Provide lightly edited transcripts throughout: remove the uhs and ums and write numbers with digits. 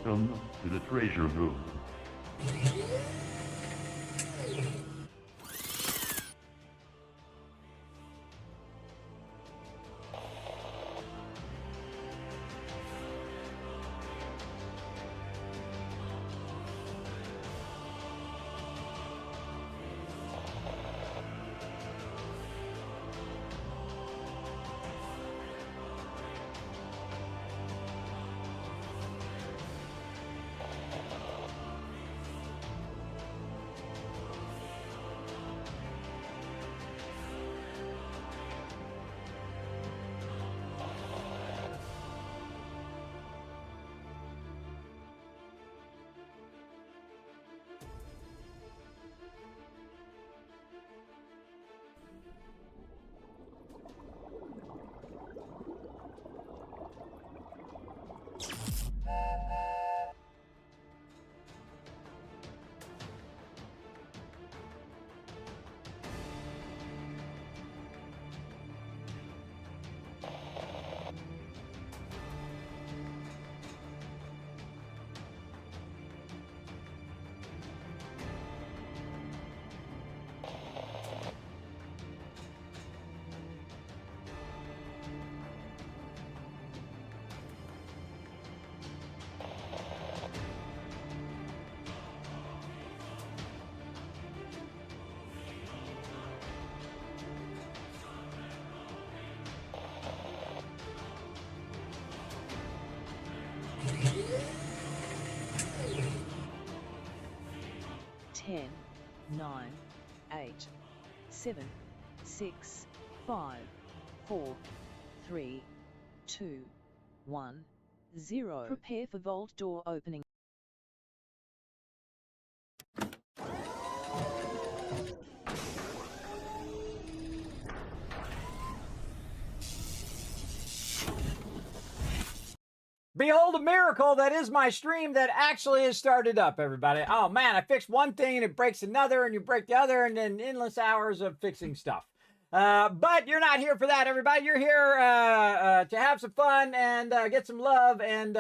Welcome to the treasure room. Ten, 9, 8, 7, 6, 5, 4, 3, 2, 1, 0. Prepare for vault door opening. Behold a miracle, that is my stream that actually has started up, everybody. Oh man, I fixed one thing and it breaks another and you break the other and then endless hours of fixing stuff. But you're not here for that, everybody. You're here to have some fun and get some love and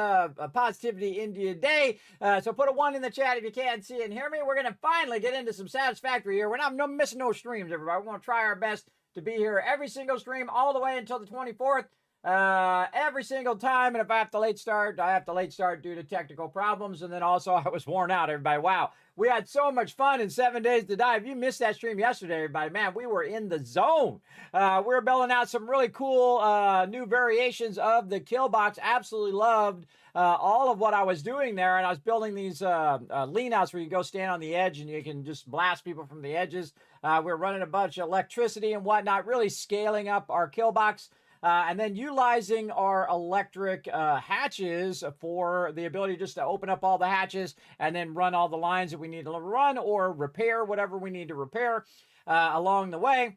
positivity into your day. So put a 1 in the chat if you can't see and hear me. We're going to finally get into some Satisfactory here. We're not missing no streams, everybody. We're going to try our best to be here every single stream all the way until the 24th. Every single time, and if I have to late start, I have to late start due to technical problems, and then also I was worn out, everybody. Wow, we had so much fun in 7 Days to Die. If you missed that stream yesterday, everybody, man, we were in the zone. We were building out some really cool new variations of the kill box. Absolutely loved all of what I was doing there, and I was building these lean outs where you go stand on the edge and you can just blast people from the edges. We're running a bunch of electricity and whatnot, really scaling up our kill box. And then utilizing our electric hatches for the ability just to open up all the hatches and then run all the lines that we need to run or repair whatever we need to repair along the way.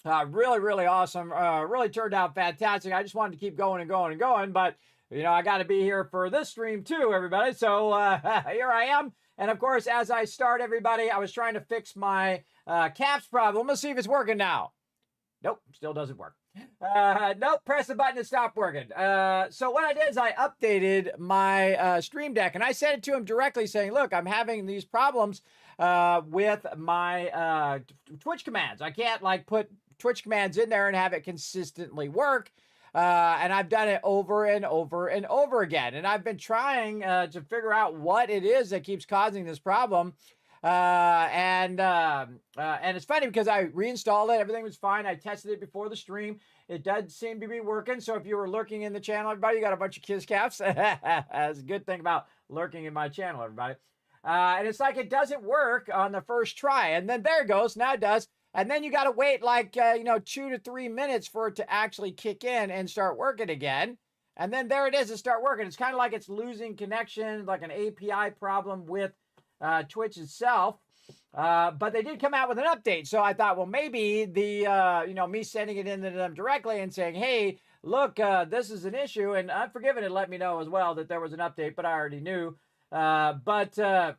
Really, really awesome. Really turned out fantastic. I just wanted to keep going and going and going, but you know, I got to be here for this stream too, everybody. So here I am. And of course, as I start, everybody, I was trying to fix my caps problem. Let's see if it's working now. Nope, still doesn't work. Nope, press the button to stop working. So what I did is I updated my Stream Deck, and I sent it to him directly saying, look, I'm having these problems with my Twitch commands. I can't like put Twitch commands in there and have it consistently work. And I've done it over and over and over again. And I've been trying to figure out what it is that keeps causing this problem. And it's funny because I reinstalled it. Everything was fine. I tested it before the stream. It does seem to be working. So if you were lurking in the channel, everybody, you got a bunch of kiss caps. That's a good thing about lurking in my channel, everybody. And it's like it doesn't work on the first try. And then there it goes. Now it does. And then you got to wait like, 2 to 3 minutes for it to actually kick in and start working again. And then there it is. It start working. It's kind of like it's losing connection, like an API problem with Twitch itself, but they did come out with an update. So I thought, well, maybe the, me sending it in to them directly and saying, hey, look, this is an issue. And Unforgiven had let me know as well that there was an update, but I already knew. Because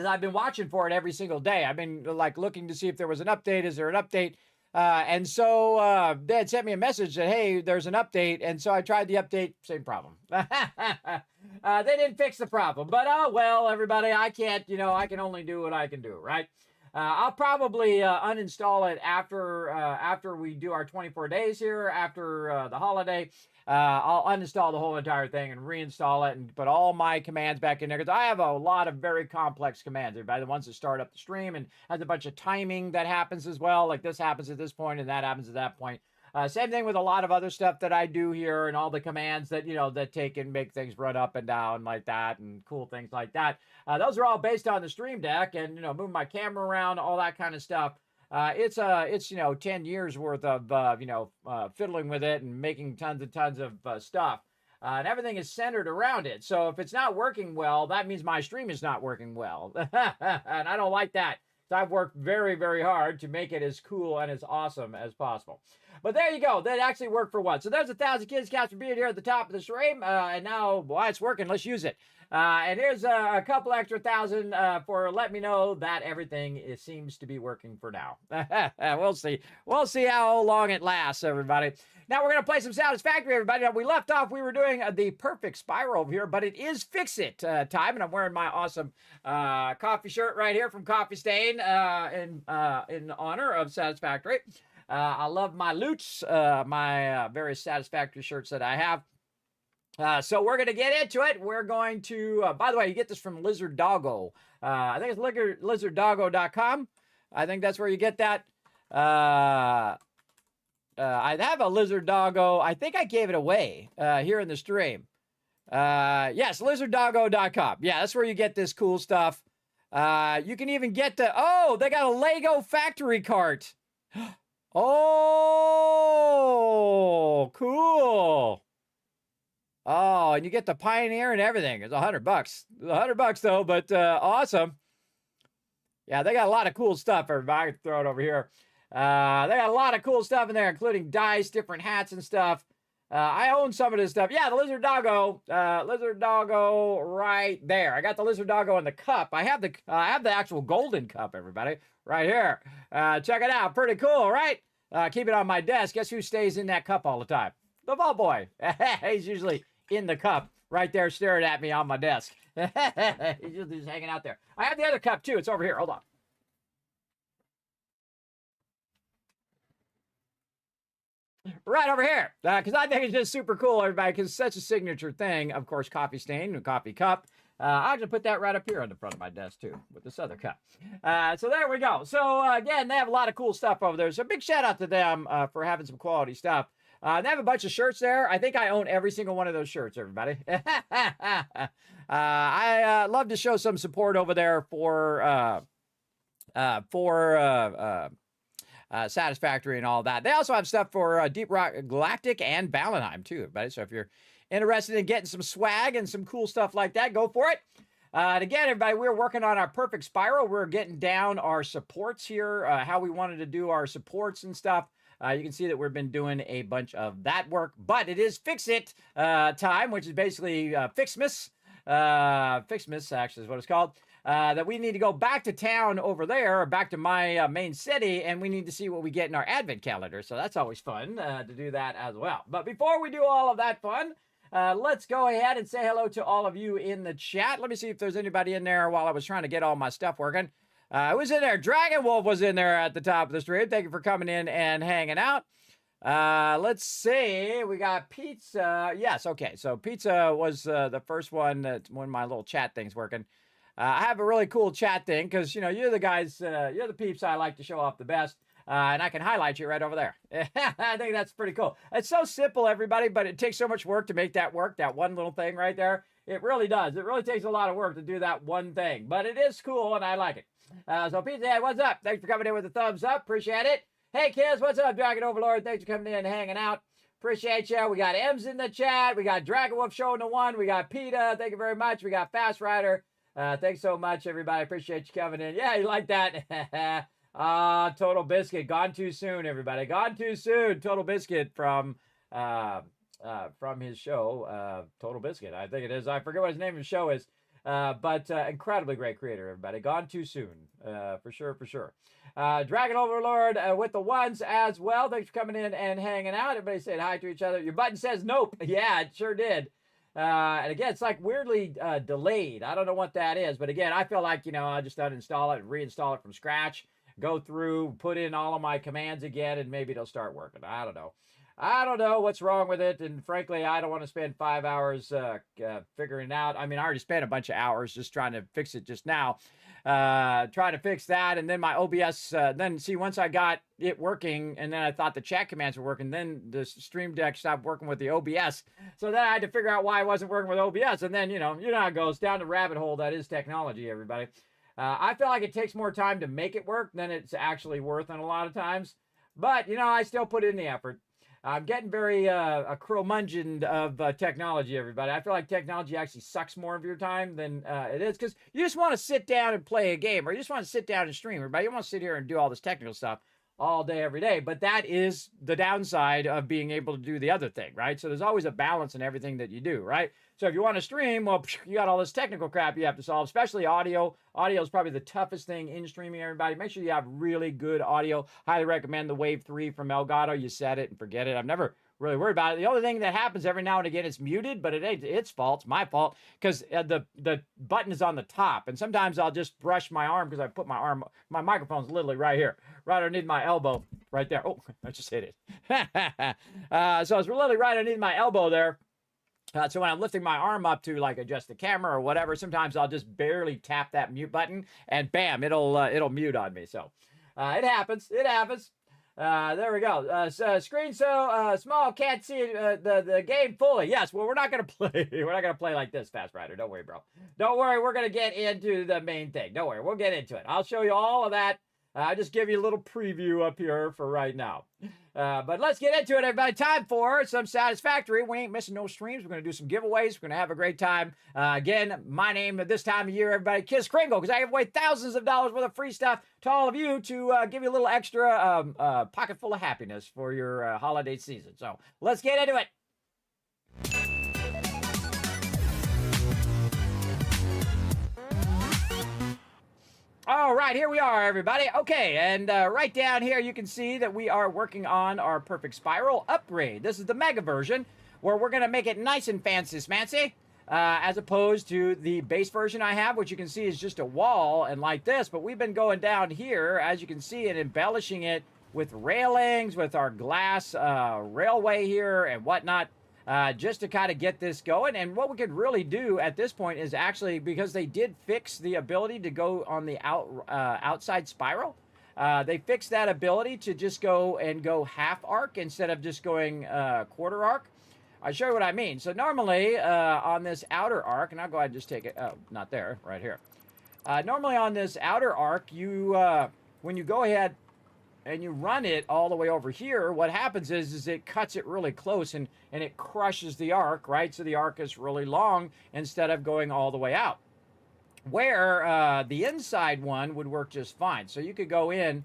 I've been watching for it every single day. I've been like looking to see if there was an update. Is there an update? And so they had sent me a message that, hey, there's an update. And so I tried the update, same problem. They didn't fix the problem, but oh, well, everybody, I can't, I can only do what I can do, right? I'll probably uninstall it after we do our 24 days here, after the holiday. I'll uninstall the whole entire thing and reinstall it and put all my commands back in there, because I have a lot of very complex commands. Everybody, the ones that start up the stream, and has a bunch of timing that happens as well. Like this happens at this point and that happens at that point. Same thing with a lot of other stuff that I do here, and all the commands that, that take and make things run up and down like that, and cool things like that. Those are all based on the Stream Deck, and, moving my camera around, all that kind of stuff. It's 10 years worth of, fiddling with it and making tons and tons of stuff. And everything is centered around it. So if it's not working well, that means my stream is not working well. And I don't like that. So I've worked very, very hard to make it as cool and as awesome as possible. But there you go. That actually worked for once. So there's 1,000 kids cats for being here at the top of the stream. And now, boy, it's working. Let's use it. And here's a couple extra thousand for let me know that everything seems to be working for now. We'll see. We'll see how long it lasts, everybody. Now we're going to play some Satisfactory, everybody. Now, we left off, we were doing the perfect spiral over here, but it is Fix It time, and I'm wearing my awesome coffee shirt right here from Coffee Stain in honor of Satisfactory. I love my Loots, my very Satisfactory shirts that I have. So we're going to get into it. We're going to, by the way, you get this from Lizard Doggo. I think it's lizarddoggo.com. I think that's where you get that. I have a Lizard Doggo. I think I gave it away here in the stream. Yes, lizarddoggo.com. Yeah, that's where you get this cool stuff. You can even get they got a Lego factory cart. Oh, cool. Oh, and you get the Pioneer and everything. It's $100. $100 though, but awesome. Yeah, they got a lot of cool stuff, everybody. I can throw it over here. They got a lot of cool stuff in there, including dice, different hats and stuff. I own some of this stuff. Yeah, the Lizard Doggo right there. I got the Lizard Doggo in the cup. I have the actual golden cup, everybody, right here. Check it out. Pretty cool, right? Keep it on my desk. Guess who stays in that cup all the time? The ball boy. He's usually in the cup right there staring at me on my desk. He's just hanging out there. I have the other cup too. It's over here. Hold on. Right over here, because I think it's just super cool, everybody, because it's such a signature thing. Of course, Coffee Stain, a coffee cup. I'll just put that right up here on the front of my desk, too, with this other cup. So there we go. So, again, they have a lot of cool stuff over there. So big shout out to them for having some quality stuff. They have a bunch of shirts there. I think I own every single one of those shirts, everybody. I love to show some support over there for Satisfactory and all that. They also have stuff for Deep Rock Galactic and Valheim too, everybody. So if you're interested in getting some swag and some cool stuff like that, go for it. And again, everybody, we're working on our perfect spiral. We're getting down our supports here, how we wanted to do our supports and stuff. You can see that we've been doing a bunch of that work, but it is Fix It time, which is basically Fixmas. Fixmas actually is what it's called. That we need to go back to town over there, or back to my main city, and we need to see what we get in our advent calendar. So that's always fun to do that as well. But before we do all of that fun, let's go ahead and say hello to all of you in the chat. Let me see if there's anybody in there while I was trying to get all my stuff working. Who was in there? Dragon Wolf was in there at the top of the stream. Thank you for coming in and hanging out. Let's see. We got Pizza. Yes, okay. So Pizza was the first one when my little chat thing's working. I have a really cool chat thing because, you're the guys, you're the peeps I like to show off the best. And I can highlight you right over there. I think that's pretty cool. It's so simple, everybody, but it takes so much work to make that work, that one little thing right there. It really does. It really takes a lot of work to do that one thing. But it is cool, and I like it. So Pizza Head, what's up? Thanks for coming in with a thumbs up. Appreciate it. Hey, kids, what's up? Dragon Overlord, thanks for coming in and hanging out. Appreciate you. We got M's in the chat. We got Dragon Wolf showing the one. We got PETA. Thank you very much. We got Fast Rider. Thanks so much, everybody. Appreciate you coming in. Yeah, you like that? Total Biscuit. Gone too soon, everybody. Gone too soon. Total Biscuit from his show, Total Biscuit. I think it is. I forget what his name of the show is. But incredibly great creator, everybody. Gone too soon, for sure, for sure. Dragon Overlord with the ones as well. Thanks for coming in and hanging out. Everybody saying hi to each other. Your button says nope. Yeah, it sure did. And again, it's like weirdly delayed. I don't know what that is. But again, I feel like, I'll just uninstall it and reinstall it from scratch. Go through, put in all of my commands again, and maybe it'll start working. I don't know. I don't know what's wrong with it, and frankly, I don't want to spend 5 hours figuring it out. I mean, I already spent a bunch of hours just trying to fix it just now, trying to fix that, and then my OBS, then see, once I got it working, and then I thought the chat commands were working, then the Stream Deck stopped working with the OBS, so then I had to figure out why it wasn't working with OBS, and then, you know how it goes, down the rabbit hole that is technology, everybody. I feel like it takes more time to make it work than it's actually worth in a lot of times, but, I still put in the effort. I'm getting very a curmudgeon of technology, everybody. I feel like technology actually sucks more of your time than it is, because you just want to sit down and play a game, or you just want to sit down and stream, everybody. You don't want to sit here and do all this technical stuff all day, every day. But that is the downside of being able to do the other thing, right? So there's always a balance in everything that you do, right? So if you want to stream, well, you got all this technical crap you have to solve, especially audio. Audio is probably the toughest thing in streaming, everybody. Make sure you have really good audio. Highly recommend the Wave 3 from Elgato. You set it and forget it. I've never really worried about it. The only thing that happens every now and again is muted, but it ain't its fault. It's my fault, because the button is on the top, and sometimes I'll just brush my arm because I put my microphone's literally right here, right underneath my elbow, right there. Oh, I just hit it. So it's literally right underneath my elbow there. So when I'm lifting my arm up to like adjust the camera or whatever, sometimes I'll just barely tap that mute button, and bam, it'll mute on me. So it happens. It happens. There we go. Screen so small, can't see the game fully. Yes, well, we're not gonna play. We're not gonna play like this, Fast Rider. Don't worry, bro. Don't worry. We're gonna get into the main thing. Don't worry. We'll get into it. I'll show you all of that. I just give you a little preview up here for right now. But let's get into it, everybody. Time for some Satisfactory. We ain't missing no streams. We're going to do some giveaways. We're going to have a great time. Again, my name at this time of year, everybody, Kiss Kringle, because I give away thousands of dollars worth of free stuff to all of you to give you a little extra pocket full of happiness for your holiday season. So let's get into it. All right, here we are, everybody. Okay, and right down here, you can see that we are working on our Perfect Spiral upgrade. This is the Mega version, where we're going to make it nice and fancy-smancy, as opposed to the base version I have, which you can see is just a wall and like this. But we've been going down here, as you can see, and embellishing it with railings, with our glass railway here and whatnot. Just to kind of get this going. And what we could really do at this point is actually, because they did fix the ability to go on the outside spiral, they fixed that ability to just go half arc instead of just going quarter arc. I'll show you what I mean. So normally on this outer arc, and I'll go ahead and just take it, oh, not there, right here. Normally on this outer arc, you when you go ahead and you run it all the way over here, what happens is it cuts it really close and it crushes the arc, right? So the arc is really long instead of going all the way out. Where the inside one would work just fine. So you could go in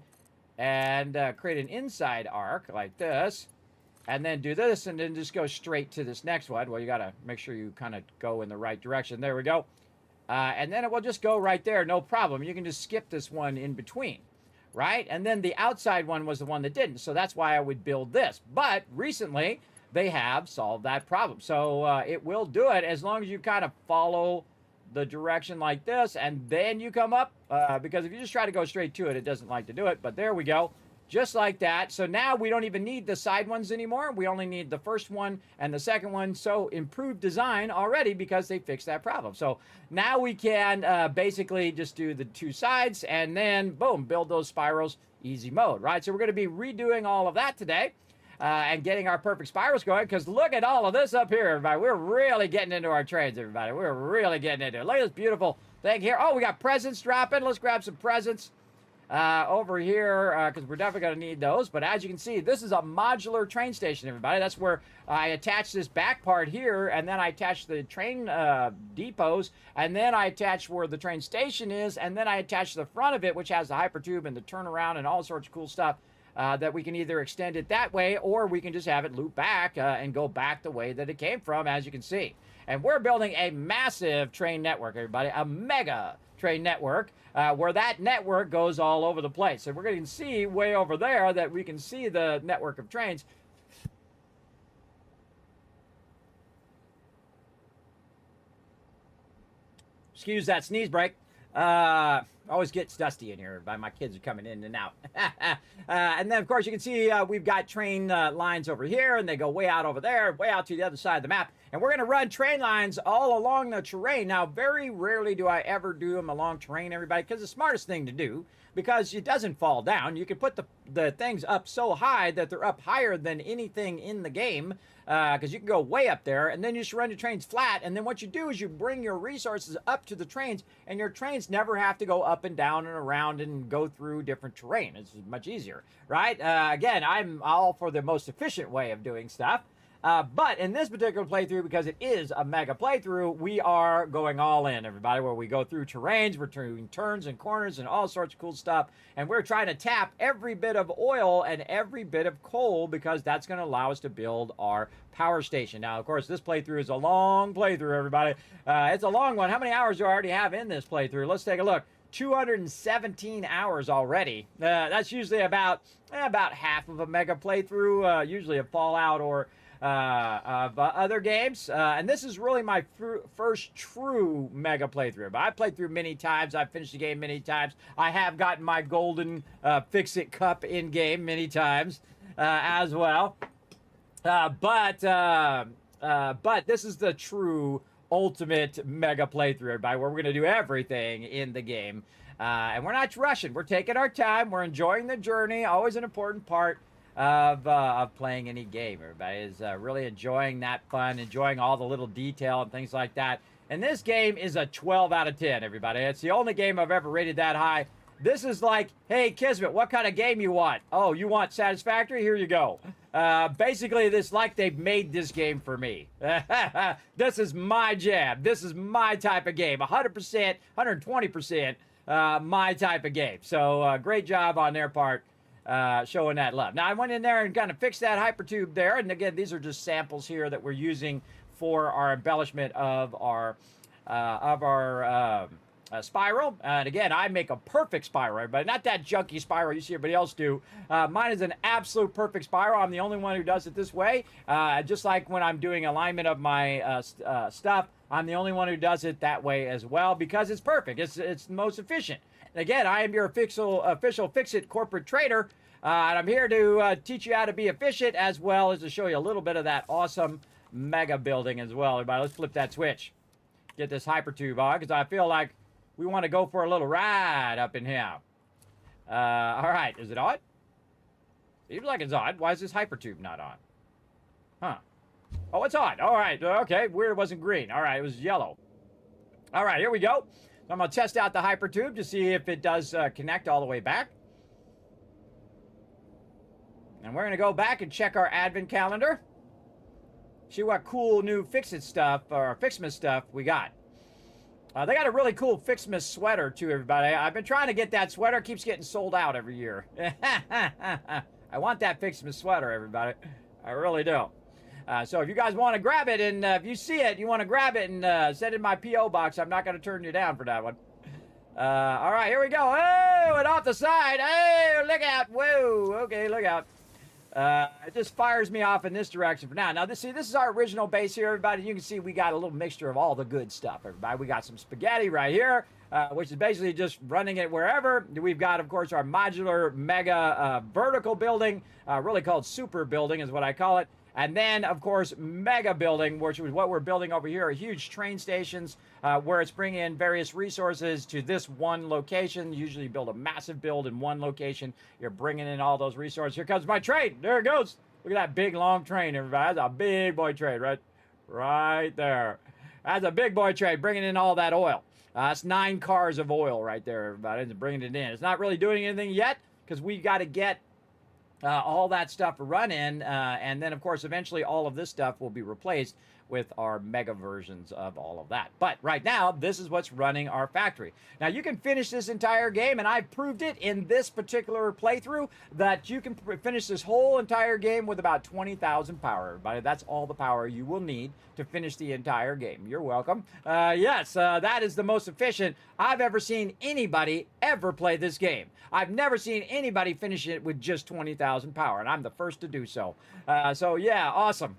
and create an inside arc like this, and then do this, and then just go straight to this next one. Well, you got to make sure you kind of go in the right direction. There we go. And then it will just go right there, no problem. You can just skip this one in between. Right? And then the outside one was the one that didn't. So that's why I would build this. But recently, they have solved that problem. So it will do it as long as you kind of follow the direction like this. And then you come up. Because if you just try to go straight to it, it doesn't like to do it. But there we go. Just like that. So now we don't even need the side ones anymore. We only need the first one and the second one. So improved design already because they fixed that problem. So now we can basically just do the two sides and then boom, build those spirals, easy mode, right? So we're going to be redoing all of that today and getting our perfect spirals going, because look at all of this up here, everybody. We're really getting into our trades, everybody. We're really getting into it. Look at this beautiful thing here. Oh, we got presents dropping. Let's grab some presents. Over here, because we're definitely going to need those. But as you can see, this is a modular train station, everybody. That's where I attach this back part here, and then I attach the train depots, and then I attach where the train station is, and then I attach the front of it, which has the hypertube and the turnaround and all sorts of cool stuff that we can either extend it that way, or we can just have it loop back and go back the way that it came from, as you can see. And we're building a massive train network, everybody, a mega train network, where that network goes all over the place. So we're going to see way over there that we can see the network of trains. Excuse that sneeze break. Always gets dusty in here by my kids are coming in and out. And then, of course, you can see we've got train lines over here, and they go way out over there, way out to the other side of the map. And we're going to run train lines all along the terrain. Now, very rarely do I ever do them along terrain, everybody, because the smartest thing to do, because it doesn't fall down. You can put the things up so high that they're up higher than anything in the game, because you can go way up there, and then you just run the trains flat. And then what you do is you bring your resources up to the trains, and your trains never have to go up and down and around and go through different terrain. It's much easier, right? Again, I'm all for the most efficient way of doing stuff. But in this particular playthrough, because it is a mega playthrough, we are going all in, everybody, where we go through terrains, we're doing turns and corners and all sorts of cool stuff, and we're trying to tap every bit of oil and every bit of coal, because that's going to allow us to build our power station. Now, of course, this playthrough is a long playthrough, everybody. It's a long one. How many hours do I already have in this playthrough? Let's take a look. 217 hours already. That's usually about half of a mega playthrough, usually a Fallout or of other games, and this is really my first true mega playthrough. But I played through many times. I've finished the game many times. I have gotten my golden fix-it cup in game many times as well. But this is the true ultimate mega playthrough, everybody, where we're going to do everything in the game, and we're not rushing. We're taking our time. We're enjoying the journey. Always an important part of playing any game. Everybody is really enjoying that fun, enjoying all the little detail and things like that. And this game is a 12 out of 10, everybody. It's the only game I've ever rated that high. This is like, hey, Kismet, what kind of game you want? Oh, you want Satisfactory? Here you go. Basically, this like they've made this game for me. This is my jam. This is my type of game. 100%, 120% my type of game. So great job on their part. Showing that love. Now, I went in there and kind of fixed that hypertube there. And again, these are just samples here that we're using for our embellishment of our spiral. And again, I make a perfect spiral, but not that junky spiral you see everybody else do. Mine is an absolute perfect spiral. I'm the only one who does it this way. Just like when I'm doing alignment of my stuff, I'm the only one who does it that way as well, because it's perfect. It's the most efficient. Again, I am your official Fix-It corporate trader, and I'm here to teach you how to be efficient, as well as to show you a little bit of that awesome mega building as well. Everybody, let's flip that switch. Get this hypertube on, because I feel like we want to go for a little ride up in here. All right, is it on? Seems like it's on. Why is this hypertube not on? Huh. Oh, it's on. All right, okay. Weird it wasn't green. All right, it was yellow. All right, here we go. I'm going to test out the hypertube to see if it does connect all the way back. And we're going to go back and check our advent calendar. See what cool new Fix-It stuff, or Fixmas stuff we got. They got a really cool Fixmas sweater, too, everybody. I've been trying to get that sweater. It keeps getting sold out every year. I want that Fixmas sweater, everybody. I really do. So if you guys want to grab it, and if you see it, you want to grab it and send it in my P.O. box, I'm not going to turn you down for that one. All right, here we go. Oh, and off the side. Hey, look out. Whoa. Okay, look out. It just fires me off in this direction for now. Now, this is our original base here, everybody. You can see we got a little mixture of all the good stuff, everybody. We got some spaghetti right here, which is basically just running it wherever. We've got, of course, our modular mega vertical building, really called super building is what I call it. And then, of course, mega building, which is what we're building over here, are huge train stations where it's bringing in various resources to this one location. Usually you build a massive build in one location. You're bringing in all those resources. Here comes my train. There it goes. Look at that big, long train, everybody. That's a big boy train right there. That's a big boy train bringing in all that oil. That's 9 cars of oil right there, everybody. It's bringing it in. It's not really doing anything yet because we got to get all that stuff running, and then, of course, eventually all of this stuff will be replaced with our mega versions of all of that. But right now, this is what's running our factory. Now, you can finish this entire game, and I've proved it in this particular playthrough that you can finish this whole entire game with about 20,000 power, everybody. That's all the power you will need to finish the entire game. You're welcome. Yes, that is the most efficient I've ever seen anybody ever play this game. I've never seen anybody finish it with just 20,000 power, and I'm the first to do so. So yeah, awesome.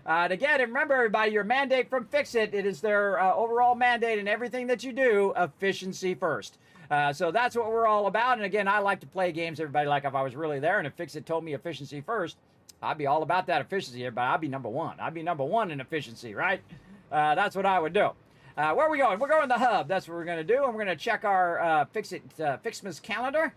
And again, remember everybody, your mandate from Fix-It, it is their overall mandate in everything that you do, efficiency first. So that's what we're all about. And again, I like to play games, everybody, like if I was really there and if Fix-It told me efficiency first, I'd be all about that efficiency, everybody. I'd be number one. I'd be number one in efficiency, right? That's what I would do. Where are we going? We're going to the hub. That's what we're going to do. And we're going to check our Fixmas calendar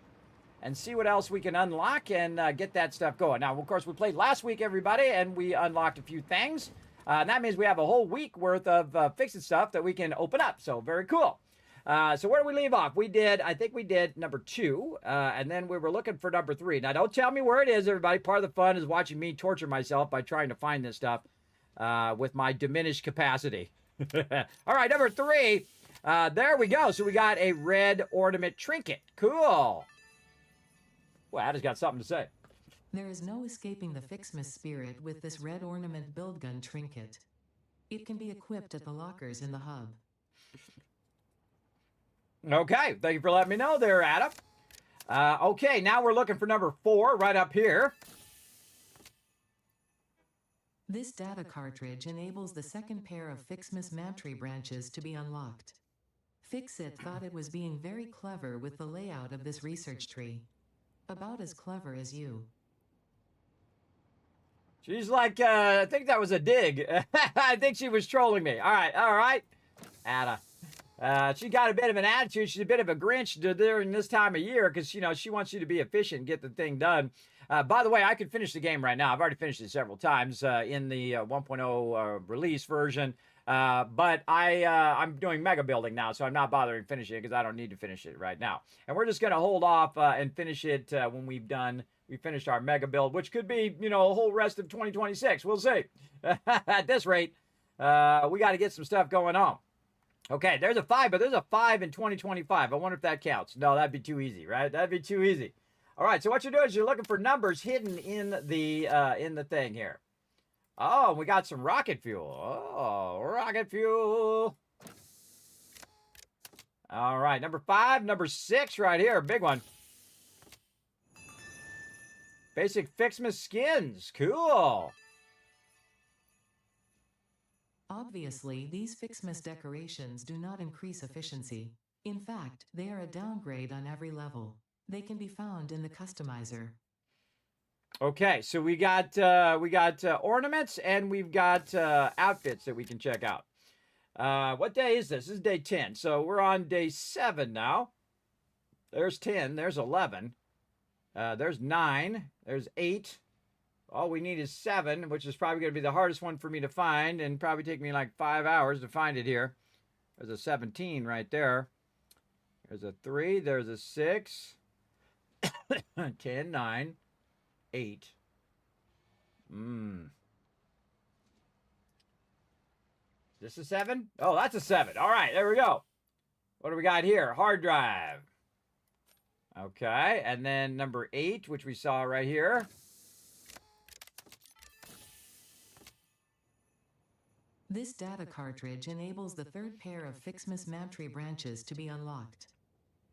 and see what else we can unlock and get that stuff going. Now, of course, we played last week, everybody, and we unlocked a few things. And that means we have a whole week worth of Fix-It stuff that we can open up. So very cool. So where do we leave off? I think we did number 2, and then we were looking for number 3. Now, don't tell me where it is, everybody. Part of the fun is watching me torture myself by trying to find this stuff with my diminished capacity. All right, number 3. There we go. So we got a red ornament trinket. Cool. Well, Ada's got something to say. There is no escaping the Fixmas spirit with this red ornament build gun trinket. It can be equipped at the lockers in the hub. Okay, thank you for letting me know there, Adam. Okay, now we're looking for number 4 right up here. This data cartridge enables the second pair of Fixmas Mantry branches to be unlocked. Fix-It thought it was being very clever with the layout of this research tree. About as clever as you. She's like, I think that was a dig. I think she was trolling me. All right. Ada. She got a bit of an attitude. She's a bit of a Grinch during this time of year because, you know, she wants you to be efficient and get the thing done. By the way, I could finish the game right now. I've already finished it several times in the 1.0 release version. But I'm doing mega building now, so I'm not bothering finishing it because I don't need to finish it right now. And we're just going to hold off and finish it when we finished our mega build, which could be, you know, a whole rest of 2026. We'll see. At this rate, we got to get some stuff going on. Okay, there's a 5, but there's a 5 in 2025. I wonder if that counts. No, that'd be too easy, right? That'd be too easy. All right, so what you're doing is you're looking for numbers hidden in the thing here. Oh, we got some rocket fuel. Oh, rocket fuel. All right, number 5, number 6 right here. Big one. Basic Fixmas skins. Cool. Obviously, these Fixmas decorations do not increase efficiency. In fact, they are a downgrade on every level. They can be found in the customizer. Okay, so we got ornaments and we've got outfits that we can check out. What day is this? This is day 10. So we're on day 7 now. There's 10. There's 11. There's 9. There's 8. All we need is 7, which is probably going to be the hardest one for me to find and probably take me like 5 hours to find it here. There's a 17 right there. There's a 3. There's a 6. 10, 9, 8. Is this a 7? Oh, that's a 7. All right, there we go. What do we got here? Hard drive. Okay, and then number 8, which we saw right here. This data cartridge enables the third pair of Fixmas Mantry branches to be unlocked.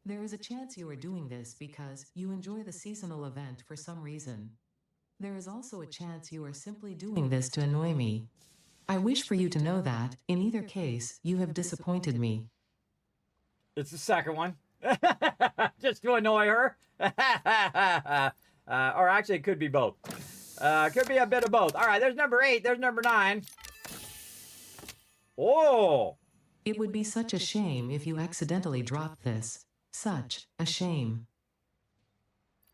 There is a chance you are doing this because you enjoy the seasonal event for some reason. There is also a chance you are simply doing this to annoy me. I wish for you to know that, in either case, you have disappointed me. It's the second one. Just to annoy her. Or actually, it could be both. Could be a bit of both. All right, there's number 8. There's number 9. Oh! It would be such a shame if you accidentally dropped this. Such a shame.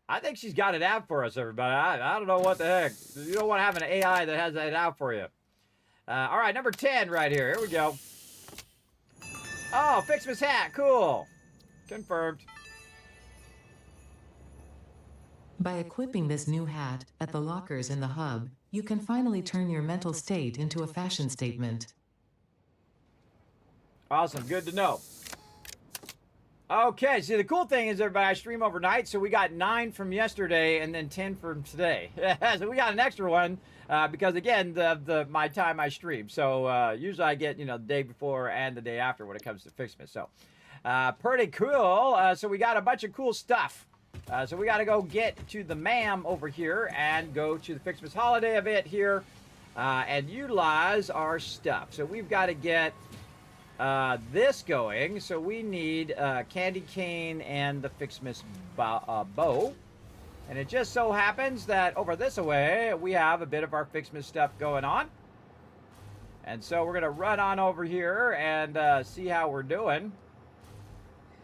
I think she's got it out for us, everybody. I don't know what the heck. You don't want to have an AI that has that out for you. All right, number 10 right here. Here we go. Oh, Fixmas hat. Cool. Confirmed. By equipping this new hat at the lockers in the hub, you can finally turn your mental state into a fashion statement. Awesome. Good to know. Okay, see, the cool thing is, everybody, I stream overnight, so we got 9 from yesterday and then 10 from today. So we got an extra one because, again, my time I stream. So usually I get, the day before and the day after when it comes to Fixmet. So pretty cool. So we got a bunch of cool stuff. So we got to go get to the MAM over here and go to the Fixmet holiday event here and utilize our stuff. So we've got to get this going. So we need candy cane and the Fixmet bow. And it just so happens that over this way, we have a bit of our Fixmet stuff going on. And so we're going to run on over here and see how we're doing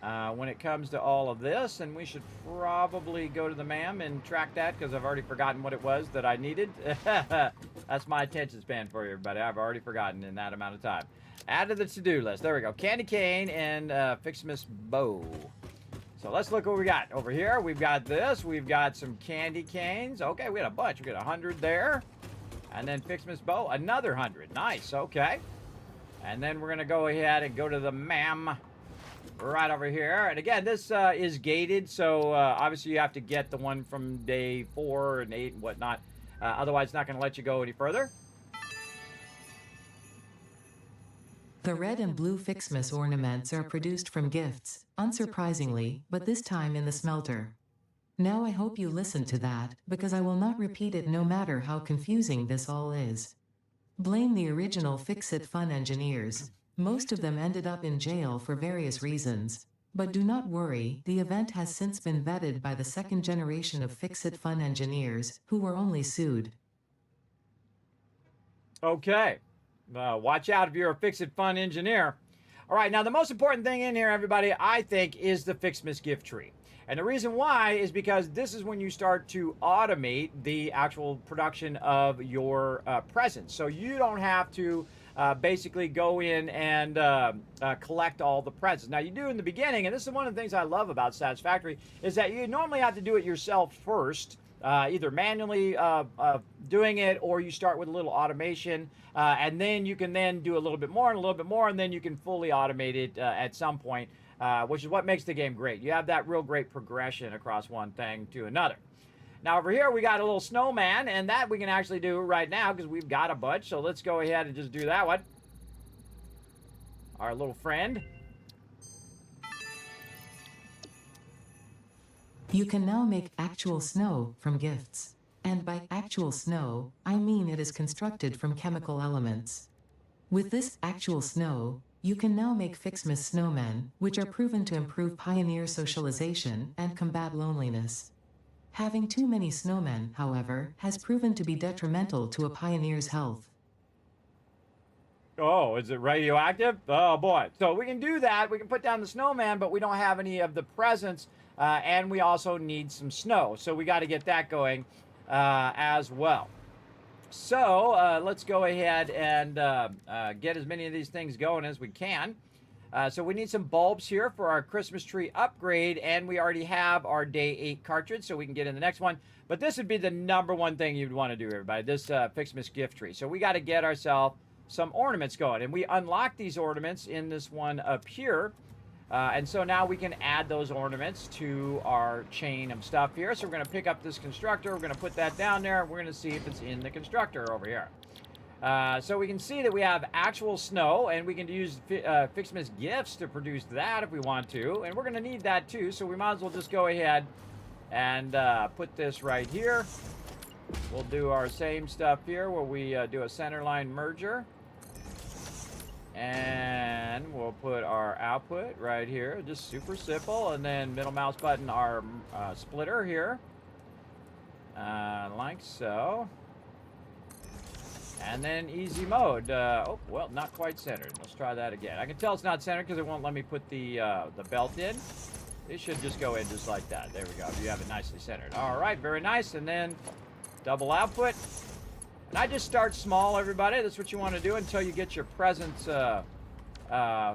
when it comes to all of this. And we should probably go to the MAM and track that because I've already forgotten what it was that I needed. That's my attention span for you, everybody. I've already forgotten in that amount of time. Add to the to-do list. There we go. Candy cane and Fixmet bow. So let's look what we got over here. We've got this. We've got some candy canes. Okay, we got a bunch. We got 100 there. And then Fixmet bow, another 100. Nice. Okay. And then we're going to go ahead and go to the MAM right over here. And again, this is gated. So obviously you have to get the one from day 4 and 8 and whatnot. Otherwise, it's not going to let you go any further. The red and blue Fixmet ornaments are produced from gifts, unsurprisingly, but this time in the smelter. Now I hope you listen to that, because I will not repeat it no matter how confusing this all is. Blame the original Fix-It Fun engineers. Most of them ended up in jail for various reasons. But do not worry, the event has since been vetted by the second generation of Fix-It Fun engineers, who were only sued. Okay. Watch out if you're a Fix-It Fun engineer. All right, now the most important thing in here, everybody, I think, is the Fixmet gift tree. And the reason why is because this is when you start to automate the actual production of your presents. So you don't have to basically go in and collect all the presents. Now you do in the beginning, and this is one of the things I love about Satisfactory, is that you normally have to do it yourself first. Either manually doing it, or you start with a little automation, and then you can then do a little bit more and a little bit more, and then you can fully automate it at some point, which is what makes the game great. You have that real great progression across one thing to another. Now over here we got a little snowman, and that we can actually do right now because we've got a bunch. So let's go ahead and just do that one. Our little friend. You can now make actual snow from gifts. And by actual snow, I mean it is constructed from chemical elements. With this actual snow, you can now make Fixmet snowmen, which are proven to improve pioneer socialization and combat loneliness. Having too many snowmen, however, has proven to be detrimental to a pioneer's health. Oh, is it radioactive? Oh boy. So we can do that. We can put down the snowman, but we don't have any of the presents. And we also need some snow. So we got to get that going as well. So let's go ahead and get as many of these things going as we can. So we need some bulbs here for our Christmas tree upgrade. And we already have our day 8 cartridge, so we can get in the next one. But this would be the #1 thing you'd want to do, everybody. This Fixmet gift tree. So we got to get ourselves some ornaments going. And we unlock these ornaments in this one up here. And so now we can add those ornaments to our chain of stuff here. So we're going to pick up this constructor. We're going to put that down there. We're going to see if it's in the constructor over here. So we can see that we have actual snow, and we can use Fixmet gifts to produce that if we want to. And we're going to need that too. So we might as well just go ahead and put this right here. We'll do our same stuff here where we do a centerline merger. And we'll put our output right here, just super simple. And then middle mouse button, our splitter here, like so. And then easy mode. Oh, well, not quite centered. Let's try that again. I can tell it's not centered because it won't let me put the belt in. It should just go in just like that. There we go. You have it nicely centered. All right, very nice. And then double output. And I just start small, everybody. That's what you want to do until you get your presents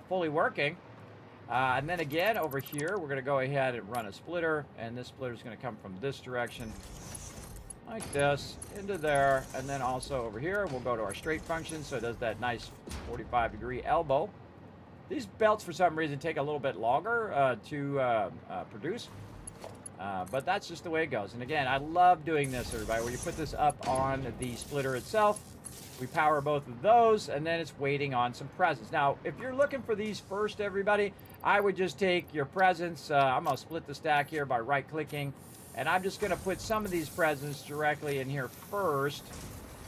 fully working. And then again, over here, we're going to go ahead and run a splitter. And this splitter is going to come from this direction. like this, into there, and then also over here, we'll go to our straight function, so it does that nice 45-degree elbow. These belts, for some reason, take a little bit longer to produce, but that's just the way it goes. And again, I love doing this, everybody, where you put this up on the splitter itself. We power both of those, and then it's waiting on some presents. Now, if you're looking for these first, everybody, I would just take your presents. I'm going to split the stack here by right-clicking, and I'm just going to put some of these presents directly in here first,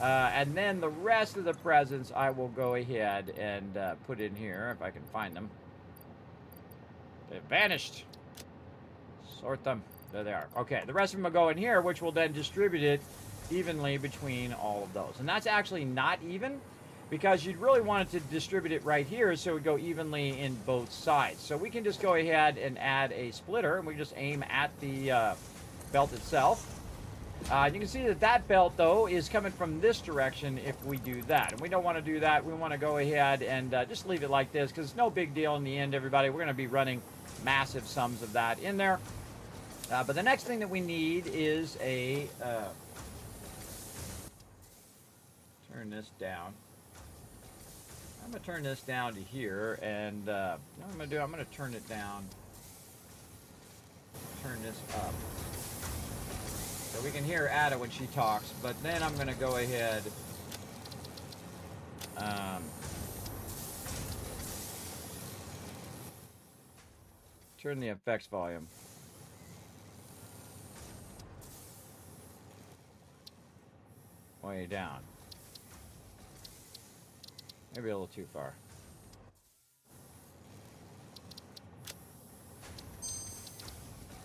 and then the rest of the presents I will go ahead and put in here, if I can find them. They've vanished. Sort them. There they are. Okay, the rest of them will go in here, which will then distribute it evenly between all of those. And that's actually not even, because you'd really want it to distribute it right here so it would go evenly in both sides. So we can just go ahead and add a splitter, and we just aim at the belt itself. You can see that that belt, though, is coming from this direction if we do that. And we don't want to do that. We want to go ahead and just leave it like this, because it's no big deal in the end, everybody. We're going to be running massive sums of that in there. But the next thing that we need is a... turn this down. I'm going to turn this down to here, and what I'm going to do, I'm going to turn it down. Turn this up. So we can hear Ada when she talks, but then I'm going to go ahead turn the effects volume. Way down. Maybe a little too far.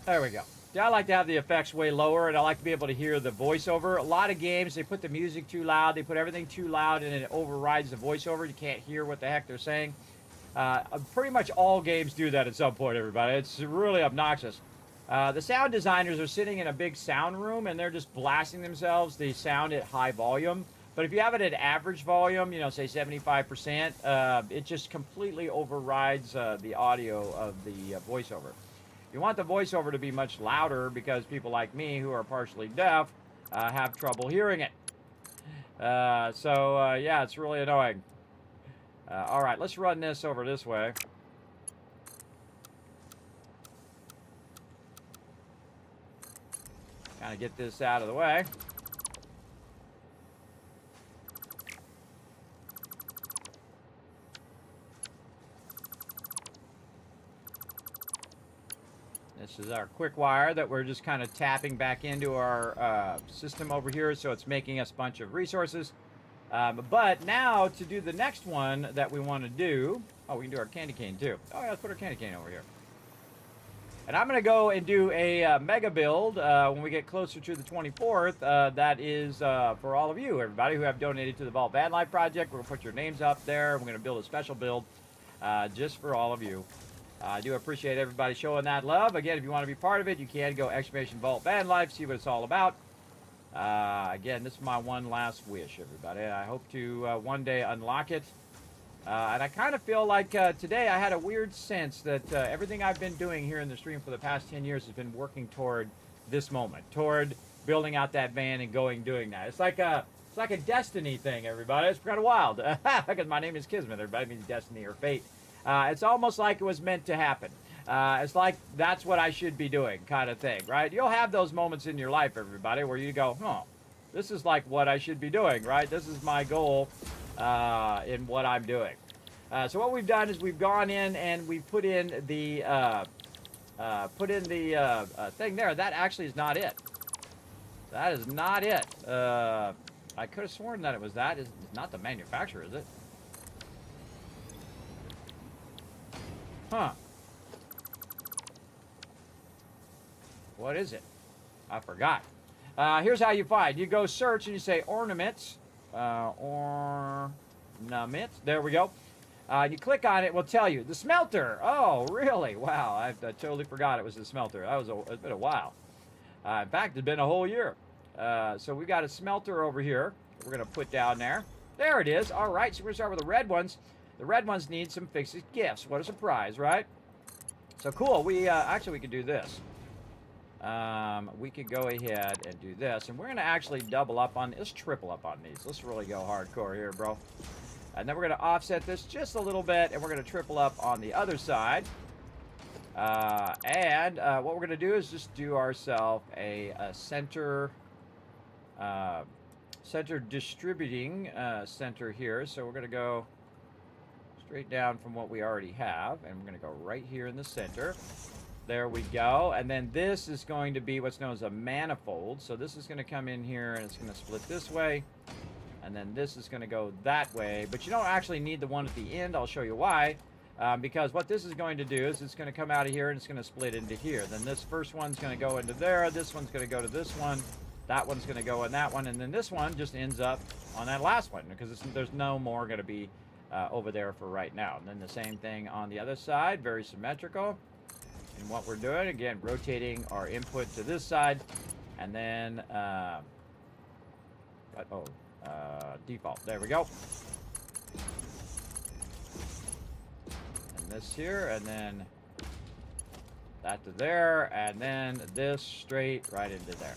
There we go. Yeah, I like to have the effects way lower, and I like to be able to hear the voiceover. A lot of games, they put the music too loud, they put everything too loud, and it overrides the voiceover. You can't hear what the heck they're saying. Pretty much all games do that at some point, everybody. It's really obnoxious. The sound designers are sitting in a big sound room, and they're just blasting themselves the sound at high volume. But if you have it at average volume, you know, say 75%, it just completely overrides the audio of the voiceover. You want the voiceover to be much louder because people like me who are partially deaf have trouble hearing it. Yeah, it's really annoying. All right, let's run this over this way. Kind of get this out of the way. This is our quick wire that we're just kind of tapping back into our system over here, so it's making us a bunch of resources. But now to do the next one that we want to do, oh, we can do our candy cane too. Oh yeah, let's put our candy cane over here. And I'm going to go and do a mega build when we get closer to the 24th. That is for all of you, everybody who have donated to the Vault Van Life Project. We're going to put your names up there. We're going to build a special build just for all of you. I do appreciate everybody showing that love. Again, if you want to be part of it, you can go !Vault Van Life, see what it's all about. Again, this is my one last wish, everybody. I hope to one day unlock it. And I kind of feel like today I had a weird sense that everything I've been doing here in the stream for the past 10 years has been working toward this moment, toward building out that van and doing that. It's like a destiny thing, everybody. It's kind of wild. Because my name is Kismet. Everybody means destiny or fate. It's almost like it was meant to happen. It's like that's what I should be doing kind of thing, right? You'll have those moments in your life, everybody, where you go, oh, this is like what I should be doing, right? This is my goal in what I'm doing. So what we've done is we've gone in and we've put in the thing there. That actually is not it. That is not it. I could have sworn that it was that. It's not the manufacturer, is it? Huh. What is it? I forgot. Here's how you find. You go search and you say ornaments. Ornaments. There we go. You click on it, it will tell you. The smelter. Oh, really? Wow. I totally forgot it was the smelter. It's been a while. In fact, it's been a whole year. So we've got a smelter over here. We're going to put down there. There it is. All right. So we're going to start with the red ones. The red ones need some fixed gifts. What a surprise, right? So cool. We actually we can do this. we could go ahead and do this. And we're going to actually double up on, let's triple up on these. Let's really go hardcore here, bro. And then we're going to offset this just a little bit, and we're going to triple up on the other side. What we're going to do is just do ourselves a center distributing center here. So we're going to go straight down from what we already have, and we're going to go right here in the center. There we go. And then this is going to be what's known as a manifold. So this is going to come in here, and it's going to split this way. And then this is going to go that way. But you don't actually need the one at the end. I'll show you why. Because what this is going to do is it's going to come out of here, and it's going to split into here. Then this first one's going to go into there. This one's going to go to this one. That one's going to go in that one. And then this one just ends up on that last one, because there's no more going to be over there for right now. And then the same thing on the other side. Very symmetrical. And what we're doing, again, rotating our input to this side. And then, default. There we go. And this here, and then that to there, and then this straight right into there.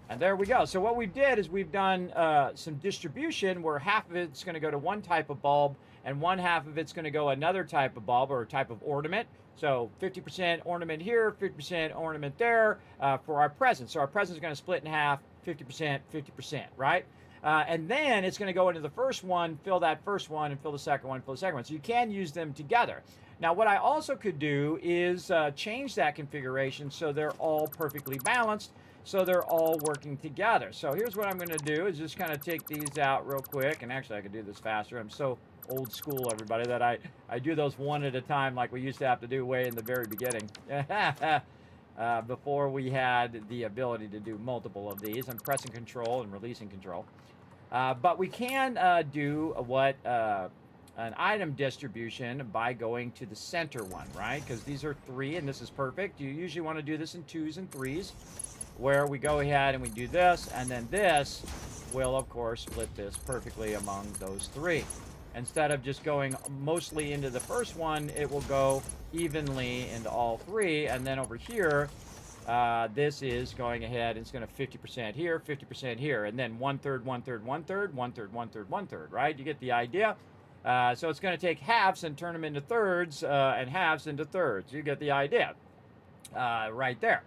And there we go. So what we did is we've done some distribution where half of it's going to go to one type of bulb, and one half of it's going to go another type of bulb or type of ornament. So 50% ornament here, 50% ornament there for our present. So our present is going to split in half, 50%, 50%, right? And then it's going to go into the first one, fill that first one, and fill the second one, fill the second one. So you can use them together. Now, what I also could do is change that configuration so they're all perfectly balanced, so they're all working together. So here's what I'm going to do is just kind of take these out real quick. And actually, I could do this faster. I'm so old school, everybody, that I do those one at a time like we used to have to do way in the very beginning. Before we had the ability to do multiple of these. I'm pressing control and releasing control. But we can do what an item distribution by going to the center one, right? Because these are 3 and this is perfect. You usually want to do this in 2s and 3s, where we go ahead and we do this, and then this will, of course, split this perfectly among those 3. Instead of just going mostly into the first one, it will go evenly into all 3. And then over here, this is going ahead, and it's going to 50% here, 50% here. And then 1/3, 1/3, 1/3, 1/3, 1/3, 1/3, right? You get the idea? So it's going to take halves and turn them into thirds, and halves into thirds. You get the idea right there.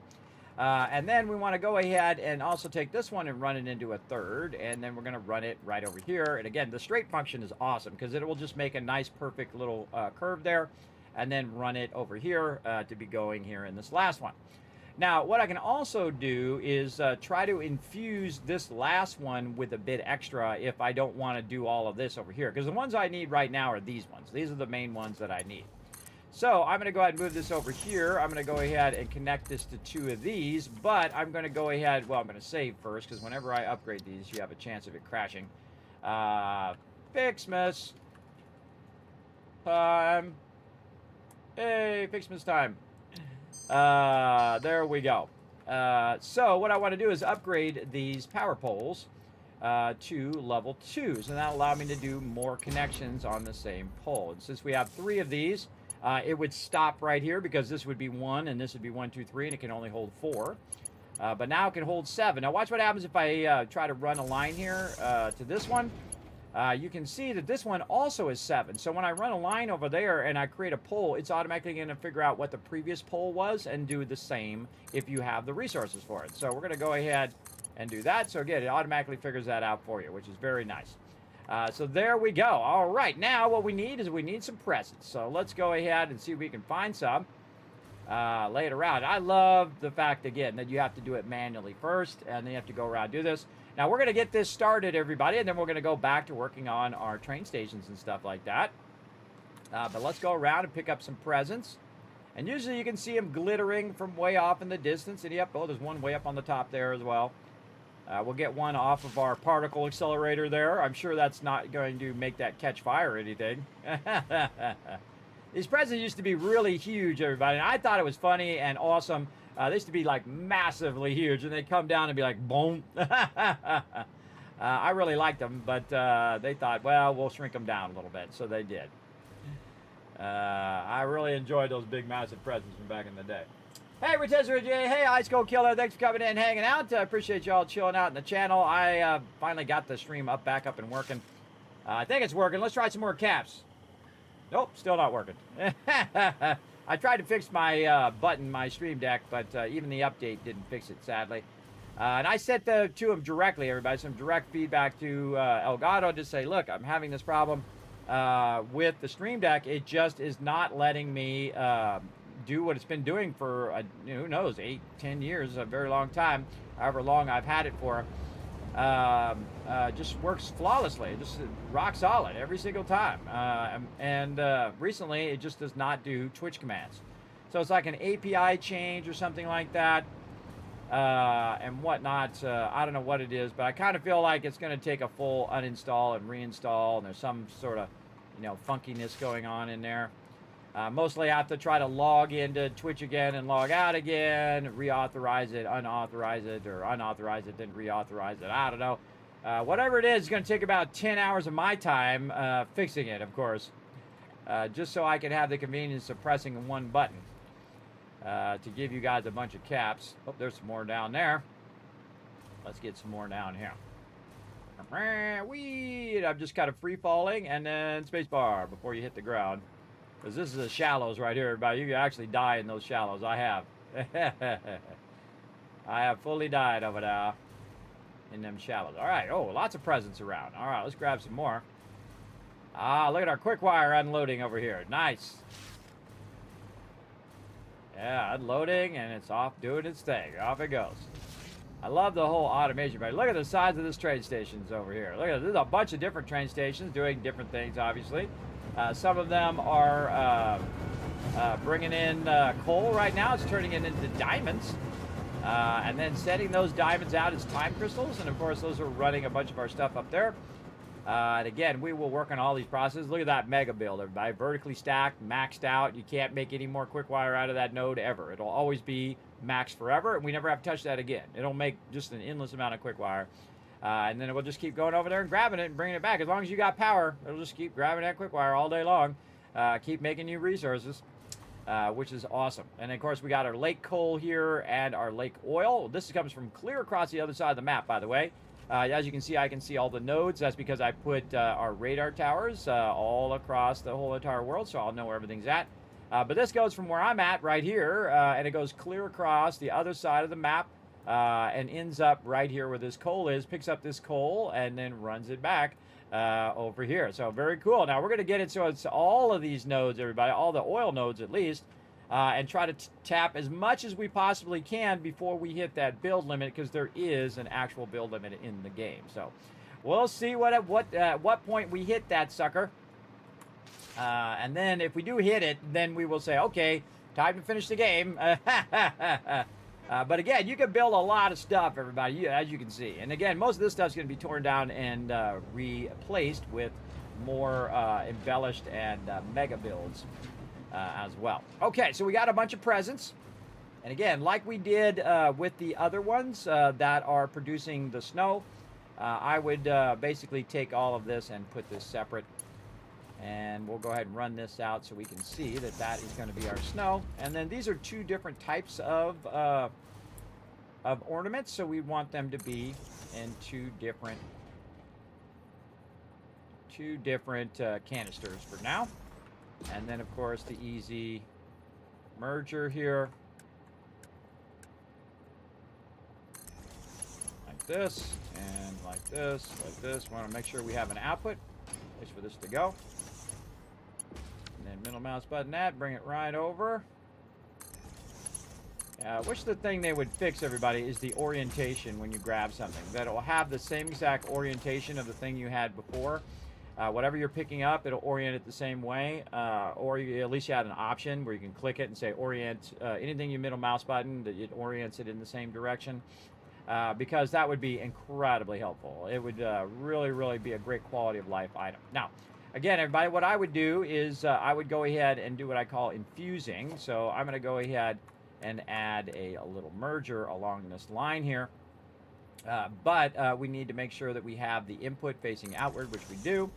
And then we want to go ahead and also take this one and run it into a third, and then we're going to run it right over here. And again, the straight function is awesome because it will just make a nice perfect little curve there, and then run it over here to be going here in this last one. Now, what I can also do is try to infuse this last one with a bit extra if I don't want to do all of this over here, because the ones I need right now are these ones. These are the main ones that I need. So I'm going to go ahead and move this over here. I'm going to go ahead and connect this to 2 of these, but I'm going to go ahead, well, I'm going to save first, because whenever I upgrade these, you have a chance of it crashing. Fixmas time. Hey, Fixmas time. There we go. So what I want to do is upgrade these power poles to level 2s, and that'll allow me to do more connections on the same pole. And since we have 3 of these, it would stop right here because this would be 1 and this would be 1, 2, 3, and it can only hold 4. But now it can hold 7. Now watch what happens if I try to run a line here to this one. You can see that this one also is 7. So when I run a line over there and I create a pole, it's automatically going to figure out what the previous pole was and do the same if you have the resources for it. So we're going to go ahead and do that. So again, it automatically figures that out for you, which is very nice. So there we go. All right, now what we need is we need some presents. So let's go ahead and see if we can find some. Lay it around. I love the fact, again, that you have to do it manually first, and then you have to go around and do this. Now, we're going to get this started, everybody, and then we're going to go back to working on our train stations and stuff like that. But let's go around and pick up some presents. And usually you can see them glittering from way off in the distance. And yep, oh, there's one way up on the top there as well. We'll get one off of our particle accelerator there. I'm sure that's not going to make that catch fire or anything. These presents used to be really huge, everybody. And I thought it was funny and awesome. They used to be like massively huge, and they'd come down and be like, boom. I really liked them, but they thought, well, we'll shrink them down a little bit. So they did. I really enjoyed those big, massive presents from back in the day. Hey, Retezra J. Hey, Ice Cold Killer. Thanks for coming in, hanging out. Appreciate y'all chilling out in the channel. I finally got the stream back up and working. I think it's working. Let's try some more caps. Nope, still not working. I tried to fix my button, my stream deck, but even the update didn't fix it, sadly. And I sent to him directly, everybody, some direct feedback to Elgato to say, look, I'm having this problem with the stream deck. It just is not letting me do what it's been doing for, who knows, 8, 10 years, a very long time, however long I've had it for. Just works flawlessly, just rock solid every single time. Recently, it just does not do Twitch commands. So it's like an API change or something like that, and whatnot. I don't know what it is, but I kind of feel like it's going to take a full uninstall and reinstall, and there's some sort of, funkiness going on in there. Mostly I have to try to log into Twitch again and log out again, reauthorize it, unauthorize it, or unauthorize it, then reauthorize it. I don't know. Whatever it is, it's going to take about 10 hours of my time fixing it, of course, just so I can have the convenience of pressing one button to give you guys a bunch of caps. Oh, there's some more down there. Let's get some more down here. Whee! I'm just kind of free falling, and then spacebar before you hit the ground. Because this is the shallows right here, everybody. You can actually die in those shallows. I have. I have fully died over there in them shallows. All right. Oh, lots of presents around. All right, let's grab some more. Ah, look at our quick wire unloading over here. Nice. Yeah, unloading, and it's off doing its thing. Off it goes. I love the whole automation, but look at the size of this train stations over here. Look at this. There's a bunch of different train stations doing different things, obviously. Some of them are bringing in coal right now. It's turning it into diamonds. And then setting those diamonds out as time crystals. And, of course, those are running a bunch of our stuff up there. And, again, we will work on all these processes. Look at that mega build, everybody. Vertically stacked, maxed out. You can't make any more quick wire out of that node ever. It'll always be maxed forever, and we never have to touch that again. It'll make just an endless amount of quick wire. And then it will just keep going over there and grabbing it and bringing it back. As long as you got power, it'll just keep grabbing that quick wire all day long. Keep making new resources, which is awesome. And, of course, we got our lake coal here and our lake oil. This comes from clear across the other side of the map, by the way. As you can see, I can see all the nodes. That's because I put our radar towers all across the whole entire world, so I'll know where everything's at. But this goes from where I'm at right here, and it goes clear across the other side of the map. And ends up right here where this coal is, picks up this coal, and then runs it back over here. So very cool. Now we're going to get it so it's all of these nodes, everybody, all the oil nodes at least, and try to tap as much as we possibly can before we hit that build limit, because there is an actual build limit in the game. So we'll see at what point we hit that sucker. And then if we do hit it, then we will say, okay, time to finish the game. But again, you can build a lot of stuff, everybody, as you can see. And again, most of this stuff's going to be torn down and replaced with more embellished and mega builds as well. Okay, so we got a bunch of presents. And again, like we did with the other ones that are producing the snow, I would basically take all of this and put this separate. And we'll go ahead and run this out so we can see that that is going to be our snow. And then these are two different types of ornaments, so we want them to be in two different canisters for now. And then, of course, the easy merger here. Like this, and like this, like this. We want to make sure we have an output place for this to go. And then middle mouse button that, bring it right over. Which the thing they would fix, everybody, is the orientation when you grab something. That it will have the same exact orientation of the thing you had before. Whatever you're picking up, it'll orient it the same way. Or at least you had an option where you can click it and say orient anything you middle mouse button, that it orients it in the same direction. Because that would be incredibly helpful. It would really, really be a great quality of life item. Now, again, everybody, what I would do is I would go ahead and do what I call infusing. So I'm going to go ahead and add a little merger along this line here. But we need to make sure that we have the input facing outward, which we do,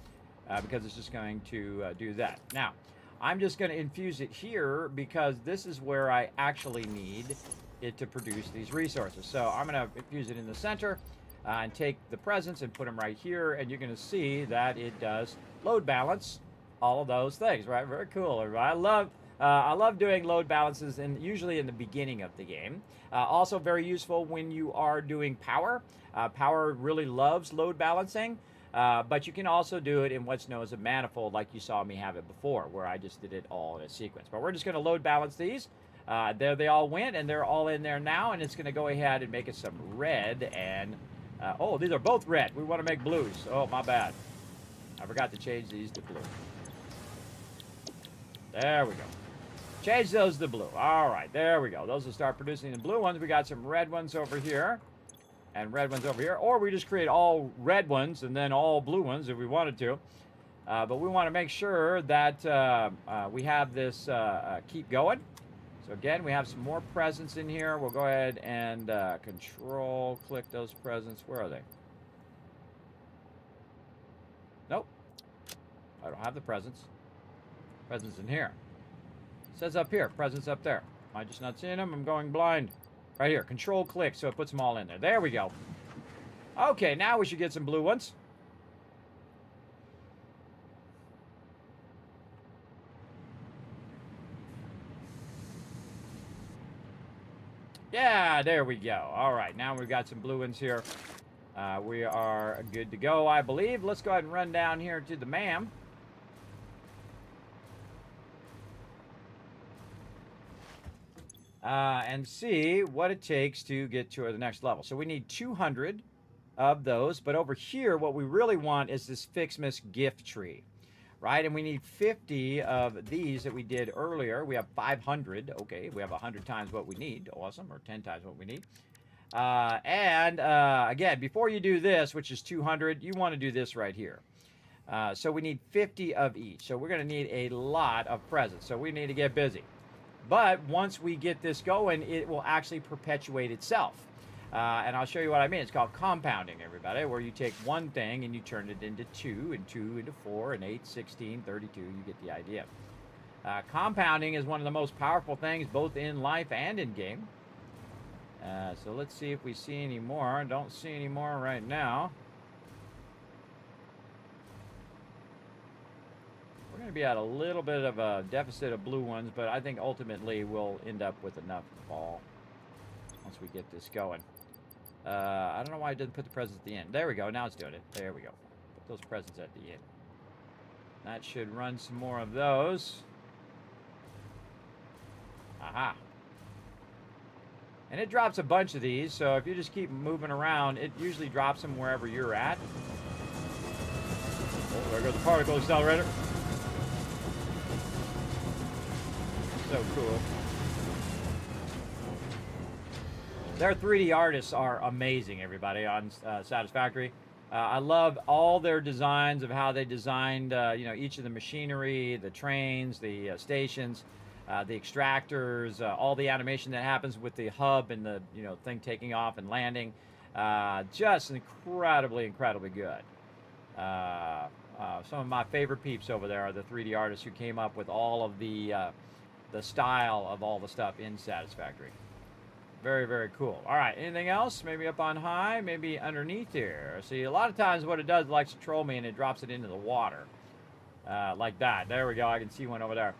because it's just going to do that. Now, I'm just going to infuse it here because this is where I actually need it to produce these resources. So I'm going to infuse it in the center and take the presents and put them right here. And you're going to see that it does load balance all of those things, right? Very cool, everybody. I love doing load balances, and usually in the beginning of the game. Also very useful when you are doing power. Power really loves load balancing. But you can also do it in what's known as a manifold, like you saw me have it before, where I just did it all in a sequence. But we're just going to load balance these. There they all went, and they're all in there now, and it's going to go ahead and make us some red. And oh, these are both red. We want to make blues. Oh, my bad. I forgot to change these to blue. There we go. Change those to blue. All right, there we go. Those will start producing the blue ones. We got some red ones over here. And red ones over here, or we just create all red ones and then all blue ones if we wanted to. But we want to make sure that we have this keep going. So again, we have some more presents in here. We'll go ahead and control click those presents. Where are they? Nope. I don't have the presents. Presents in here. It says up here, presents up there. Am I just not seeing them? I'm going blind. Right here, control click, so it puts them all in there. There we go. Okay, now we should get some blue ones. Yeah, there we go. All right, now we've got some blue ones here. We are good to go, I believe. Let's go ahead and run down here to the MAM. And see what it takes to get to the next level. So we need 200 of those, but over here what we really want is this Kismet gift tree, right? And we need 50 of these that we did earlier. We have 500. Okay, we have 100 times what we need. Awesome, or 10 times what we need. Again, before you do this, which is 200, you want to do this right here. So we need 50 of each. So we're going to need a lot of presents. So we need to get busy. But once we get this going, it will actually perpetuate itself. And I'll show you what I mean. It's called compounding, everybody, where you take one thing and you turn it into 2, and 2 into 4, and 8, 16, 32. You get the idea. Compounding is one of the most powerful things, both in life and in game. So let's see if we see any more. Don't see any more right now. We're going to be at a little bit of a deficit of blue ones, but I think ultimately we'll end up with enough ball once we get this going. I don't know why I didn't put the presents at the end. There we go. Now it's doing it. There we go. Put those presents at the end. That should run some more of those. Aha. And it drops a bunch of these, so if you just keep moving around, it usually drops them wherever you're at. Oh, there goes the particle accelerator. So cool. Their 3D artists are amazing, everybody, on Satisfactory. I love all their designs of how they designed, each of the machinery, the trains, the stations, the extractors, all the animation that happens with the hub and the thing taking off and landing. Just incredibly good. Some of my favorite peeps over there are the 3D artists who came up with all of the style of all the stuff in Satisfactory. Very cool. All right, anything else? Maybe up on high, maybe underneath here. See, a lot of times what it does, it likes to troll me, and it drops it into the water. Like that. There we go. I can see one over there.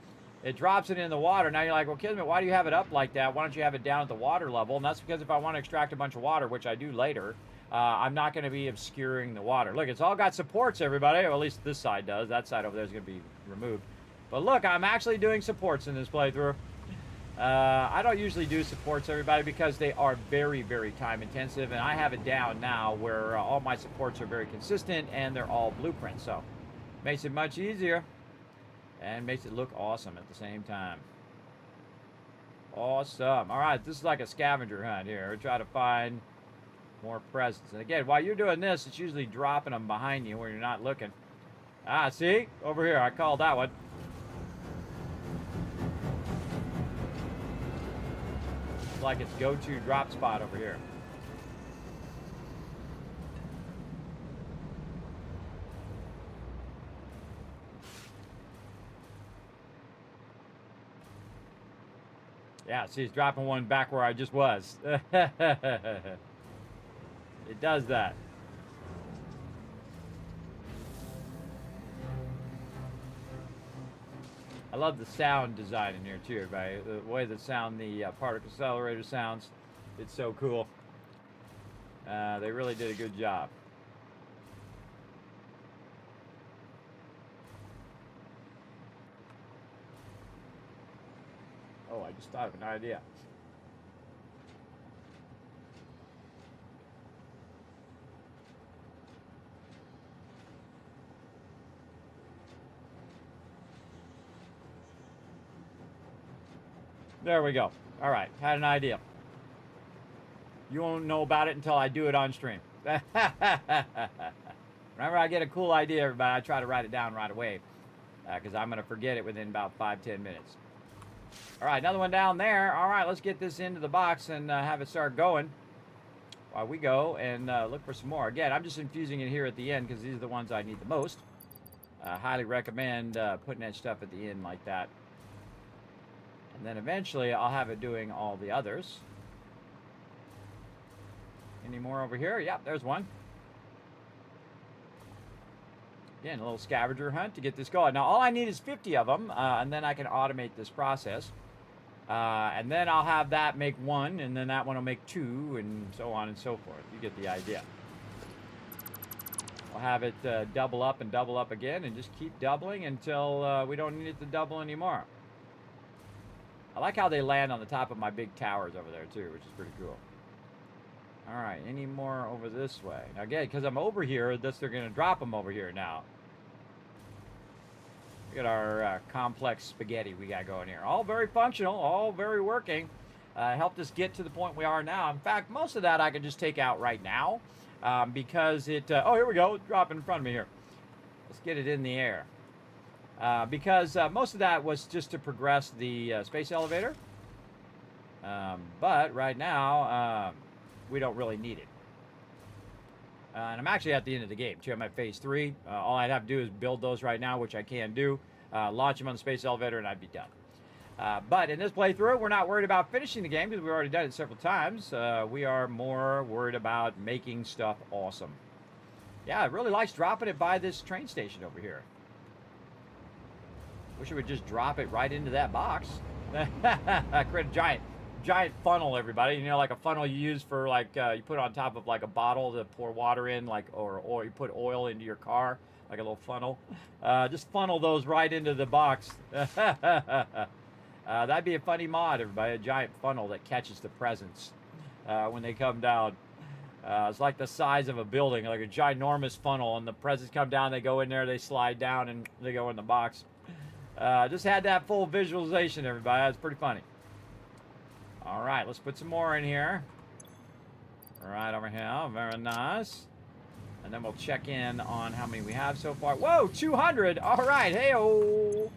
It drops it in the water. Now you're like, well, Kismet, why do you have it up like that? Why don't you have it down at the water level? And that's because if I want to extract a bunch of water, which I do later, I'm not going to be obscuring the water. Look, it's all got supports, everybody. Or at least this side does. That side over there is going to be removed. But look, I'm actually doing supports in this playthrough. I don't usually do supports, everybody, because they are very time intensive, and I have it down now where all my supports are very consistent and they're all blueprints, so makes it much easier and makes it look awesome at the same time. Awesome. All right, this is like a scavenger hunt here. We try to find more presents, and again, while you're doing this, it's usually dropping them behind you where you're not looking. Ah, see, over here, I called that one. Like its go-to drop spot over here. Yeah, see, it's dropping one back where I just was. It does that. I love the sound design in here too, everybody. The way the particle accelerator sounds, it's so cool. They really did a good job. Oh, I just thought of an idea. There we go. All right, had an idea. You won't know about it until I do it on stream. Whenever I get a cool idea, everybody, I try to write it down right away because I'm going to forget it within about 5-10 minutes. All right, another one down there. All right, let's get this into the box and have it start going while we go and look for some more. Again, I'm just infusing it here at the end because these are the ones I need the most. Highly recommend putting that stuff at the end like that. And then eventually I'll have it doing all the others. Any more over here? Yep, there's one. Again, a little scavenger hunt to get this going. Now, all I need is 50 of them, and then I can automate this process. And then I'll have that make one, and then that one will make two, and so on and so forth. You get the idea. I'll have it double up and double up again, and just keep doubling until we don't need it to double anymore. I like how they land on the top of my big towers over there, too, which is pretty cool. All right, any more over this way? Now, again, because I'm over here, they're going to drop them over here now. Look at our complex spaghetti we got going here. All very functional, all very working. Helped us get to the point we are now. In fact, most of that I can just take out right now because it... oh, here we go. Drop in front of me here. Let's get it in the air. Because most of that was just to progress the space elevator. But right now... we don't really need it. And I'm actually at the end of the game, too. I'm at phase 3. All I'd have to do is build those right now, which I can do. Launch them on the space elevator, and I'd be done. But in this playthrough, we're not worried about finishing the game because we've already done it several times. We are more worried about making stuff awesome. Yeah, it really likes dropping it by this train station over here. Wish it would just drop it right into that box. Create a giant funnel, everybody. You know, like a funnel you use for like you put on top of like a bottle to pour water in, like or you put oil into your car, like a little funnel. Just funnel those right into the box. That'd be a funny mod, everybody. A giant funnel that catches the presents when they come down. It's like the size of a building, like a ginormous funnel, and the presents come down. They go in there, they slide down, and they go in the box. Just had that full visualization, everybody. That's pretty funny. All right, let's put some more in here. Right over here, very nice. And then we'll check in on how many we have so far. Whoa, 200. All right, hey-o.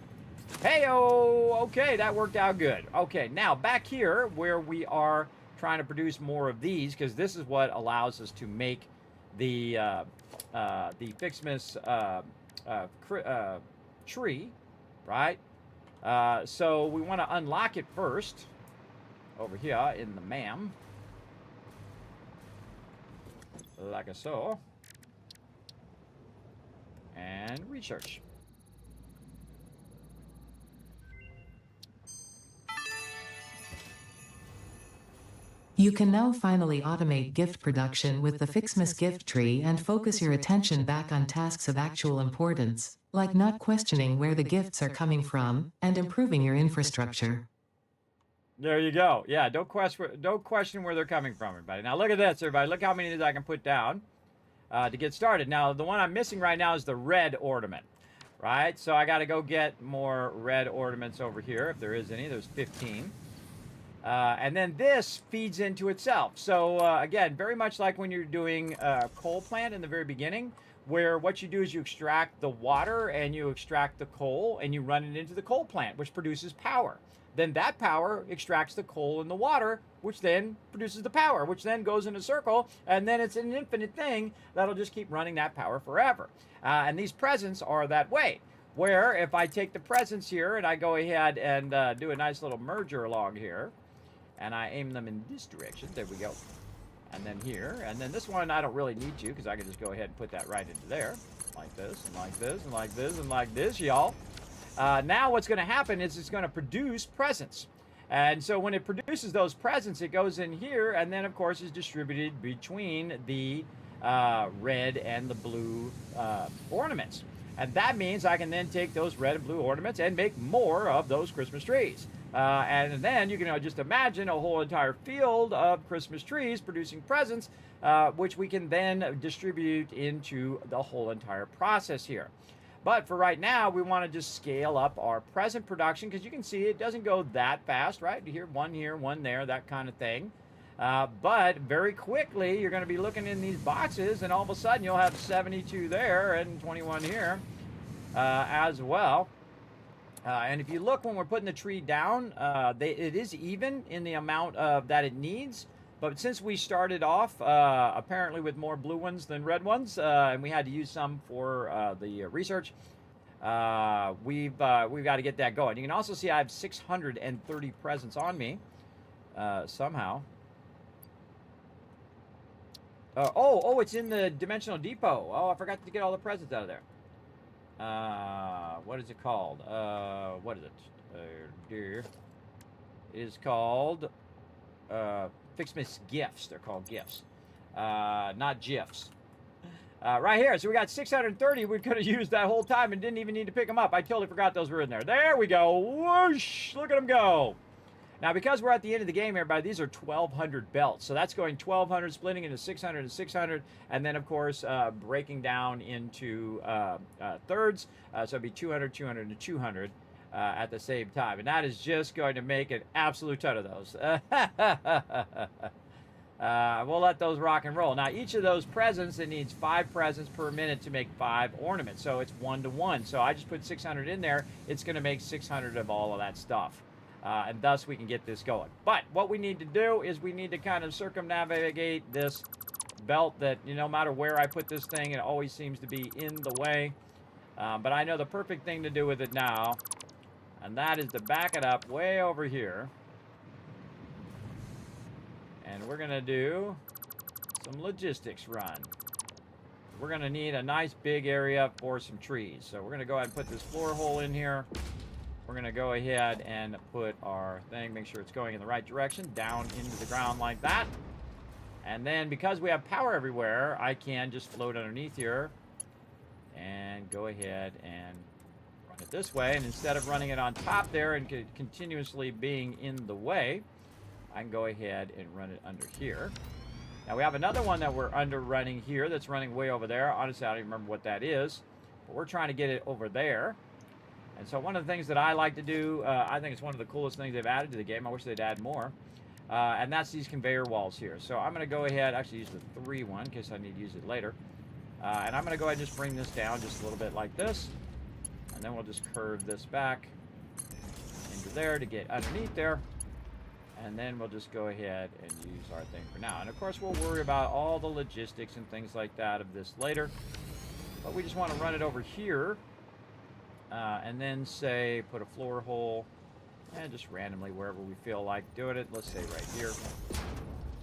Hey-o. Okay, that worked out good. Okay, now back here where we are trying to produce more of these, because this is what allows us to make the Kismet tree, right? So we want to unlock it first. Over here in the MAM. Like so. And research. You can now finally automate gift production with the Kismet gift tree and focus your attention back on tasks of actual importance, like not questioning where the gifts are coming from and improving your infrastructure. There you go. Yeah, don't question where they're coming from, everybody. Now look at this, everybody. Look how many of these I can put down to get started. Now, the one I'm missing right now is the red ornament, right? So I got to go get more red ornaments over here, if there is any. There's 15. And then this feeds into itself. So, again, very much like when you're doing a coal plant in the very beginning, where what you do is you extract the water and you extract the coal and you run it into the coal plant, which produces power. Then that power extracts the coal and the water, which then produces the power, which then goes in a circle, and then it's an infinite thing that'll just keep running that power forever. And these presents are that way, where if I take the presents here and I go ahead and do a nice little merger along here, and I aim them in this direction. There we go. And then here, and then this one I don't really need to, because I can just go ahead and put that right into there. Like this, and like this, and like this, and like this, y'all. Now what's going to happen is it's going to produce presents. And so when it produces those presents, it goes in here, and then, of course, is distributed between the red and the blue ornaments. And that means I can then take those red and blue ornaments and make more of those Christmas trees. And then you can just imagine a whole entire field of Christmas trees producing presents, which we can then distribute into the whole entire process here. But for right now, we want to just scale up our present production, because you can see it doesn't go that fast, right? Here, one there, that kind of thing. But very quickly, you're going to be looking in these boxes, and all of a sudden, you'll have 72 there and 21 here as well. And if you look when we're putting the tree down, it is even in the amount that it needs. But since we started off apparently with more blue ones than red ones, and we had to use some for the research, we've got to get that going. You can also see I have 630 presents on me somehow. Oh, it's in the Dimensional Depot. Oh, I forgot to get all the presents out of there. What is it called? What is it? It is called Kismet's gifts. They're called gifts, not GIFs. Right here. So we got 630 we could have used that whole time and didn't even need to pick them up. I totally forgot those were in there. There we go. Whoosh! Look at them go. Now, because we're at the end of the game, everybody, these are 1,200 belts. So that's going 1,200, splitting into 600 and 600, and then, of course, breaking down into thirds. So it'd be 200, 200, and 200 at the same time. And that is just going to make an absolute ton of those. We'll let those rock and roll. Now, each of those presents, it needs 5 presents per minute to make 5 ornaments. So it's 1 to 1. So I just put 600 in there. It's going to make 600 of all of that stuff. And thus we can get this going. But what we need to do is we need to kind of circumnavigate this belt that, no matter where I put this thing, it always seems to be in the way. But I know the perfect thing to do with it now, and that is to back it up way over here. And we're going to do some logistics run. We're going to need a nice big area for some trees. So we're going to go ahead and put this floor hole in here. We're going to go ahead and put our thing, make sure it's going in the right direction, down into the ground like that. And then because we have power everywhere, I can just float underneath here and go ahead and run it this way. And instead of running it on top there and continuously being in the way, I can go ahead and run it under here. Now we have another one that we're under running here that's running way over there. Honestly, I don't even remember what that is, but we're trying to get it over there. And so one of the things that I like to do, I think it's one of the coolest things they've added to the game. I wish they'd add more. And that's these conveyor walls here. So I'm going to go ahead, actually use the 3 one in case I need to use it later. And I'm going to go ahead and just bring this down just a little bit like this. And then we'll just curve this back into there to get underneath there. And then we'll just go ahead and use our thing for now. And of course we'll worry about all the logistics and things like that of this later. But we just want to run it over here. And then say put a floor hole and just randomly wherever we feel like doing it. Let's say right here.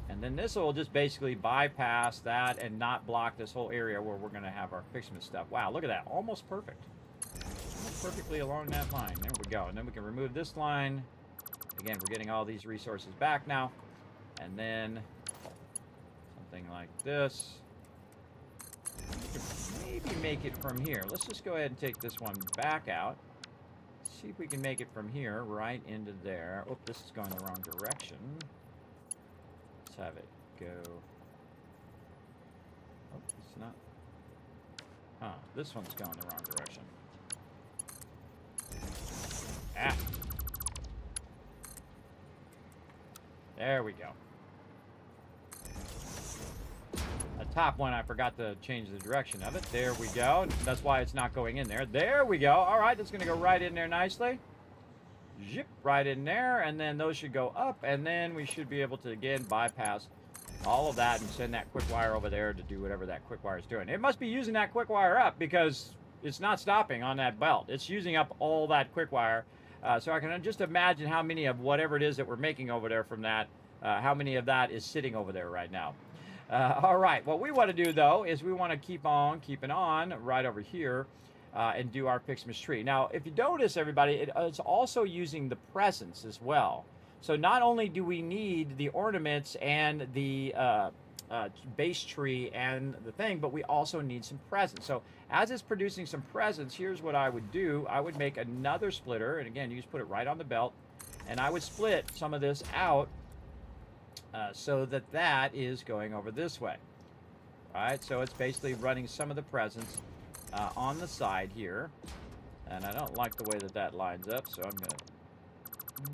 And then this will just basically bypass that and not block this whole area where we're going to have our Kismet stuff. Wow, look at that. Almost perfect. Almost perfectly along that line. There we go. And then we can remove this line. Again, we're getting all these resources back now. And then something like this. We can maybe make it from here. Let's just go ahead and take this one back out. See if we can make it from here right into there. Oh, this is going the wrong direction. Let's have it go. Oh, it's not. Huh, this one's going the wrong direction. Ah. There we go. The top one, I forgot to change the direction of it. There we go. That's why it's not going in there. There we go. All right, that's going to go right in there nicely. Zip, right in there. And then those should go up. And then we should be able to, again, bypass all of that and send that quick wire over there to do whatever that quick wire is doing. It must be using that quick wire up because it's not stopping on that belt. It's using up all that quick wire So I can just imagine how many of whatever it is that we're making over there from that, how many of that is sitting over there right now. All right, what we want to do though is we want to keep on keeping on right over here and do our Pixmas tree. Now, if you notice, everybody, it's also using the presents as well. So not only do we need the ornaments and the base tree and the thing, but we also need some presents. So as it's producing some presents, here's what I would do. I would make another splitter, and again, you just put it right on the belt, and I would split some of this out so that that is going over this way. All right, so it's basically running some of the presents on the side here, and I don't like the way that that lines up, so I'm going to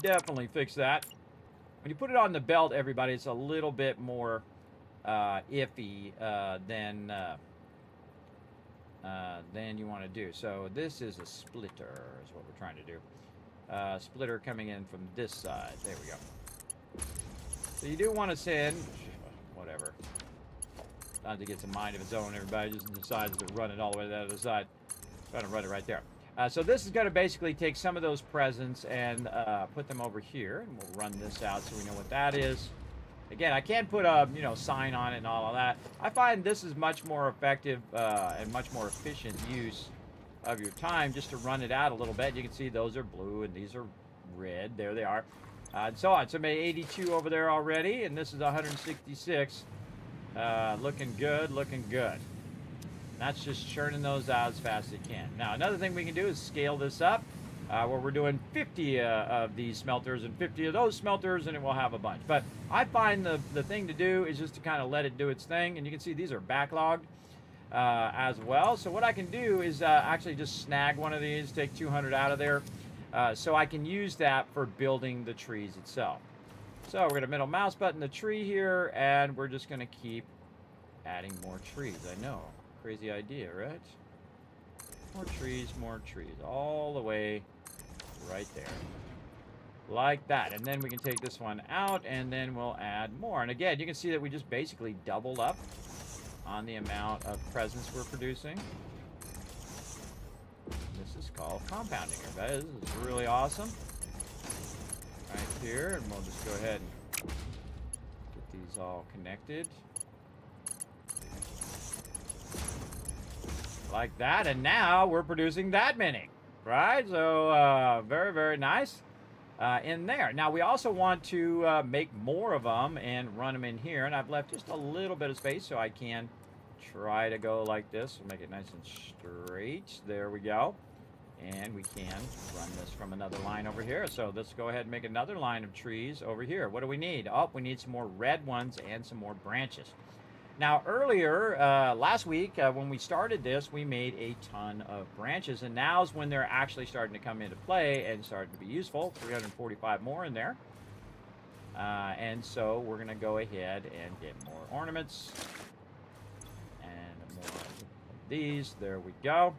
definitely fix that. When you put it on the belt, everybody, it's a little bit more iffy than you want to do. So this is a splitter is what we're trying to do. Splitter coming in from this side. There we go. So you do want to send, whatever. Not to get some mind of its own. Everybody just decides to run it all the way to the other side. Trying to run it right there. So this is going to basically take some of those presents and put them over here. And we'll run this out so we know what that is. Again, I can't put a sign on it and all of that. I find this is much more effective and much more efficient use of your time just to run it out a little bit. You can see those are blue and these are red. There they are. And so on. So made 82 over there already, and this is 166. Looking good, looking good. That's just churning those out as fast as it can. Now, another thing we can do is scale this up, where we're doing 50 of these smelters and 50 of those smelters, and it will have a bunch. But I find the thing to do is just to kind of let it do its thing, and you can see these are backlogged as well. So what I can do is actually just snag one of these, take 200 out of there, so I can use that for building the trees itself. So we're going to middle mouse button the tree here, and we're just going to keep adding more trees. I know. Crazy idea, right? More trees, all the way right there. Like that. And then we can take this one out, and then we'll add more. And again, you can see that we just basically doubled up on the amount of presents we're producing. This is called compounding, everybody. This is really awesome. Right here, and we'll just go ahead and get these all connected. Like that, and now we're producing that many, right? So very, very nice in there. Now we also want to make more of them and run them in here, and I've left just a little bit of space so I can try to go like this. We'll make it nice and straight. There we go. And we can run this from another line over here. So let's go ahead and make another line of trees over here. What do we need? Oh, we need some more red ones and some more branches. Now, earlier, last week, when we started this, we made a ton of branches. And now's when they're actually starting to come into play and starting to be useful. 345 more in there. And so we're going to go ahead and get more ornaments. And more of these. There we go.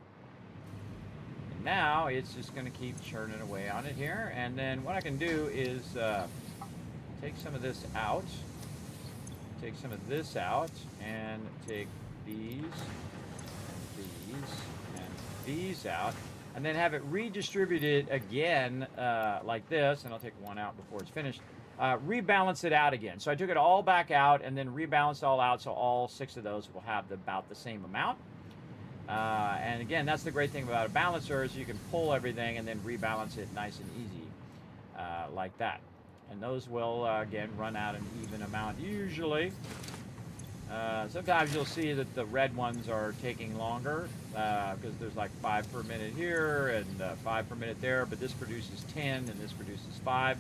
Now it's just going to keep churning away on it here, and then what I can do is take some of this out, take some of this out, and take these, and these out, and then have it redistributed again like this, and I'll take one out before it's finished. Rebalance it out again. So I took it all back out and then rebalanced all out, so all 6 of those will have about the same amount. And again, that's the great thing about a balancer is you can pull everything and then rebalance it nice and easy like that. And those will, again, run out an even amount usually. Sometimes you'll see that the red ones are taking longer because there's like 5 per minute here and 5 per minute there, but this produces 10 and this produces 5.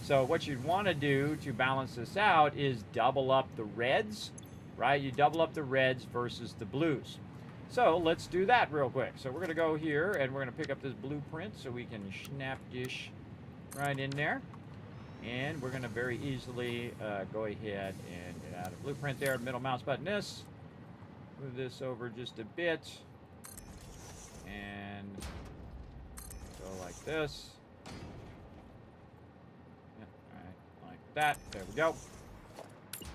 So what you'd want to do to balance this out is double up the reds, right? You double up the reds versus the blues. So let's do that real quick. So we're going to go here and we're going to pick up this blueprint so we can snap dish right in there. And we're going to very easily go ahead and get out of blueprint there. Middle mouse button this. Move this over just a bit. And go like this. Yep, all right, like that. There we go.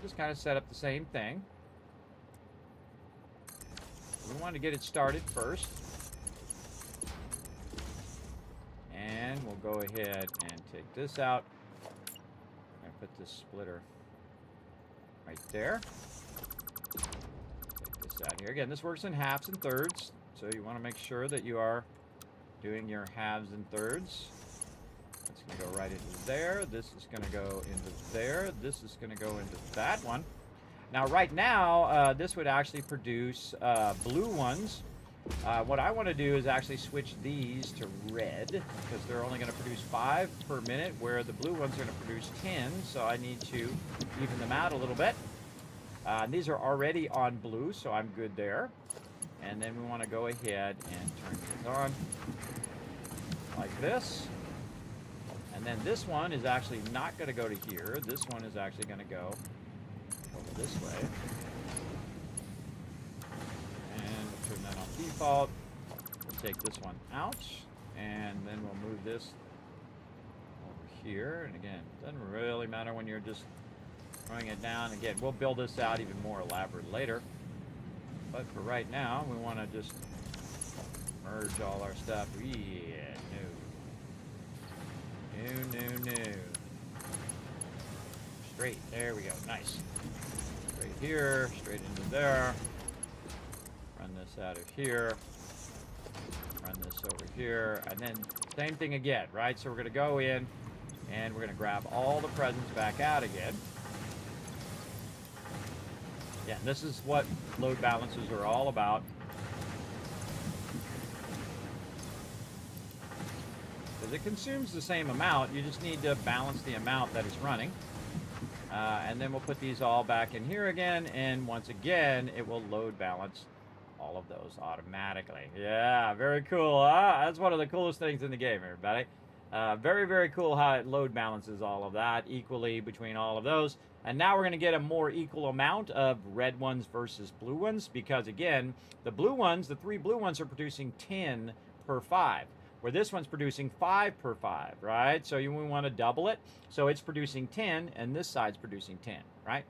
Just kind of set up the same thing. We want to get it started first. And And we'll go ahead and take this out. And put this splitter right there. Take this out here. Again, this works in halves and thirds. So you want to make sure that you are doing your halves and thirds. It's going to go right into there. This is going to go into there. This is going to go into that one. Now, right now, this would actually produce blue ones. What I want to do is actually switch these to red, because they're only going to produce 5 per minute, where the blue ones are going to produce 10. So I need to even them out a little bit. These are already on blue, so I'm good there. And then we want to go ahead and turn these on like this. And then this one is actually not going to go to here. This one is actually going to go over this way. And we'll turn that on default. We'll take this one out. And then we'll move this over here. And again, it doesn't really matter when you're just throwing it down. Again, we'll build this out even more elaborate later. But for right now, we want to just merge all our stuff. Yeah, no. Straight, there we go, nice. Straight here, straight into there. Run this out of here. Run this over here. And then same thing again, right? So we're going to go in and we're going to grab all the presents back out again. Yeah, this is what load balancers are all about. Because it consumes the same amount, you just need to balance the amount that it's running. And then we'll put these all back in here again, and once again, it will load balance all of those automatically. Yeah, very cool. That's one of the coolest things in the game, everybody. Very, very cool how it load balances all of that equally between all of those. And now we're going to get a more equal amount of red ones versus blue ones, because again, the blue ones, the 3 blue ones are producing 10 per 5, where this one's producing 5 per 5, right? So we want to double it. So it's producing 10, and this side's producing 10, right?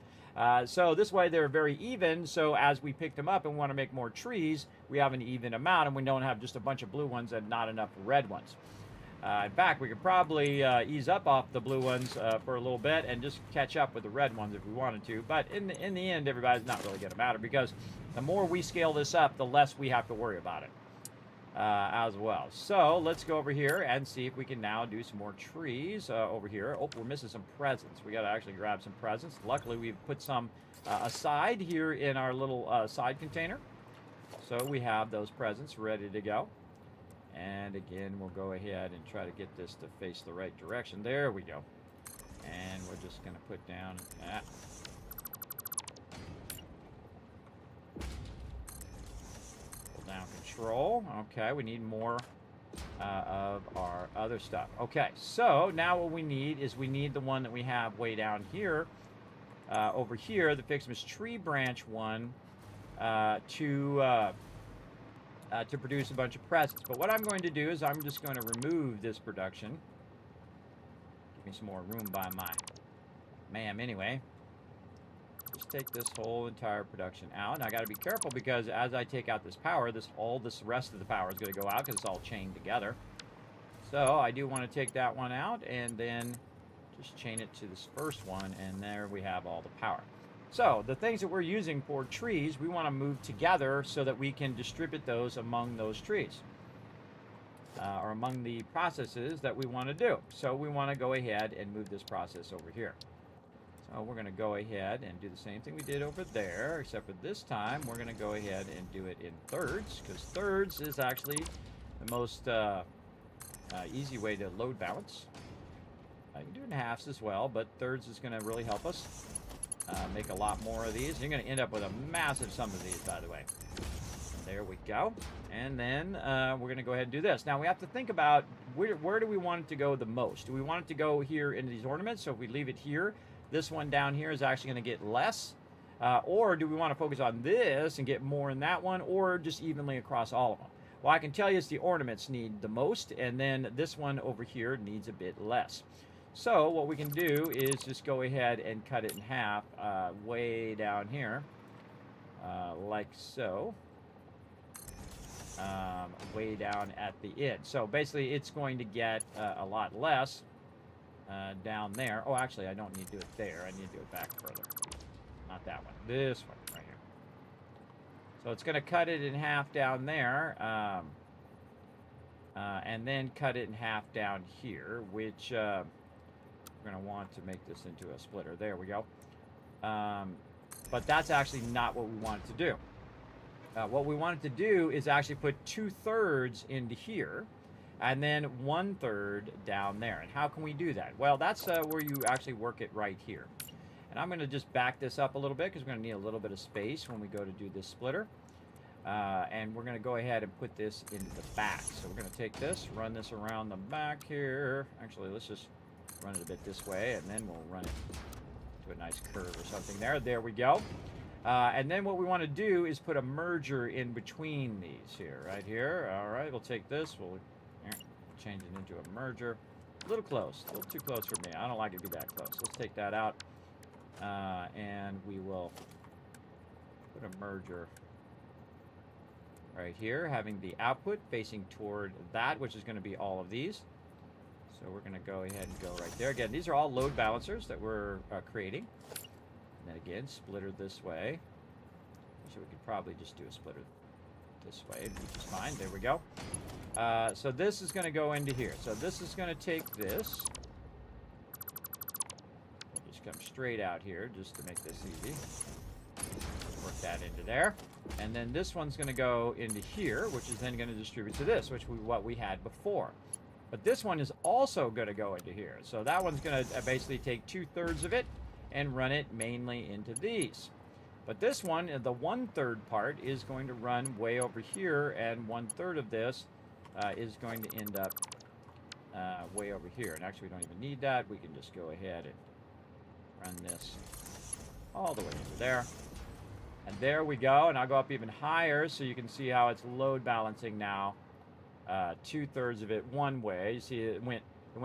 So this way they're very even. So as we pick them up and want to make more trees, we have an even amount, and we don't have just a bunch of blue ones and not enough red ones. In fact, we could probably ease up off the blue ones for a little bit and just catch up with the red ones if we wanted to. But in the end, everybody's not really going to matter, because the more we scale this up, the less we have to worry about it as well. So let's go over here and see if we can now do some more trees over here. Oh, we're missing some presents. We got to actually grab some presents. Luckily, we've put some aside here in our little side container. So we have those presents ready to go. And again, we'll go ahead and try to get this to face the right direction. There we go. And we're just going to put down that. Pull down control. Okay, we need more of our other stuff. Okay, so now what we need is we need the one that we have way down here. Over here, the Kismet tree branch one to produce a bunch of presents. But what I'm going to do is I'm just going to remove this production. Give me some more room by my ma'am anyway. Just take this whole entire production out. And I got to be careful, because as I take out this power, all this rest of the power is going to go out because it's all chained together. So I do want to take that one out and then just chain it to this first one, and there we have all the power. So the things that we're using for trees, we want to move together so that we can distribute those among those trees, or among the processes that we want to do. So we want to go ahead and move this process over here. So we're going to go ahead and do the same thing we did over there, except for this time we're going to go ahead and do it in thirds, because thirds is actually the most easy way to load balance. You can do it in halves as well, but thirds is going to really help us. Make a lot more of these. You're going to end up with a massive sum of these, by the way. There we go. And then we're going to go ahead and do this. Now we have to think about where do we want it to go the most? Do we want it to go here into these ornaments? So if we leave it here, this one down here is actually going to get less. Or do we want to focus on this and get more in that one, or just evenly across all of them? Well, I can tell you it's the ornaments need the most, and then this one over here needs a bit less. So what we can do is just go ahead and cut it in half way down here, like so. way down at the end. So basically, it's going to get a lot less down there. Oh, actually, I don't need to do it there. I need to do it back further. Not that one. This one right here. So it's going to cut it in half down there. And then cut it in half down here, which we're going to want to make this into a splitter. There we go. But that's actually not what we wanted to do. What we wanted to do is actually put 2/3 into here, and then 1/3 down there. And how can we do that? Well, that's where you actually work it right here. And I'm going to just back this up a little bit because we're going to need a little bit of space when we go to do this splitter. And we're going to go ahead and put this into the back. So we're going to take this, run this around the back here. Actually, let's just run it a bit this way, and then we'll run it to a nice curve or something there. There we go. And then what we want to do is put a merger in between these here, right here. All right, we'll take this, we'll change it into a merger. A little close, a little too close for me. I don't like it to be that close. Let's take that out, and we will put a merger right here, having the output facing toward that, which is going to be all of these. So we're going to go ahead and go right there. Again, these are all load balancers that we're creating. And then again, splitter this way. So we could probably just do a splitter this way, which is fine. There we go. So this is going to go into here. So this is going to take this. We'll just come straight out here just to make this easy. Work that into there. And then this one's going to go into here, which is then going to distribute to this, which what we had before. But this one is also going to go into here. So that one's going to basically take 2/3 of it and run it mainly into these. But this one, the 1/3 part, is going to run way over here, and 1/3 of this is going to end up way over here. And actually, we don't even need that. We can just go ahead and run this all the way into there. And there we go. And I'll go up even higher so you can see how it's load balancing now. 2/3 of it one way. You see it went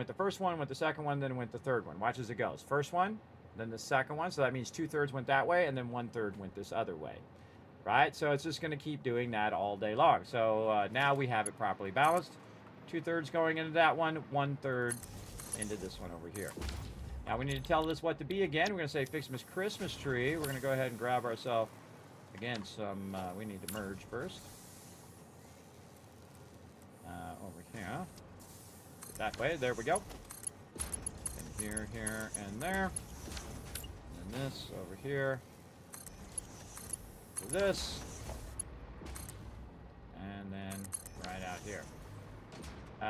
the first one, went the second one, then it went the third one. Watch as it goes. First one, then the second one. So that means 2/3 went that way, and then 1/3 went this other way. Right? So it's just going to keep doing that all day long. So now we have it properly balanced. 2/3 going into that one, 1/3 into this one over here. Now we need to tell this what to be again. We're going to say Fixmas Christmas tree. We're going to go ahead and grab ourselves, again, some, we need to merge first. Over here. That way, there we go. And here, here, and there. And then this over here. This. And then right out here.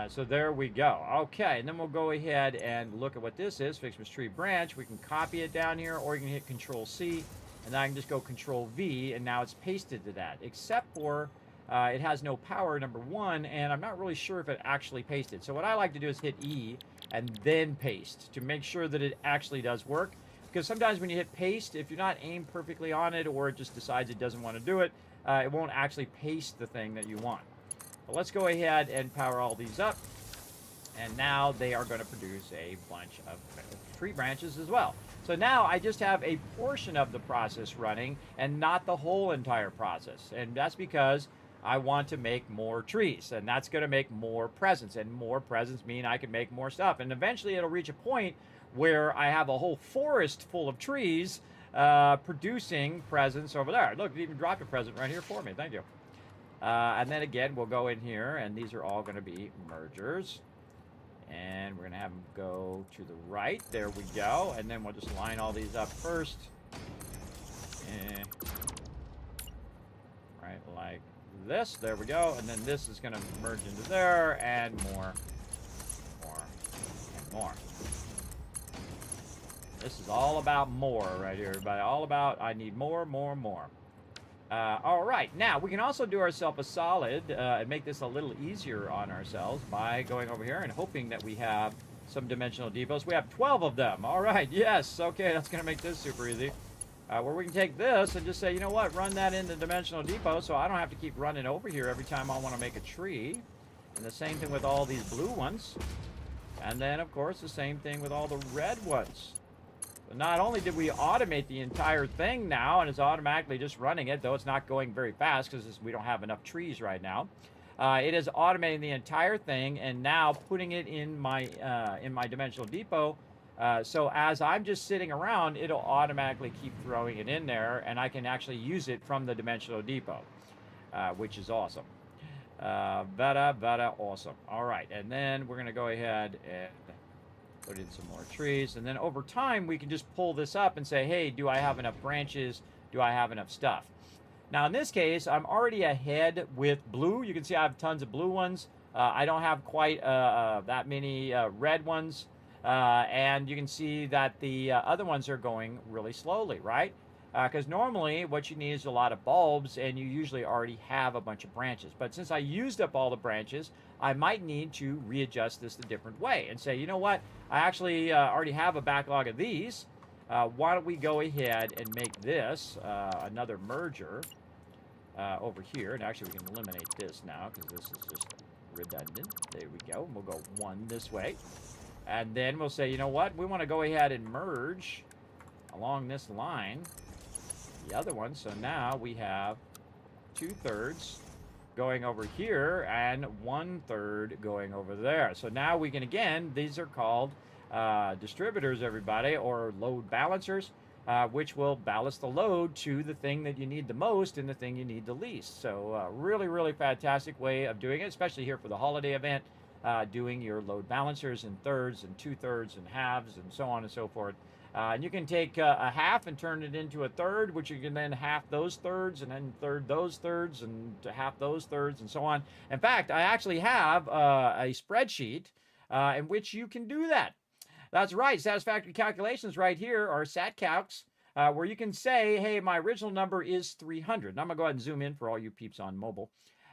So there we go. Okay, and then we'll go ahead and look at what this is. Fixmas tree branch. We can copy it down here, or you can hit Control-C, and then I can just go Control-V, and now it's pasted to that. Except for it has no power, number one, and I'm not really sure if it actually pasted. So what I like to do is hit E and then paste to make sure that it actually does work. Because sometimes when you hit paste, if you're not aimed perfectly on it, or it just decides it doesn't want to do it, it won't actually paste the thing that you want. But let's go ahead and power all these up. And now they are going to produce a bunch of tree branches as well. So now I just have a portion of the process running and not the whole entire process. And that's because I want to make more trees, and that's going to make more presents, and more presents mean I can make more stuff. And eventually it'll reach a point where I have a whole forest full of trees producing presents over there. Look, it even dropped a present right here for me. Thank you. And then again, we'll go in here, and these are all going to be mergers. And we're going to have them go to the right. There we go. And then we'll just line all these up first. Right, like this. There we go. And then this is going to merge into there, and more, and more. This is all about more right here, everybody. All about, I need more, more, more. All right. Now, we can also do ourselves a solid and make this a little easier on ourselves by going over here and hoping that we have some dimensional depots. We have 12 of them. All right. Yes. Okay. That's going to make this super easy. Where we can take this and just say, you know what, run that into dimensional depot so I don't have to keep running over here every time I want to make a tree. And the same thing with all these blue ones. And then, of course, the same thing with all the red ones. Not only did we automate the entire thing now, and it's automatically just running it, though it's not going very fast because we don't have enough trees right now. It is automating the entire thing and now putting it in my dimensional depot. So as I'm just sitting around, it'll automatically keep throwing it in there, and I can actually use it from the dimensional depot, which is awesome. Very awesome. All right, and then we're going to go ahead and put in some more trees, and then over time we can just pull this up and say, hey, do I have enough branches? Do I have enough stuff? Now in this case, I'm already ahead with blue. You can see I have tons of blue ones. I don't have quite that many red ones, and you can see that the other ones are going really slowly, right? Because normally what you need is a lot of bulbs, and you usually already have a bunch of branches. But since I used up all the branches, I might need to readjust this a different way and say, you know what, I actually already have a backlog of these. Why don't we go ahead and make this another merger over here. And actually we can eliminate this now because this is just redundant. There we go. We'll go one this way. And then we'll say, you know what, we want to go ahead and merge along this line the other one. So now we have 2/3 going over here and 1/3 going over there. So now we can, again, these are called distributors, everybody, or load balancers, which will balance the load to the thing that you need the most and the thing you need the least. So really, really fantastic way of doing it, especially here for the holiday event, doing your load balancers in thirds and 2/3 and halves and so on and so forth. And you can take a half and turn it into a third, which you can then half those thirds and then third those thirds and half those thirds and so on. In fact, I actually have a spreadsheet in which you can do that. That's right. Satisfactory calculations right here are SatCalcs, where you can say, hey, my original number is 300. And I'm going to go ahead and zoom in for all you peeps on mobile.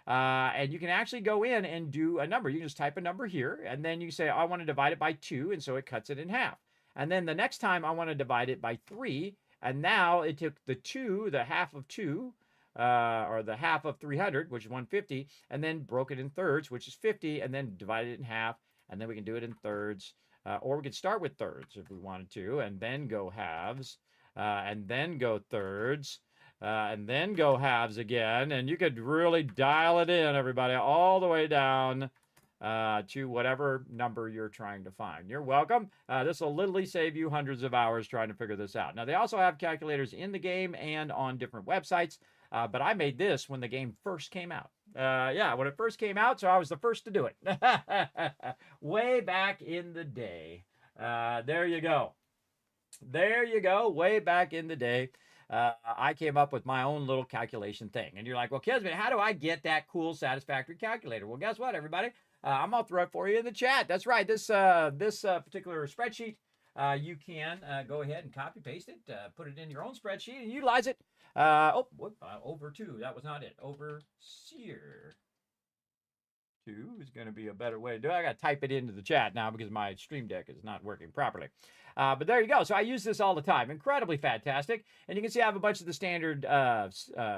And you can actually go in and do a number. You can just type a number here, and then you say, I want to divide it by 2, and so it cuts it in half. And then the next time I want to divide it by 3, and now it took the 2, the half of 2, or the half of 300, which is 150, and then broke it in thirds, which is 50, and then divided it in half, and then we can do it in thirds. Or we could start with thirds if we wanted to, and then go halves, and then go thirds, and then go halves again. And you could really dial it in, everybody, all the way down to whatever number you're trying to find. You're welcome. This will literally save you hundreds of hours trying to figure this out. Now, they also have calculators in the game and on different websites, but I made this when the game first came out. Yeah, when it first came out, so I was the first to do it. Way back in the day. There you go. There you go. Way back in the day. I came up with my own little calculation thing. And you're like, well, Kismet, how do I get that cool Satisfactory calculator? Well, guess what, everybody? I'm going to throw it for you in the chat. That's right. This particular spreadsheet, you can go ahead and copy paste it, put it in your own spreadsheet and utilize it. Over 2. That was not it. Overseer 2 is going to be a better way to do it. I got to type it into the chat now because my Stream Deck is not working properly. But there you go. So I use this all the time. Incredibly fantastic. And you can see I have a bunch of the standard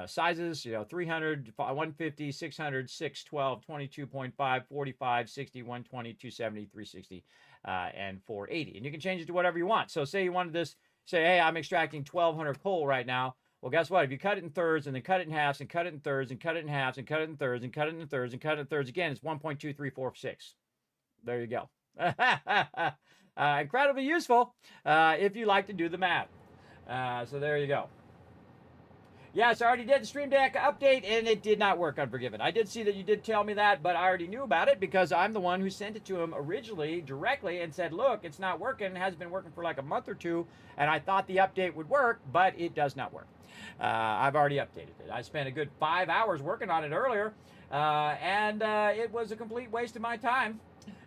sizes, 300, 150, 600, 612, 22.5, 45, 60, 120, 270, 360, and 480. And you can change it to whatever you want. So say you wanted this, say, hey, I'm extracting 1,200 coal right now. Well, guess what? If you cut it in thirds and then cut it in halves and cut it in thirds and cut it in halves and cut it in thirds and cut it in thirds and cut it in thirds again, it's 1.2346. There you go. Incredibly useful if you like to do the math. So there you go. Yes, I already did the Stream Deck update, and it did not work, Unforgiven. I did see that you did tell me that, but I already knew about it because I'm the one who sent it to him originally directly and said, look, it's not working. It hasn't been working for like a month or two, and I thought the update would work, but it does not work. I've already updated it. I spent a good 5 hours working on it earlier, and it was a complete waste of my time.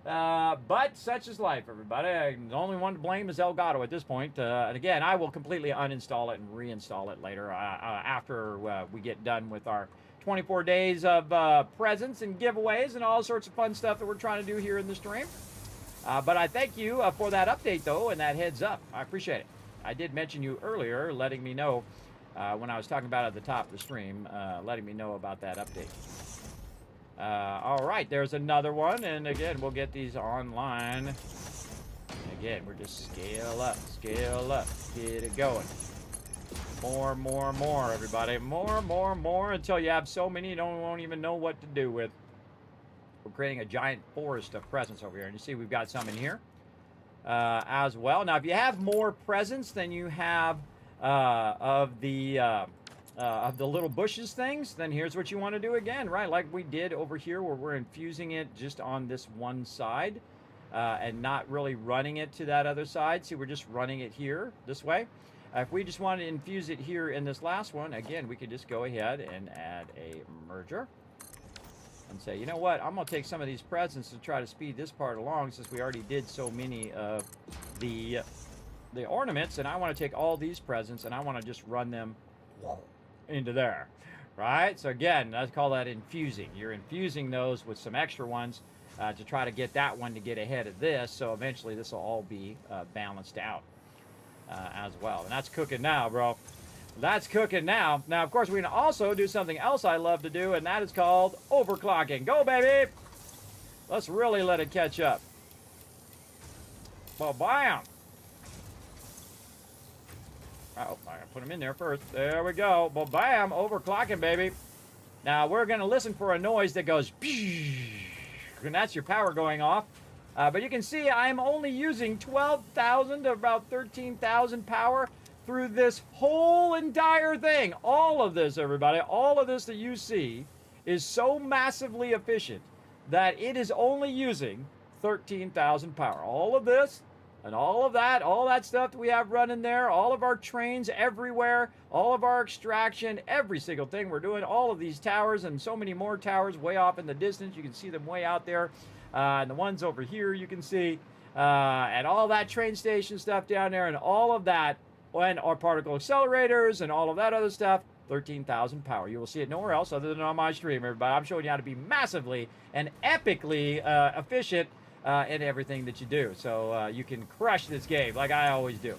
But such is life, everybody. The only one to blame is Elgato at this point. And again, I will completely uninstall it and reinstall it later after we get done with our 24 days of presents and giveaways and all sorts of fun stuff that we're trying to do here in the stream. But I thank you for that update, though, and that heads up. I appreciate it. I did mention you earlier, letting me know when I was talking about it at the top of the stream, letting me know about that update. All right, there's another one, and again, we'll get these online again, we're just scale up, get it going. More, everybody. More, until you have so many you won't even know what to do with. We're creating a giant forest of presents over here. And you see we've got some in here as well. Now, if you have more presents than you have of the little bushes things, then here's what you want to do again, right? Like we did over here where we're infusing it just on this one side and not really running it to that other side. See, we're just running it here this way. If we just want to infuse it here in this last one, again, we could just go ahead and add a merger and say, you know what, I'm going to take some of these presents to try to speed this part along since we already did so many of the ornaments, and I want to take all these presents and I want to just run them into there, right? So again, let's call that infusing. You're infusing those with some extra ones to try to get that one to get ahead of this, so eventually this will all be balanced out. As well. And that's cooking now, bro. That's cooking now. Now, of course, we can also do something else I love to do, and that is called overclocking. Go, baby! Let's really let it catch up. Well, bam! Oh, I gotta put them in there first. There we go. Well, bam! Overclocking, baby. Now, we're going to listen for a noise that goes, and that's your power going off. But you can see I'm only using 12,000 to about 13,000 power through this whole entire thing. All of this, everybody, all of this that you see is so massively efficient that it is only using 13,000 power. All of this and all of that, all that stuff that we have running there, all of our trains everywhere, all of our extraction, every single thing we're doing, all of these towers and so many more towers way off in the distance. You can see them way out there. And the ones over here you can see, and all that train station stuff down there, and all of that, and our particle accelerators, and all of that other stuff, 13,000 power. You will see it nowhere else other than on my stream, everybody. I'm showing you how to be massively and epically efficient in everything that you do. So you can crush this game like I always do.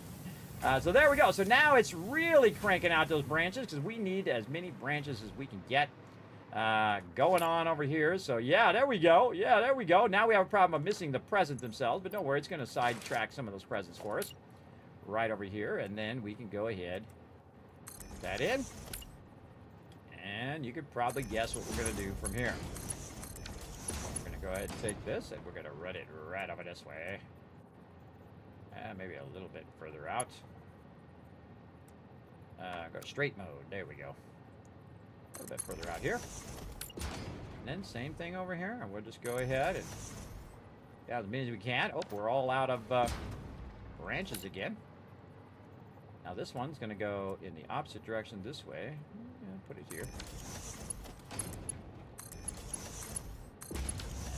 So there we go. So now it's really cranking out those branches because we need as many branches as we can get. Going on over here. So yeah, there we go. Yeah, there we go. Now we have a problem of missing the presents themselves, but don't worry, it's going to sidetrack some of those presents for us right over here, and then we can go ahead, put that in, and you could probably guess what we're going to do from here. We're going to go ahead and take this, and we're going to run it right over this way, and maybe a little bit further out. Go straight mode. There we go. A little bit further out here. And then same thing over here. And we'll just go ahead and as many as we can. Oh, we're all out of branches again. Now this one's going to go in the opposite direction this way. Yeah, put it here.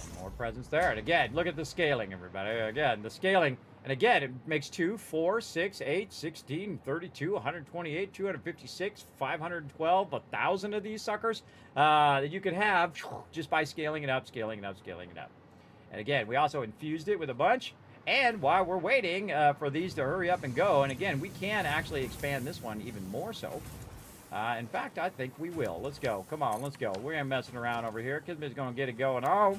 And more presents there. And again, look at the scaling, everybody. Again, the scaling. And again, it makes 2, 4, 6, 8, 16, 32, 128, 256, 512, 1,000 of these suckers that you could have just by scaling it up, scaling it up, scaling it up. And again, we also infused it with a bunch. And while we're waiting for these to hurry up and go, and again, we can actually expand this one even more so. In fact, I think we will. Let's go. Come on, let's go. We ain't messing around over here. Kismet's going to get it going. Oh.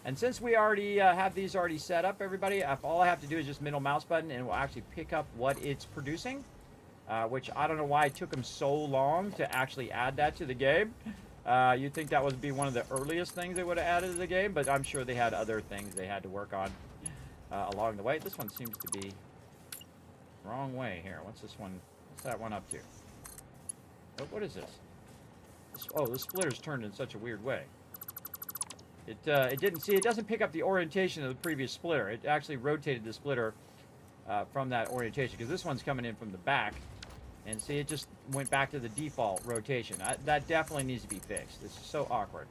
And since we already have these already set up, everybody, all I have to do is just middle mouse button, and it will actually pick up what it's producing, which I don't know why it took them so long to actually add that to the game. You'd think that would be one of the earliest things they would have added to the game, but I'm sure they had other things they had to work on along the way. This one seems to be wrong way here. What's this one? What's that one up to? Oh, what is this? Oh, the splitter's turned in such a weird way. It didn't see. It doesn't pick up the orientation of the previous splitter. It actually rotated the splitter from that orientation because this one's coming in from the back, and see, it just went back to the default rotation. That definitely needs to be fixed. This is so awkward.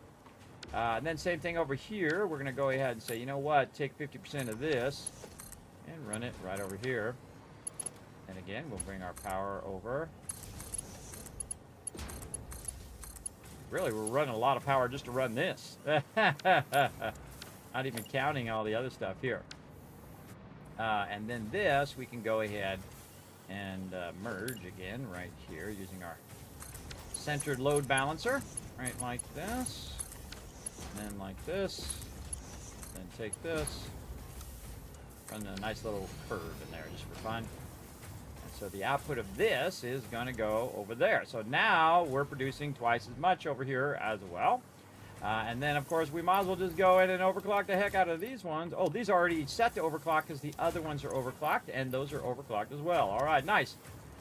And then same thing over here. We're gonna go ahead and say, you know what? Take 50% of this and run it right over here. And again, we'll bring our power over. Really, we're running a lot of power just to run this. Not even counting all the other stuff here. And then this, we can go ahead and merge again right here using our centered load balancer. Right like this. And then like this. Then take this. Running a nice little curve in there just for fun. And so the output of this is going to go over there. So now we're producing twice as much over here as well. And then, of course, we might as well just go in and overclock the heck out of these ones. Oh, these are already set to overclock because the other ones are overclocked, and those are overclocked as well. All right, nice.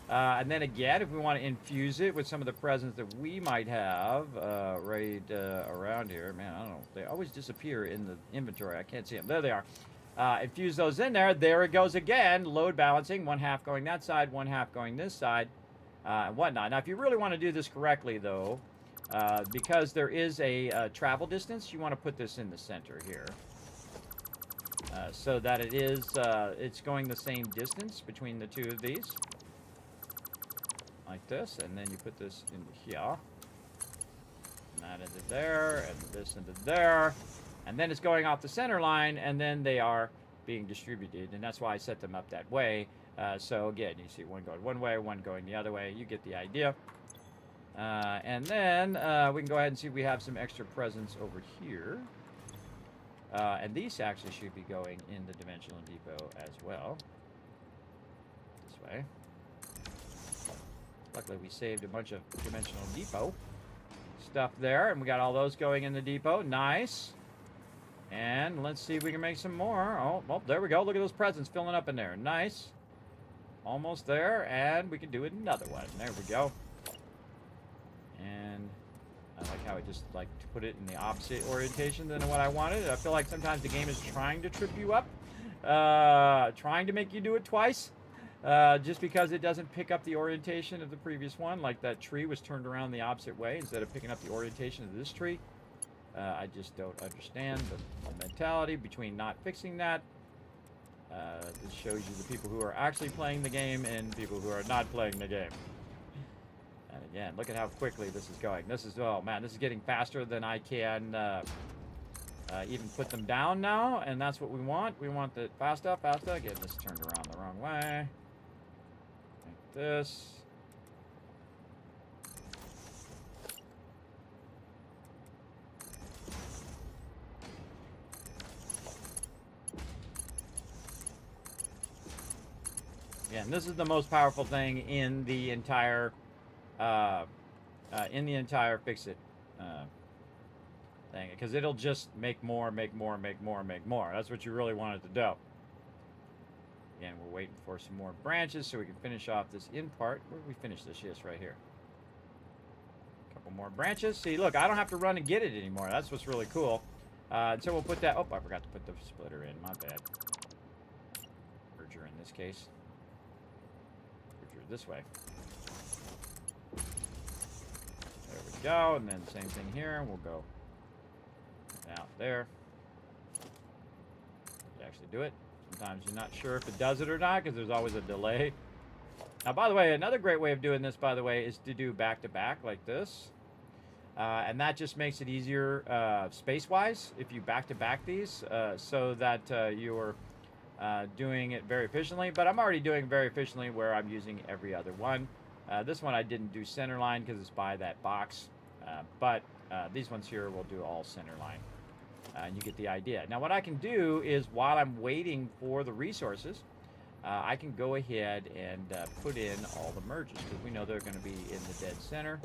And then again, if we want to infuse it with some of the presents that we might have right around here. Man, I don't know. They always disappear in the inventory. I can't see them. There they are. Infuse those in there. There it goes again. Load balancing. 1/2 going that side, 1/2 going this side, and whatnot. Now, if you really want to do this correctly, though, because there is a travel distance, you want to put this in the center here. So that it is, it's going the same distance between the two of these. Like this, and then you put this into here. And that into there, and this into there. And then it's going off the center line, and then they are being distributed. And that's why I set them up that way. So again, you see one going one way, one going the other way. You get the idea. And then we can go ahead and see if we have some extra presents over here. And these actually should be going in the dimensional depot as well. This way. Luckily, we saved a bunch of dimensional depot stuff there. And we got all those going in the depot. Nice. And let's see if we can make some more. Oh, well, there we go. Look at those presents filling up in there. Nice. Almost there. And we can do another one. There we go. And I like how it just like to put it in the opposite orientation than what I wanted. I feel like sometimes the game is trying to trip you up, trying to make you do it twice, just because it doesn't pick up the orientation of the previous one. Like that tree was turned around the opposite way instead of picking up the orientation of this tree. I just don't understand the mentality between not fixing that. This shows you the people who are actually playing the game and people who are not playing the game. And again, look at how quickly this is going. This is, oh man, this is getting faster than I can even put them down now. And that's what we want. We want the faster, faster. Again, this turned around the wrong way. Like this. Yeah, and this is the most powerful thing in the entire fix-it thing, because it'll just make more, make more, make more, make more. That's what you really want it to do. Again, we're waiting for some more branches so we can finish off this in part. Where did we finish this? Yes, right here. A couple more branches. See, look, I don't have to run and get it anymore. That's what's really cool. And so we'll put that... Oh, I forgot to put the splitter in. My bad. Merger in this case. This way. There we go, and then same thing here. We'll go out there. You actually do it. Sometimes you're not sure if it does it or not because there's always a delay. Now, by the way, another great way of doing this, by the way, is to do back-to-back like this. And that just makes it easier space-wise if you back-to-back these so that you're doing it very efficiently, but I'm already doing it very efficiently where I'm using every other one. This one I didn't do center line because it's by that box, but these ones here will do all center line. And you get the idea. Now what I can do is while I'm waiting for the resources, I can go ahead and put in all the merges because we know they're going to be in the dead center.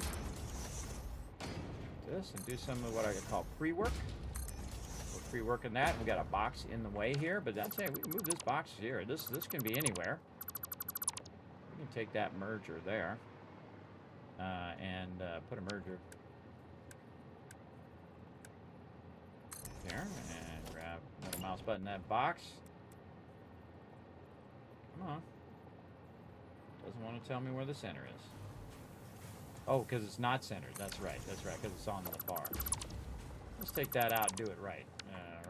This and do some of what I call pre-work. Pre-working that. We got a box in the way here, but that's it. We can move this box here. This can be anywhere. We can take that merger there and put a merger there and grab another mouse button that box. Come on. Doesn't want to tell me where the center is. Oh, because it's not centered. That's right. That's right. Because it's on the bar. Let's take that out and do it right.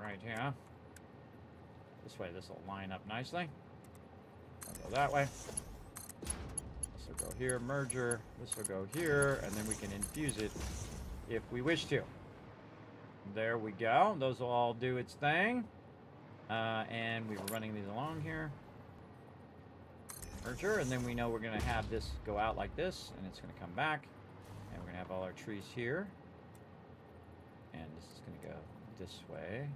Right here. This way, this will line up nicely. I'll go that way. This will go here, merger. This will go here, and then we can infuse it if we wish to. There we go. Those will all do its thing. And we were running these along here. Merger, and then we know we're going to have this go out like this, and it's going to come back. And we're going to have all our trees here. And this is going to go this way.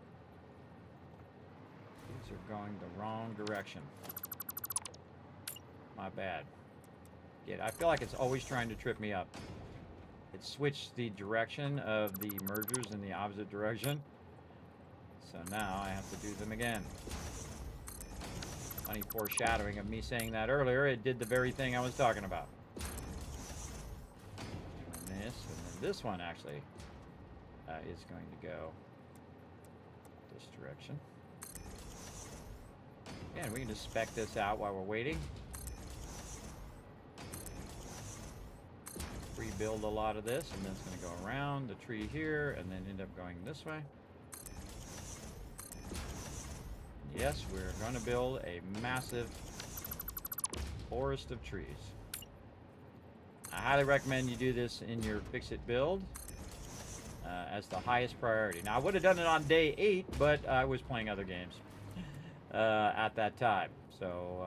These are going the wrong direction. My bad. I feel like it's always trying to trip me up. It switched the direction of the mergers in the opposite direction. So now I have to do them again. Funny foreshadowing of me saying that earlier. It did the very thing I was talking about. And then this one actually is going to go this direction. And we can just spec this out while we're waiting. Rebuild a lot of this, and then it's going to go around the tree here and then end up going this way. Yes, we're going to build a massive forest of trees. I highly recommend you do this in your fix-it build as the highest priority. Now, I would have done it on day 8, but I was playing other games at that time. So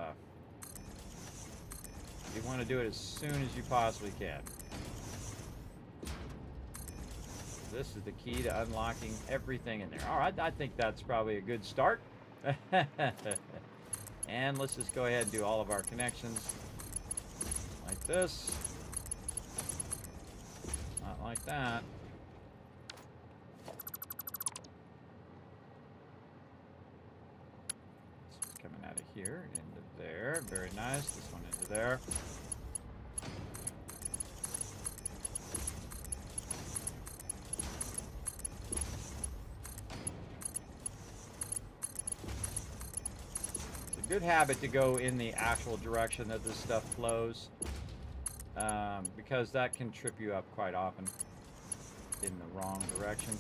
you want to do it as soon as you possibly can. This is the key to unlocking everything in there. All right, I think that's probably a good start. And let's just go ahead and do all of our connections like this. Not like that. This is coming out of here into there. Very nice. This one into there. Good habit to go in the actual direction that this stuff flows, because that can trip you up quite often in the wrong direction.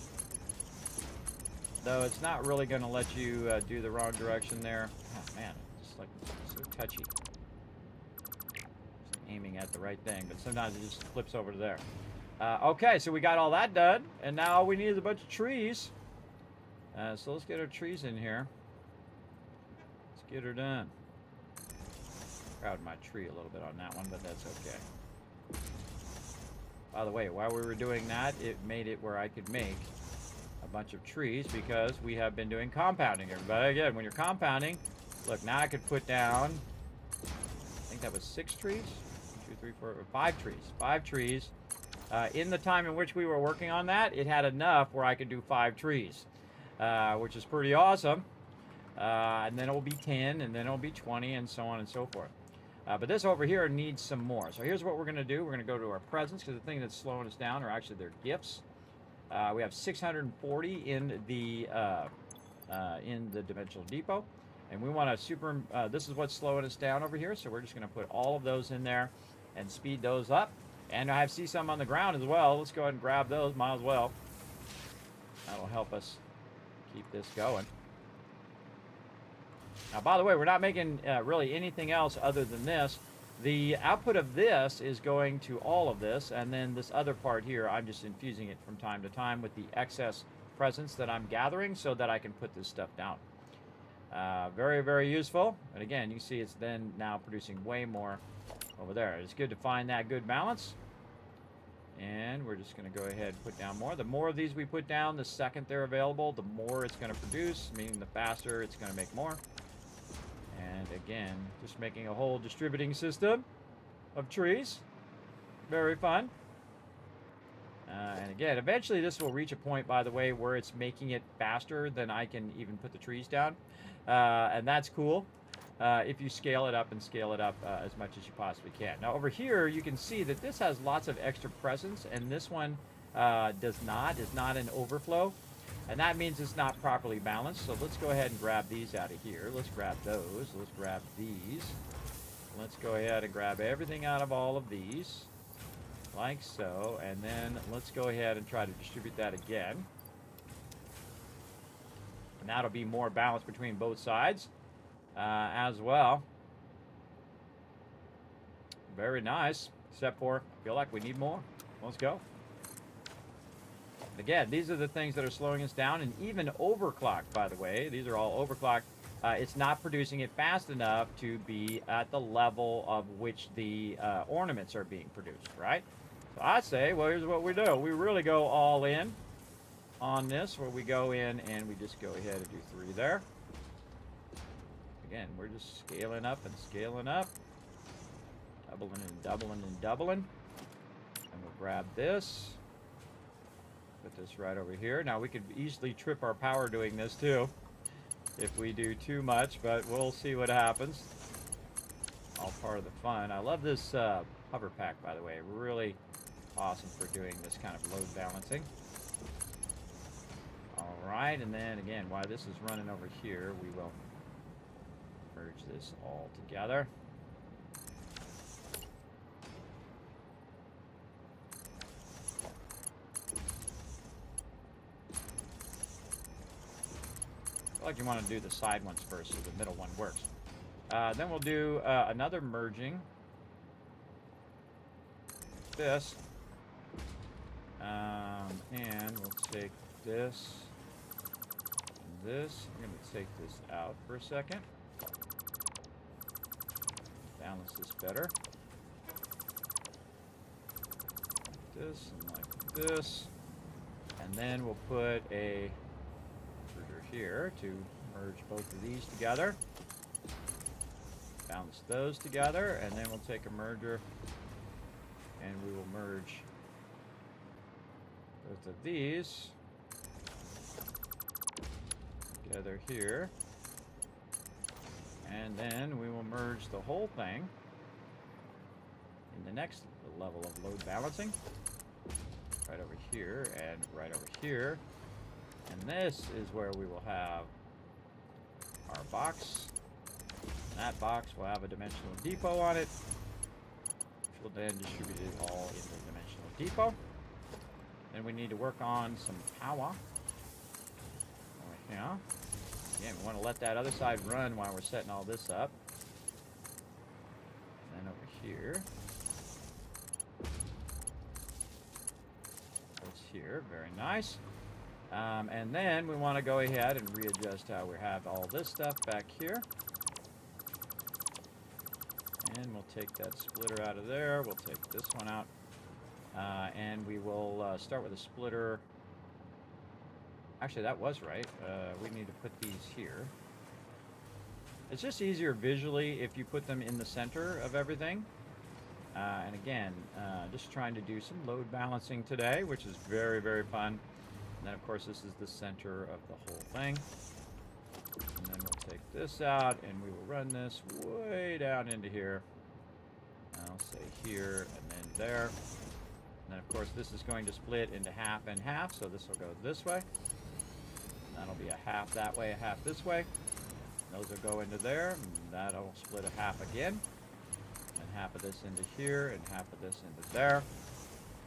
Though it's not really going to let you do the wrong direction there. Oh man, it's just like so touchy. Just aiming at the right thing, but sometimes it just flips over to there. Okay, so we got all that done, and now all we need is a bunch of trees. So let's get our trees in here. Get her done. Crowd my tree a little bit on that one, but that's okay. By the way, while we were doing that, it made it where I could make a bunch of trees because we have been doing compounding, everybody. Again, when you're compounding, look, now I could put down, I think that was 6 trees? 1, 2, 3, 4, 5 trees. 5 trees. In the time in which we were working on that, it had enough where I could do 5 trees, which is pretty awesome. And then it will be 10, and then it will be 20, and so on and so forth. But this over here needs some more. So here's what we're going to do. We're going to go to our presents, because the thing that's slowing us down are actually their gifts. We have 640 in the Dimensional Depot. And we want to this is what's slowing us down over here. So we're just going to put all of those in there and speed those up. And I see some on the ground as well. Let's go ahead and grab those. Might as well. That'll help us keep this going. Now, by the way, we're not making really anything else other than this. The output of this is going to all of this, and then this other part here, I'm just infusing it from time to time with the excess presents that I'm gathering so that I can put this stuff down. Very, very useful. And again, you see it's then now producing way more over there. It's good to find that good balance. And we're just going to go ahead and put down more. The more of these we put down, the second they're available, the more it's going to produce, meaning the faster it's going to make more. And again, just making a whole distributing system of trees. Very fun. And again, eventually this will reach a point, by the way, where it's making it faster than I can even put the trees down. And that's cool if you scale it up and scale it up as much as you possibly can. Now over here, you can see that this has lots of extra presence, and this one is not an overflow. And that means it's not properly balanced. So let's go ahead and grab these out of here. Let's grab those. Let's grab these. Let's go ahead and grab everything out of all of these. Like so. And then let's go ahead and try to distribute that again. And that'll be more balanced between both sides as well. Very nice. Except for, I feel like we need more. Let's go. Again, these are the things that are slowing us down, and even overclocked, by the way. These are all overclocked. It's not producing it fast enough to be at the level of which the ornaments are being produced, right? So I say, well, here's what we do. We really go all in on this, where we go in and we just go ahead and do 3 there. Again, we're just scaling up and scaling up. Doubling and doubling and doubling. And we'll grab this. Put this right over here. Now we could easily trip our power doing this too, if we do too much, but we'll see what happens. All part of the fun. I love this hover pack, by the way. Really awesome for doing this kind of load balancing. All right, and then again, while this is running over here, we will merge this all together. I feel like you want to do the side ones first so the middle one works. Then we'll do another merging. This. And we'll take this and this. I'm going to take this out for a second. Balance this better. Like this and like this. And then we'll put a merger here to merge both of these together. Balance those together, and then we'll take a merger and we will merge both of these together here, and then we will merge the whole thing in the next level of load balancing, right over here and right over here. And this is where we will have our box. That box will have a dimensional depot on it, which will then distribute it all into the dimensional depot. Then we need to work on some power. Yeah. Again, we want to let that other side run while we're setting all this up. And then over here. Goes here. Very nice. And then we want to go ahead and readjust how we have all this stuff back here. And we'll take that splitter out of there. We'll take this one out. And we will start with a splitter. Actually, that was right. We need to put these here. It's just easier visually if you put them in the center of everything. And again, just trying to do some load balancing today, which is very, very fun. And then, of course, this is the center of the whole thing. And then we'll take this out, and we will run this way down into here. I'll say here, and then there. And then, of course, this is going to split into half and half, so this will go this way. That'll be a half that way, a half this way. Those will go into there, and that'll split a half again. And half of this into here, and half of this into there.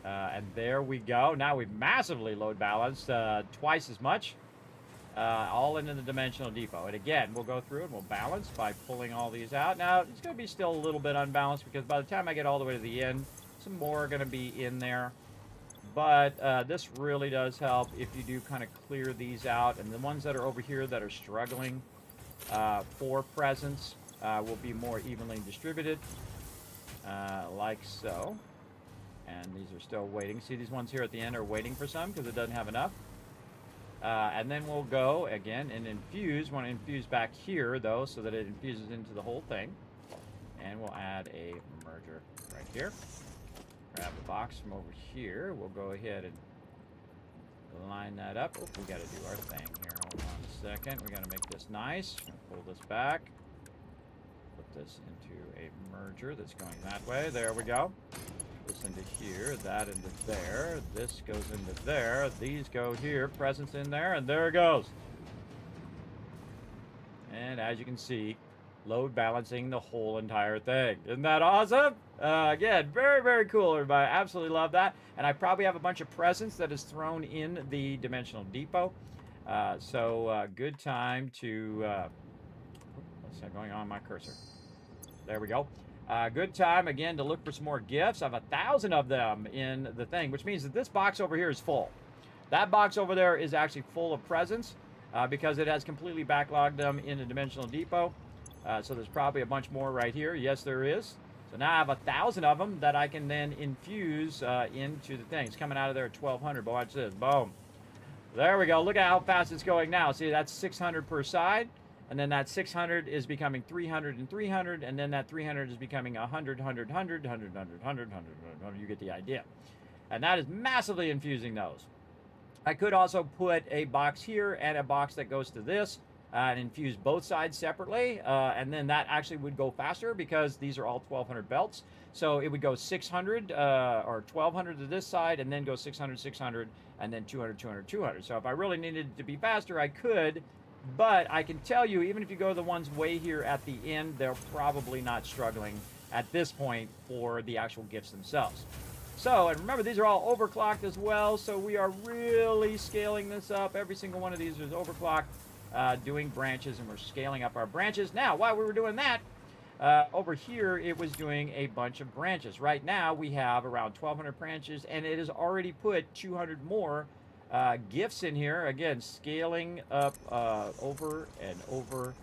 And there we go. Now we've massively load balanced, twice as much. All into the dimensional depot. And again, we'll go through and we'll balance by pulling all these out. Now, it's going to be still a little bit unbalanced because by the time I get all the way to the end, some more are going to be in there. But this really does help if you do kind of clear these out. And the ones that are over here that are struggling for presence will be more evenly distributed, like so. And these are still waiting. See, these ones here at the end are waiting for some because it doesn't have enough. And then we'll go again and infuse. Want to infuse back here though, so that it infuses into the whole thing. And we'll add a merger right here. Grab the box from over here. We'll go ahead and line that up. Oh, we got to do our thing here. Hold on a second. We got to make this nice. Pull this back. Put this into a merger that's going that way. There we go. This into here, that into there, this goes into there, these go here, presence in there, and there it goes. And as you can see, load balancing the whole entire thing. Isn't that awesome? Again, very, very cool, everybody. I absolutely love that. And I probably have a bunch of presence that is thrown in the dimensional depot. So good time to, what's that going on my cursor? There we go. Good time, again, to look for some more gifts. I have 1,000 of them in the thing, which means that this box over here is full. That box over there is actually full of presents because it has completely backlogged them in the Dimensional Depot. So there's probably a bunch more right here. Yes, there is. So now I have 1,000 of them that I can then infuse into the thing. It's coming out of there at 1,200, but watch this. Boom. There we go. Look at how fast it's going now. See, that's 600 per side. and then that 600 is becoming 300 and 300, and then that 300 is becoming 100, 100, 100, 100, 100, 100, 100. You get the idea. And that is massively infusing those. I could also put a box here and a box that goes to this and infuse both sides separately, and then that actually would go faster because these are all 1200 belts. So it would go 600 or 1200 to this side, and then go 600, 600, and then 200, 200, 200. So if I really needed it to be faster, I could. But I can tell you, even if you go the ones way here at the end, they're probably not struggling at this point for the actual gifts themselves. So, and remember, these are all overclocked as well, so we are really scaling this up. Every single one of these is overclocked, doing branches, and we're scaling up our branches. Now, while we were doing that, over here, it was doing a bunch of branches. Right now, we have around 1,200 branches, and it has already put 200 more gifts in here. Again, scaling up over and over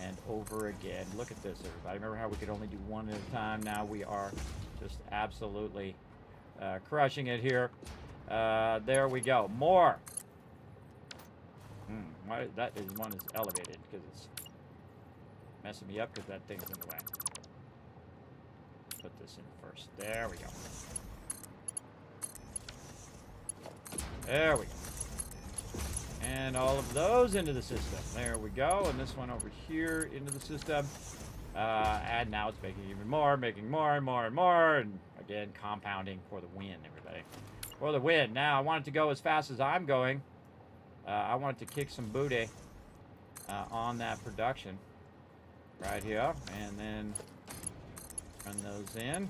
and over again. Look at this, everybody. Remember how we could only do one at a time? Now we are just absolutely crushing it here. There we go. More. Why that is one is elevated because it's messing me up because that thing's in the way. Put this in first. There we go. There we go. And all of those into the system. There we go. And this one over here into the system. And now it's making even more, making more and more and more. And again, compounding for the win, everybody. For the win. Now, I want it to go as fast as I'm going. I want it to kick some booty on that production. Right here. And then run those in.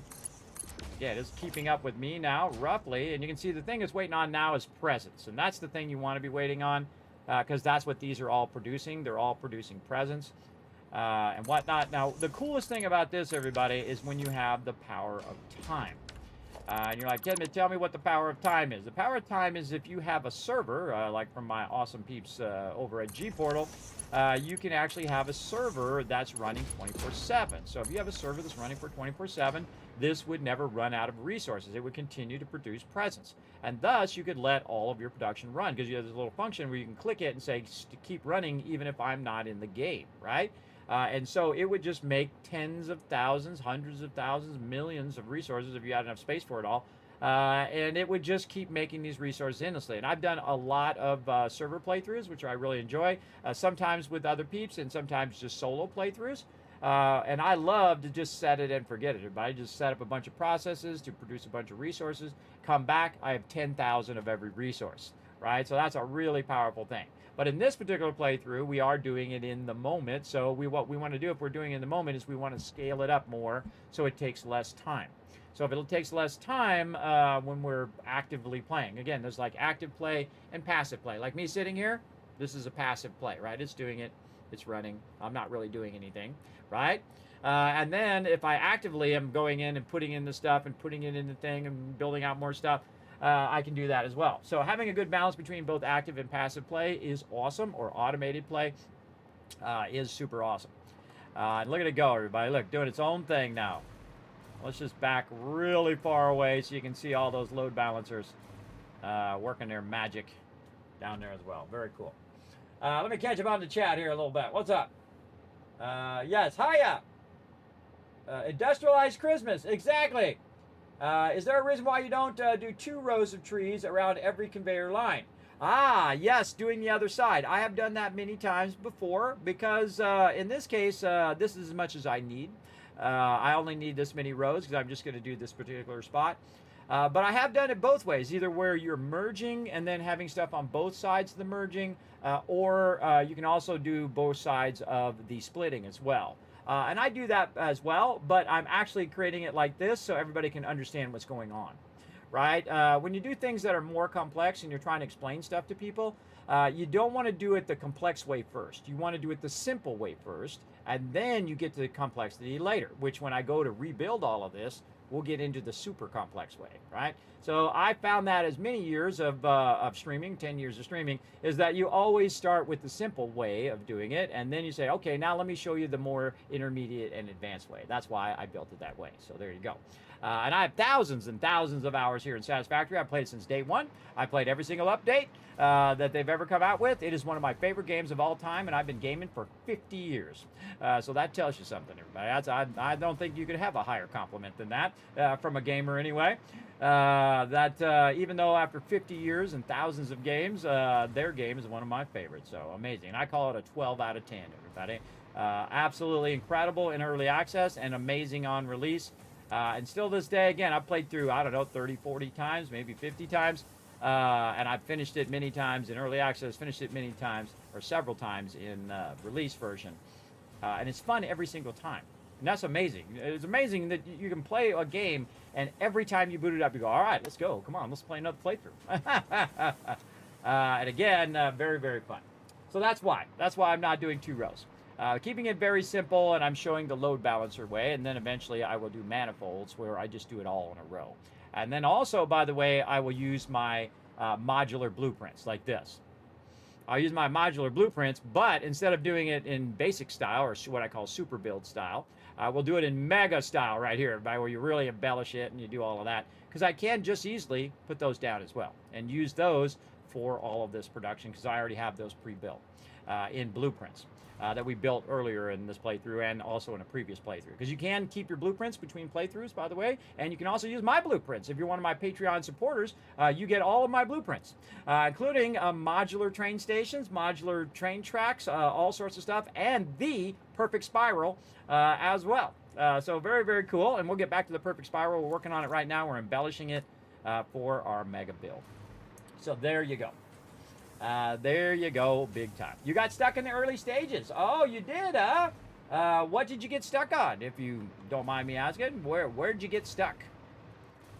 Yeah, it is keeping up with me now, roughly. And you can see the thing it's waiting on now is presence. And that's the thing you want to be waiting on because that's what these are all producing. They're all producing presence and whatnot. Now, the coolest thing about this, everybody, is when you have the power of time. And you're like, Kismet, tell me what the power of time is. The power of time is if you have a server, like from my awesome peeps over at G-Portal, you can actually have a server that's running 24/7. So if you have a server that's running for 24/7, this would never run out of resources. It would continue to produce presence. And thus, you could let all of your production run because you have this little function where you can click it and say, keep running even if I'm not in the game, right? And so it would just make tens of thousands, hundreds of thousands, millions of resources if you had enough space for it all. And it would just keep making these resources endlessly. And I've done a lot of server playthroughs, which I really enjoy, sometimes with other peeps and sometimes just solo playthroughs. And I love to just set it and forget it. I just set up a bunch of processes to produce a bunch of resources, come back, I have 10,000 of every resource, right? So that's a really powerful thing. But in this particular playthrough, we are doing it in the moment. So what we want to do if we're doing it in the moment is we want to scale it up more so it takes less time. So if it takes less time when we're actively playing. Again, there's like active play and passive play. Like me sitting here, this is a passive play, right? It's doing it. It's running. I'm not really doing anything, right? And then if I actively am going in and putting in the stuff and putting it in the thing and building out more stuff, I can do that as well. So having a good balance between both active and passive play is awesome, or automated play is super awesome. And look at it go, everybody. Look, doing its own thing now. Let's just back really far away so you can see all those load balancers working their magic down there as well. Very cool. Let me catch up on the chat here a little bit. What's up? Yes, hiya. Industrialized Christmas, exactly. Is there a reason why you don't do 2 rows of trees around every conveyor line? Ah, yes, doing the other side. I have done that many times before because in this case, this is as much as I need. I only need this many rows because I'm just going to do this particular spot. But I have done it both ways, either where you're merging and then having stuff on both sides of the merging, or you can also do both sides of the splitting as well. And I do that as well, but I'm actually creating it like this so everybody can understand what's going on, right? When you do things that are more complex and you're trying to explain stuff to people, you don't want to do it the complex way first. You want to do it the simple way first, and then you get to the complexity later, which when I go to rebuild all of this, we'll get into the super complex way, right? So I found that as many years of streaming, 10 years of streaming, is that you always start with the simple way of doing it, and then you say, okay, now let me show you the more intermediate and advanced way. That's why I built it that way. So there you go. And I have thousands and thousands of hours here in Satisfactory. I've played it since day one. I played every single update that they've ever come out with. It is one of my favorite games of all time, and I've been gaming for 50 years. So that tells you something, everybody. I don't think you could have a higher compliment than that from a gamer anyway. Even though after 50 years and thousands of games, their game is one of my favorites. So amazing. And I call it a 12 out of 10, everybody. Absolutely incredible in early access and amazing on release. And still this day, again, I've played through, I don't know, 30, 40 times, maybe 50 times. And I've finished it many times in early access, finished it many times, or several times in release version. And it's fun every single time. And that's amazing. It's amazing that you can play a game, and every time you boot it up, you go, all right, let's go. Come on, let's play another playthrough. And again, very, very fun. So that's why. That's why I'm not doing 2 rows. Keeping it very simple, and I'm showing the load balancer way, and then eventually I will do manifolds where I just do it all in a row. And then also, by the way, I will use my modular blueprints like this. I'll use my modular blueprints, but instead of doing it in basic style, or what I call super build style, we'll do it in mega style right here, where you really embellish it and you do all of that. Because I can just easily put those down as well and use those for all of this production, because I already have those pre-built in blueprints. That we built earlier in this playthrough and also in a previous playthrough. Because you can keep your blueprints between playthroughs, by the way, and you can also use my blueprints. If you're one of my Patreon supporters, you get all of my blueprints, including modular train stations, modular train tracks, all sorts of stuff, and the perfect spiral as well. So very, very cool, and we'll get back to the perfect spiral. We're working on it right now. We're embellishing it for our mega build. So there you go. There you go, big time. You got stuck in the early stages. Oh, you did, huh? What did you get stuck on, if you don't mind me asking? Where'd you get stuck?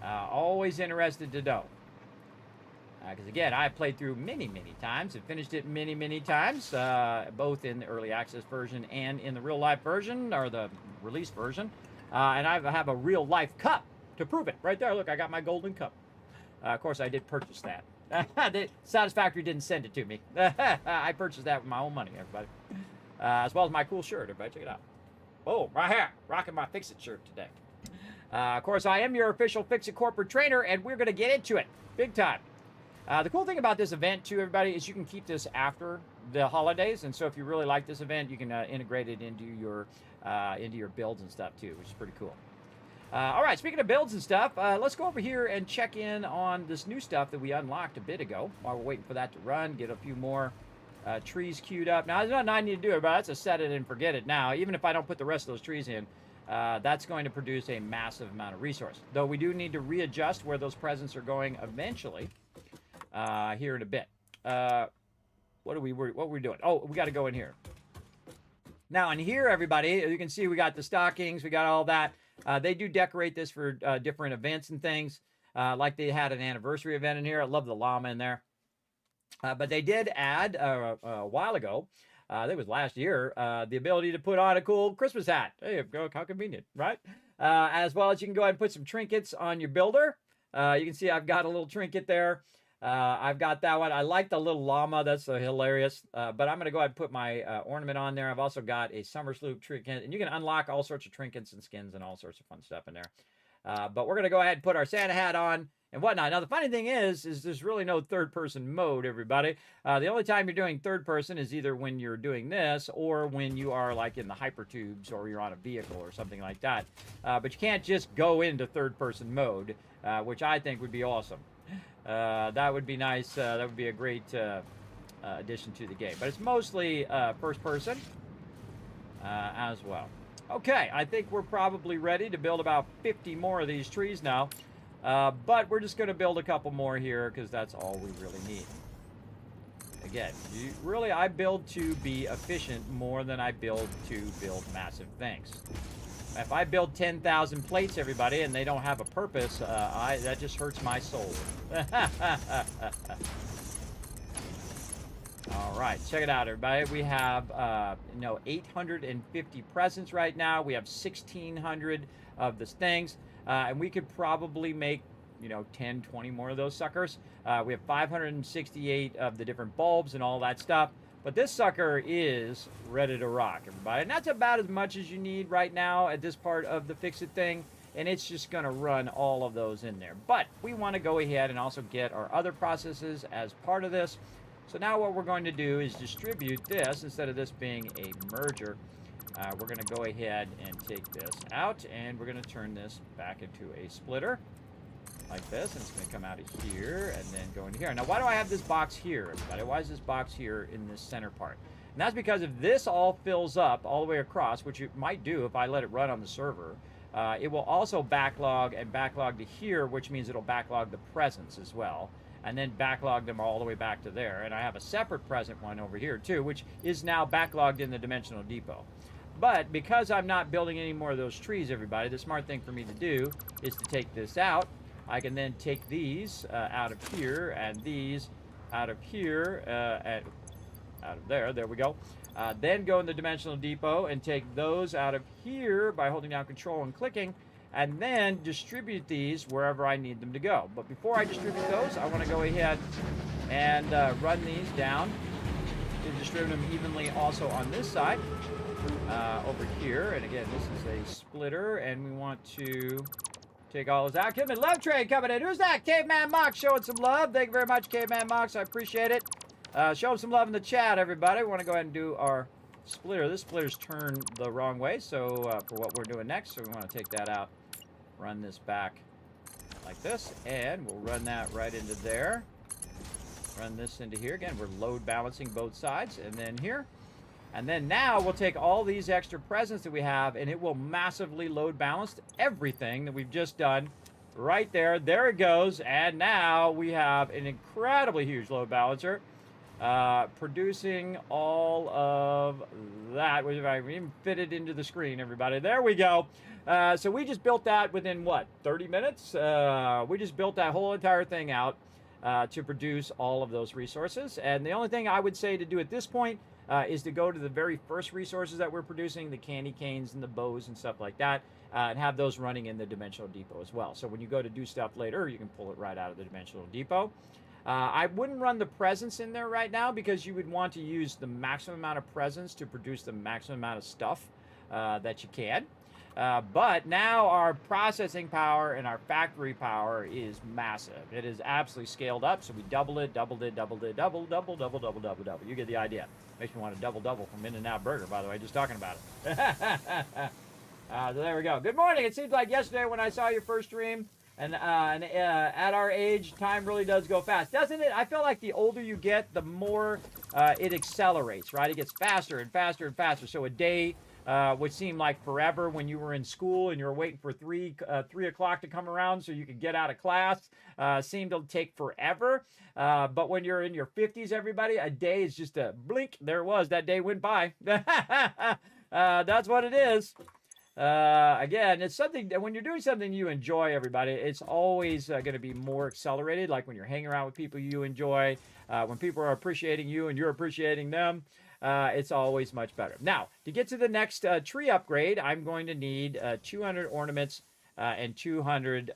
Always interested to know. Because again, I've played through many, many times and finished it many, many times, both in the early access version and in the real life version, or the release version. And I have a real life cup to prove it. Right there, look, I got my golden cup. Of course, I did purchase that. Satisfactory didn't send it to me. I purchased that with my own money, everybody. As well as my cool shirt, everybody. Check it out. Oh, right here. Rocking my Fix-It shirt today. Of course, I am your official Fix-It corporate trainer, and we're going to get into it. Big time. The cool thing about this event, too, everybody, is you can keep this after the holidays. And so if you really like this event, you can integrate it into your builds and stuff, too, which is pretty cool. All right, speaking of builds and stuff, let's go over here and check in on this new stuff that we unlocked a bit ago while we're waiting for that to run, get a few more trees queued up. Now, there's nothing I need to do, but that's a set it and forget it now. Even if I don't put the rest of those trees in, that's going to produce a massive amount of resource. Though we do need to readjust where those presents are going eventually here in a bit. What are we doing? Oh, we got to go in here. Now, in here, everybody, you can see we got the stockings, we got all that. They do decorate this for different events and things, like they had an anniversary event in here. I love the llama in there. But they did add a while ago, I think it was last year, the ability to put on a cool Christmas hat. Hey, how convenient, right? As well as you can go ahead and put some trinkets on your builder. You can see I've got a little trinket there. I've got that one. I like the little llama. That's hilarious. But I'm going to go ahead and put my ornament on there. I've also got a summer sloop trinket. And you can unlock all sorts of trinkets and skins and all sorts of fun stuff in there. But we're going to go ahead and put our Santa hat on and whatnot. Now, the funny thing is there's really no third-person mode, everybody. The only time you're doing third-person is either when you're doing this or when you are, like, in the hypertubes or you're on a vehicle or something like that. But you can't just go into third-person mode, which I think would be awesome. That would be nice. That would be a great addition to the game. But it's mostly first person as well. Okay, I think we're probably ready to build about 50 more of these trees now. But we're just going to build a couple more here because that's all we really need. Again, I build to be efficient more than I build to build massive things. If I build 10,000 plates, everybody, and they don't have a purpose, that just hurts my soul. All right, check it out, everybody. We have, 850 presents right now. We have 1,600 of these things, and we could probably make, 10, 20 more of those suckers. We have 568 of the different bulbs and all that stuff. But this sucker is ready to rock, everybody. And that's about as much as you need right now at this part of the Fix-It thing. and it's just going to run all of those in there. But we want to go ahead and also get our other processes as part of this. So now what we're going to do is distribute this. Instead of this being a merger, we're going to go ahead and take this out, and we're going to turn this back into a splitter like this, and it's going to come out of here and then go into here. Now, why do I have this box here, everybody? Why is this box here in this center part? And that's because if this all fills up all the way across, which it might do if I let it run on the server, it will also backlog to here, which means it'll backlog the presents as well, and then backlog them all the way back to there. And I have a separate present one over here too, which is now backlogged in the dimensional depot. But because I'm not building any more of those trees, everybody, the smart thing for me to do is to take this out. I can then take these out of here and these out of here and out of there. There we go. Then go in the dimensional depot and take those out of here by holding down Control and clicking, and then distribute these wherever I need them to go. But before I distribute those, I want to go ahead and run these down to distribute them evenly also on this side over here. And again, this is a splitter, and we want to take all those out. Kismet Love Train coming in. Who's that? Caveman Mox showing some love. Thank you very much, Caveman Mox. I appreciate it. Show some love in the chat, everybody. We want to go ahead and do our splitter. This splitter's turned the wrong way, so for what we're doing next, so we want to take that out, run this back like this, and we'll run that right into there. Run this into here. Again, we're load balancing both sides, and then here. And then now we'll take all these extra presents that we have, and it will massively load balance everything that we've just done right there. There it goes. And now we have an incredibly huge load balancer producing all of that. If I even fit it into the screen, everybody. There we go. So we just built that within, what, 30 minutes? We just built that whole entire thing out to produce all of those resources. And the only thing I would say to do at this point is to go to the very first resources that we're producing, the candy canes and the bows and stuff like that, and have those running in the dimensional depot as well. So when you go to do stuff later, you can pull it right out of the dimensional depot. I wouldn't run the presents in there right now because you would want to use the maximum amount of presents to produce the maximum amount of stuff that you can. But now our processing power and our factory power is massive. It is absolutely scaled up, so we doubled it, doubled it, doubled it, double. You get the idea. Makes me want to double from In-N-Out Burger, by the way, just talking about it. So there we go. Good morning. It seems like yesterday when I saw your first stream, and at our age, time really does go fast, doesn't it? I feel like the older you get, the more it accelerates, right? It gets faster and faster and faster. So a day would seem like forever when you were in school and you were waiting for 3 o'clock to come around so you could get out of class. Seemed to take forever. But when you're in your 50s, everybody, a day is just a blink. There it was. That day went by. That's what it is. Again, it's something that when you're doing something you enjoy, everybody, it's always going to be more accelerated. Like when you're hanging around with people you enjoy, when people are appreciating you and you're appreciating them. It's always much better. Now, to get to the next tree upgrade, I'm going to need 200 ornaments and 200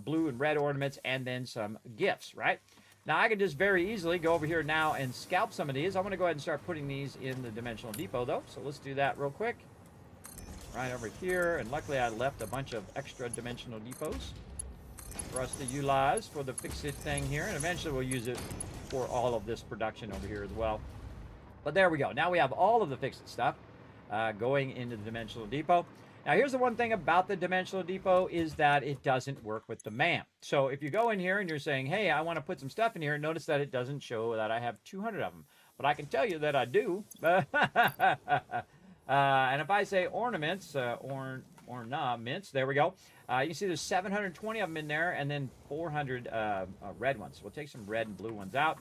blue and red ornaments, and then some gifts, right? Now, I can just very easily go over here now and scalp some of these. I want to go ahead and start putting these in the dimensional depot, though, so let's do that real quick. Right over here, and luckily I left a bunch of extra dimensional depots for us to utilize for the fix-it thing here, and eventually we'll use it for all of this production over here as well. But there we go. Now we have all of the fix-it stuff going into the dimensional depot. Now here's the one thing about the dimensional depot is that it doesn't work with the MAM. So if you go in here and you're saying, hey, I want to put some stuff in here, notice that it doesn't show that I have 200 of them. But I can tell you that I do. And if I say ornaments, ornaments, there we go. You can see there's 720 of them in there, and then 400 red ones. We'll take some red and blue ones out.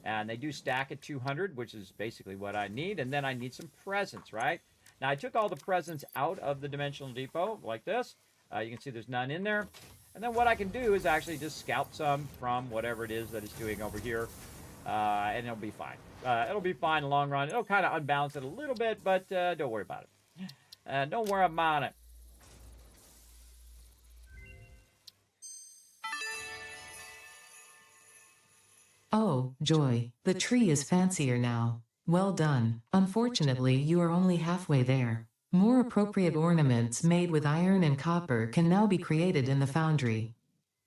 And they do stack at 200, which is basically what I need. And then I need some presents, right? Now, I took all the presents out of the dimensional depot like this. You can see there's none in there. And then what I can do is actually just scalp some from whatever it is that it's doing over here. And it'll be fine. It'll be fine in the long run. It'll kind of unbalance it a little bit, but don't worry about it. Don't worry about it. Oh, joy, the tree is fancier now. Well done. Unfortunately, you are only halfway there. More appropriate ornaments made with iron and copper can now be created in the foundry.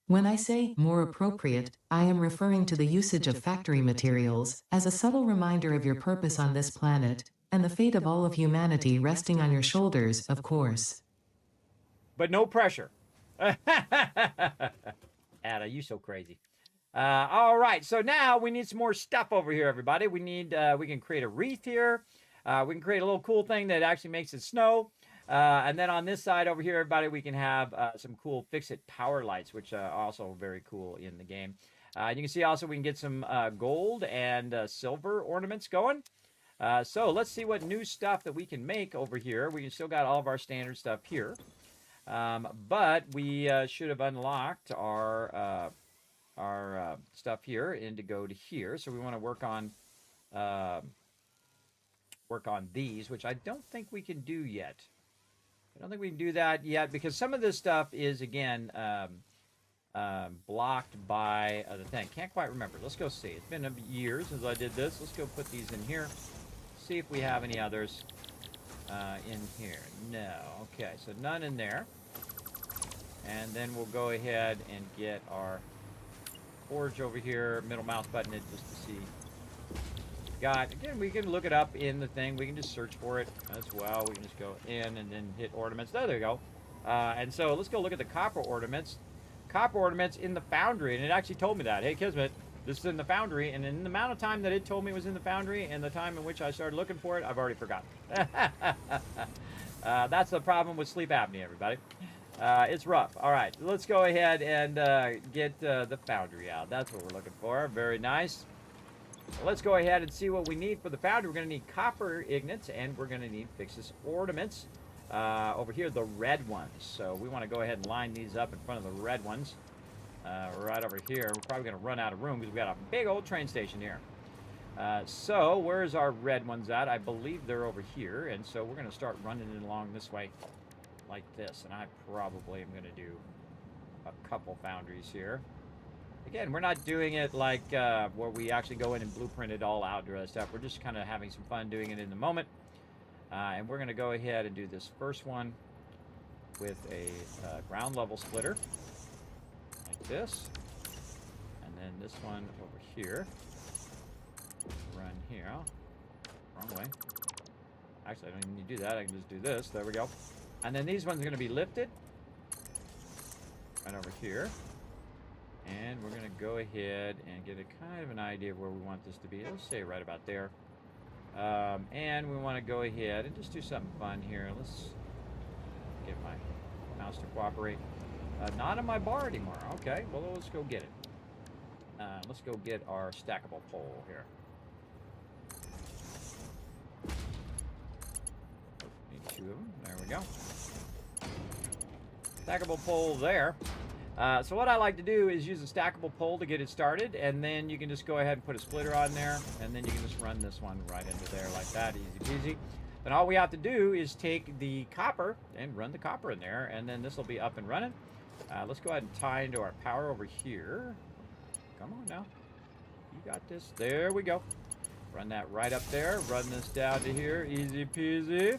When I say more appropriate, I am referring to the usage of factory materials as a subtle reminder of your purpose on this planet, and the fate of all of humanity resting on your shoulders, of course. But no pressure. Ada, you so crazy. All right, so now we need some more stuff over here, everybody. We can create a wreath here. We can create a little cool thing that actually makes it snow. And then on this side over here, everybody, we can have some cool fix-it power lights, which are also very cool in the game. You can see also we can get some gold and silver ornaments going. So let's see what new stuff that we can make over here. We still got all of our standard stuff here. But we should have unlocked our stuff here and to go to here. So we want to work on these, which I don't think we can do yet. I don't think we can do that yet because some of this stuff is, again, blocked by the thing. Can't quite remember. Let's go see. It's been years since I did this. Let's go put these in here. See if we have any others in here. No. Okay, so none in there. And then we'll go ahead and get our forge over here. Middle mouse button it just to see. Again, we can look it up in the thing. We can just search for it as well. We can just go in and then hit ornaments. There we go. And so let's go look at the copper ornaments. Copper ornaments in the foundry. And it actually told me that. Hey, Kismet, this is in the foundry. And in the amount of time that it told me it was in the foundry and the time in which I started looking for it, I've already forgotten. That's the problem with sleep apnea, everybody. It's rough. All right, let's go ahead and get the foundry out. That's what we're looking for. Very nice. Let's go ahead and see what we need for the foundry. We're going to need copper ingots, and we're going to need fixes ornaments. Over here, the red ones. So we want to go ahead and line these up in front of the red ones. Right over here. We're probably going to run out of room because we've got a big old train station here. So where's our red ones at? I believe they're over here. And so we're going to start running it along this way like this. And I probably am going to do a couple foundries here. Again, we're not doing it like where we actually go in and blueprint it all out and do that stuff. We're just kind of having some fun doing it in the moment. And we're going to go ahead and do this first one with a ground level splitter like this. And then this one over here. Run here. Wrong way. Actually, I don't even need to do that. I can just do this. There we go. And then these ones are going to be lifted right over here. And we're going to go ahead and get a kind of an idea of where we want this to be. Let's say right about there. And we want to go ahead and just do something fun here. Let's get my mouse to cooperate. Not on my bar anymore. Okay, well, let's go get it. Let's go get our stackable pole here. Need two of them. There we go. Stackable pole there. So what I like to do is use a stackable pole to get it started, and then you can just go ahead and put a splitter on there, and then you can just run this one right into there like that, easy peasy. Then all we have to do is take the copper and run the copper in there, and then this will be up and running. Let's go ahead and tie into our power over here. Come on now. You got this. There we go. Run that right up there. Run this down to here. Easy peasy.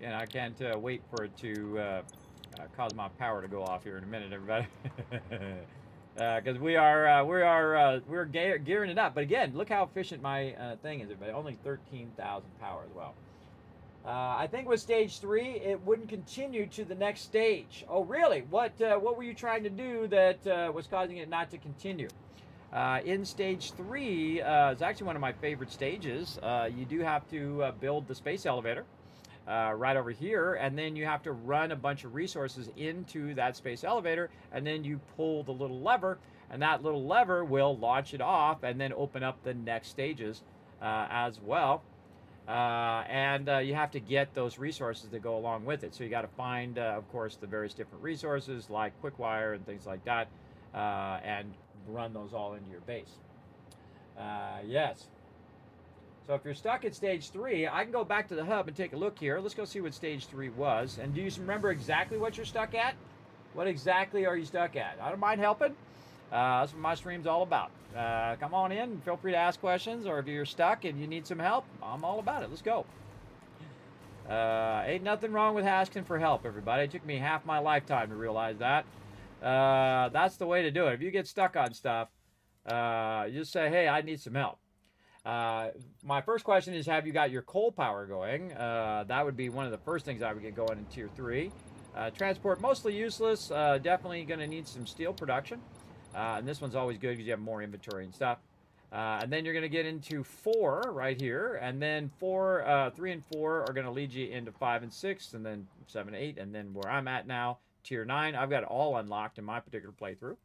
And I can't wait for it to cause my power to go off here in a minute, everybody. Because we're gearing it up. But again, look how efficient my thing is, everybody. Only 13,000 power as well. I think with stage 3, it wouldn't continue to the next stage. Oh, really? What were you trying to do that was causing it not to continue? In stage 3, it's actually one of my favorite stages. You do have to build the space elevator. Right over here, and then you have to run a bunch of resources into that space elevator, and then you pull the little lever, and that little lever will launch it off and then open up the next stages as well. And you have to get those resources that go along with it. So you got to find, of course, the various different resources like Quickwire and things like that, and run those all into your base. Yes. So if you're stuck at stage 3, I can go back to the hub and take a look here. Let's go see what stage 3 was. And do you remember exactly what you're stuck at? What exactly are you stuck at? I don't mind helping. That's what my stream's all about. Come on in. Feel free to ask questions. Or if you're stuck and you need some help, I'm all about it. Let's go. Ain't nothing wrong with asking for help, everybody. It took me half my lifetime to realize that. That's the way to do it. If you get stuck on stuff, you just say, hey, I need some help. My first question is, have you got your coal power going? That would be one of the first things I would get going in Tier 3. Transport, mostly useless. Definitely going to need some steel production. And this one's always good because you have more inventory and stuff. And then you're going to get into 4 right here. And then 3 and 4 are going to lead you into 5 and 6. And then 7 and 8. And then where I'm at now, Tier 9. I've got it all unlocked in my particular playthrough.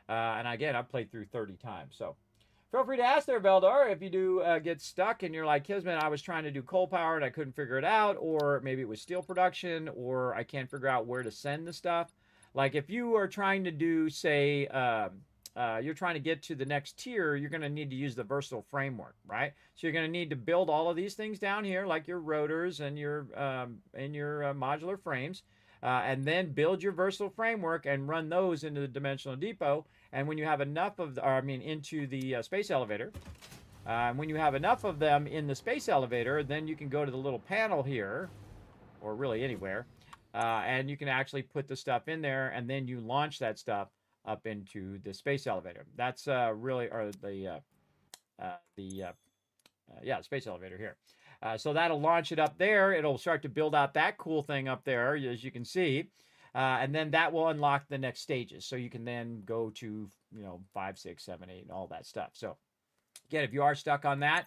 And again, I've played through 30 times. So feel free to ask there, Veldar, if you do get stuck and you're like, Kismet, I was trying to do coal power and I couldn't figure it out. Or maybe it was steel production, or I can't figure out where to send the stuff. Like if you are trying to do, say, you're trying to get to the next tier, you're going to need to use the versatile framework, right? So you're going to need to build all of these things down here, like your rotors and your modular frames, and then build your versatile framework and run those into the dimensional depot. And when you have enough of, into the space elevator, when you have enough of them in the space elevator, then you can go to the little panel here, or really anywhere, and you can actually put the stuff in there, and then you launch that stuff up into the space elevator. That's space elevator here. So that'll launch it up there. It'll start to build out that cool thing up there, as you can see. And then that will unlock the next stages. So you can then go to, 5, 6, 7, 8, and all that stuff. So again, if you are stuck on that,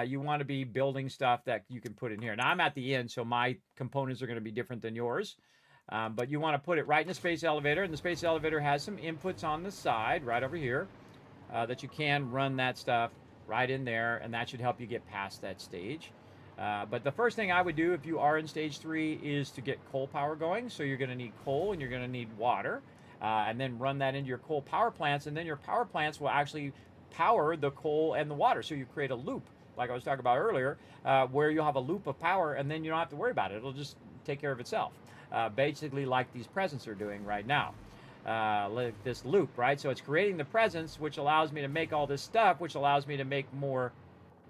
you want to be building stuff that you can put in here. Now I'm at the end, so my components are going to be different than yours. But you want to put it right in the space elevator. And the space elevator has some inputs on the side, right over here, that you can run that stuff right in there. And that should help you get past that stage. But the first thing I would do if you are in stage 3 is to get coal power going. So you're going to need coal and you're going to need water, and then run that into your coal power plants. And then your power plants will actually power the coal and the water. So you create a loop, like I was talking about earlier, where you'll have a loop of power, and then you don't have to worry about it. It'll just take care of itself, basically like these presents are doing right now. Like this loop, right? So it's creating the presents, which allows me to make all this stuff, which allows me to make more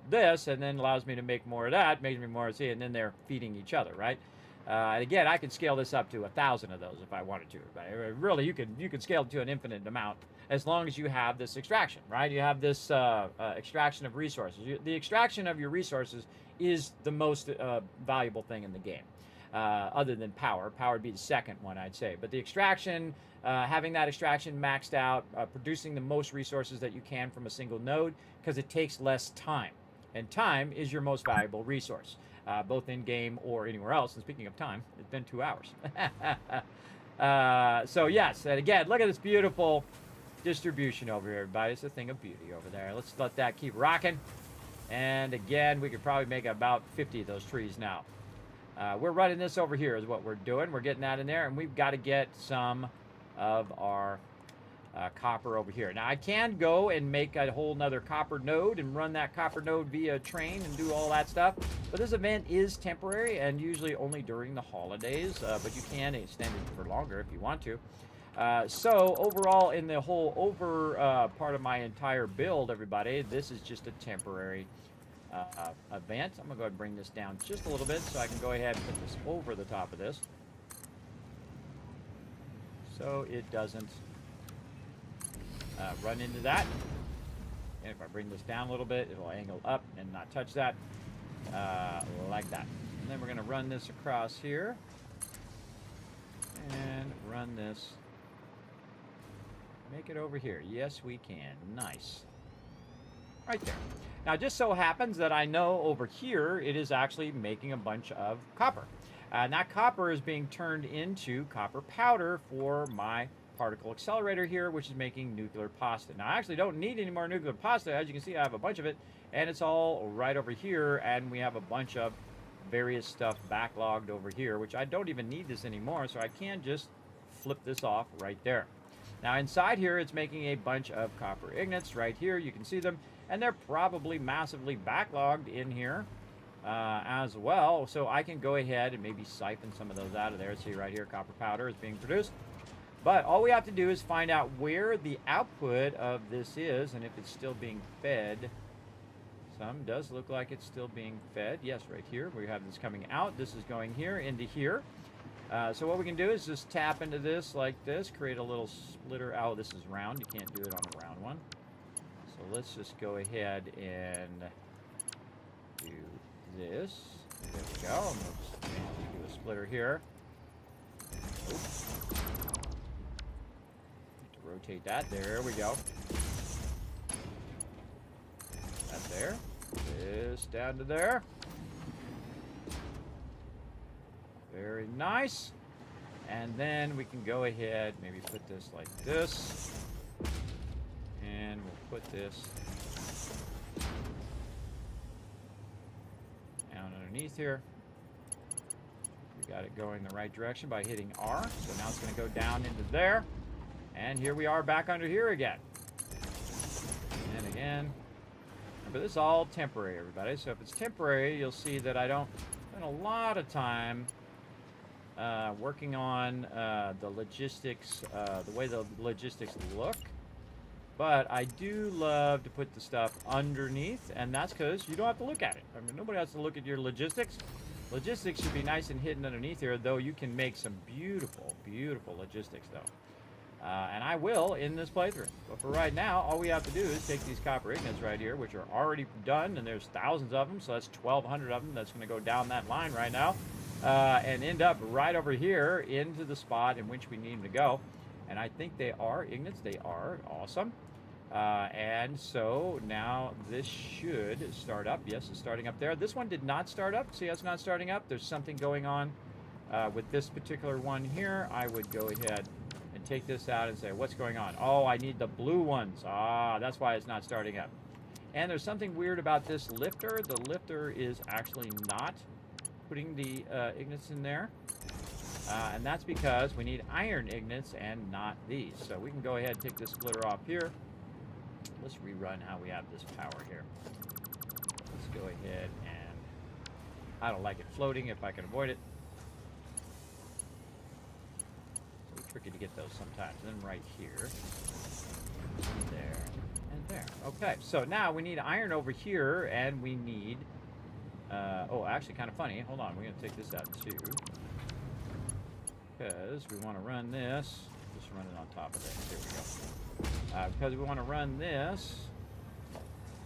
this, and then allows me to make more of that, makes me more, see, and then they're feeding each other, right? And again, I can scale this up to 1,000 of those if I wanted to. But really, you can scale it to an infinite amount as long as you have this extraction, right? You have this extraction of resources. The extraction of your resources is the most valuable thing in the game, other than power. Power would be the second one, I'd say. But the extraction, having that extraction maxed out, producing the most resources that you can from a single node, because it takes less time. And time is your most valuable resource, both in-game or anywhere else. And speaking of time, it's been 2 hours. So yes, and again, look at this beautiful distribution over here, everybody. It's a thing of beauty over there. Let's let that keep rocking. And again, we could probably make about 50 of those trees now. We're running this over here is what we're doing. We're getting that in there, and we've got to get some of our copper over here. Now I can go and make a whole nother copper node and run that copper node via train and do all that stuff, but this event is temporary and usually only during the holidays, but you can extend it for longer if you want to. So overall, in the whole part of my entire build, everybody, this is just a temporary event. I'm gonna go ahead and bring this down just a little bit so I can go ahead and put this over the top of this so it doesn't run into that. And if I bring this down a little bit, it'll angle up and not touch that, like that. And then we're going to run this across here and run this, make it over here. Yes, we can. Nice. Right there. Now, it just so happens that I know over here it is actually making a bunch of copper. And that copper is being turned into copper powder for my particle accelerator here, which is making nuclear pasta. Now, I actually don't need any more nuclear pasta. As you can see, I have a bunch of it, and it's all right over here, and we have a bunch of various stuff backlogged over here, which I don't even need this anymore, so I can just flip this off right there. Now, inside here, it's making a bunch of copper ingots right here. You can see them, and they're probably massively backlogged in here as well, so I can go ahead and maybe siphon some of those out of there. See right here, copper powder is being produced. But all we have to do is find out where the output of this is and if it's still being fed Some does look like it's still being fed. Yes, right here. We have this coming out. This is going here into here. So what we can do is just tap into this like this, create a little splitter. Oh, this is round. You can't do it on a round one. So let's just go ahead and do this. There we go. And we'll just do a splitter here. Oops. Need to rotate that. There we go. That there. This down to there. Very nice. And then we can go ahead, maybe put this like this. And we'll put this down underneath here. We got it going the right direction by hitting R. So now it's going to go down into there. And here we are back under here again. And again. But this is all temporary, everybody. So if it's temporary, you'll see that I don't spend a lot of time working on the logistics, the way the logistics look. But I do love to put the stuff underneath, and that's because you don't have to look at it. I mean, nobody has to look at your logistics. Logistics should be nice and hidden underneath here, though you can make some beautiful, beautiful logistics, though. And I will in this playthrough. But for right now, all we have to do is take these copper ignits right here, which are already done, and there's thousands of them, so that's 1,200 of them. That's going to go down that line right now. And end up right over here into the spot in which we need them to go. And I think they are ignits. They are awesome. And so now this should start up. Yes, it's starting up there. This one did not start up. See how it's not starting up? There's something going on with this particular one here. I would go ahead and take this out and say, what's going on? Oh, I need the blue ones. Ah, that's why it's not starting up. And there's something weird about this lifter. The lifter is actually not putting the ignits in there. And that's because we need iron ignits and not these. So we can go ahead and take this splitter off here. Let's rerun how we have this power here. Let's go ahead and... I don't like it floating if I can avoid it. So tricky to get those sometimes. Then right here. There. And there. Okay, so now we need iron over here, and we need... oh, actually kind of funny. Hold on, we're going to take this out too. Because we want to run this. Just run it on top of this. Here we go. Because we want to run this.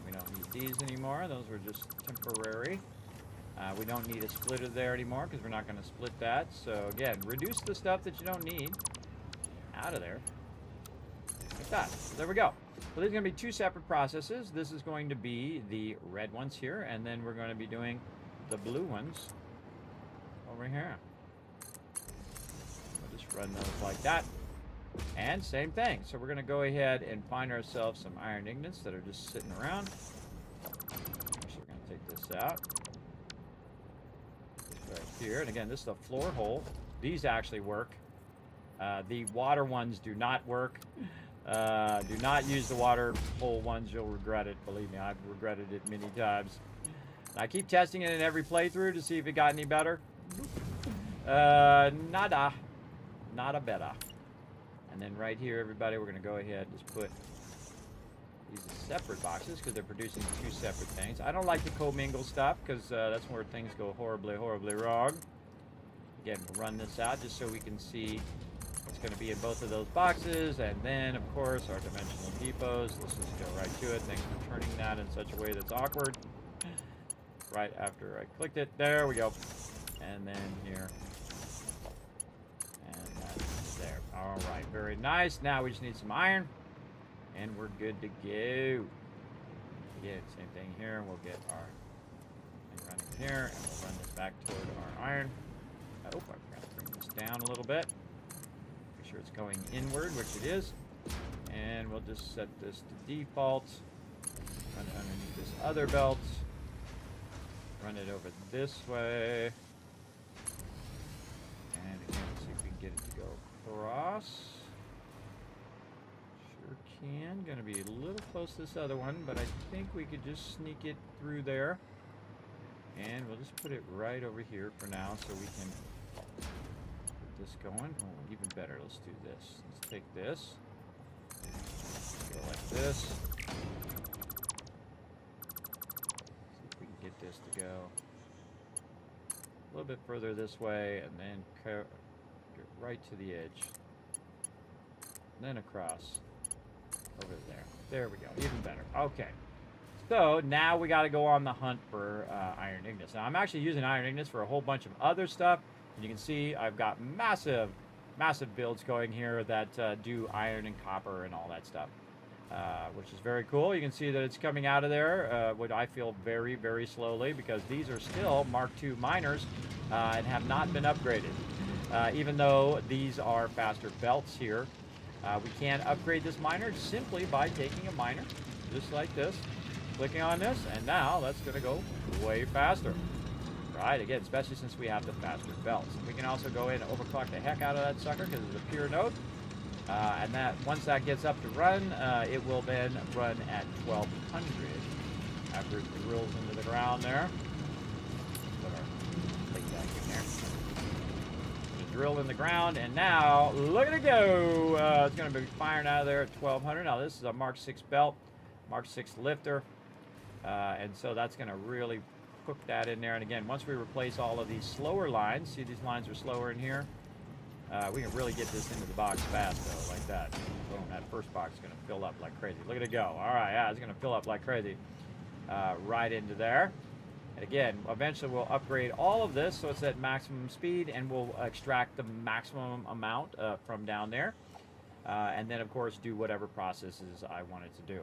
We don't need these anymore. Those were just temporary. We don't need a splitter there anymore because we're not going to split that. So again, reduce the stuff that you don't need out of there. Like that. So there we go. So these are going to be two separate processes. This is going to be the red ones here, and then we're going to be doing the blue ones over here. We'll just run those like that. And same thing. So we're going to go ahead and find ourselves some iron ignits that are just sitting around. So we're going to take this out. This right here. And again, this is a floor hole. These actually work. The water ones do not work. Do not use the water hole ones. You'll regret it. Believe me, I've regretted it many times. I keep testing it in every playthrough to see if it got any better. Nada. Nada better. And then right here, everybody, we're going to go ahead and just put these separate boxes because they're producing two separate things. I don't like to commingle stuff because that's where things go horribly, horribly wrong. Again, we'll run this out just so we can see what's going to be in both of those boxes. And then, of course, our dimensional depots. Let's just go right to it. Thanks for turning that in such a way that's awkward. Right after I clicked it. There we go. And then here. There. All right, very nice. Now we just need some iron, and we're good to go. Again, same thing here. We'll get our thing running here, and we'll run this back toward our iron. Oh, I forgot to bring this down a little bit. Make sure it's going inward, which it is. And we'll just set this to default. Run it underneath this other belt. Run it over this way. And again, see if we can get it to go across. Sure can. Gonna be a little close to this other one, but I think we could just sneak it through there. And we'll just put it right over here for now so we can get this going. Oh, even better, let's do this. Let's take this. Go like this. little bit further this way, and then get right to the edge. And then across over there. There we go. Even better. Okay. So now we got to go on the hunt for iron ingots. Now I'm actually using iron ingots for a whole bunch of other stuff. And you can see I've got massive builds going here that do iron and copper and all that stuff, which is very cool. You can see that it's coming out of there, what I feel very, very slowly, because these are still Mark II miners and have not been upgraded. Even though these are faster belts here, we can upgrade this miner simply by taking a miner, just like this, clicking on this, and now that's going to go way faster. Right, again, especially since we have the faster belts. We can also go in and overclock the heck out of that sucker because it's a pure node. And that once that gets up to run, it will then run at 1200 after it drills into the ground there. Put our plate back in there. Just drill in the ground, and now look at it go. It's going to be firing out of there at 1200. Now this is a Mark 6 belt, Mark 6 lifter, and so that's going to really hook that in there. And again, once we replace all of these slower lines, see these lines are slower in here, we can really get this into the box fast though, like that. Boom, that first box is going to fill up like crazy. Look at it go. All right, yeah, it's going to fill up like crazy right into there. And again, eventually we'll upgrade all of this so it's at maximum speed, and we'll extract the maximum amount from down there, and then of course do whatever processes I want it to do.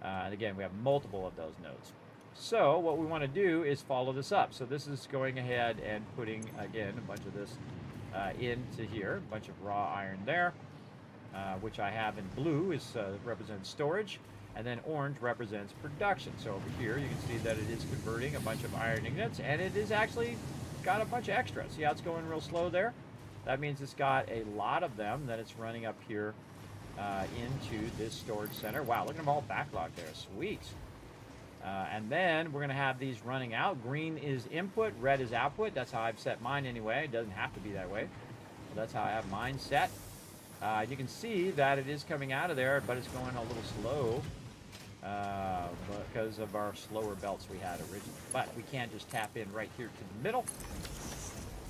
And again, we have multiple of those nodes. So what we want to do is follow this up. So this is going ahead and putting, again, a bunch of this into here, a bunch of raw iron there, which I have in blue is represents storage, and then orange represents production. So over here you can see that it is converting a bunch of iron ingots, and it is actually got a bunch of extra. See how it's going real slow there? That means it's got a lot of them that it's running up here into this storage center. Wow, look at them all backlogged there. Sweet. And then we're going to have these running out. Green is input, red is output. That's how I've set mine anyway. It doesn't have to be that way. So that's how I have mine set. You can see that it is coming out of there, but it's going a little slow because of our slower belts we had originally. But we can just tap in right here to the middle.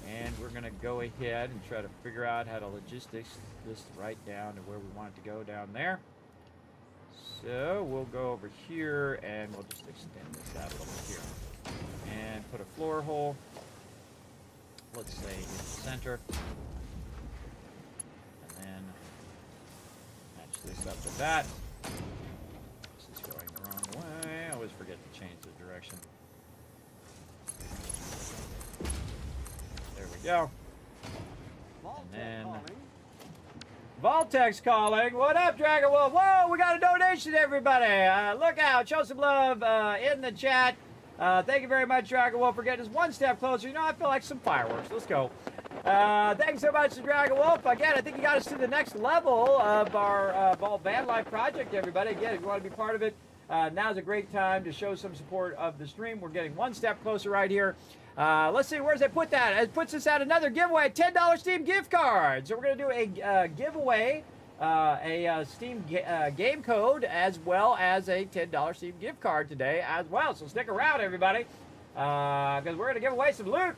And we're going to go ahead and try to figure out how to logistics this right down to where we want it to go down there. So we'll go over here and we'll just extend this out a little bit here. And put a floor hole, let's say in the center. And then match this up to that. This is going the wrong way. I always forget to change the direction. There we go. And then Voltex calling. What up, Dragon Wolf? Whoa, we got a donation, everybody. Look out. Show some love in the chat. Thank you very much, Dragon Wolf, for getting us one step closer. You know, I feel like some fireworks. Let's go. Thanks so much to Dragon Wolf. Again, I think you got us to the next level of our Vault Van Life project, everybody. Again, if you want to be part of it, now's a great time to show some support of the stream. We're getting one step closer right here. Let's see, where's it put that? It puts us at another giveaway, $10 Steam gift card. So we're going to do a giveaway, a Steam game code, as well as a $10 Steam gift card today as well. So stick around, everybody, because we're going to give away some loot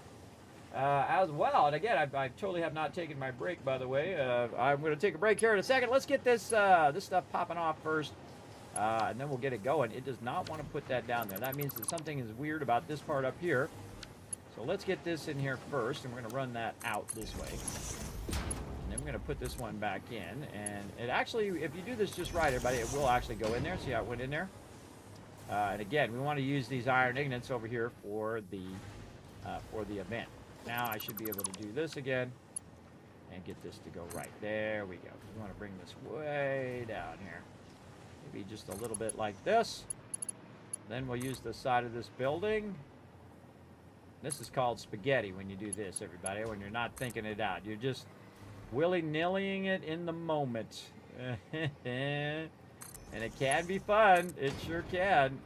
as well. And again, I totally have not taken my break, by the way. I'm going to take a break here in a second. Let's get this stuff popping off first, and then we'll get it going. It does not want to put that down there. That means that something is weird about this part up here. So let's get this in here first, and we're going to run that out this way. And then we're going to put this one back in. And it actually, if you do this just right, everybody, it will actually go in there. See how it went in there? And again, we want to use these iron ingots over here for the event. Now I should be able to do this again and get this to go right. There we go. We want to bring this way down here. Maybe just a little bit like this. Then we'll use the side of this building. This is called spaghetti when you do this, everybody, when you're not thinking it out. You're just willy-nillying it in the moment. And it can be fun. It sure can.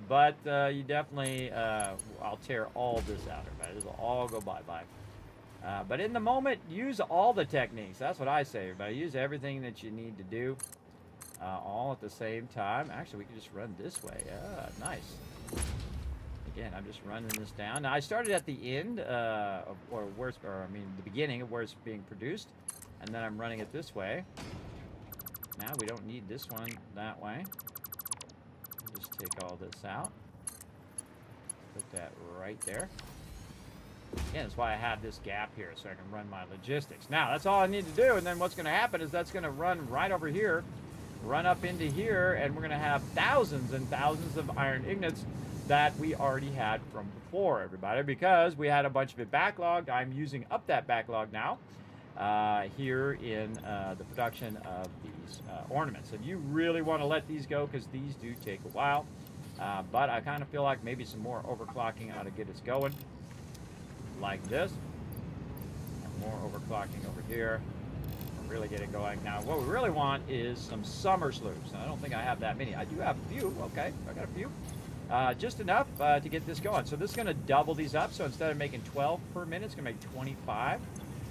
But you definitely, I'll tear all this out, everybody. This will all go bye-bye. But in the moment, use all the techniques. That's what I say, everybody. Use everything that you need to do all at the same time. Actually, we can just run this way. Nice. Again, I'm just running this down. Now, I started at the end, I mean, the beginning of where it's being produced, and then I'm running it this way. Now, we don't need this one that way. Just take all this out. Put that right there. Again, that's why I have this gap here, so I can run my logistics. Now, that's all I need to do, and then what's going to happen is that's going to run right over here, run up into here, and we're going to have thousands and thousands of iron ingots that we already had from before, everybody, because we had a bunch of it backlogged. I'm using up that backlog now here in the production of these ornaments. And you really want to let these go because these do take a while. But I kind of feel like maybe some more overclocking ought to get us going. Like this. And more overclocking over here. Really get it going. Now, what we really want is some summer sloops. And I don't think I have that many. I do have a few. Okay, I got a few. Just enough to get this going. So this is going to double these up. So instead of making 12 per minute, it's going to make 25.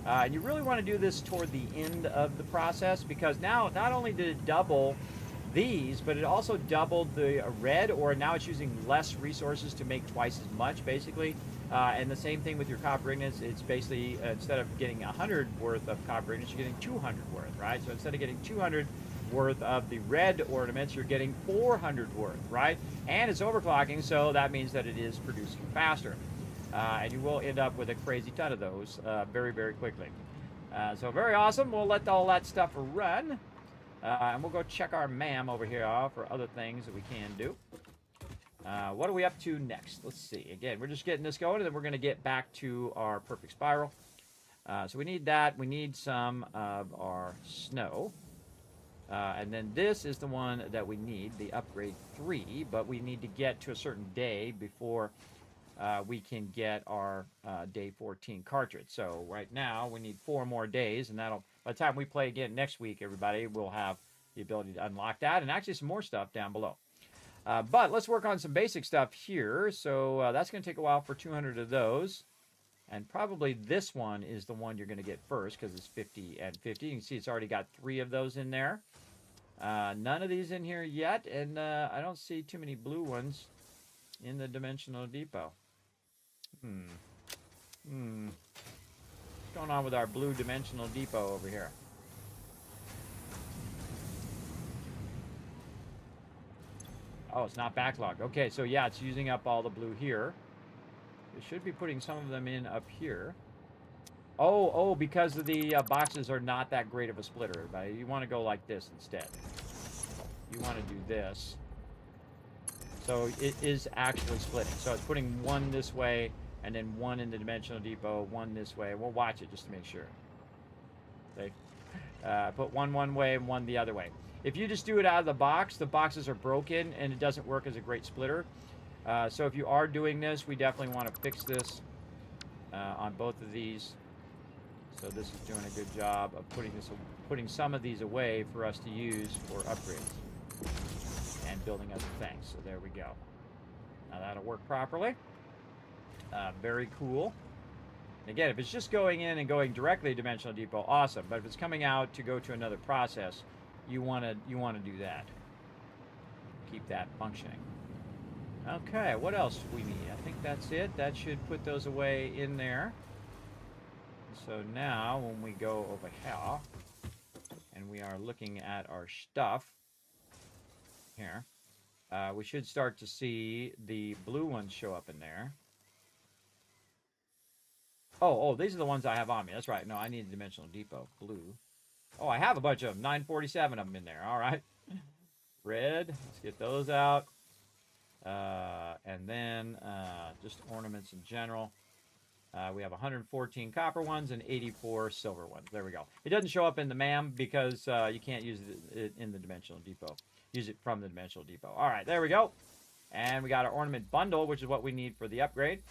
And you really want to do this toward the end of the process because now not only did it double these, but it also doubled the red, or now it's using less resources to make twice as much, basically. And the same thing with your copper ingots. It's basically, instead of getting 100 worth of copper ingots, you're getting 200 worth, right? So instead of getting 200 worth of the red ornaments, you're getting 400 worth, right? And it's overclocking, so that means that it is producing faster. And you will end up with a crazy ton of those very, very quickly. So very awesome. We'll let all that stuff run. And we'll go check our MAM over here for other things that we can do. What are we up to next? Let's see. Again, we're just getting this going, and then we're going to get back to our perfect spiral. So we need that. We need some of our snow. And then this is the one that we need, the upgrade 3, but we need to get to a certain day before we can get our day 14 cartridge. So right now we need 4 more days, and that'll, by the time we play again next week, everybody will have the ability to unlock that, and actually some more stuff down below. But let's work on some basic stuff here. So that's going to take a while for 200 of those. And probably this one is the one you're going to get first because it's 50 and 50. You can see it's already got 3 of those in there. None of these in here yet, and I don't see too many blue ones in the Dimensional Depot. What's going on with our blue Dimensional Depot over here? Oh, it's not backlogged. Okay, so yeah, it's using up all the blue here. It should be putting some of them in up here. Oh, because the boxes are not that great of a splitter. You want to go like this instead. You want to do this. So it is actually splitting. So it's putting one this way, and then one in the Dimensional Depot, one this way. We'll watch it just to make sure. Okay. Put one way and one the other way. If you just do it out of the boxes are broken, and it doesn't work as a great splitter. So if you are doing this, we definitely want to fix this on both of these. So this is doing a good job of putting some of these away for us to use for upgrades and building other things. So there we go. Now that'll work properly. Very cool. Again, if it's just going in and going directly to Dimensional Depot, awesome. But if it's coming out to go to another process, you want to do that. Keep that functioning. Okay, what else do we need? I think that's it. That should put those away in there. So now, when we go over here, and we are looking at our stuff here, we should start to see the blue ones show up in there. Oh, these are the ones I have on me. That's right. No, I need a Dimensional Depot. Blue. Oh, I have a bunch of them. 947 of them in there. All right. Red. Let's get those out. And then just ornaments in general. We have 114 copper ones and 84 silver ones. There we go. It doesn't show up in the MAM because you can't use it in the Dimensional Depot. Use it from the Dimensional Depot. All right, there we go. And we got our ornament bundle, which is what we need for the upgrade.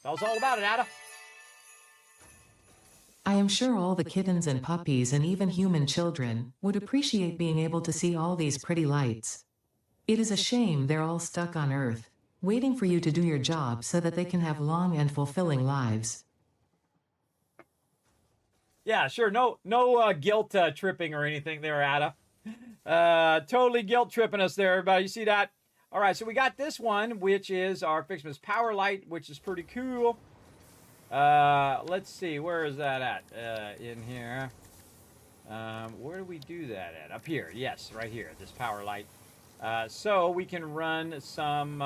Tell us all about it, Ada. I am sure all the kittens and puppies and even human children would appreciate being able to see all these pretty lights. It is a shame they're all stuck on Earth, waiting for you to do your job so that they can have long and fulfilling lives. Yeah, sure. No guilt tripping or anything there, Ada. Totally guilt tripping us there, everybody. You see that? All right, so we got this one, which is our Kismet's power light, which is pretty cool. Let's see, where is that at? In here. Where do we do that at? Up here, yes, right here, this power light. So we can run some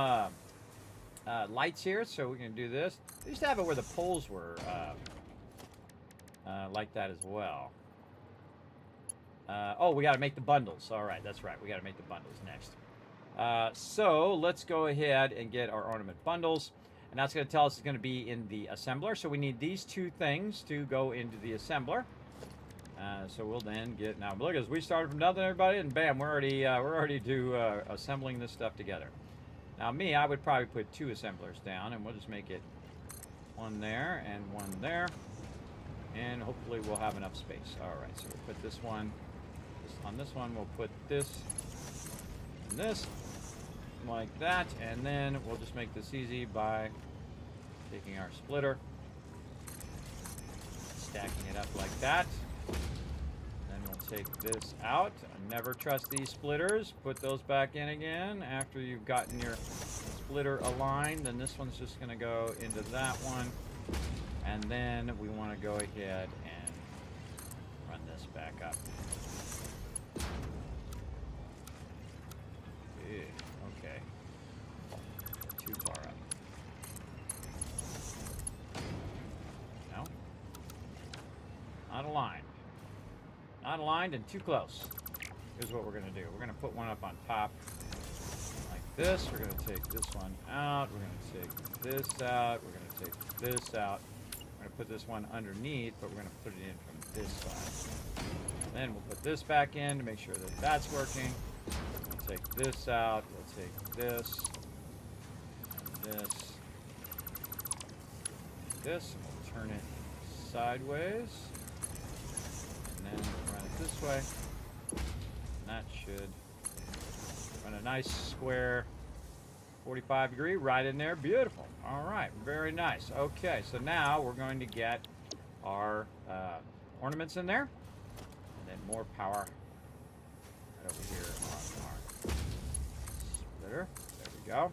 lights here, so we can do this. We used to have it where the poles were like that as well. Oh, we got to make the bundles. All right, that's right. We got to make the bundles next. So let's go ahead and get our ornament bundles. And that's going to tell us it's going to be in the assembler. So we need these two things to go into the assembler. So we'll then get, now look, as we started from nothing, everybody, and bam, we're already assembling this stuff together. Now me, I would probably put 2 assemblers down, and we'll just make it one there and one there. And hopefully we'll have enough space. All right, so we'll put this one, on this one, we'll put this and this, like that. And then we'll just make this easy by taking our splitter, stacking it up like that. Then we'll take this out. Never trust these splitters. Put those back in again after you've gotten your splitter aligned. Then this one's just going to go into that one. And then we want to go ahead and run this back up. Okay. Too far up. No. Not aligned. Not aligned and too close. Here's what we're going to do. We're going to put one up on top like this. We're going to take this one out. We're going to take this out. We're going to take this out. We're going to put this one underneath, but we're going to put it in from this side. Then we'll put this back in to make sure that that's working. We'll take this out. We'll take this and this and this, and we'll turn it sideways. And then run it this way. And that should run a nice square 45-degree right in there. Beautiful. All right, very nice. Okay, so now we're going to get our ornaments in there, and then more power right over here on our splitter. There we go.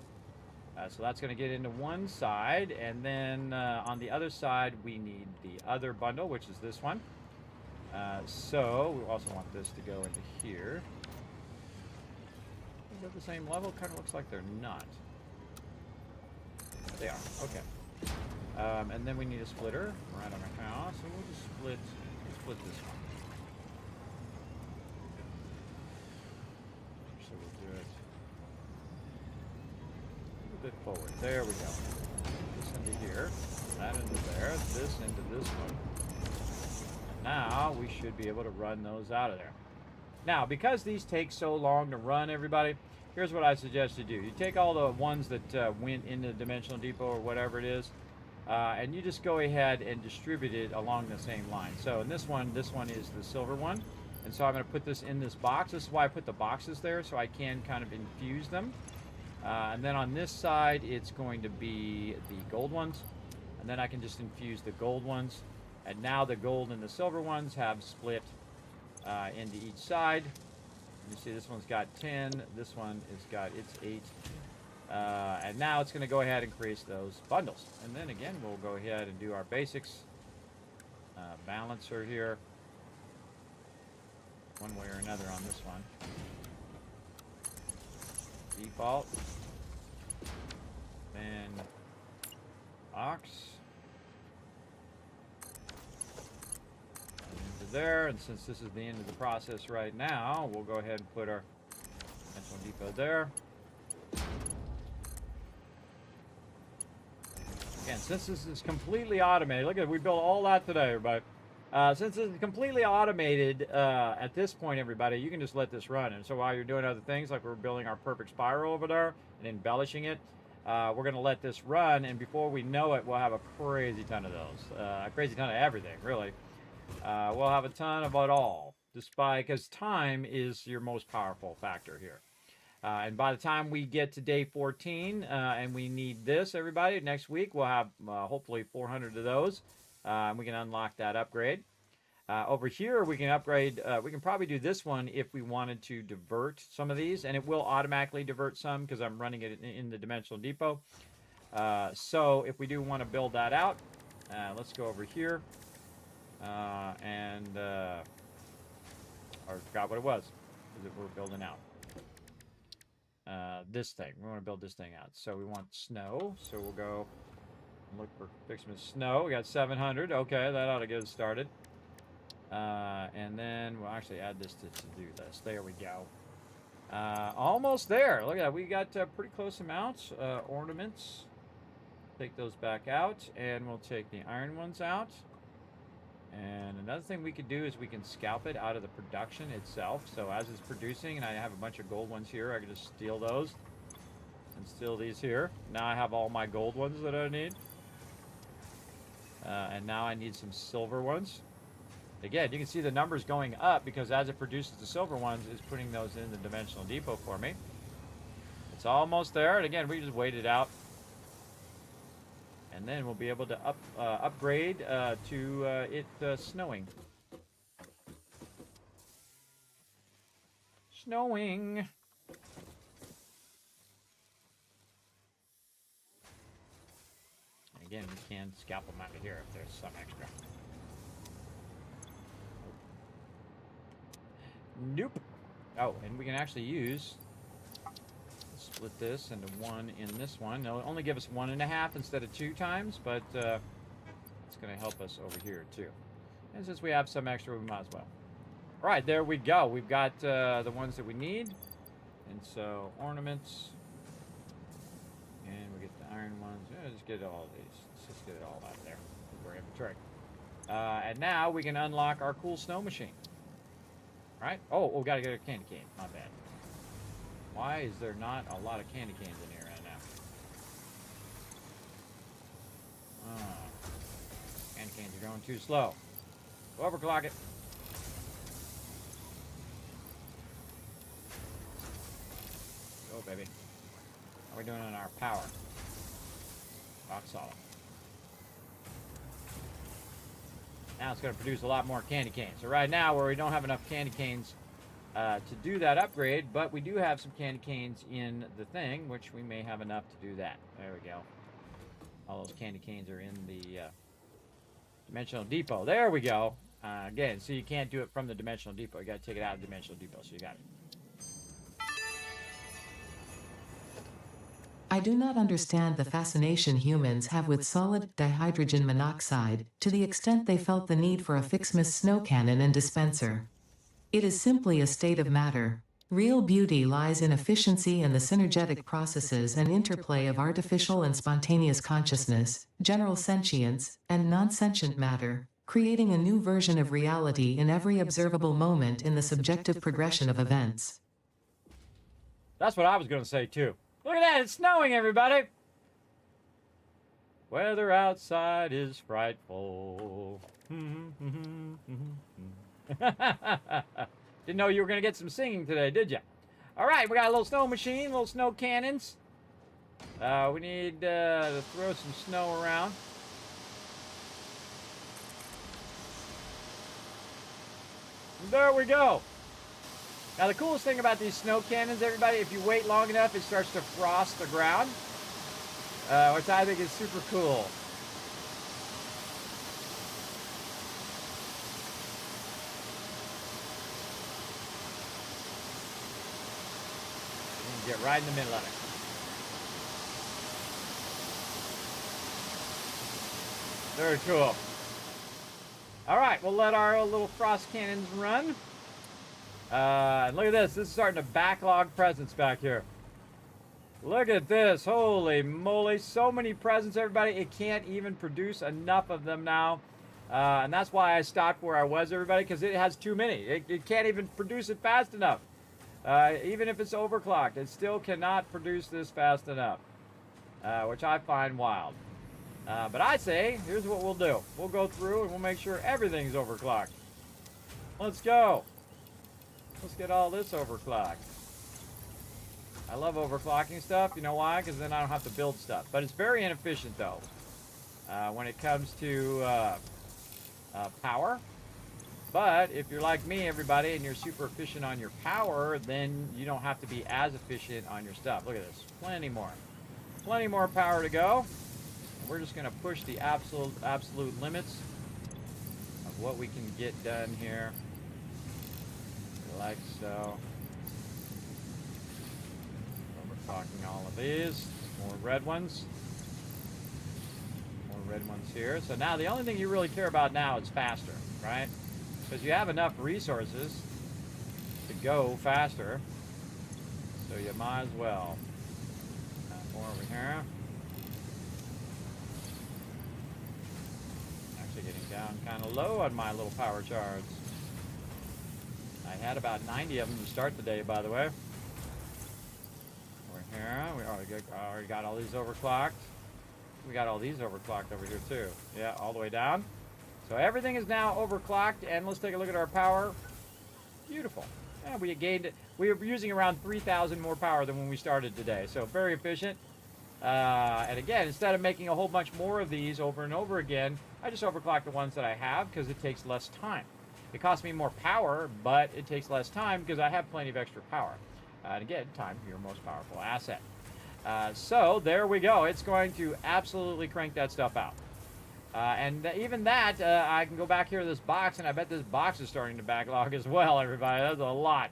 So that's going to get into one side, and then on the other side we need the other bundle, which is this one. So we also want this to go into here. Is that the same level? Kind of looks like they're not. They are. Okay. And then we need a splitter right on our house, and we'll just split this one. So we'll do it a little bit forward. There we go. This into here, that into there, this into this one. And now we should be able to run those out of there. Now, because these take so long to run, everybody, here's what I suggest you do. You take all the ones that went into the Dimensional Depot or whatever it is, and you just go ahead and distribute it along the same line. So in this one is the silver one. And so I'm going to put this in this box. This is why I put the boxes there, so I can kind of infuse them. And then on this side, it's going to be the gold ones. And then I can just infuse the gold ones. And now the gold and the silver ones have split into each side. You see this one's got 10, this one has got its 8. And now it's going to go ahead and create those bundles. And then again, we'll go ahead and do our basics. Balancer here. One way or another on this one. Default. Then box. There, and since this is the end of the process right now, we'll go ahead and put our Dimensional Depot there. Again, since this is completely automated, look at it, we built all that today, everybody. Since it's completely automated at this point, everybody, you can just let this run. And so while you're doing other things, like we're building our perfect spiral over there and embellishing it, we're going to let this run, and before we know it, we'll have a crazy ton of those. A crazy ton of everything, really. We'll have a ton of it all, because time is your most powerful factor here. And by the time we get to day 14, and we need this, everybody, next week we'll have hopefully 400 of those, and we can unlock that upgrade. Over here, we can upgrade. We can probably do this one if we wanted to divert some of these, and it will automatically divert some because I'm running it in the Dimensional Depot. So if we do want to build that out, let's go over here. And I forgot what it was that we're building out. This thing. We want to build this thing out. So we want snow. So we'll go and look for Kismet snow. We got 700. Okay, that ought to get us started. And then we'll actually add this to do this. There we go. Almost there. Look at that. We got pretty close amounts. Ornaments. Take those back out, and we'll take the iron ones out. And another thing we could do is we can scalp it out of the production itself. So as it's producing, and I have a bunch of gold ones here, I can just steal those and steal these here. Now I have all my gold ones that I need. And now I need some silver ones. Again, you can see the numbers going up because as it produces the silver ones, it's putting those in the Dimensional Depot for me. It's almost there. And again, we just wait it out. And then we'll be able to upgrade to it snowing. Snowing. Again, we can scalp them out of here if there's some extra. Nope. Oh, and we can actually use... split this into one in this one. It'll only give us 1.5 instead of 2 times, but it's going to help us over here too. And since we have some extra, we might as well. All right, there we go. We've got the ones that we need. And so ornaments. And we get the iron ones. Yeah, just get all of these. Let's just get it all out of there. We're inventory. And now we can unlock our cool snow machine. All right. Oh, we got to get a candy cane. Not bad. Why is there not a lot of candy canes in here right now? Candy canes are going too slow. Overclock it. Go, baby. How are we doing on our power? Rock solid. Now it's going to produce a lot more candy canes. So right now, where we don't have enough candy canes to do that upgrade, but we do have some candy canes in the thing, which we may have enough to do that. There we go. All those candy canes are in the Dimensional Depot. There we go. Again, so you can't do it from the Dimensional Depot. You got to take it out of the Dimensional Depot, so you got it. I do not understand the fascination humans have with solid dihydrogen monoxide, to the extent they felt the need for a Kismet snow cannon and dispenser. It is simply a state of matter. Real beauty lies in efficiency and the synergetic processes and interplay of artificial and spontaneous consciousness, general sentience, and non-sentient matter, creating a new version of reality in every observable moment in the subjective progression of events. That's what I was going to say, too. Look at that, it's snowing, everybody! Weather outside is frightful. Didn't know you were going to get some singing today, did you? All right, we got a little snow machine, little snow cannons. We need to throw some snow around. There we go. Now, the coolest thing about these snow cannons, everybody, if you wait long enough, it starts to frost the ground, which I think is super cool. Get right in the middle of it. Very cool. All right, we'll let our little frost cannons run. Look at this. This is starting to backlog presents back here. Look at this. Holy moly. So many presents, everybody. It can't even produce enough of them now. And that's why I stopped where I was, everybody, because it has too many. It can't even produce it fast enough. Even if it's overclocked, it still cannot produce this fast enough, which I find wild. But I say, here's what we'll do. We'll go through and we'll make sure everything's overclocked. Let's go. Let's get all this overclocked. I love overclocking stuff. You know why? Because then I don't have to build stuff. But it's very inefficient, though. When it comes to power, But if you're like me, everybody, and you're super efficient on your power, then you don't have to be as efficient on your stuff. Look at this. Plenty more power to go. We're just going to push the absolute limits of what we can get done here. Like so. Overclocking all of these. More red ones. More red ones here. So now the only thing you really care about now is faster, right? Because you have enough resources to go faster. So you might as well. More over here. Actually getting down kind of low on my little power charge. I had about 90 of them to start the day, by the way. Over here, we already got all these overclocked. We got all these overclocked over here too. Yeah, all the way down. So everything is now overclocked, and let's take a look at our power. Beautiful. Yeah, we gained it. We were using around 3,000 more power than when we started today, so very efficient. And again, instead of making a whole bunch more of these over and over again, I just overclock the ones that I have because it takes less time. It costs me more power, but it takes less time because I have plenty of extra power. And again, time, your most powerful asset. So there we go. It's going to absolutely crank that stuff out. Even that, I can go back here to this box, and I bet this box is starting to backlog as well, everybody. That's a lot.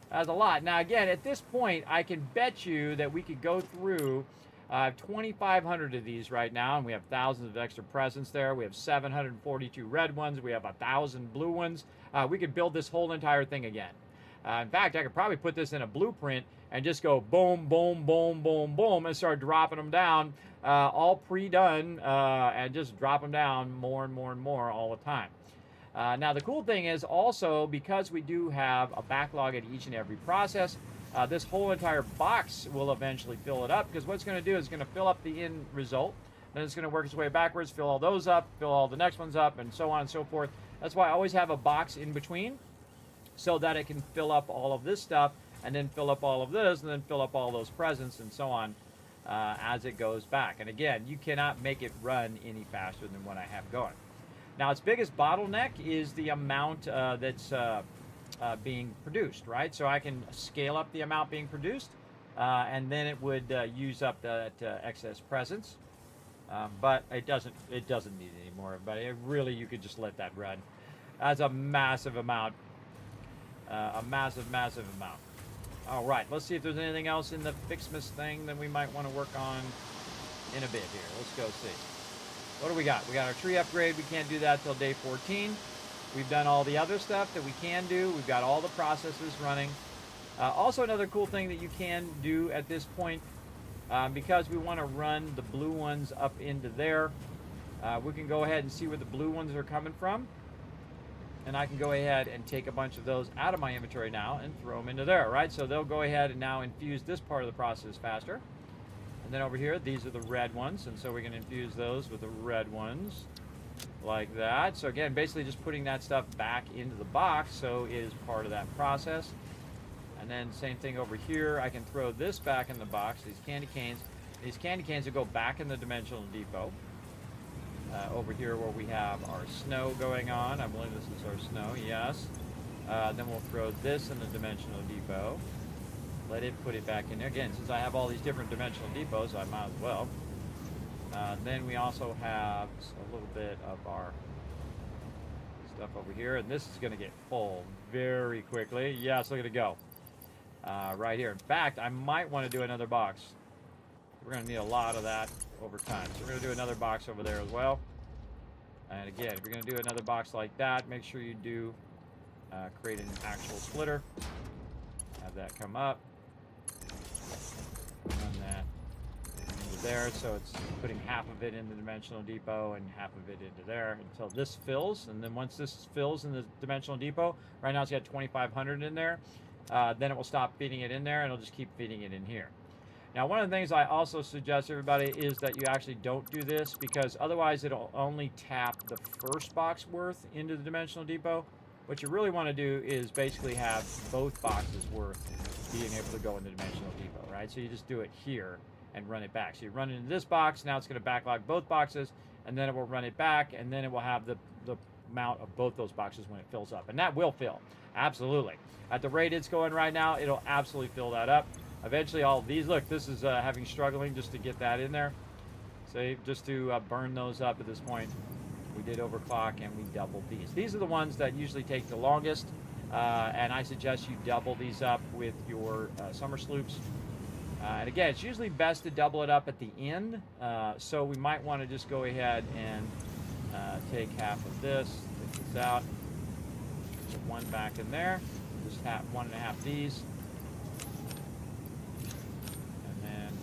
That's a lot. Now, again, at this point, I can bet you that we could go through 2,500 of these right now, and we have thousands of extra presents there. We have 742 red ones. We have 1,000 blue ones. We could build this whole entire thing again. In fact, I could probably put this in a blueprint and just go boom, boom, boom, boom, boom, and start dropping them down, all pre-done, and just drop them down more and more and more all the time. Now, the cool thing is also, because we do have a backlog at each and every process, this whole entire box will eventually fill it up, because what it's going to do is going to fill up the end result, then it's going to work its way backwards, fill all those up, fill all the next ones up, and so on and so forth. That's why I always have a box in between, so that it can fill up all of this stuff, and then fill up all of this, and then fill up all those presents, and so on, as it goes back. And again, you cannot make it run any faster than what I have going. Now, its biggest bottleneck is the amount that's being produced, right? So I can scale up the amount being produced, and then it would use up that excess presence. But it doesn't need any more. But it really, you could just let that run. That's a massive amount. A massive amount. All right, let's see if there's anything else in the Kismets thing that we might want to work on in a bit here. Let's go see. What do we got? We got our tree upgrade. We can't do that till day 14. We've done all the other stuff that we can do. We've got all the processes running. Also, another cool thing that you can do at this point, because we want to run the blue ones up into there, we can go ahead and see where the blue ones are coming from. And I can go ahead and take a bunch of those out of my inventory now and throw them into there, right? So they'll go ahead and now infuse this part of the process faster. And then over here, these are the red ones, and so we can infuse those with the red ones, like that. So again, basically just putting that stuff back into the box, so it is part of that process. And then same thing over here, I can throw this back in the box, these candy canes. These candy canes will go back in the dimensional depot. Over here where we have our snow going on, I believe this is our snow, yes. Then we'll throw this in the dimensional depot. Let it put it back in there. Again, since I have all these different dimensional depots, I might as well. Then we also have a little bit of our stuff over here, and this is going to get full very quickly. Yes, look at it go. Right here. In fact, I might want to do another box. We're going to need a lot of that over time. So we're going to do another box over there as well. And again, if you're going to do another box like that, make sure you do create an actual splitter. Have that come up. Run that into there, so it's putting half of it in the dimensional depot and half of it into there until this fills. And then once this fills in the dimensional depot, right now it's got 2,500 in there, then it will stop feeding it in there, and it'll just keep feeding it in here. Now, one of the things I also suggest everybody is that you actually don't do this, because otherwise it'll only tap the first box worth into the dimensional depot. What you really want to do is basically have both boxes worth being able to go in the dimensional depot, right? So you just do it here and run it back. So you run it into this box, now it's going to backlog both boxes, and then it will run it back, and then it will have the amount of both those boxes when it fills up. And that will fill. Absolutely. At the rate it's going right now, it'll absolutely fill that up. Eventually all these, look, this is having struggling just to get that in there. So just to burn those up at this point. We did overclock and we doubled these. These are the ones that usually take the longest. And I suggest you double these up with your summer sloops. And again, it's usually best to double it up at the end. So we might want to just go ahead and take half of this, take this out, put one back in there, just have 1.5 these. And then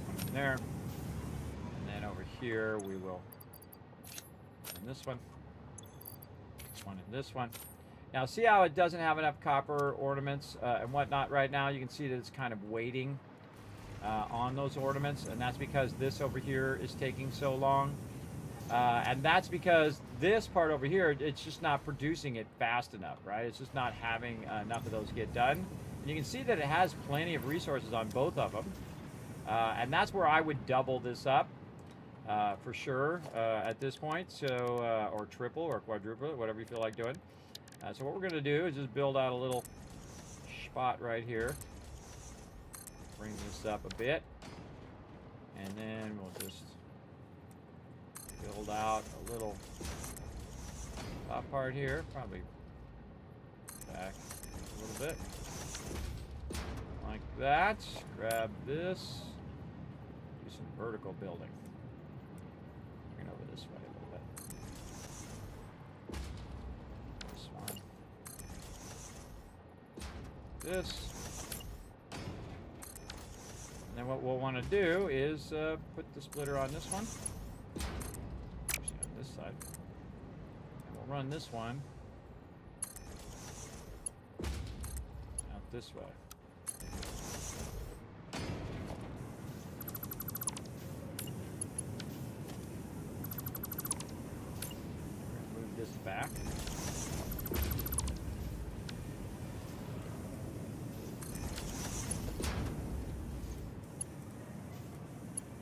one in there. And then over here we will in this one in this one. Now see how it doesn't have enough copper ornaments and whatnot right now? You can see that it's kind of waiting on those ornaments, and that's because this over here is taking so long. And that's because this part over here, it's just not producing it fast enough, right? It's just not having enough of those get done. And you can see that it has plenty of resources on both of them. And that's where I would double this up. For sure at this point, so or triple or quadruple, whatever you feel like doing. So what we're going to do is just build out a little spot right here. Bring this up a bit, and then we'll just build out a little top part here. Probably back a little bit, like that. Grab this. Do some vertical building. Over this way a little bit. This one. This. And then what we'll want to do is put the splitter on this one. Actually on this side. And we'll run this one out this way. This back.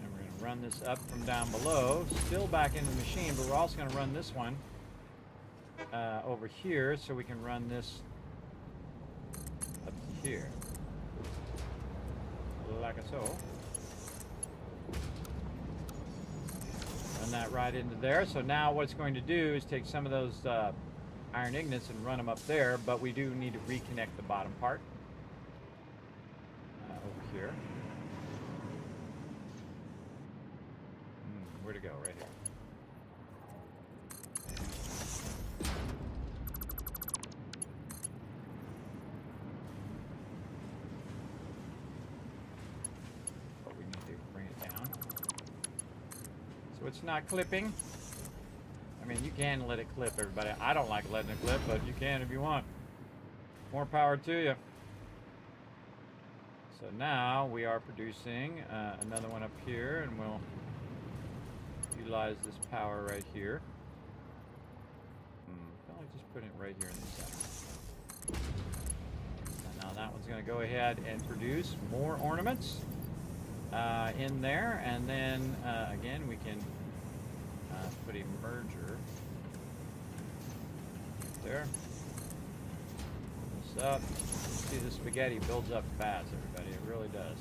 And we're going to run this up from down below, still back into the machine, but we're also going to run this one over here so we can run this up to here. Like so. That right into there. So now what it's going to do is take some of those iron ingots and run them up there, but we do need to reconnect the bottom part over here. Where to go? Right here. But we need to bring it down. So it's not clipping. I mean, you can let it clip, everybody. I don't like letting it clip, but you can if you want. More power to you. So now we are producing another one up here, and we'll utilize this power right here. Probably just put it right here in the center. And now that one's going to go ahead and produce more ornaments in there, and then again we can put a merger there. This up. See, the spaghetti builds up fast, everybody. It really does.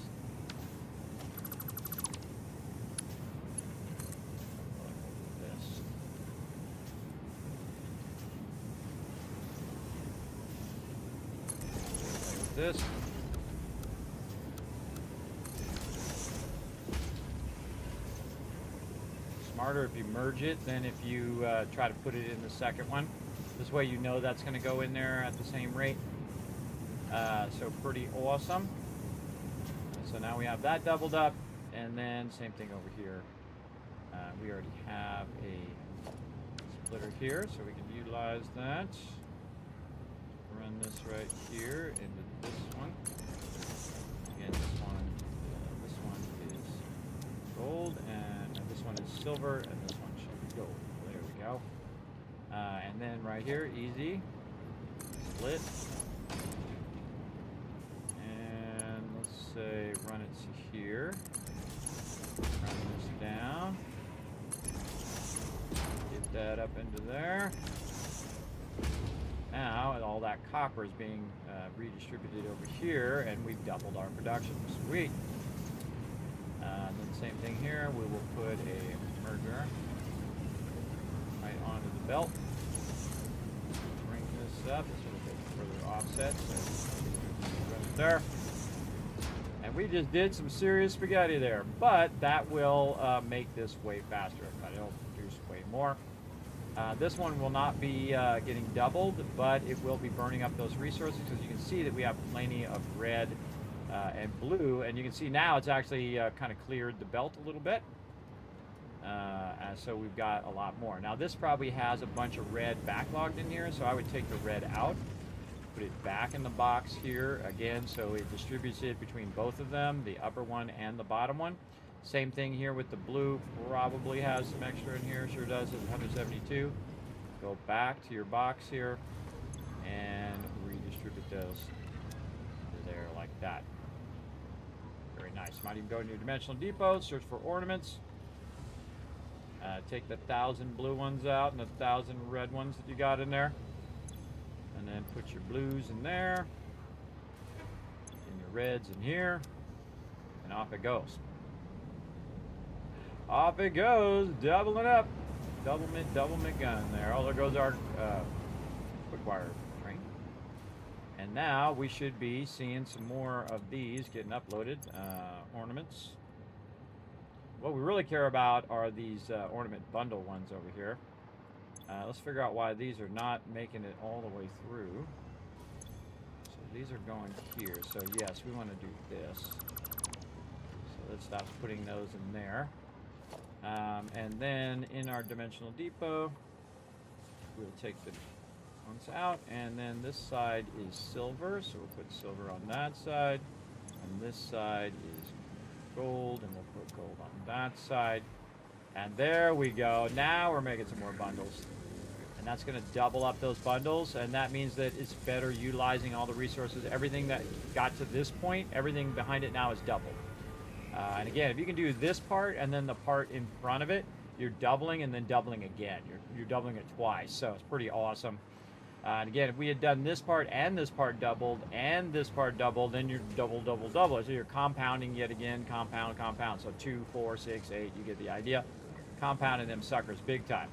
This. Smarter if you merge it than if you try to put it in the second one. This way you know that's going to go in there at the same rate. So pretty awesome. So now we have that doubled up, and then same thing over here. We already have a splitter here, so we can utilize that. Run this right here into this one. Again, this one is gold, and this one is silver, and this one should be gold. There we go. And then right here, easy, split. And let's say run it to here. Run this down. Get that up into there. Now all that copper is being redistributed over here, and we've doubled our production. Sweet. And then same thing here. We will put a merger right onto the belt. Bring this up. It's a little bit further offset. So right there. And we just did some serious spaghetti there, but that will make this way faster. But it'll produce way more. This one will not be getting doubled, but it will be burning up those resources, because you can see that we have plenty of red and blue, and you can see now it's actually kind of cleared the belt a little bit. And so we've got a lot more. Now this probably has a bunch of red backlogged in here, so I would take the red out, put it back in the box here again, so it distributes it between both of them, the upper one and the bottom one. Same thing here with the blue, probably has some extra in here, sure does, it's 172. Go back to your box here and redistribute those to there like that. Very nice. Might even go into your dimensional depot, search for ornaments. Take the 1,000 blue ones out and the 1,000 red ones that you got in there. And then put your blues in there. And your reds in here. And off it goes. Off it goes, doubling up. Double mid gun there. Oh, there goes our quick wire train. And now we should be seeing some more of these getting uploaded. Ornaments. What we really care about are these ornament bundle ones over here. Let's figure out why these are not making it all the way through. So these are going here. So yes, we want to do this. So let's stop putting those in there. And then in our dimensional depot, we'll take the ones out, and then this side is silver, so we'll put silver on that side, and this side is gold, and we'll put gold on that side, and there we go. Now we're making some more bundles, and that's going to double up those bundles, and that means that it's better utilizing all the resources. Everything that got to this point, everything behind it now is doubled. And again, if you can do this part and then the part in front of it, you're doubling and then doubling again. You're doubling it twice, so it's pretty awesome. And again, if we had done this part and this part doubled and this part doubled, then you're double. So you're compounding yet again, compound. So 2, 4, 6, 8, you get the idea. Compounding them suckers big time.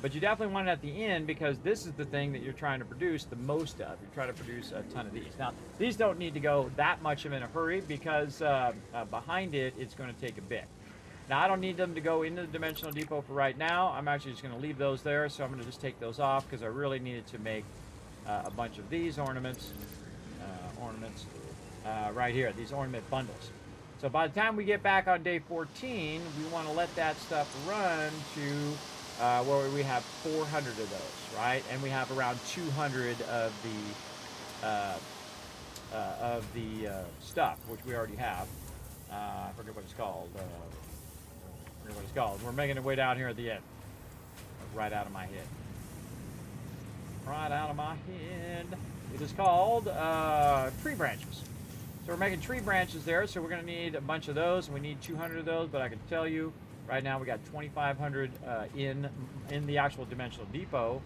But you definitely want it at the end, because this is the thing that you're trying to produce the most of. You're trying to produce a ton of these. Now, these don't need to go that much in a hurry, because behind it, it's going to take a bit. Now, I don't need them to go into the dimensional depot for right now. I'm actually just going to leave those there, so I'm going to just take those off, because I really needed to make a bunch of these ornaments right here, these ornament bundles. So by the time we get back on day 14, we want to let that stuff run to where we have 400 of those, right? And we have around 200 of the stuff, which we already have. I forget what it's called. We're making it way down here at the end. Right out of my head. Right out of my head. It is called tree branches. So we're making tree branches there, so we're going to need a bunch of those, and we need 200 of those, but I can tell you, right now we got 2,500 in the actual dimensional depot,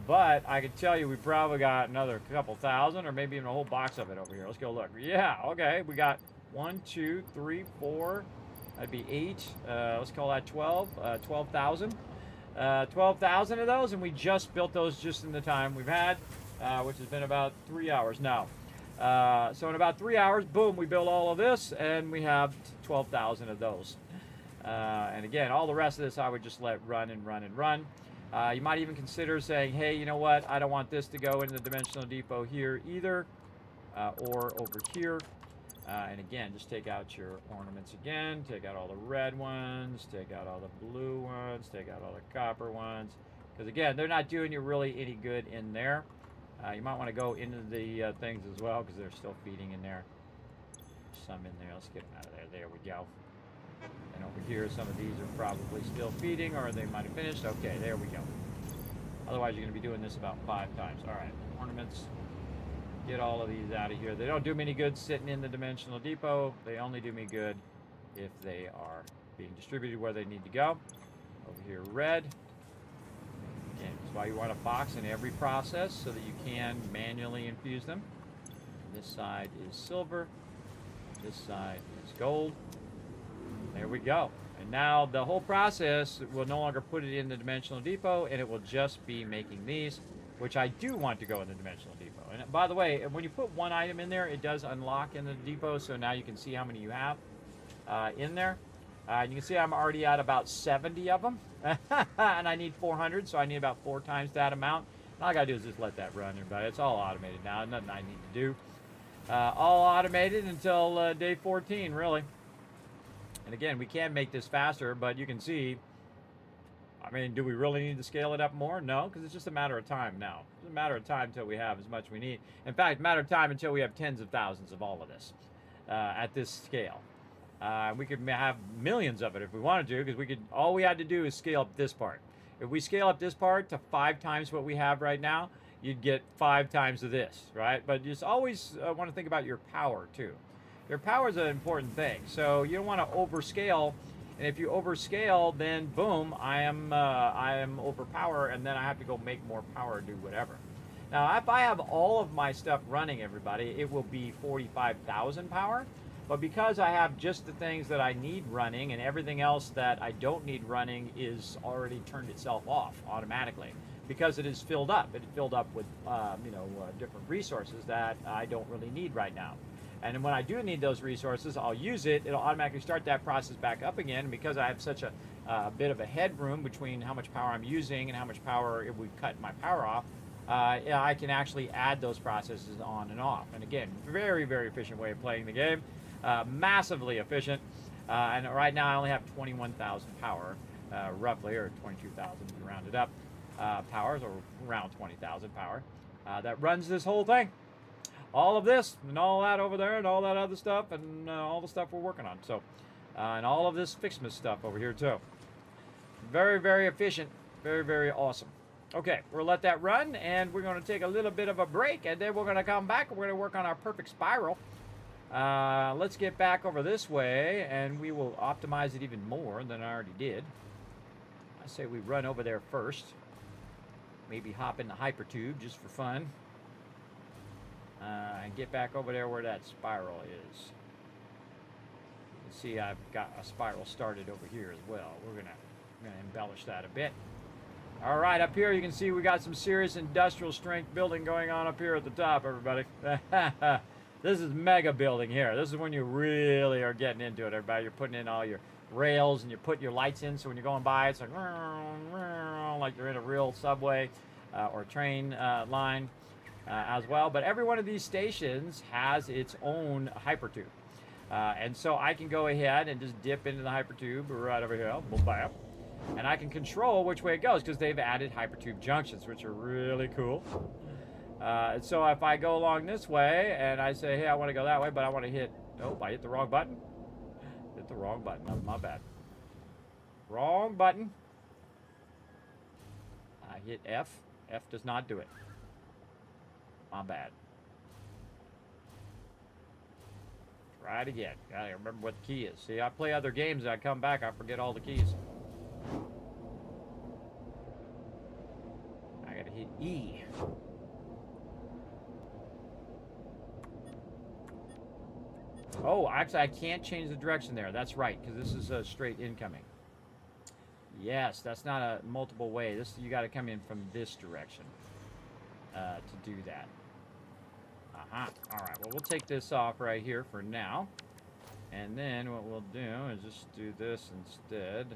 but I can tell you we probably got another couple thousand, or maybe even a whole box of it over here. Let's go look. Yeah, okay, we got 1, 2, 3, 4. That'd be 8. Let's call that 12. 12,000. 12,000 of those, and we just built those just in the time we've had, which has been about 3 hours now. So in about 3 hours, boom, we built all of this, and we have 12,000 of those. And again, all the rest of this I would just let run and run and run. You might even consider saying, hey, you know what? I don't want this to go in the dimensional depot here either, or over here. And again, just take out your ornaments again. Take out all the red ones. Take out all the blue ones. Take out all the copper ones. Because again, they're not doing you really any good in there. You might want to go into the things as well, because they're still feeding in there. Some in there. Let's get them out of there. There we go. And over here, some of these are probably still feeding, or they might have finished. Okay, there we go. Otherwise, you're going to be doing this about 5 times. All right, ornaments. Get all of these out of here. They don't do me any good sitting in the dimensional depot. They only do me good if they are being distributed where they need to go. Over here, red. That's why you want a box in every process so that you can manually infuse them. This side is silver. This side is gold. There we go. And now the whole process will no longer put it in the dimensional depot, and it will just be making these, which I do want to go in the dimensional depot. And by the way, when you put one item in there, it does unlock in the depot, so now you can see how many you have in there. You can see I'm already at about 70 of them, and I need 400, so I need about 4 times that amount. All I gotta do is just let that run, everybody. It's all automated now. Nothing I need to do. All automated until day 14, really. And again, we can make this faster, but you can see, I mean, do we really need to scale it up more? No, because it's just a matter of time now. It's a matter of time until we have as much we need. In fact, a matter of time until we have tens of thousands of all of this at this scale. We could have millions of it if we wanted to, because all we had to do is scale up this part. If we scale up this part to 5 times what we have right now, you'd get 5 times of this, right? But you just always want to think about your power too. Your power is an important thing, so you don't want to overscale. And if you overscale, then boom, I am overpower, and then I have to go make more power, do whatever. Now, if I have all of my stuff running, everybody, it will be 45,000 power. But because I have just the things that I need running, and everything else that I don't need running is already turned itself off automatically, because it is filled up. It is filled up with different resources that I don't really need right now. And then when I do need those resources, I'll use it. It'll automatically start that process back up again. And because I have such a bit of a headroom between how much power I'm using and how much power it would cut my power off, I can actually add those processes on and off. And again, very, very efficient way of playing the game. Massively efficient. And right now I only have 21,000 power, roughly, or 22,000 if you round it up. Powers, or around 20,000 power. That runs this whole thing. All of this and all that over there and all that other stuff and all the stuff we're working on. So, and all of this Kismet stuff over here too. Very, very efficient. Very, very awesome. Okay, we'll let that run, and we're going to take a little bit of a break, and then we're going to come back and we're going to work on our perfect spiral. Let's get back over this way, and we will optimize it even more than I already did. I say we run over there first. Maybe hop in the hypertube just for fun. And get back over there where that spiral is. You can see I've got a spiral started over here as well. We're gonna embellish that a bit. All right, up here you can see we got some serious industrial strength building going on up here at the top, everybody. This is mega building here. This is when you really are getting into it, everybody. You're putting in all your rails and you're putting your lights in, so when you're going by, it's like you're in a real subway or train line. As well, but every one of these stations has its own hypertube, and so I can go ahead and just dip into the hypertube right over here, bam, and I can control which way it goes because they've added hypertube junctions, which are really cool. So if I go along this way and I say, hey, I want to go that way, but I want to hit, nope, I hit the wrong button. Hit the wrong button. Oh, my bad. Wrong button. I hit F. F does not do it. My bad. Try it again. Gotta remember what the key is. See, I play other games and I come back, I forget all the keys. I gotta hit E. Oh, actually, I can't change the direction there. That's right, because this is a straight incoming. Yes, that's not a multiple way. This, you gotta come in from this direction to do that. All right, well, we'll take this off right here for now. And then what we'll do is just do this instead.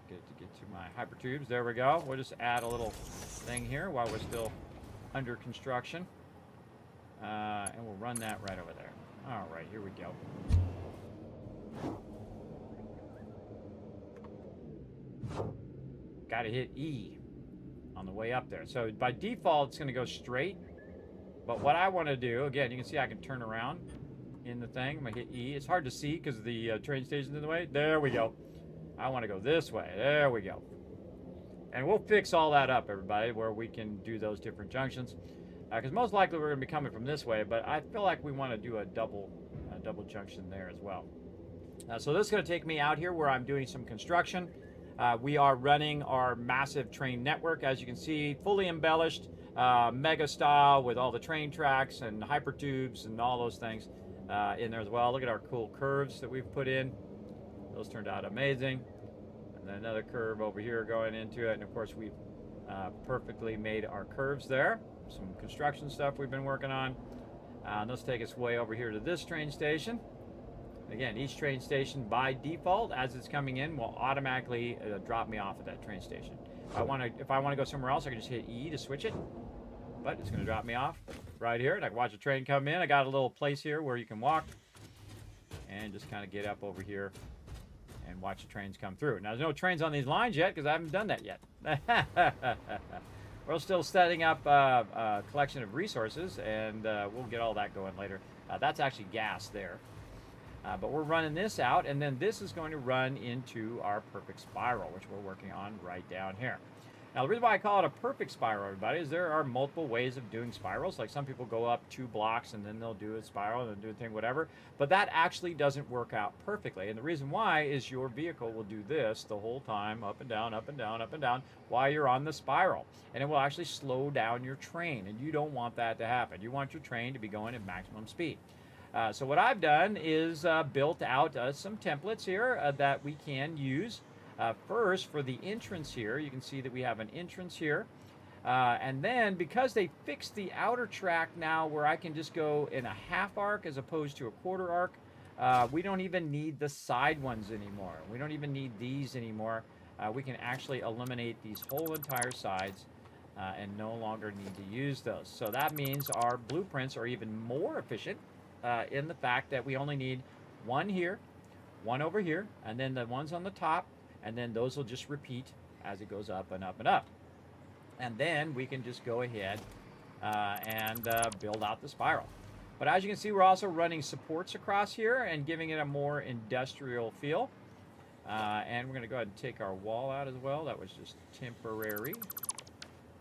Get to my hypertubes. There we go. We'll just add a little thing here while we're still under construction. And we'll run that right over there. All right, here we go. Gotta hit E on the way up there. So by default, it's going to go straight. But what I want to do, again, you can see I can turn around in the thing. I'm going to hit E. It's hard to see because the train station's in the way. There we go. I want to go this way. There we go. And we'll fix all that up, everybody, where we can do those different junctions. Because most likely we're going to be coming from this way, but I feel like we want to do a double junction there as well. So this is going to take me out here where I'm doing some construction. We are running our massive train network, as you can see, fully embellished, mega style with all the train tracks and hypertubes and all those things in there as well. Look at our cool curves that we've put in. Those turned out amazing. And then another curve over here going into it. And of course, we've perfectly made our curves there. Some construction stuff we've been working on. Let's take us way over here to this train station. Again, each train station by default, as it's coming in, will automatically drop me off at that train station. If I want to go somewhere else, I can just hit E to switch it. But it's going to drop me off right here. And I can watch a train come in. I got a little place here where you can walk and just kind of get up over here and watch the trains come through. Now, there's no trains on these lines yet because I haven't done that yet. We're still setting up a collection of resources, and we'll get all that going later. That's actually gas there. But we're running this out, and then this is going to run into our perfect spiral, which we're working on right down here. Now, the reason why I call it a perfect spiral, everybody, is there are multiple ways of doing spirals. Like some people go up 2 blocks, and then they'll do a spiral, and then do a thing, whatever. But that actually doesn't work out perfectly. And the reason why is your vehicle will do this the whole time, up and down, up and down, up and down, while you're on the spiral. And it will actually slow down your train, and you don't want that to happen. You want your train to be going at maximum speed. So what I've done is built out some templates here that we can use. First, for the entrance here, you can see that we have an entrance here. And then, because they fixed the outer track now where I can just go in a half arc as opposed to a quarter arc, we don't even need the side ones anymore. We don't even need these anymore. We can actually eliminate these whole entire sides and no longer need to use those. So that means our blueprints are even more efficient in the fact that we only need one here, one over here, and then the ones on the top, and then those will just repeat as it goes up and up and up. And then we can just go ahead and build out the spiral. But as you can see, we're also running supports across here and giving it a more industrial feel. And we're going to go ahead and take our wall out as well. That was just temporary.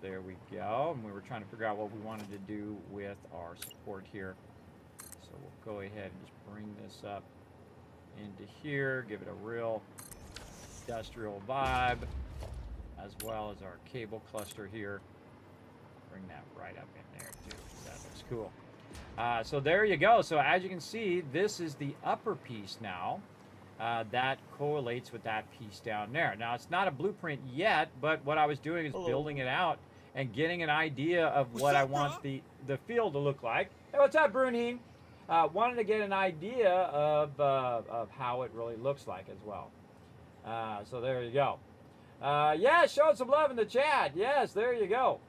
There we go. And we were trying to figure out what we wanted to do with our support here. So we'll go ahead and just bring this up into here, give it a real industrial vibe, as well as our cable cluster here. Bring that right up in there too. That looks cool. So there you go. So as you can see, this is the upper piece now. That correlates with that piece down there. Now, it's not a blueprint yet, but what I was doing is building it out and getting an idea of what I want the field to look like. Hey, what's up, Brunheen? Wanted to get an idea of how it really looks like as well. So there you go. Yeah, showing some love in the chat. Yes, there you go.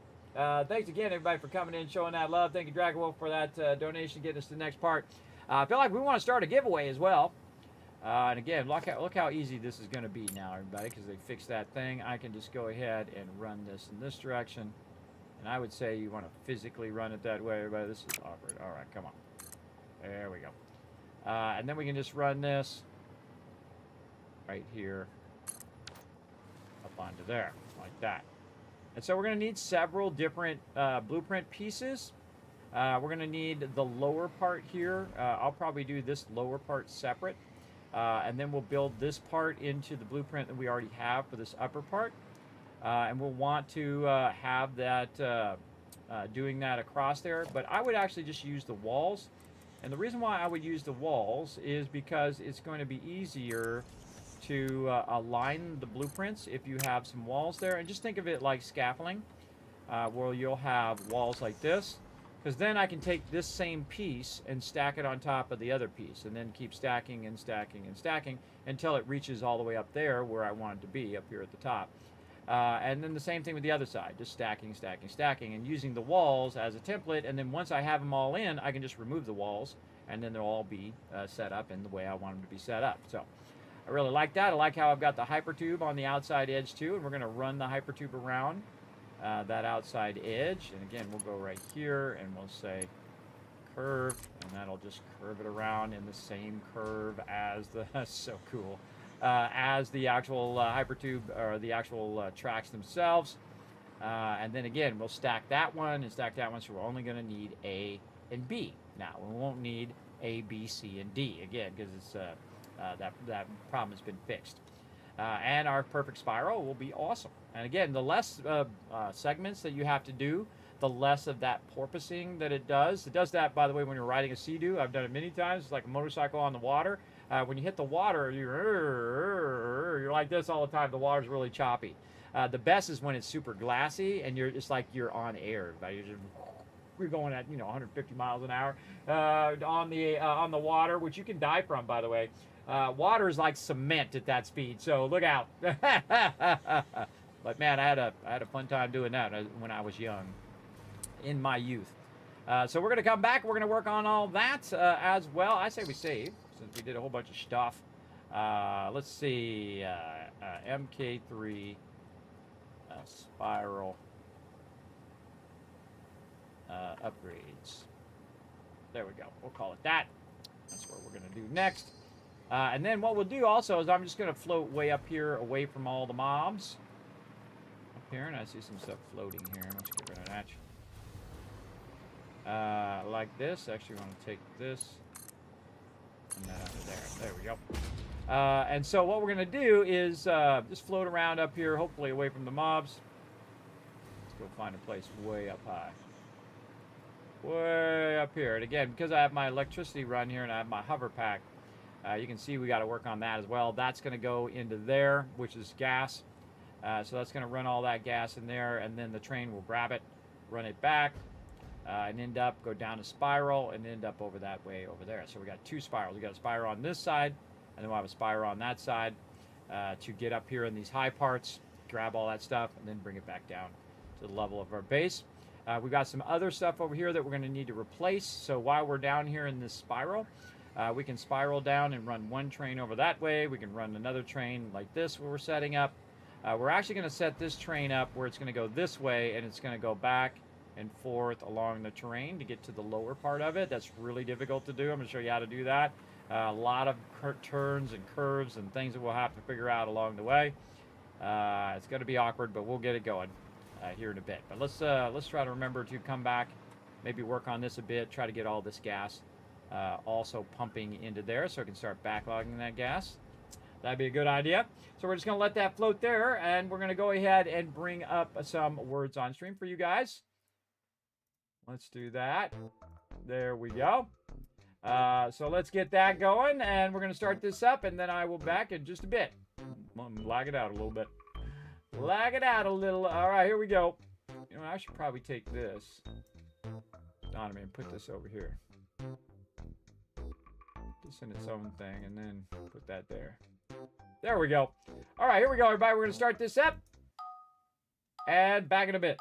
Thanks again, everybody, for coming in, showing that love. Thank you, Dragon Wolf, for that donation, getting us to the next part. I feel like we want to start a giveaway as well. And again, look how easy this is going to be now, everybody, because they fixed that thing. I can just go ahead and run this in this direction. And I would say you want to physically run it that way, everybody. This is awkward. All right, come on. There we go. And then we can just run this right here up onto there, like that. And so we're going to need several different blueprint pieces. We're going to need the lower part here. I'll probably do this lower part separate. And then we'll build this part into the blueprint that we already have for this upper part. And we'll want to have that doing that across there. But I would actually just use the walls. And the reason why I would use the walls is because it's going to be easier to align the blueprints if you have some walls there. And just think of it like scaffolding, where you'll have walls like this. Because then I can take this same piece and stack it on top of the other piece, and then keep stacking and stacking and stacking until it reaches all the way up there where I want it to be, up here at the top. And then the same thing with the other side, just stacking, stacking, stacking, and using the walls as a template. And then once I have them all in, I can just remove the walls, and then they'll all be set up in the way I want them to be set up. So I really like that. I like how I've got the hypertube on the outside edge too, and we're going to run the hypertube around that outside edge. And again, we'll go right here and we'll say curve, and that'll just curve it around in the same curve as the so cool as the actual hypertube or the actual tracks themselves. And then again, we'll stack that one and stack that one, so we're only going to need A and B. Now we won't need A, B, C, and D again, because it's that problem has been fixed. And our perfect spiral will be awesome. And again, the less segments that you have to do, the less of that porpoising that it does. It does that, by the way, when you're riding a Sea-Doo. I've done it many times. It's like a motorcycle on the water. When you hit the water, you're like this all the time. The water's really choppy. The best is when it's super glassy and it's like you're on air. You're going at 150 miles an hour on the water, which you can die from, by the way. Water is like cement at that speed, so look out. But man, I had a fun time doing that when I was young, in my youth. So we're gonna come back. We're gonna work on all that as well. I say we save since we did a whole bunch of stuff. Let's see, MK3 spiral upgrades. There we go. We'll call it that. That's what we're gonna do next. And then what we'll do also is I'm just going to float way up here away from all the mobs. Up here, and I see some stuff floating here. Let's get rid of that. Like this. Actually, I want to take this and that out of there. There we go. And so what we're going to do is just float around up here, hopefully away from the mobs. Let's go find a place way up high. Way up here. And again, because I have my electricity run here and I have my hover pack, you can see we got to work on that as well. That's going to go into there, which is gas. So that's going to run all that gas in there, and then the train will grab it, run it back, and go down a spiral, and end up over that way over there. So we got two spirals. We got a spiral on this side, and then we'll have a spiral on that side to get up here in these high parts, grab all that stuff, and then bring it back down to the level of our base. We've got some other stuff over here that we're going to need to replace. So while we're down here in this spiral, we can spiral down and run one train over that way. We can run another train like this where we're setting up. We're actually going to set this train up where it's going to go this way, and it's going to go back and forth along the terrain to get to the lower part of it. That's really difficult to do. I'm going to show you how to do that. A lot of turns and curves and things that we'll have to figure out along the way. It's going to be awkward, but we'll get it going here in a bit. But let's try to remember to come back, maybe work on this a bit, try to get all this gas also pumping into there so I can start backlogging that gas. That'd be a good idea. So we're just going to let that float there, and we're going to go ahead and bring up some words on stream for you guys. Let's do that. There we go. So let's get that going, and we're going to start this up, and then I will back in just a bit. Lag it out a little bit. Lag it out a little. All right, here we go. I should probably take this. Donovan, put this over here. This in its own thing, and then put that there. There we go. All right, here we go, everybody. We're going to start this up. And back in a bit.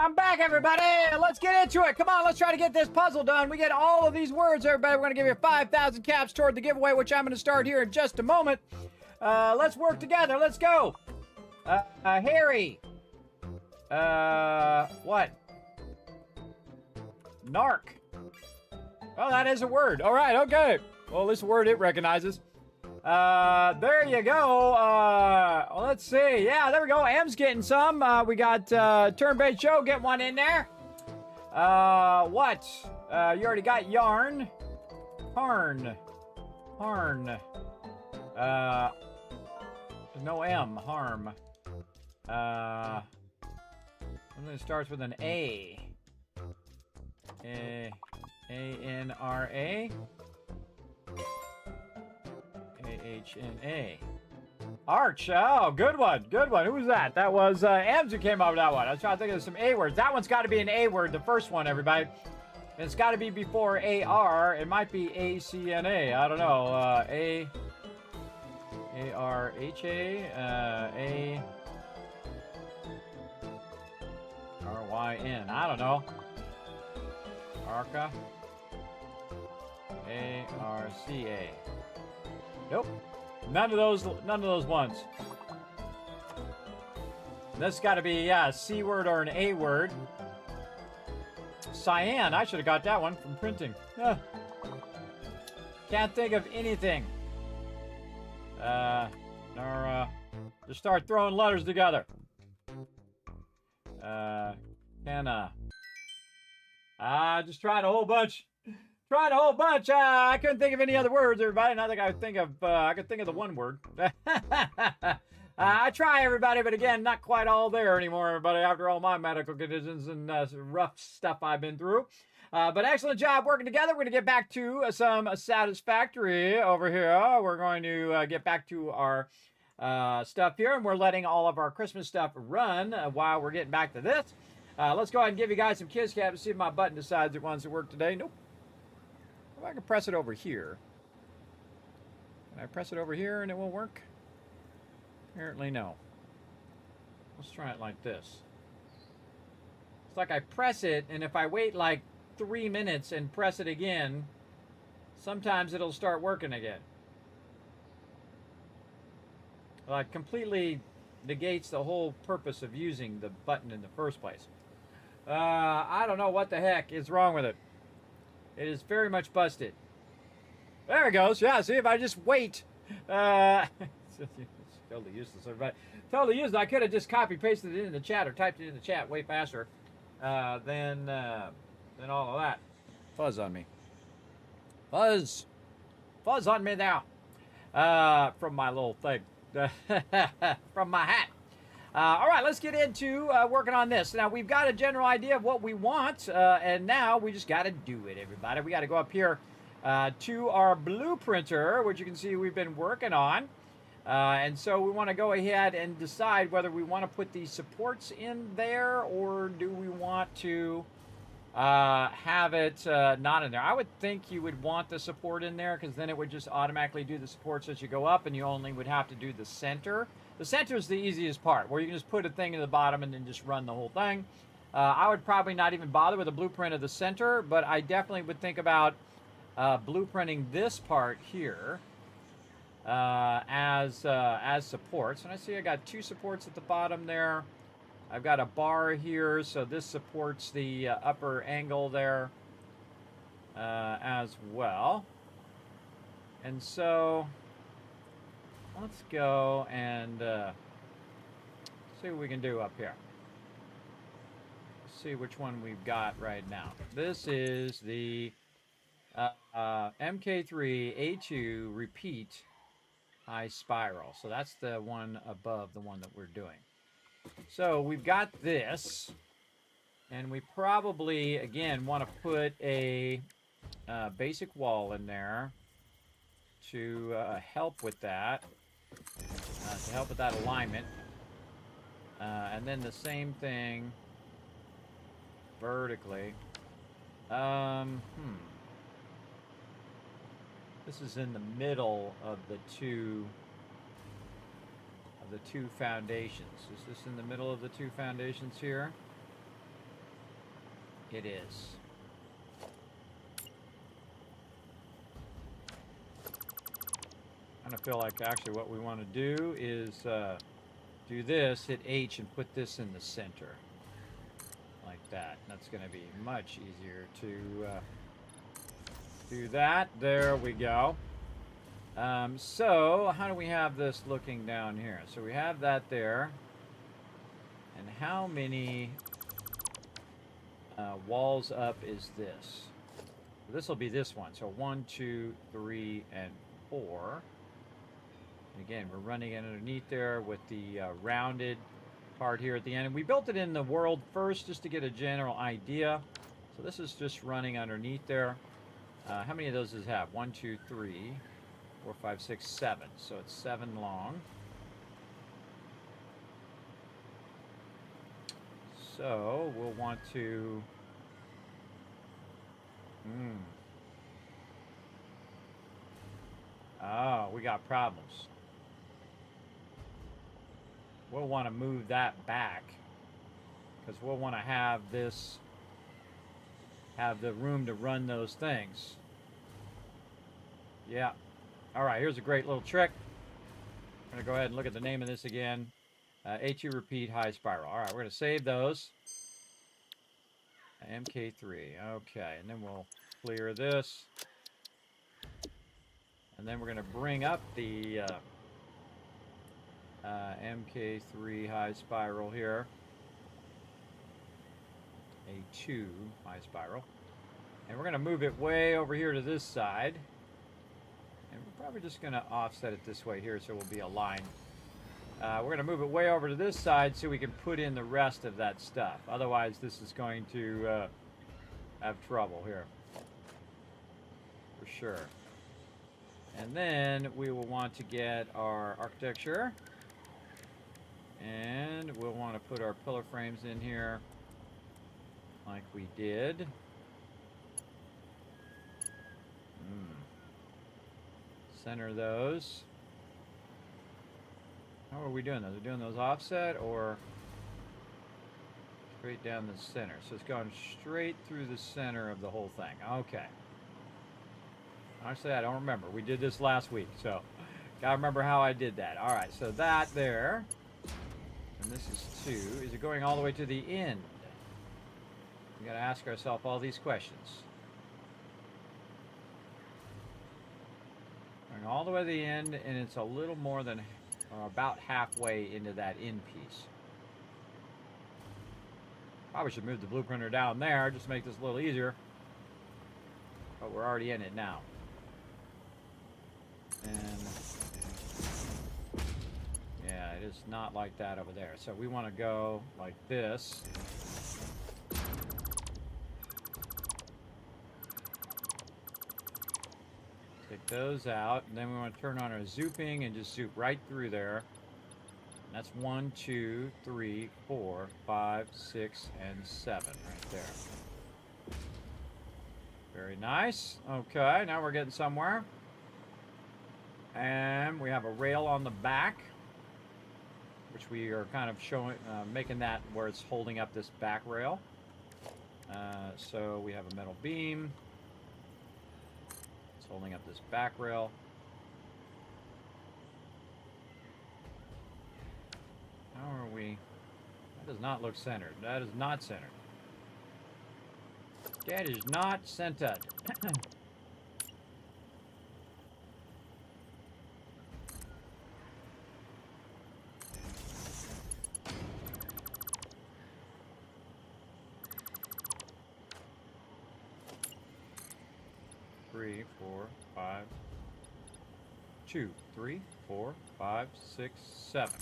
I'm back, everybody. Let's get into it. Come on, let's try to get this puzzle done. We get all of these words, everybody. We're going to give you 5,000 caps toward the giveaway, which I'm going to start here in just a moment. Let's work together. Let's go. Harry. What? Narc. Oh, that is a word. All right, okay. Well, this word it recognizes. There you go. Let's see. Yeah, there we go. M's getting some. We got Turn-Based Joe getting one in there. What? You already got yarn. Harn. No M. Harm. Something that starts with an A. A-N-R-A. A-H-N-A. Arch. Oh, good one. Good one. Who was that? That was Ems who came up with that one. I was trying to think of some A words. That one's got to be an A word, the first one, everybody. And it's got to be before A-R. It might be A-C-N-A. I don't know. A-R-H-A. A-R-Y-N. I don't know. Arca. A-R-C-A. Nope. None of those ones. This got to be, yeah, a C word or an A word. Cyan. I should have got that one from printing. Can't think of anything. Just start throwing letters together. Just tried a whole bunch. I couldn't think of any other words, everybody. And I think I could think of the one word. I try, everybody, but again, not quite all there anymore, everybody, after all my medical conditions and rough stuff I've been through. But excellent job working together. We're going to get back to some Satisfactory over here. We're going to get back to our stuff here, and we're letting all of our Christmas stuff run while we're getting back to this. Let's go ahead and give you guys some kiss caps and see if my button decides it wants to work today. Nope. If I can press it over here. Can I press it over here and it won't work? Apparently no. Let's try it like this. It's like I press it, and if I wait like 3 minutes and press it again, sometimes it'll start working again. Like completely negates the whole purpose of using the button in the first place. I don't know what the heck is wrong with it. It is very much busted. There it goes. Yeah, see, if I just wait. It's totally useless, everybody. Totally useless. I could have just copy-pasted it in the chat or typed it in the chat way faster than all of that. Fuzz on me. Fuzz on me now. From my little thing. From my hat. All right, let's get into working on this. Now, we've got a general idea of what we want, and now we just got to do it, everybody. We got to go up here to our blueprinter, which you can see we've been working on. And so we want to go ahead and decide whether we want to put these supports in there or do we want to have it not in there. I would think you would want the support in there because then it would just automatically do the supports as you go up and you only would have to do the center. The center is the easiest part where you can just put a thing in the bottom and then just run the whole thing. I would probably not even bother with a blueprint of the center, but I definitely would think about blueprinting this part here as supports. And I see I got 2 supports at the bottom there. I've got a bar here, so this supports the upper angle there as well. And so let's go and see what we can do up here. See which one we've got right now. This is the MK3A2 repeat high spiral. So that's the one above the one that we're doing. So we've got this, and we probably, again, want to put a basic wall in there to help with that, alignment. And then the same thing vertically. This is in the middle of the two foundations. Is this in the middle of the 2 foundations here? It is. I kind of feel like actually what we want to do is do this, hit H, and put this in the center. Like that. That's going to be much easier to do that. There we go. So, how do we have this looking down here? So we have that there. And how many walls up is this? This will be this one. So 1, 2, 3, and 4. And again, we're running it underneath there with the rounded part here at the end. And we built it in the world first just to get a general idea. So this is just running underneath there. How many of those does it have? 1, 2, 3, 4, 5, 6, 7. So it's 7 long. So we'll want to... Oh, we got problems. We'll want to move that back because we'll want to have this, have the room to run those things. Yeah. All right, here's a great little trick. I'm going to go ahead and look at the name of this again. HU repeat high spiral. All right, we're going to save those. MK3. Okay, and then we'll clear this. And then we're going to bring up the MK3 high spiral here. A2 high spiral. And we're going to move it way over here to this side. And we're probably just going to offset it this way here so we'll be aligned. We're going to move it way over to this side so we can put in the rest of that stuff. Otherwise, this is going to have trouble here. For sure. And then we will want to get our architecture. And we'll want to put our pillar frames in here like we did. Center those. How are we doing those? Are we doing those offset or straight down the center? So it's going straight through the center of the whole thing. Okay. Honestly, I don't remember. We did this last week, so gotta remember how I did that. All right, so that there, and this is 2. Is it going all the way to the end? We gotta ask ourselves all these questions. Going all the way to the end, and it's a little more than about halfway into that end piece. Probably should move the blueprinter down there just to make this a little easier. But we're already in it now. And yeah, it is not like that over there. So we want to go like this. Take those out, and then we want to turn on our zooping and just zoop right through there. And that's 1, 2, 3, 4, 5, 6, and 7 right there. Very nice. Okay, now we're getting somewhere. And we have a rail on the back, which we are kind of showing, making that where it's holding up this back rail. So we have a metal beam. It's holding up this back rail. How are we? That does not look centered. That is not centered. That is not centered. 3, 4, 5, 2, 3, 4, 5, 6, 7.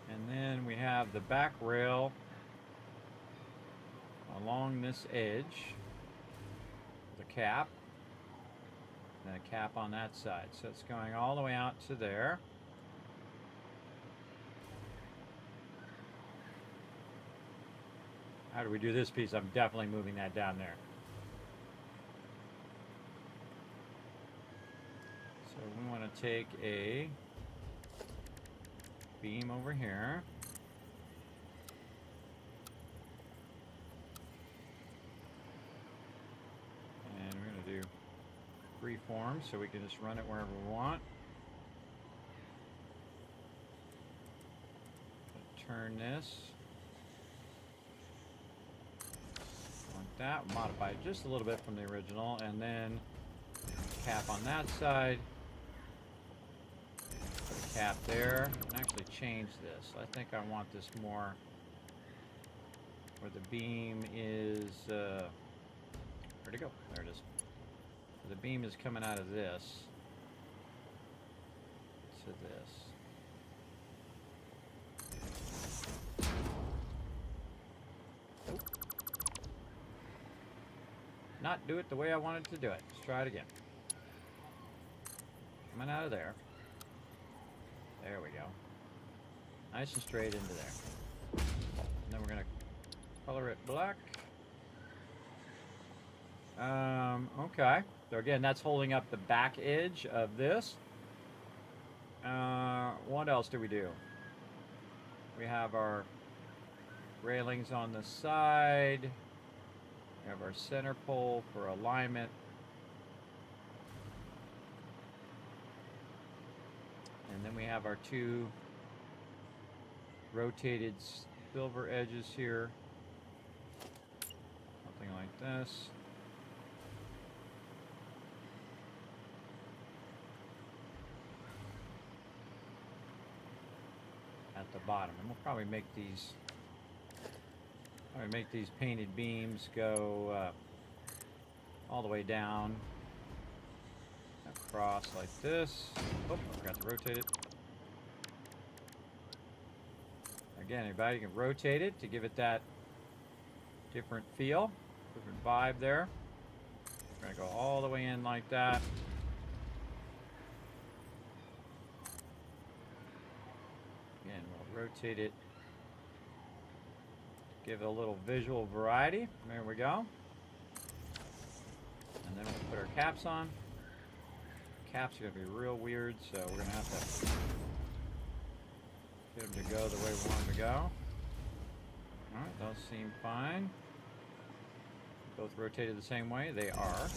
And then we have the back rail along this edge, the cap, and a cap on that side. So it's going all the way out to there. How do we do this piece? I'm definitely moving that down there. So we want to take a beam over here. And we're going to do freeform so we can just run it wherever we want. Turn this. Like that. Modify it just a little bit from the original. And then cap on that side. Put a cap there. And actually change this. I think I want this more where the beam is... where'd it go? There it is. The beam is coming out of this to this. Nope. Not do it the way I wanted to do it. Let's try it again. Coming out of there. There we go. Nice and straight into there. And then we're going to color it black. Okay. So again, that's holding up the back edge of this. What else do we do? We have our railings on the side. We have our center pole for alignment. And then we have our two rotated silver edges here. Something like this. At the bottom, and we'll probably make these painted beams go all the way down across like this. Oh, I forgot to rotate it. Again, everybody can rotate it to give it that different feel, different vibe there. We're gonna go all the way in like that. Again, we'll rotate it, give it a little visual variety. There we go. And then we'll put our caps on. Caps are going to be real weird, so we're going to have to get them to go the way we want them to go. Alright, those seem fine. Both rotated the same way. They are.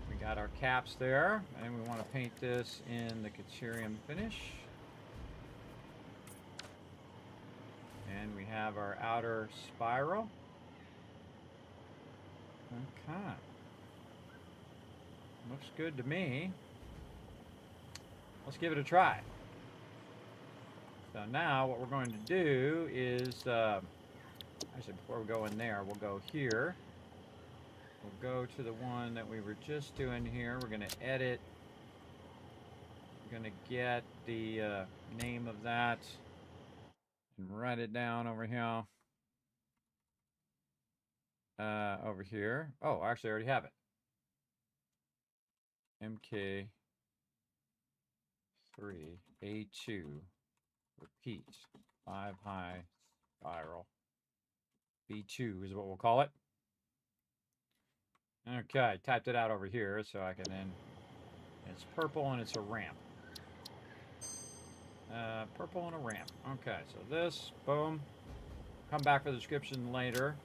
We got our caps there, and we want to paint this in the Katsurium finish. And we have our outer spiral. Okay. Looks good to me. Let's give it a try. So now what we're going to do is, actually before we go in there, we'll go here. We'll go to the one that we were just doing here. We're going to edit. We're going to get the name of that and write it down over here. Over here. Oh, actually I already have it. MK3A2 repeat 5 high spiral. B2 is what we'll call it. Okay, typed it out over here so I can then, it's purple and it's a ramp. Purple and a ramp. Okay, so this, boom. Come back for the description later.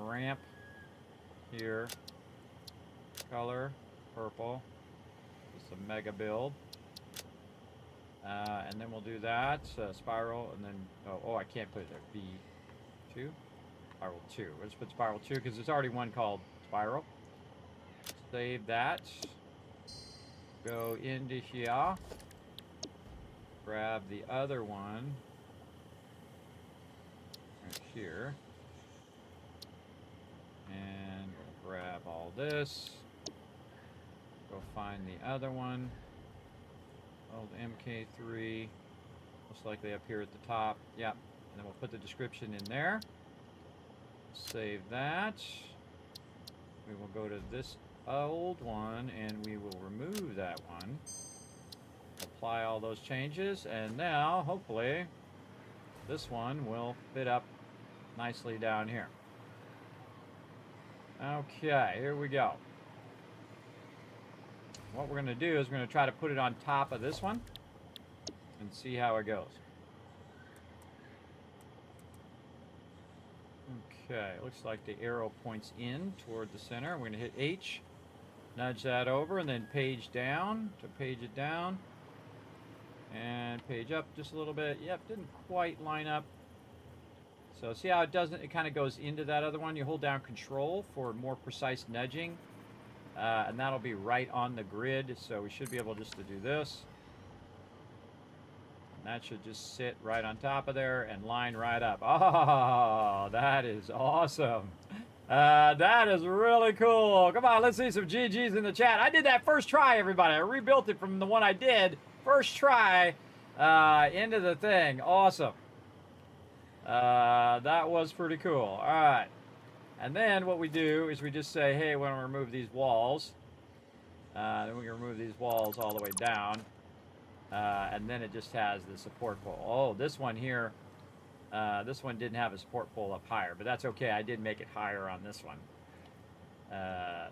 Ramp here. Color, purple. It's a mega build. And then we'll do that. Spiral, and then, oh, I can't put it there. B2. Spiral 2. We'll just put Spiral 2 because there's already one called Spiral. Save that. Go into here. Grab the other one. Right here. And we'll grab all this. Go find the other one. Old MK3. Most likely up here at the top. Yep. And then we'll put the description in there. Save that. We will go to this old one and we will remove that one. Apply all those changes, and now hopefully this one will fit up nicely down here. Okay, here we go. What we're going to do is we're going to try to put it on top of this one. and see how it goes. Okay, looks like the arrow points in toward the center. We're going to hit H, nudge that over, and then page down to page it down. And page up just a little bit. Yep, didn't quite line up. So see how it doesn't, it kind of goes into that other one. You hold down Control for more precise nudging. And that'll be right on the grid. So we should be able just to do this. That should just sit right on top of there and line right up. Oh, that is awesome. That is really cool. Come on, let's see some GGs in the chat. I did that first try, everybody. I rebuilt it from the one I did. First try into the thing. Awesome. That was pretty cool. All right. And then what we do is we just say, hey, we want to remove these walls. Then we can remove these walls all the way down. And then it just has the support pole. Oh, this one here, this one didn't have a support pole up higher, but that's okay. I did make it higher on this one. But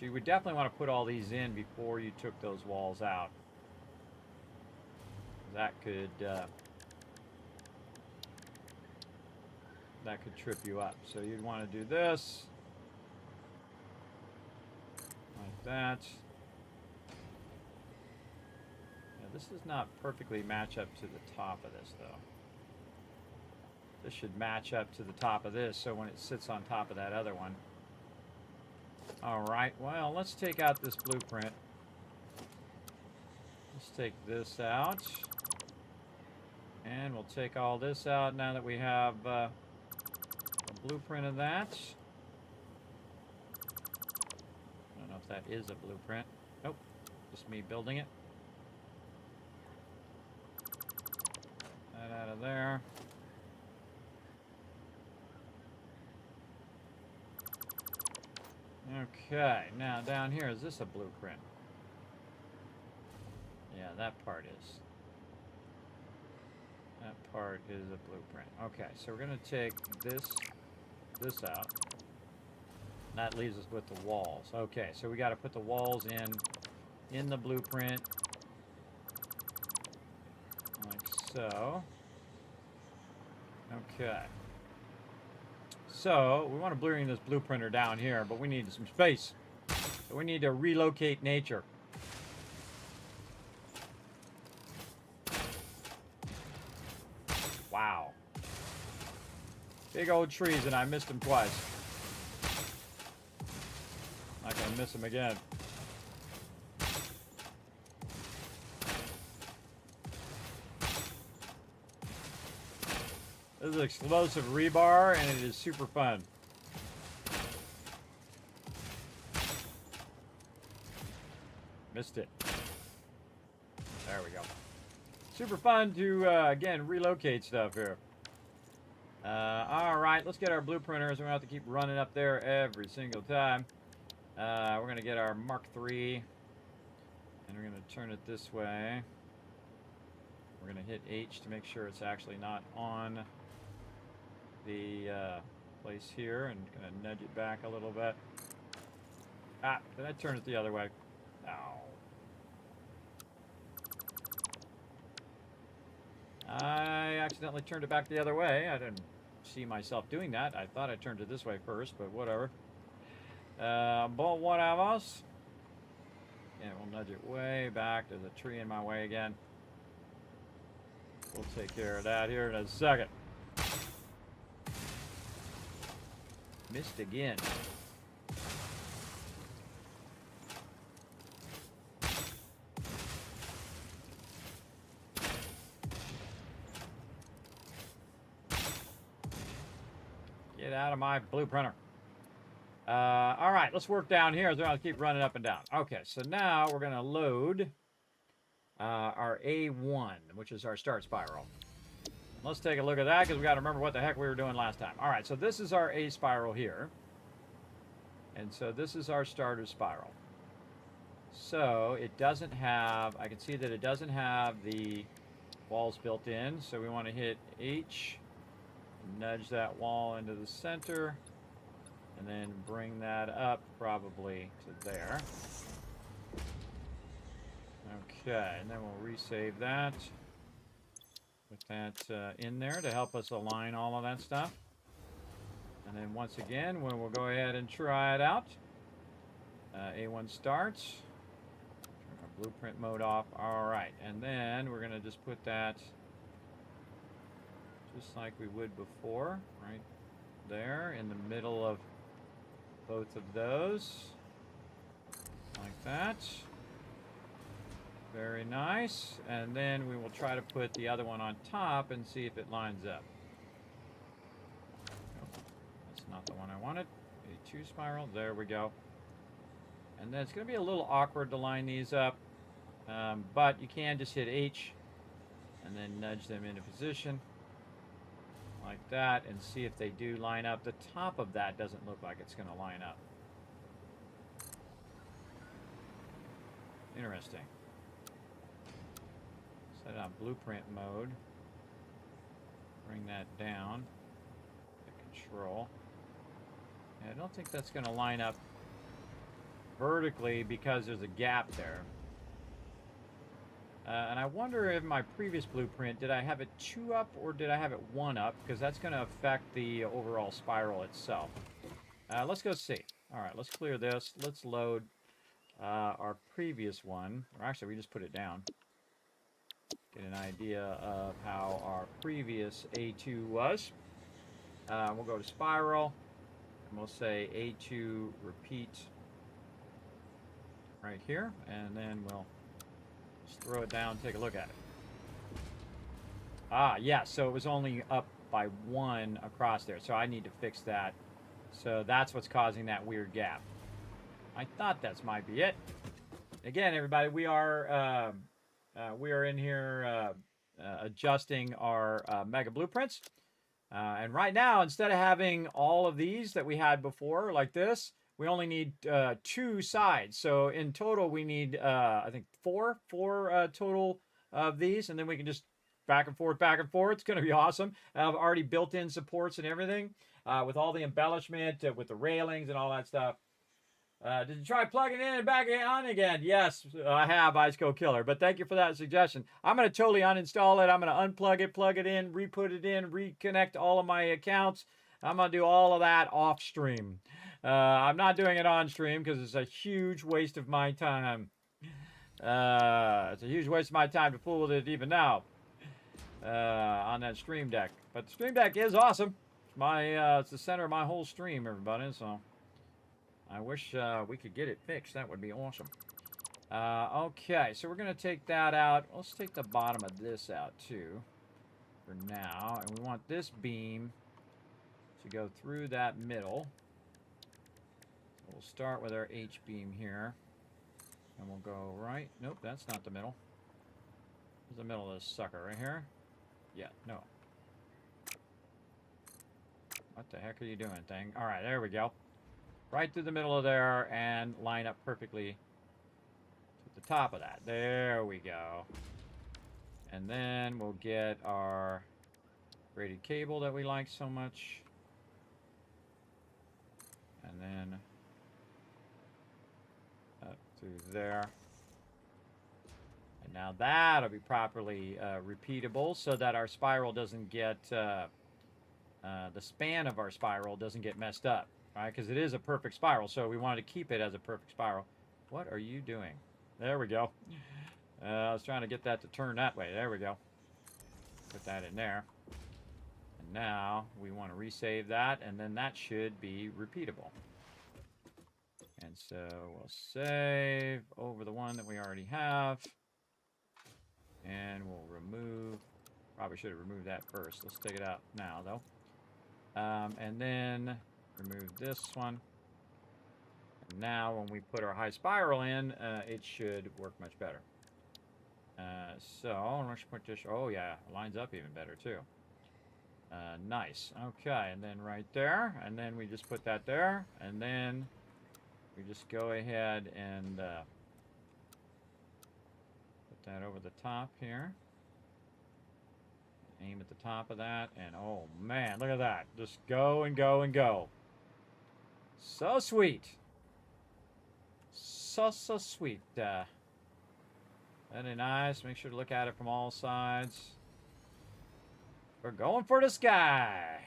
you would definitely want to put all these in before you took those walls out. That could trip you up. So you'd want to do this, like that. This does not perfectly match up to the top of this, though. This should match up to the top of this, so when it sits on top of that other one. All right, well, let's take out this blueprint. Let's take this out. And we'll take all this out now that we have a blueprint of that. I don't know if that is a blueprint. Nope, just me building it. Out of there. Okay, now down here, is this a blueprint? Yeah, that part is. That part is a blueprint. Okay, so we're going to take this out. That leaves us with the walls. Okay, so we got to put the walls in the blueprint. Like so. Okay. So, we want to bring this blueprinter down here, but we need some space. So we need to relocate nature. Wow. Big old trees, and I missed them twice. Not gonna miss them again. This is explosive rebar, and it is super fun. Missed it. There we go. Super fun to, again, relocate stuff here. All right, let's get our blueprinters. We're going to have to keep running up there every single time. We're going to get our Mark III, and we're going to turn it this way. We're going to hit H to make sure it's actually not on the place here, and going to nudge it back a little bit. Ah, did I turn it the other way? No. I accidentally turned it back the other way. I didn't see myself doing that. I thought I turned it this way first, but whatever. But whatever. And we'll nudge it way back. There's a tree in my way again. We'll take care of that here in a second. Missed again. Get out of my blueprinter. All right, let's work down here. So I'll keep running up and down. Okay, so now we're going to load our A1, which is our start spiral. Let's take a look at that, because we got to remember what the heck we were doing last time. All right, so this is our A spiral here. And so this is our starter spiral. So it doesn't have, I can see that it doesn't have the walls built in. So we want to hit H, nudge that wall into the center, and then bring that up probably to there. Okay, and then we'll resave that. Put that in there to help us align all of that stuff. And then once again, we'll go ahead and try it out. A1 starts. Turn our blueprint mode off. All right, and then we're going to just put that just like we would before, right there in the middle of both of those. Like that. Very nice. And then we will try to put the other one on top and see if it lines up. Nope, that's not the one I wanted. A2 spiral. There we go. And then it's going to be a little awkward to line these up. But you can just hit H and then nudge them into position. Like that. And see if they do line up. The top of that doesn't look like it's going to line up. Interesting. Set it on blueprint mode. Bring that down. Hit control. And I don't think that's going to line up vertically because there's a gap there. And I wonder if my previous blueprint, did I have it 2 up or did I have it 1 up? Because that's going to affect the overall spiral itself. Let's go see. All right, let's clear this. Let's load our previous one. Or actually, we just put it down. Get an idea of how our previous A2 was. We'll go to spiral. And we'll say A2 repeat right here. And then we'll just throw it down and take a look at it. Ah, yeah, so it was only up by 1 across there. So I need to fix that. So that's what's causing that weird gap. I thought that might be it. Again, everybody, we are in here adjusting our mega blueprints. And right now, instead of having all of these that we had before, like this, we only need 2 sides. So in total, we need, I think, 4 total of these. And then we can just back and forth, back and forth. It's going to be awesome. I've already built in supports and everything with all the embellishment, with the railings and all that stuff. Did you try plugging in and back it on again? Yes, I have, Ice Cold Killer. But thank you for that suggestion. I'm going to totally uninstall it. I'm going to unplug it, plug it in, re-put it in, reconnect all of my accounts. I'm going to do all of that off stream. I'm not doing it on stream because it's a huge waste of my time. It's a huge waste of my time to fool with it even now on that stream deck. But the stream deck is awesome. It's the center of my whole stream, everybody. So I wish we could get it fixed. That would be awesome. Okay, so we're going to take that out. Let's take the bottom of this out, too, for now. And we want this beam to go through that middle. We'll start with our H-beam here. And we'll go right. Nope, that's not the middle. Where's the middle of this sucker? Right here? Yeah, no. What the heck are you doing, thing? All right, there we go. Right through the middle of there and line up perfectly to the top of that. There we go. And then we'll get our braided cable that we like so much. And then up through there. And now that'll be properly repeatable so that our spiral doesn't get, the span of our spiral doesn't get messed up. Right, because it is a perfect spiral, so we wanted to keep it as a perfect spiral. What are you doing? There we go. I was trying to get that to turn that way. There we go. Put that in there. And now we want to resave that, and then that should be repeatable. And so we'll save over the one that we already have. And we'll remove. Probably should have removed that first. Let's take it out now, though. And then remove this one. And now when we put our high spiral in, it should work much better. So let's put this. Oh yeah, it lines up even better too. Nice. Okay, and then right there, and then we just put that there, and then we just go ahead and put that over the top here. Aim at the top of that, and oh man, look at that. Just go and go and go. So sweet. So sweet. Very nice. Make sure to look at it from all sides. We're going for the sky.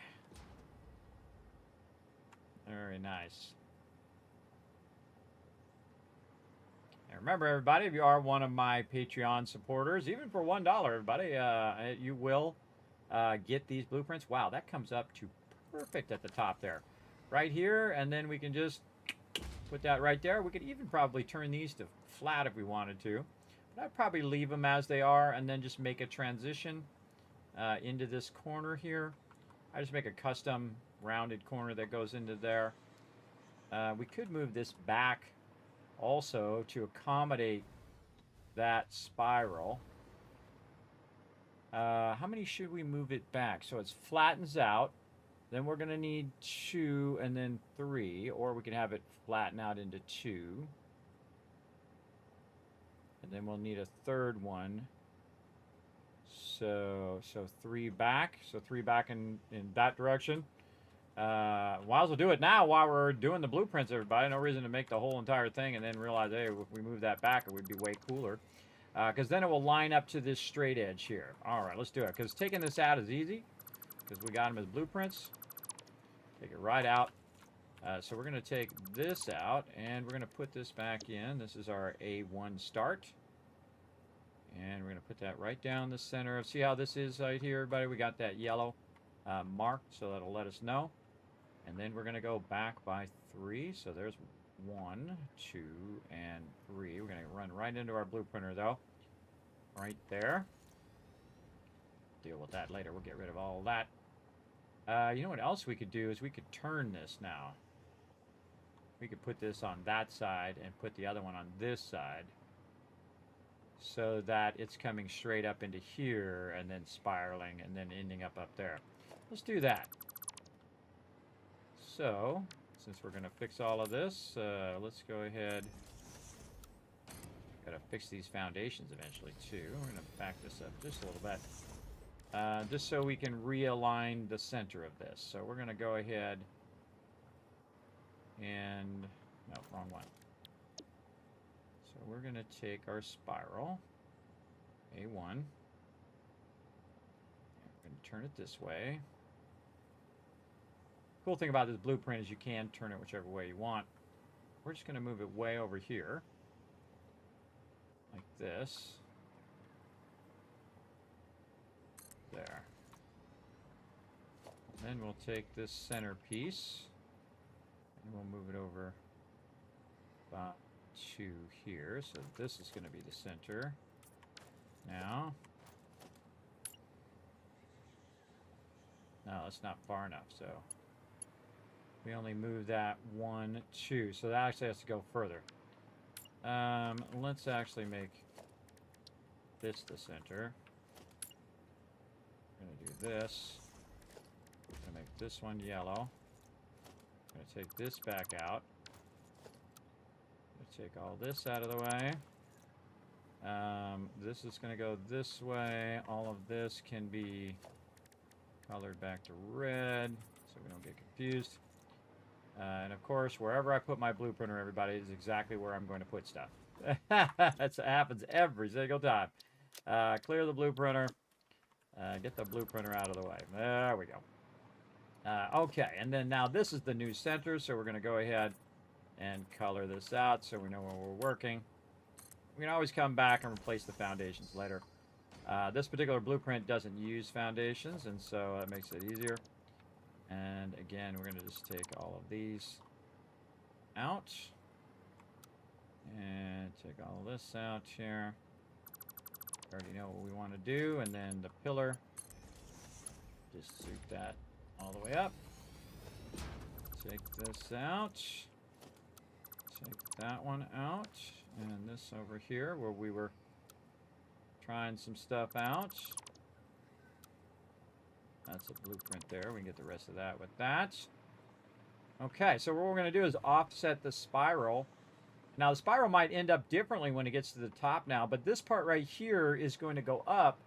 Very nice. And remember, everybody, if you are one of my Patreon supporters, even for $1, everybody, you will get these blueprints. Wow, that comes up to perfect at the top there. Right here, and then we can just put that right there. We could even probably turn these to flat if we wanted to. But I'd probably leave them as they are and then just make a transition into this corner here. I just make a custom rounded corner that goes into there. We could move this back also to accommodate that spiral. How many should we move it back? So it flattens out. Then we're going to need 2 and then 3. Or we can have it flatten out into 2. And then we'll need a third one. So 3 back. So 3 back in that direction. Might as well do it now while we're doing the blueprints, everybody. No reason to make the whole entire thing and then realize, hey, if we move that back, it would be way cooler. Because then it will line up to this straight edge here. All right, let's do it. Because taking this out is easy. Because we got them as blueprints. Take it right out. So we're going to take this out. And we're going to put this back in. This is our A1 start. And we're going to put that right down the center. See how this is right here, everybody? We got that yellow mark. So that'll let us know. And then we're going to go back by 3. So there's 1, 2, and 3. We're going to run right into our blueprinter, though. Right there. Deal with that later. We'll get rid of all that. You know what else we could do is we could turn this now. We could put this on that side and put the other one on this side. So that it's coming straight up into here and then spiraling and then ending up there. Let's do that. So, since we're going to fix all of this, let's go ahead. Got to fix these foundations eventually, too. We're going to back this up just a little bit. Just so we can realign the center of this. So we're going to go ahead and... No, wrong one. So we're going to take our spiral, A1. And we're going to turn it this way. Cool thing about this blueprint is you can turn it whichever way you want. We're just going to move it way over here. Like this. There. And then we'll take this center piece and we'll move it over about to here. So this is going to be the center. Now. No, that's not far enough. So we only move that 1, 2. So that actually has to go further. Let's actually make this the center. I'm going to do this. I'm going to make this one yellow. I'm going to take this back out. I'm going to take all this out of the way. This is going to go this way. All of this can be colored back to red so we don't get confused. And of course, wherever I put my blueprinter, everybody, is exactly where I'm going to put stuff. That happens every single time. Clear the blueprinter. Get the blueprinter out of the way. There we go. Okay, and then now this is the new center, so we're going to go ahead and color this out so we know where we're working. We can always come back and replace the foundations later. This particular blueprint doesn't use foundations, and so that makes it easier. And again, we're going to just take all of these out. And take all of this out here. Already know what we want to do. And then the pillar. Just zoom that all the way up. Take this out. Take that one out. And this over here where we were trying some stuff out. That's a blueprint there. We can get the rest of that with that. Okay, so what we're going to do is offset the spiral. Now, the spiral might end up differently when it gets to the top now, but this part right here is going to go up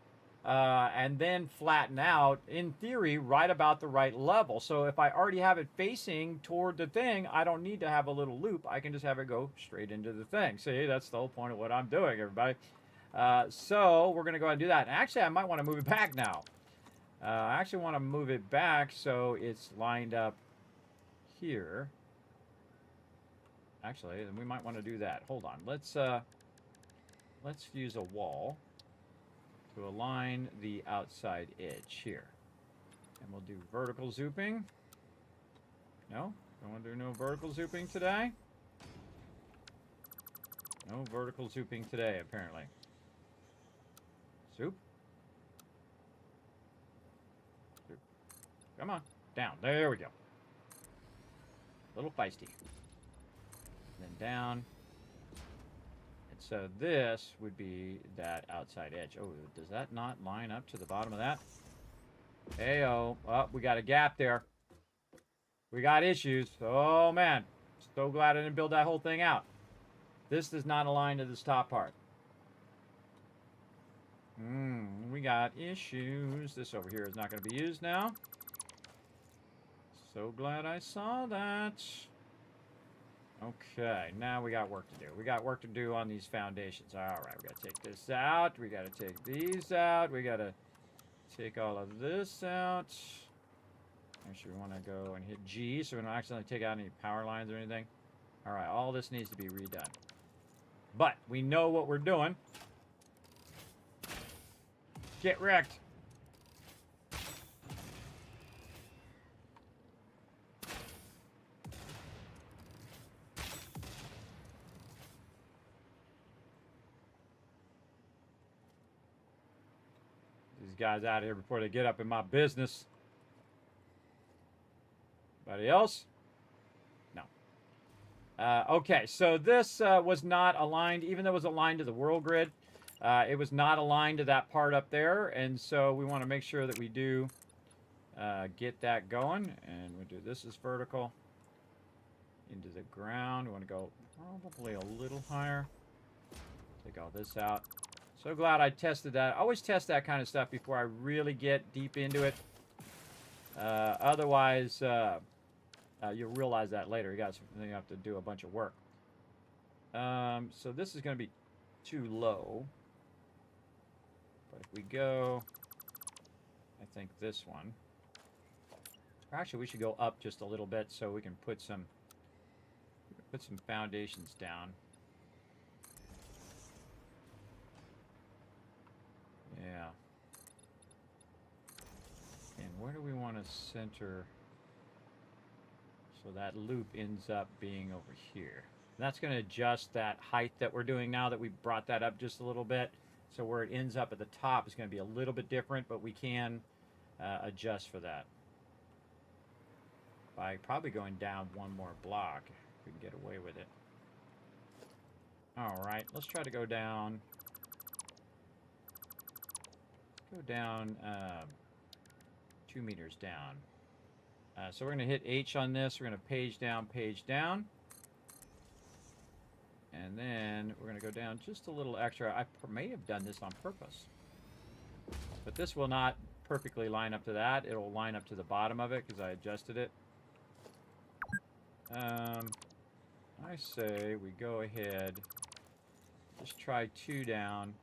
and then flatten out, in theory, right about the right level. So if I already have it facing toward the thing, I don't need to have a little loop. I can just have it go straight into the thing. See, that's the whole point of what I'm doing, everybody. So we're going to go ahead and do that. And actually, I might want to move it back now. I actually want to move it back so it's lined up here. Actually, then we might want to do that. Hold on. Let's use a wall to align the outside edge here. And we'll do vertical zooping. No? Don't want to do no vertical zooping today? No vertical zooping today, apparently. Zoop. Zoop. Come on. Down. There we go. A little feisty. And then down. And so this would be that outside edge. Oh, does that not line up to the bottom of that? Hey-oh. Oh, we got a gap there. We got issues. Oh, man. So glad I didn't build that whole thing out. This does not align to this top part. We got issues. This over here is not going to be used now. So glad I saw that. Okay, now we got work to do. We got work to do on these foundations. All right, we got to take this out. We got to take these out. We got to take all of this out. Actually, we want to go and hit G so we don't accidentally take out any power lines or anything. All right, all this needs to be redone. But we know what we're doing. Get wrecked. These guys out of here before they get up in my business. Anybody else? No. Okay, so this was not aligned, even though it was aligned to the world grid. It was not aligned to that part up there, and so we want to make sure that we do get that going. And we'll do this as vertical into the ground. We want to go probably a little higher. Take all this out. So glad I tested that. I always test that kind of stuff before I really get deep into it. Otherwise, you'll realize that later. You have to do a bunch of work. So this is going to be too low. But if we go, I think this one. Actually, we should go up just a little bit so we can put some foundations down. Yeah. And where do we want to center so that loop ends up being over here? And that's going to adjust that height that we're doing now that we brought that up just a little bit. So where it ends up at the top is going to be a little bit different, but we can adjust for that. By probably going down one more block, if we can get away with it. All right, let's try to go down. Go down 2 meters down. So we're going to hit H on this. We're going to page down. And then we're going to go down just a little extra. I may have done this on purpose. But this will not perfectly line up to that. It'll line up to the bottom of it because I adjusted it. I say we go ahead. Just try 2 down.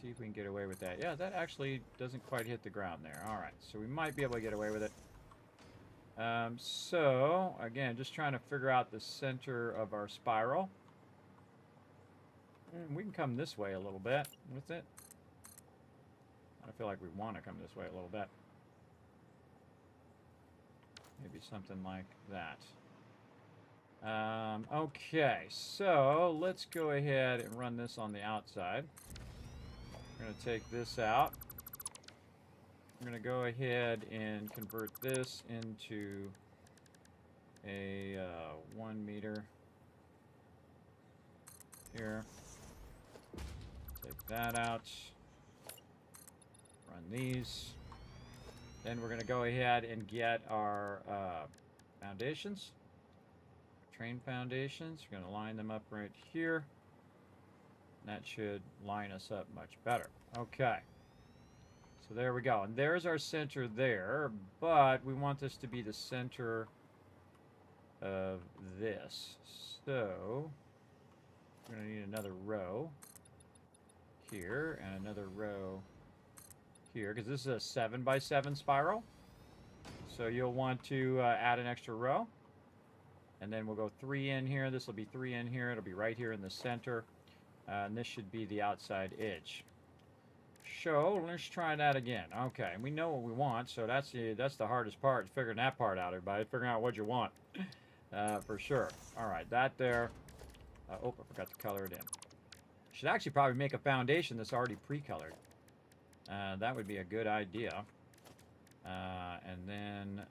See if we can get away with that. Yeah, that actually doesn't quite hit the ground there. All right, so we might be able to get away with it. So, again, just trying to figure out the center of our spiral. And we can come this way a little bit with it. I feel like we want to come this way a little bit. Maybe something like that. Okay, so let's go ahead and run this on the outside. We're going to take this out. We're going to go ahead and convert this into a 1 meter here. Take that out. Run these. Then we're going to go ahead and get our foundations. Train foundations. We're going to line them up right here. That should line us up much better. Okay. So there we go. And there's our center there, but we want this to be the center of this. So We're going to need another row here and another row here because this is a 7 by 7 spiral. So you'll want to add an extra row. And then we'll go 3 in here. This will be 3 in here. It'll be right here in the center. And this should be the outside edge. So let's try that again. Okay, we know what we want, so that's the hardest part, figuring that part out, everybody. Figuring out what you want, for sure. All right, that there. Oh, I forgot to color it in. Should actually probably make a foundation that's already pre-colored. That would be a good idea. And then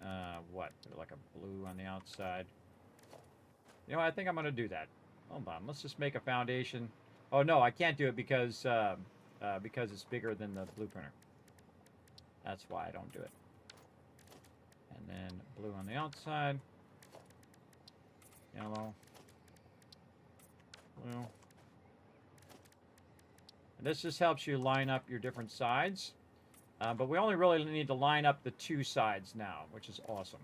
what? Like a blue on the outside. You know, I think I'm going to do that. Hold on, let's just make a foundation. Oh no, I can't do it because it's bigger than the blue printer. That's why I don't do it. And then blue on the outside. Yellow. Blue. And this just helps you line up your different sides. But we only really need to line up the 2 sides now, which is awesome.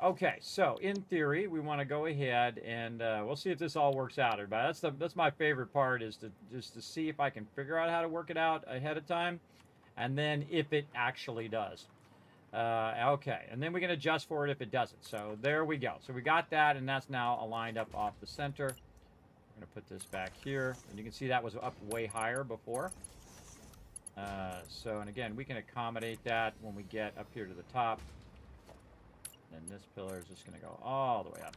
Okay, so in theory, we want to go ahead and we'll see if this all works out, everybody. That's my favorite part, is to see if I can figure out how to work it out ahead of time, and then if it actually does. Okay, and then we can adjust for it if it doesn't. So there we go. So we got that, and that's now aligned up off the center. I'm going to put this back here, and you can see that was up way higher before. And again, we can accommodate that when we get up here to the top. And this pillar is just going to go all the way up.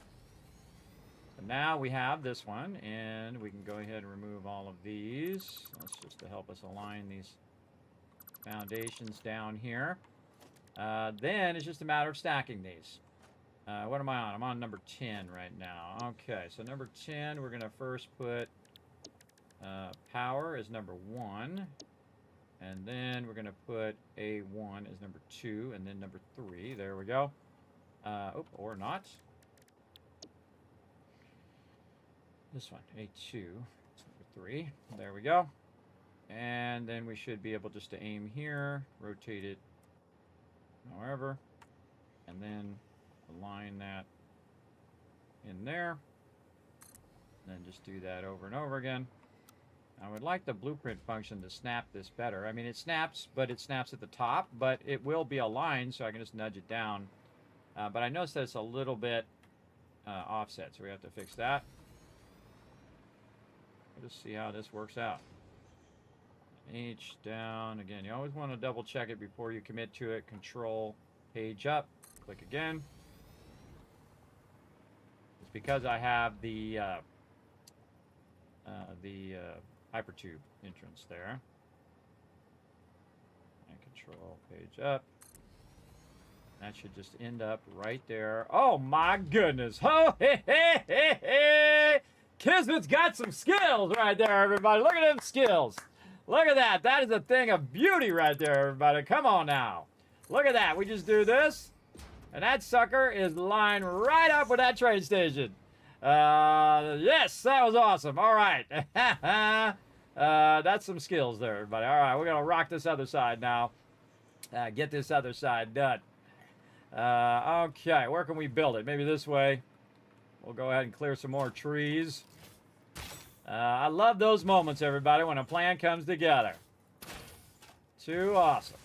So now we have this one, and we can go ahead and remove all of these. That's just to help us align these foundations down here. Then it's just a matter of stacking these. What am I on? I'm on number 10 right now. Okay, so number 10, we're going to first put power as number 1. And then we're going to put A1 as number 2, and then number 3. There we go. Or not. This one, A2, it's number 3. There we go. And then we should be able just to aim here, rotate it however, and then align that in there. And then just do that over and over again. I would like the blueprint function to snap this better. I mean, it snaps, but it snaps at the top, but it will be aligned, so I can just nudge it down. But I noticed that it's a little bit offset, so we have to fix that. We'll just see how this works out. H down. Again, you always want to double check it before you commit to it. Control, page up, click again. It's because I have the hypertube entrance there. And control, page up. That should just end up right there. Oh my goodness. Oh, hey, hey, hey, hey. Kismet's got some skills right there, everybody. Look at them skills. Look at that. That is a thing of beauty right there, everybody. Come on now. Look at that. We just do this, and that sucker is lined right up with that train station. Yes, that was awesome. All right. That's some skills there, everybody. All right, we're going to rock this other side now. Get this other side done. Okay, where can we build it? Maybe this way. We'll go ahead and clear some more trees. I love those moments, everybody, when a plan comes together. Too awesome.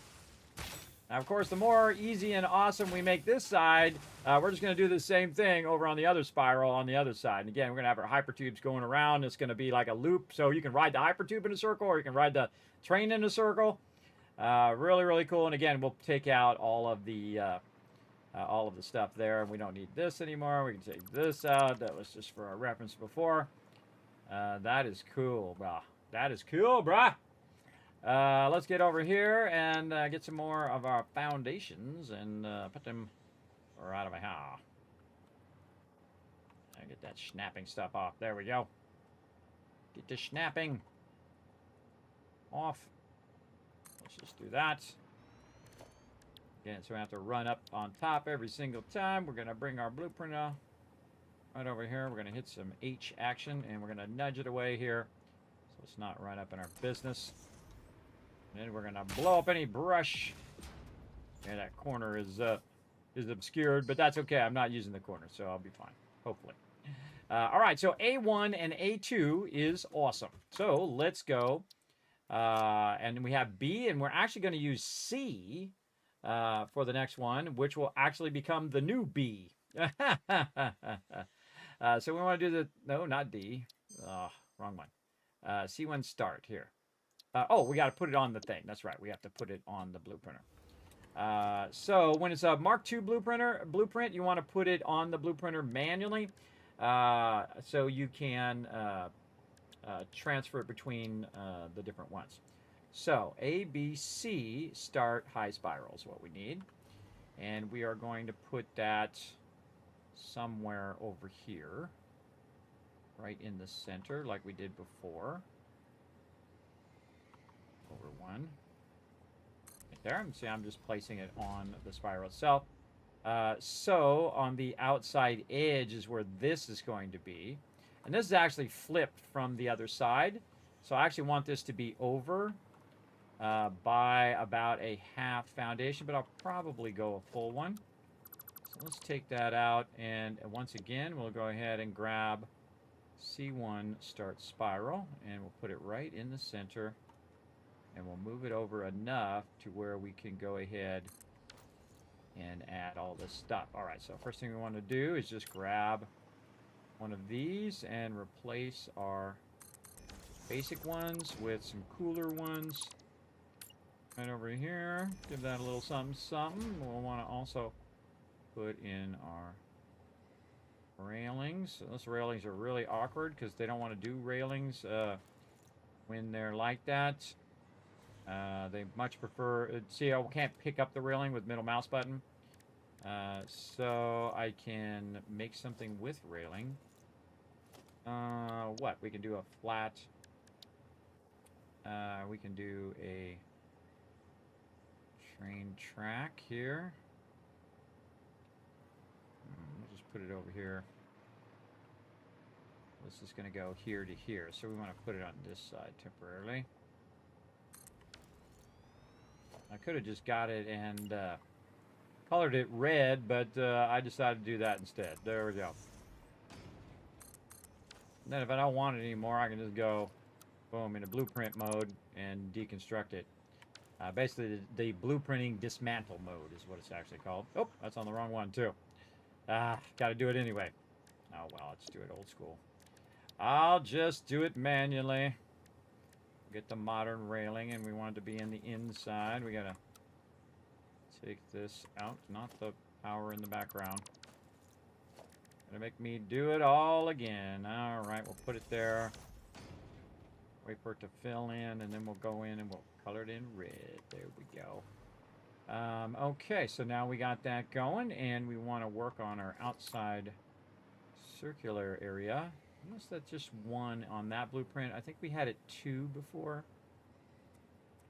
Now, of course, the more easy and awesome we make this side, we're just going to do the same thing over on the other spiral on the other side. And again, we're going to have our hypertubes going around. It's going to be like a loop, so you can ride the hypertube in a circle, or you can ride the train in a circle. Really, really cool. And again, we'll take out all of the stuff there, and we don't need this anymore. We can take this out. That was just for our reference before. That is cool, brah. That is cool, brah. Let's get over here and get some more of our foundations and put them right over here. Get that snapping stuff off. There we go. Get the snapping off. Let's just do that. Again, so we have to run up on top every single time. We're going to bring our blueprinter right over here. We're going to hit some H action, and we're going to nudge it away here so it's not right up in our business. And then we're going to blow up any brush. Yeah, that corner is obscured, but that's okay. I'm not using the corner, so I'll be fine, hopefully. All right, so A1 and A2 is awesome. So let's go. And we have B, and we're actually going to use C for the next one, which will actually become the new B. So we want to do the, no, not D. Wrong one. C1 start here. Oh, we got to put it on the thing. That's right. We have to put it on the blueprinter. So when it's a Mark II blueprint, you want to put it on the blueprinter manually, so you can transfer it between the different ones. So A, B, C start high spiral is what we need, and we are going to put that somewhere over here, right in the center, like we did before. Over one. There. See, I'm just placing it on the spiral itself. So on the outside edge is where this is going to be. And this is actually flipped from the other side. So I actually want this to be over by about a half foundation, but I'll probably go a full one. So let's take that out. And once again, we'll go ahead and grab C1 start spiral, and we'll put it right in the center. And we'll move it over enough to where we can go ahead and add all this stuff. All right, so first thing we want to do is just grab one of these and replace our basic ones with some cooler ones. Right over here, give that a little something, something. We'll want to also put in our railings. So those railings are really awkward because they don't want to do railings when they're like that. They much prefer, see, I can't pick up the railing with middle mouse button. So I can make something with railing. What? We can do a flat, we can do a train track here. We'll just put it over here. This is going to go here to here, so we want to put it on this side temporarily. I could have just got it and colored it red, but I decided to do that instead. There we go. And then if I don't want it anymore, I can just go, boom, into blueprint mode and deconstruct it. Basically, the blueprinting dismantle mode is what it's actually called. Oh, that's on the wrong one, too. Got to do it anyway. Oh, well, let's do it old school. I'll just do it manually. Get the modern railing, and we want it to be in the inside. We gotta take this out, not the power in the background. Gonna make me do it all again. All right, we'll put it there. Wait for it to fill in, and then we'll go in and we'll color it in red. There we go. Okay, so now we got that going, and we want to work on our outside circular area. Unless that's just one on that blueprint. I think we had it 2 before.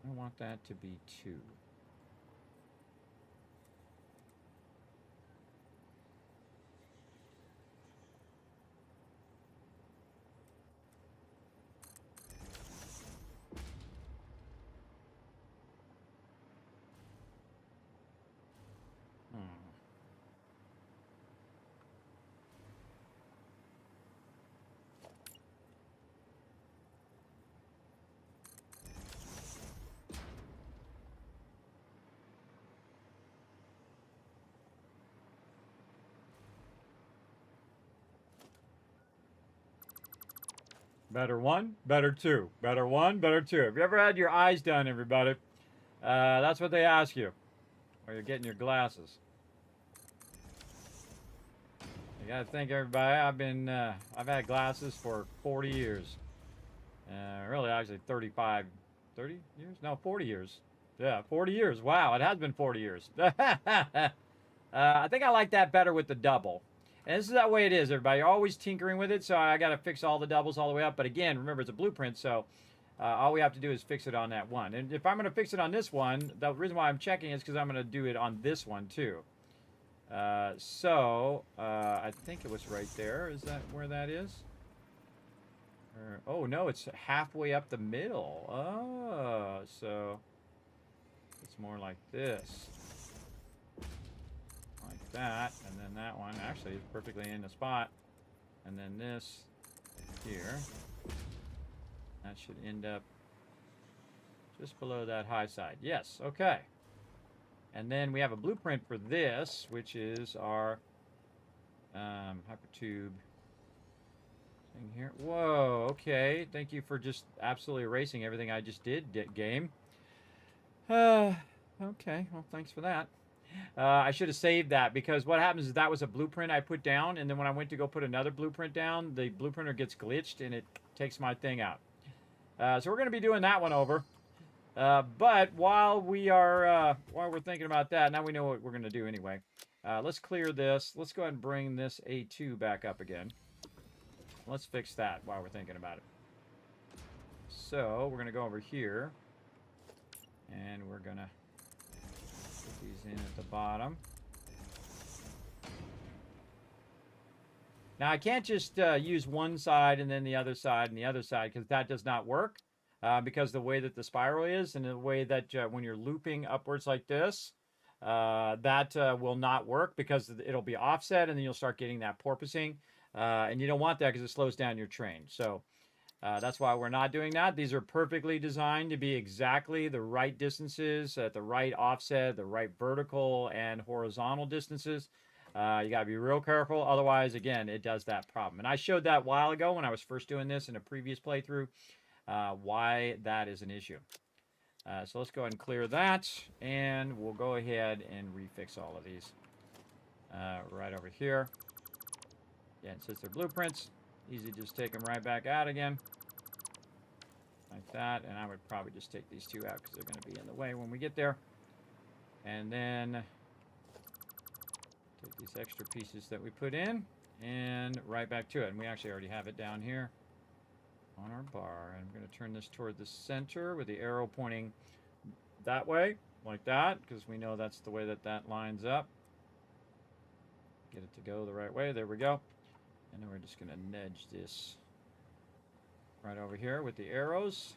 I want that to be 2. Better 1, better 2. Better 1, better 2. Have you ever had your eyes done, everybody? That's what they ask you when you're getting your glasses. You gotta think, everybody, I've had glasses for 40 years. Really, actually 35, 30 years? No, 40 years. Yeah, 40 years. Wow, it has been 40 years. I think I like that better with the double. And this is that way it is, everybody. You're always tinkering with it, so I got to fix all the doubles all the way up. But again, remember, it's a blueprint, so all we have to do is fix it on that one. And if I'm going to fix it on this one, the reason why I'm checking is because I'm going to do it on this one, too. I think it was right there. Is that where that is? Oh, no, it's halfway up the middle. Oh, so it's more like this. Like that, and then that one actually is perfectly in the spot. And then this here. That should end up just below that high side. Yes, okay. And then we have a blueprint for this, which is our hypertube thing here. Whoa, okay. Thank you for just absolutely erasing everything I just did, game. Okay, well, thanks for that. I should have saved that, because what happens is that was a blueprint I put down, and then when I went to go put another blueprint down, the blueprinter gets glitched and it takes my thing out. So we're going to be doing that one over. But while we're thinking about that, now we know what we're going to do anyway. Let's clear this. Let's go ahead and bring this A2 back up again. Let's fix that while we're thinking about it. So we're going to go over here, and we're going to put these in at the bottom. Now I can't just use one side and then the other side and the other side, because that does not work. Because the way that the spiral is, and the way that when you're looping upwards like this, that will not work, because it'll be offset, and then you'll start getting that porpoising. And you don't want that, because it slows down your train. So that's why we're not doing that. These are perfectly designed to be exactly the right distances, at the right offset, the right vertical and horizontal distances. You got to be real careful. Otherwise, again, it does that problem. And I showed that a while ago when I was first doing this in a previous playthrough. Why that is an issue. So let's go ahead and clear that, and we'll go ahead and refix all of these right over here. Again, since they're blueprints, easy to just take them right back out again, like that. And I would probably just take these two out, because they're going to be in the way when we get there. And then take these extra pieces that we put in, and right back to it. And we actually already have it down here on our bar. And I'm going to turn this toward the center with the arrow pointing that way, like that, because we know that's the way that that lines up. Get it to go the right way. There we go. And then we're just going to nudge this right over here with the arrows.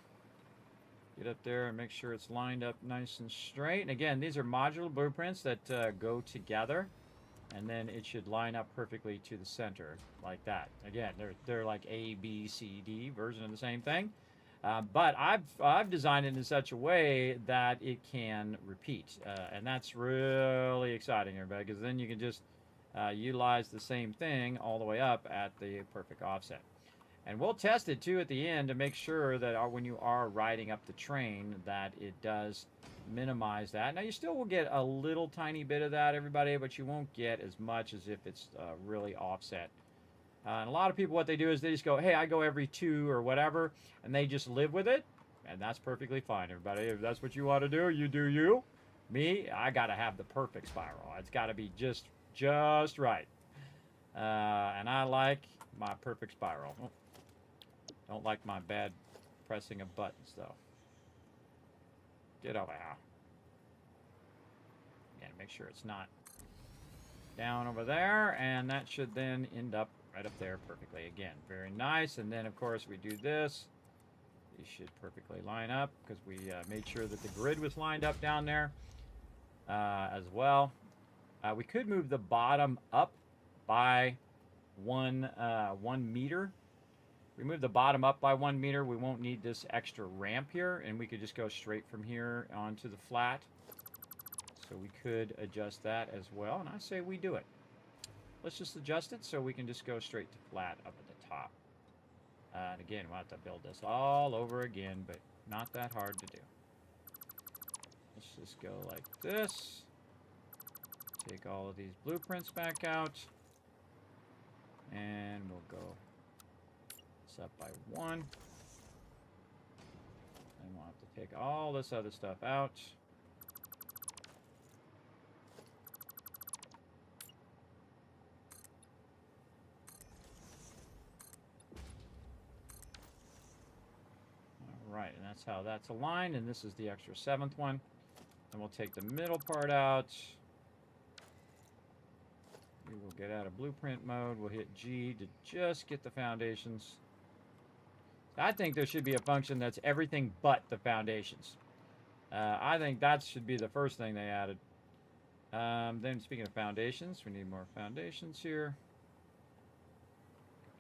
Get up there and make sure it's lined up nice and straight. And again, these are modular blueprints that go together. And then it should line up perfectly to the center, like that. Again, they're like A, B, C, D version of the same thing. But I've designed it in such a way that it can repeat. And that's really exciting, everybody, because then you can just utilize the same thing all the way up at the perfect offset. And we'll test it, too, at the end to make sure that when you are riding up the train, that it does minimize that. Now, you still will get a little tiny bit of that, everybody, but you won't get as much as if it's really offset. And a lot of people, what they do is they just go, hey, I go every 2 or whatever, and they just live with it. And that's perfectly fine, everybody. If that's what you want to do, you do you. Me, I got to have the perfect spiral. It's got to be just right. And I like my perfect spiral. Oh, don't like my bad pressing of buttons, though. Get over here. Again, make sure it's not down over there, and that should then end up right up there perfectly. Again, very nice. And then, of course, we do this. These should perfectly line up, because we made sure that the grid was lined up down there as well. We could move the bottom up by 1 meter. We move the bottom up by 1 meter, we won't need this extra ramp here, and we could just go straight from here onto the flat. So we could adjust that as well, and I say we do it. Let's just adjust it so we can just go straight to flat up at the top. And again, we'll have to build this all over again, but not that hard to do. Let's just go like this. Take all of these blueprints back out, and we'll go up by 1, and we'll have to take all this other stuff out. All right, and that's how that's aligned, and this is the extra 7th one. And we'll take the middle part out. We will get out of blueprint mode. We'll hit G to just get the foundations. I think there should be a function that's everything but the foundations. I think that should be the first thing they added. Then speaking of foundations, we need more foundations here.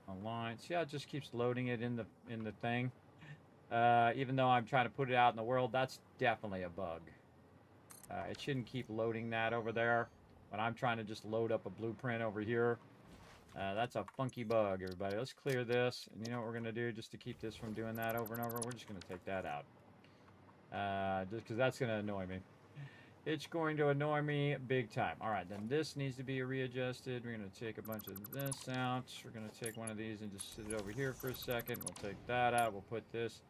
Align. See how it just keeps loading it in the thing? Even though I'm trying to put it out in the world, that's definitely a bug. It shouldn't keep loading that over there when I'm trying to just load up a blueprint over here. That's a funky bug, everybody. Let's clear this. And you know what we're going to do just to keep this from doing that over and over? We're just going to take that out. Just because that's going to annoy me. It's going to annoy me big time. All right, then this needs to be readjusted. We're going to take a bunch of this out. We're going to take one of these and just sit it over here for a second. We'll take that out. We'll put this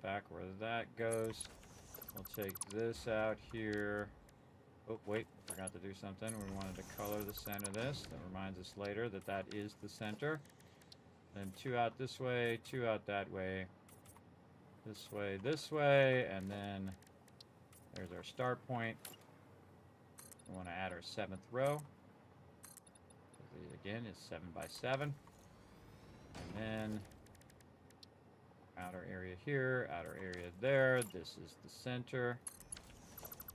back where that goes. We'll take this out here. Oh, wait, forgot to do something. We wanted to color the center of this. That reminds us later that that is the center. Then 2 out this way, 2 out that way. This way, and then there's our start point. We want to add our 7th row. Again, it's 7 by 7. And then outer area here, outer area there. This is the center.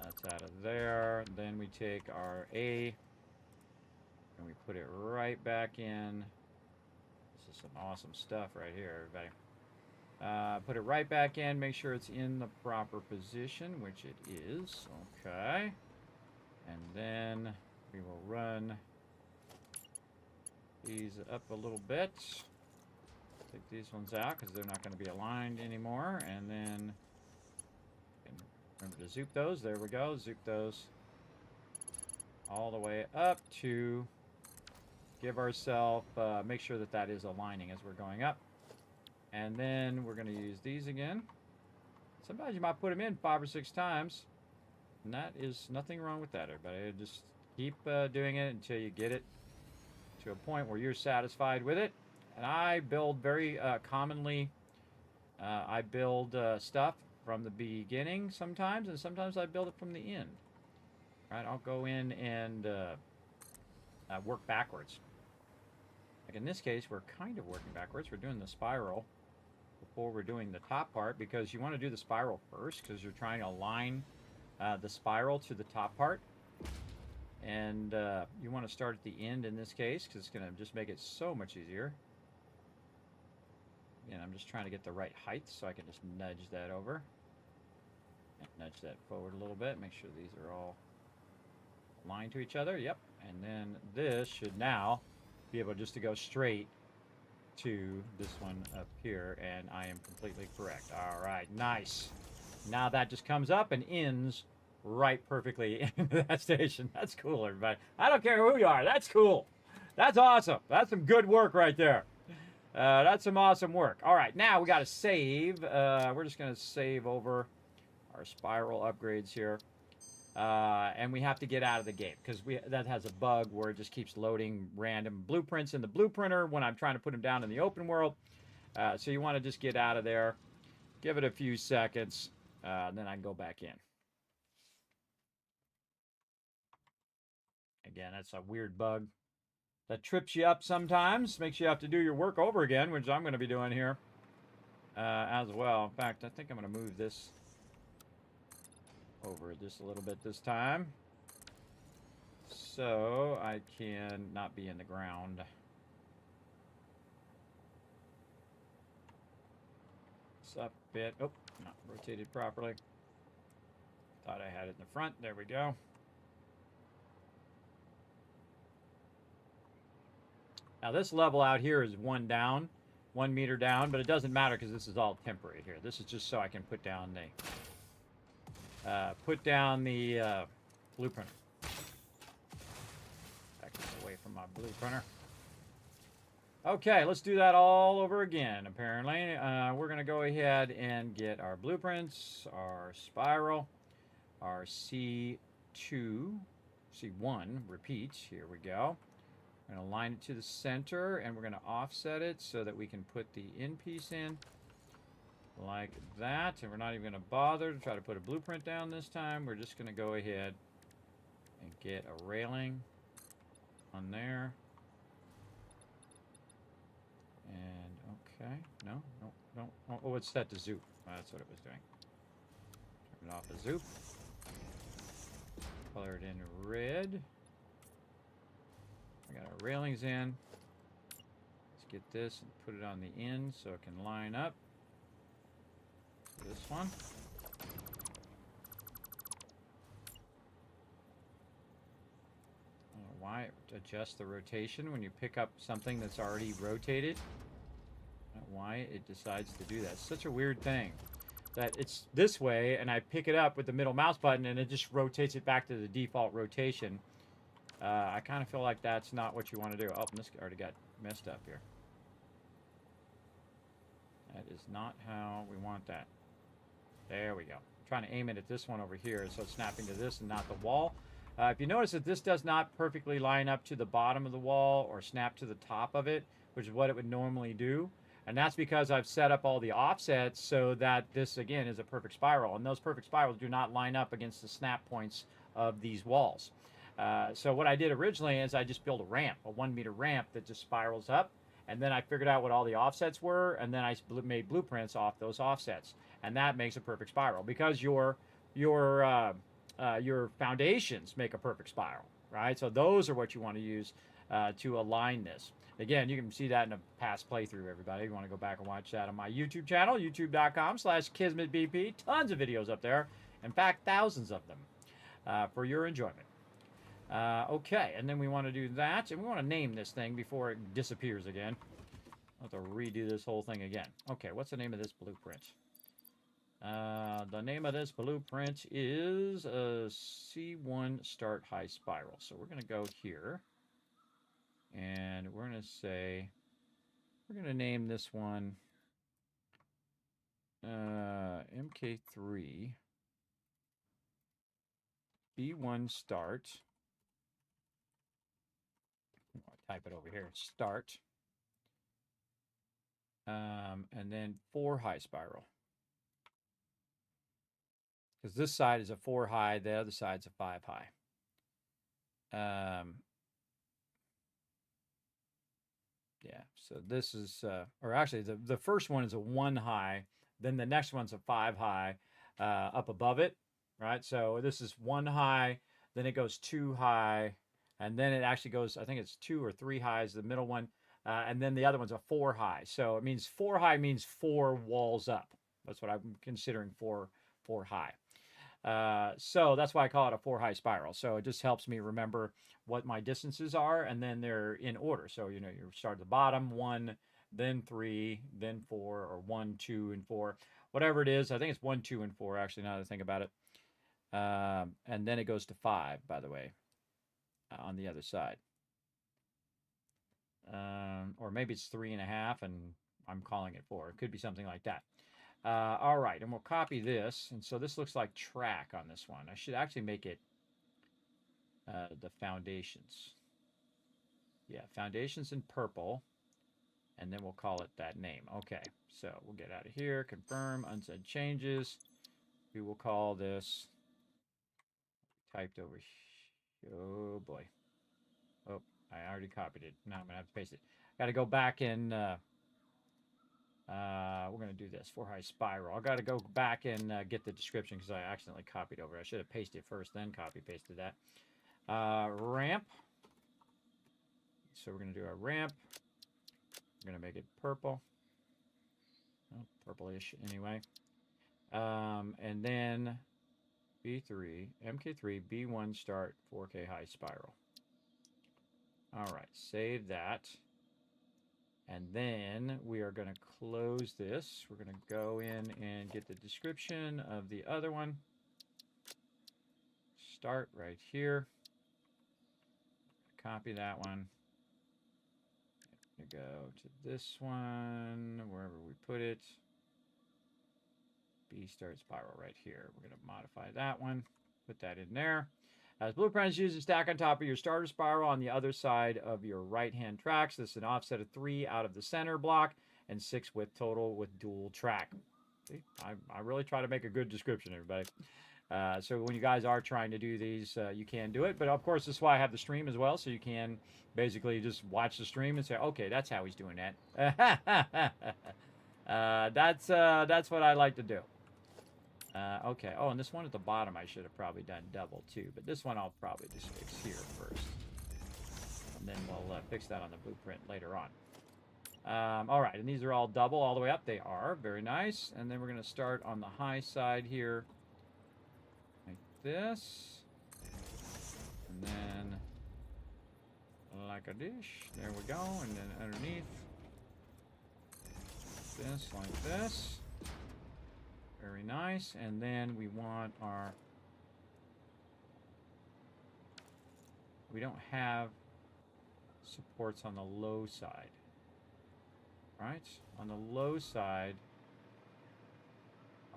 That's out of there. Then we take our A and we put it right back in. This is some awesome stuff right here, everybody. Put it right back in. Make sure it's in the proper position, which it is. Okay. And then we will run these up a little bit. Take these ones out because they're not going to be aligned anymore. And then remember to zoop those. There we go. Zoop those all the way up to give ourselves, make sure that that is aligning as we're going up. And then we're going to use these again. Sometimes you might put them in 5 or 6 times. And that is nothing wrong with that, everybody. Just keep doing it until you get it to a point where you're satisfied with it. And I build very commonly, I build stuff from the beginning sometimes, and sometimes I build it from the end. Right? I'll go in and work backwards. Like in this case, we're kind of working backwards. We're doing the spiral before we're doing the top part, because you want to do the spiral first because you're trying to align the spiral to the top part. And you want to start at the end in this case because it's going to just make it so much easier. And I'm just trying to get the right height so I can just nudge that over. And nudge that forward a little bit. Make sure these are all aligned to each other. Yep. And then this should now be able just to go straight to this one up here. And I am completely correct. All right. Nice. Now that just comes up and ends right perfectly into that station. That's cool, everybody. I don't care who you are. That's cool. That's awesome. That's some good work right there. That's some awesome work. All right, now we got to save. We're just going to save over our spiral upgrades here. And we have to get out of the game because that has a bug where it just keeps loading random blueprints in the blueprinter when I'm trying to put them down in the open world. So you want to just get out of there. Give it a few seconds. Then I can go back in. Again, that's a weird bug that trips you up sometimes, makes you have to do your work over again, which I'm going to be doing here as well. In fact, I think I'm going to move this over just a little bit this time so I can not be in the ground. It's up a bit. Oh, not rotated properly. Thought I had it in the front. There we go. Now this level out here is 1 down, 1 meter down, but it doesn't matter because this is all temporary here. This is just so I can put down the blueprinter. Back away from my blueprinter. Okay, let's do that all over again. Apparently, we're going to go ahead and get our blueprints, our spiral, our C2, C1 repeats. Here we go. We're going to line it to the center, and we're going to offset it so that we can put the end piece in like that. And we're not even going to bother to try to put a blueprint down this time. We're just going to go ahead and get a railing on there. And, okay. No. Oh, it's set to zoop. That's what it was doing. Turn it off the zoop. Color it in red. We got our railings in. Let's get this and put it on the end so it can line up. This one. Why adjust the rotation when you pick up something that's already rotated? Why it decides to do that. It's such a weird thing. That it's this way, and I pick it up with the middle mouse button, and it just rotates it back to the default rotation. I kind of feel like that's not what you want to do. Oh, this already got messed up here. That is not how we want that. There we go. I'm trying to aim it at this one over here, so it's snapping to this and not the wall. If you notice that this does not perfectly line up to the bottom of the wall or snap to the top of it, which is what it would normally do, and that's because I've set up all the offsets so that this, again, is a perfect spiral. And those perfect spirals do not line up against the snap points of these walls. So what I did originally is I just built a ramp, a 1 meter ramp that just spirals up. And then I figured out what all the offsets were, and then I made blueprints off those offsets. And that makes a perfect spiral because your foundations make a perfect spiral, right? So those are what you want to use to align this. Again, you can see that in a past playthrough, everybody. If you want to go back and watch that on my YouTube channel, youtube.com/KismetBP. Tons of videos up there. In fact, thousands of them for your enjoyment. Okay, and then we want to do that, and we want to name this thing before it disappears again. I'll have to redo this whole thing again. Okay, what's the name of this blueprint? The name of this blueprint is a C1 Start High Spiral. So we're going to go here. And we're going to say, we're going to name this one MK3 B1 Start. I'll type it over here. Start. And then 4 high spiral. Because this side is a 4 high, the other side's a 5 high. Yeah, so this is, or actually the first one is a 1 high, then the next one's a 5 high up above it, right? So this is 1 high, then it goes 2 high, and then it actually goes, I think it's 2 or 3 highs, the middle one, and then the other one's a 4 high. So it means 4 high means 4 walls up. That's what I'm considering 4 high. So that's why I call it a 4 high spiral. So it just helps me remember what my distances are, and then they're in order. So, you know, you start at the bottom, 1, then 3, then 4, or 1, 2, and 4. Whatever it is, I think it's 1, 2, and 4, actually, now that I think about it. And then it goes to 5, by the way, on the other side. Or maybe it's 3.5, and I'm calling it 4. It could be something like that. All right, and we'll copy this. And so this looks like track on this one. I should actually make it the foundations. Yeah, foundations in purple. And then we'll call it that name. Okay, so we'll get out of here. Confirm, unsend changes. We will call this, typed over here. Oh, boy. Oh, I already copied it. Now I'm going to have to paste it. Got to go back and... we're going to do this 4 high spiral. I got to go back and get the description because I accidentally copied over. I should have pasted it first, then copy pasted that. Ramp. So we're going to do a ramp. We're going to make it purple. Oh, purplish anyway. And then B3, MK3, B1 start 4K high spiral. All right, save that. And then we are going to close this. We're going to go in and get the description of the other one. Start right here. Copy that one. Go to this one, wherever we put it. B start spiral right here. We're going to modify that one. Put that in there. As blueprints, use a stack on top of your starter spiral on the other side of your right-hand tracks. This is an offset of 3 out of the center block and 6 width total with dual track. See, I really try to make a good description, everybody. So when you guys are trying to do these, you can do it. But of course, this is why I have the stream as well. So you can basically just watch the stream and say, okay, that's how he's doing that. That's what I like to do. Okay. Oh, and this one at the bottom I should have probably done double too, but this one I'll probably just fix here first. And then we'll fix that on the blueprint later on. All right, and these are all double all the way up. They are. Very nice. And then we're going to start on the high side here like this. And then like a dish. There we go. And then underneath this like this. Very nice. And then we want our... We don't have supports on the low side. Right? On the low side,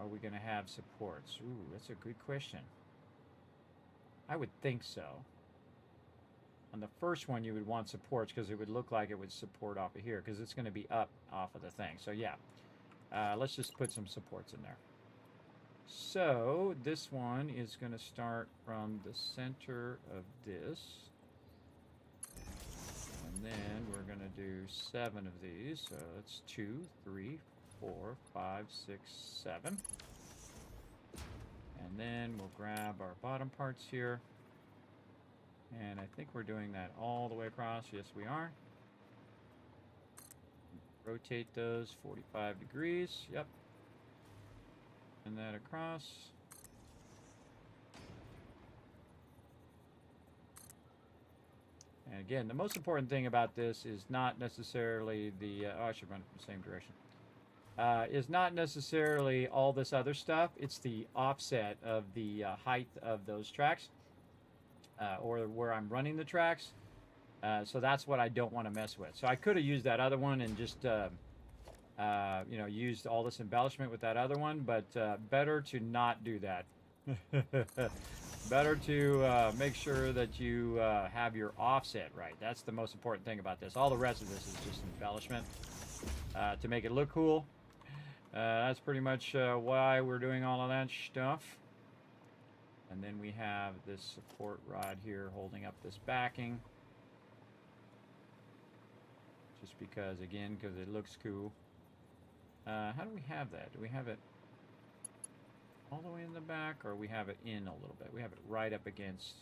are we going to have supports? Ooh, that's a good question. I would think so. On the first one, you would want supports because it would look like it would support off of here because it's going to be up off of the thing. So yeah, let's just put some supports in there. So this one is going to start from the center of this. And then we're going to do 7 of these. So that's 2, 3, 4, 5, 6, 7. And then we'll grab our bottom parts here. And I think we're doing that all the way across. Yes, we are. Rotate those 45 degrees. Yep. And that across. And again, the most important thing about this is not necessarily the... oh, I should run it in the same direction. Is not necessarily all this other stuff. It's the offset of the height of those tracks. Or where I'm running the tracks. So that's what I don't want to mess with. So I could have used that other one and just, you know, used all this embellishment with that other one. But better to not do that. Better to make sure that you have your offset right. That's the most important thing about this. All the rest of this is just embellishment to make it look cool. That's pretty much why we're doing all of that stuff. And then we have this support rod here holding up this backing. Just because, again, because it looks cool. How do we have that? Do we have it all the way in the back, or we have it in a little bit? We have it right up against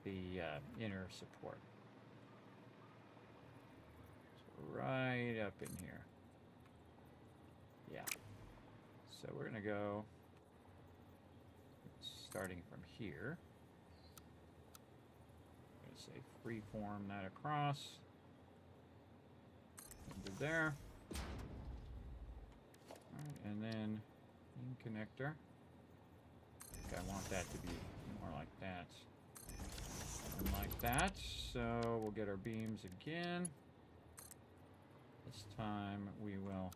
the inner support. So right up in here. Yeah. So we're going to go... starting from here. I'm going to say freeform that across into there. All right, and then in connector. I think I want that to be more like that and like that. So we'll get our beams again. This time we will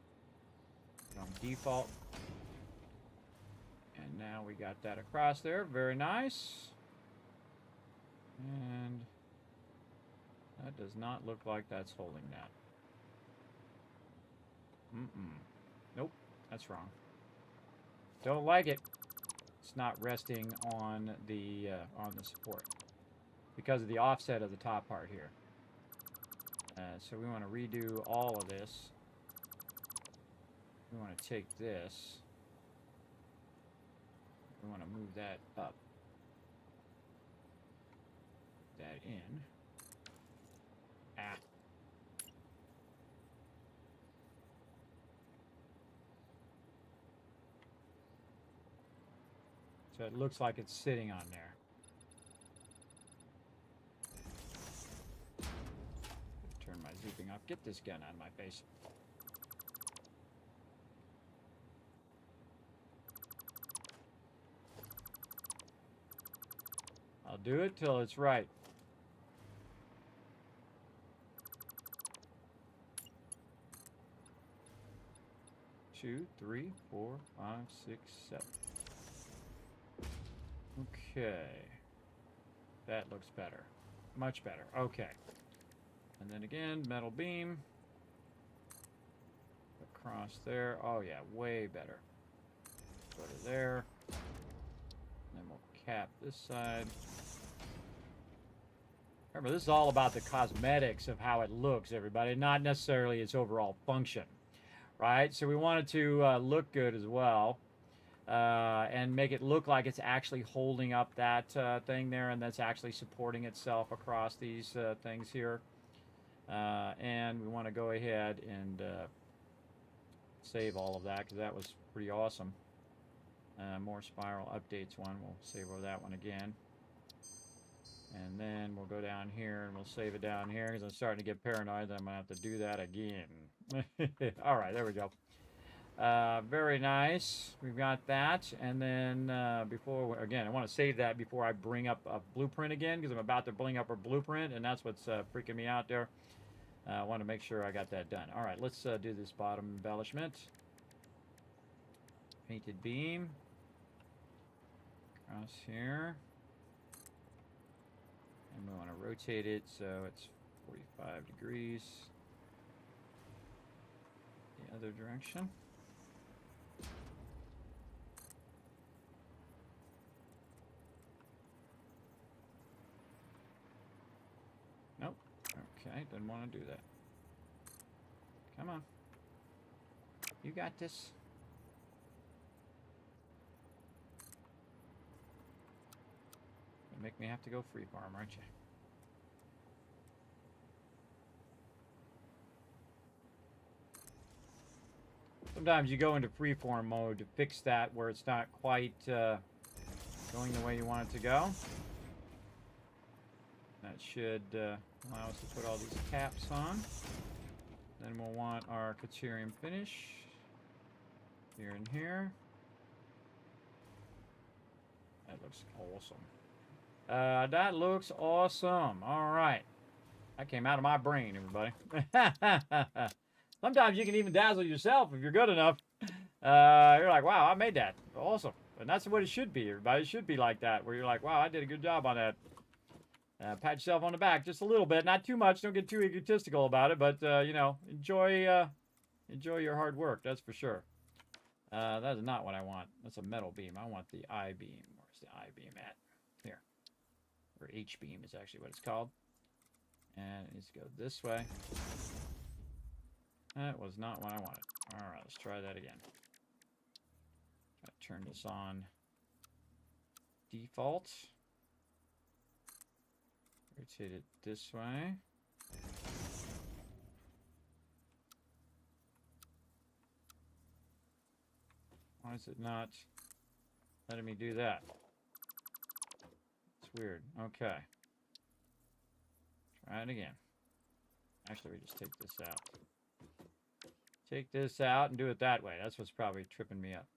go on default. And now we got that across there. Very nice. And that does not look like that's holding that. Nope, that's wrong. Don't like it. It's not resting on the support because of the offset of the top part here. So we want to redo all of this. We want to take this. We want to move that up. That in. Ah. So it looks like it's sitting on there. Turn my zooming off. Get this gun out of my face. I'll do it till it's right. Two, 3, 4, 5, 6, 7. Okay. That looks better. Much better. Okay. And then again, metal beam. Across there. Oh yeah, way better. Go to there. Then we'll cap this side. Remember, this is all about the cosmetics of how it looks, everybody, not necessarily its overall function, right? So we want it to look good as well, and make it look like it's actually holding up that thing there, and that's actually supporting itself across these things here. And we want to go ahead and save all of that because that was pretty awesome. More spiral updates one. We'll save over that one again. And then we'll go down here and we'll save it down here because I'm starting to get paranoid that I'm going to have to do that again. All right, there we go. Very nice. We've got that. And then again, I want to save that before I bring up a blueprint again because I'm about to bring up a blueprint and that's what's freaking me out there. I want to make sure I got that done. All right, let's do this bottom embellishment. Painted beam. Across here. And we want to rotate it so it's 45 degrees. The other direction. Nope. Okay, didn't want to do that. Come on. You got this. You make me have to go freeform, aren't you? Sometimes you go into freeform mode to fix that where it's not quite going the way you want it to go. That should allow us to put all these caps on. Then we'll want our Katerium finish here and here. That looks awesome. That looks awesome. All right. That came out of my brain, everybody. Sometimes you can even dazzle yourself if you're good enough. You're like, wow, I made that. Awesome. And that's what it should be, everybody. It should be like that, where you're like, wow, I did a good job on that. Pat yourself on the back just a little bit. Not too much. Don't get too egotistical about it. But, you know, enjoy your hard work. That's for sure. That is not what I want. That's a metal beam. I want the I-beam. Where's the I-beam at? Here. Or H-beam is actually what it's called. And it needs to go this way. That was not what I wanted. All right, let's try that again. Turn this on default. Rotate it this way. Why is it not letting me do that? It's weird. Okay. Try it again. Actually, we just take this out. Take this out and do it that way. That's what's probably tripping me up.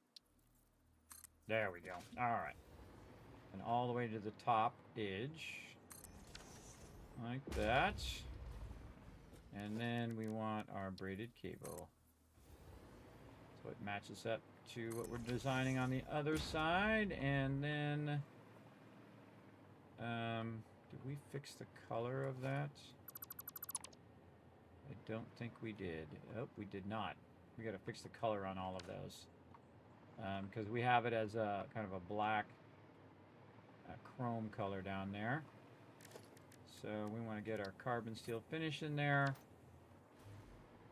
There we go. All right. And all the way to the top edge. Like that. And then we want our braided cable. So it matches up to what we're designing on the other side. And then... did we fix the color of that? I don't think we did. Oh, we did not. We got to fix the color on all of those. Because we have it as a kind of a black chrome color down there. So we want to get our carbon steel finish in there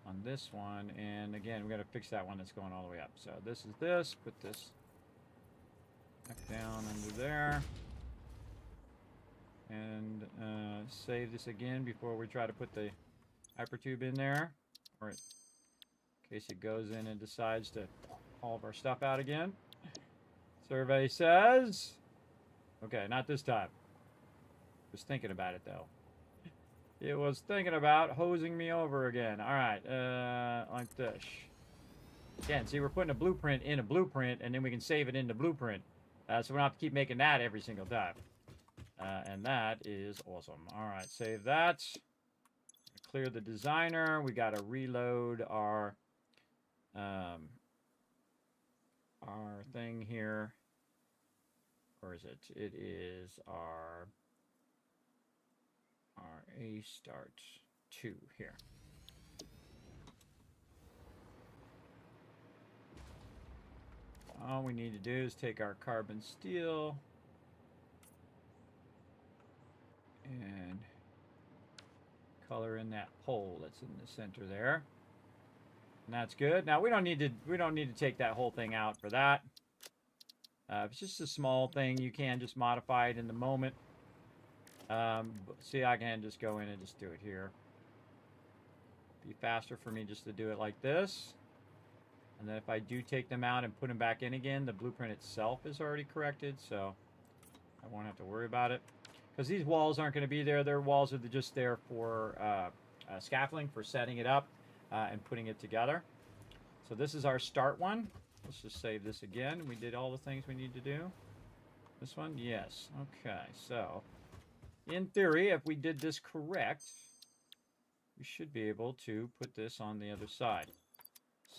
on this one. And again, we got to fix that one that's going all the way up. So this is this. Put this back down under there. And save this again before we try to put the hypertube in there, or in case it goes in and decides to all of our stuff out again. Survey says, okay, not this time. Was thinking about it though. It was thinking about hosing me over again. All right, like this. Again, see, we're putting a blueprint in a blueprint, and then we can save it into blueprint, so we don't have to keep making that every single time. And that is awesome. All right, save that. Clear the designer. We got to reload our thing here. Or is it? It is our A start 2 here. All we need to do is take our carbon steel and color in that pole that's in the center there. And that's good. Now we don't need to take that whole thing out for that. If it's just a small thing, you can just modify it in the moment. See, I can just go in and just do it here. Be faster for me just to do it like this. And then if I do take them out and put them back in again, the blueprint itself is already corrected, so I won't have to worry about it. Because these walls aren't going to be there. Their walls are just there for scaffolding, for setting it up and putting it together. So this is our start one. Let's just save this again. We did all the things we need to do. This one? Yes. Okay, so in theory, if we did this correct, we should be able to put this on the other side.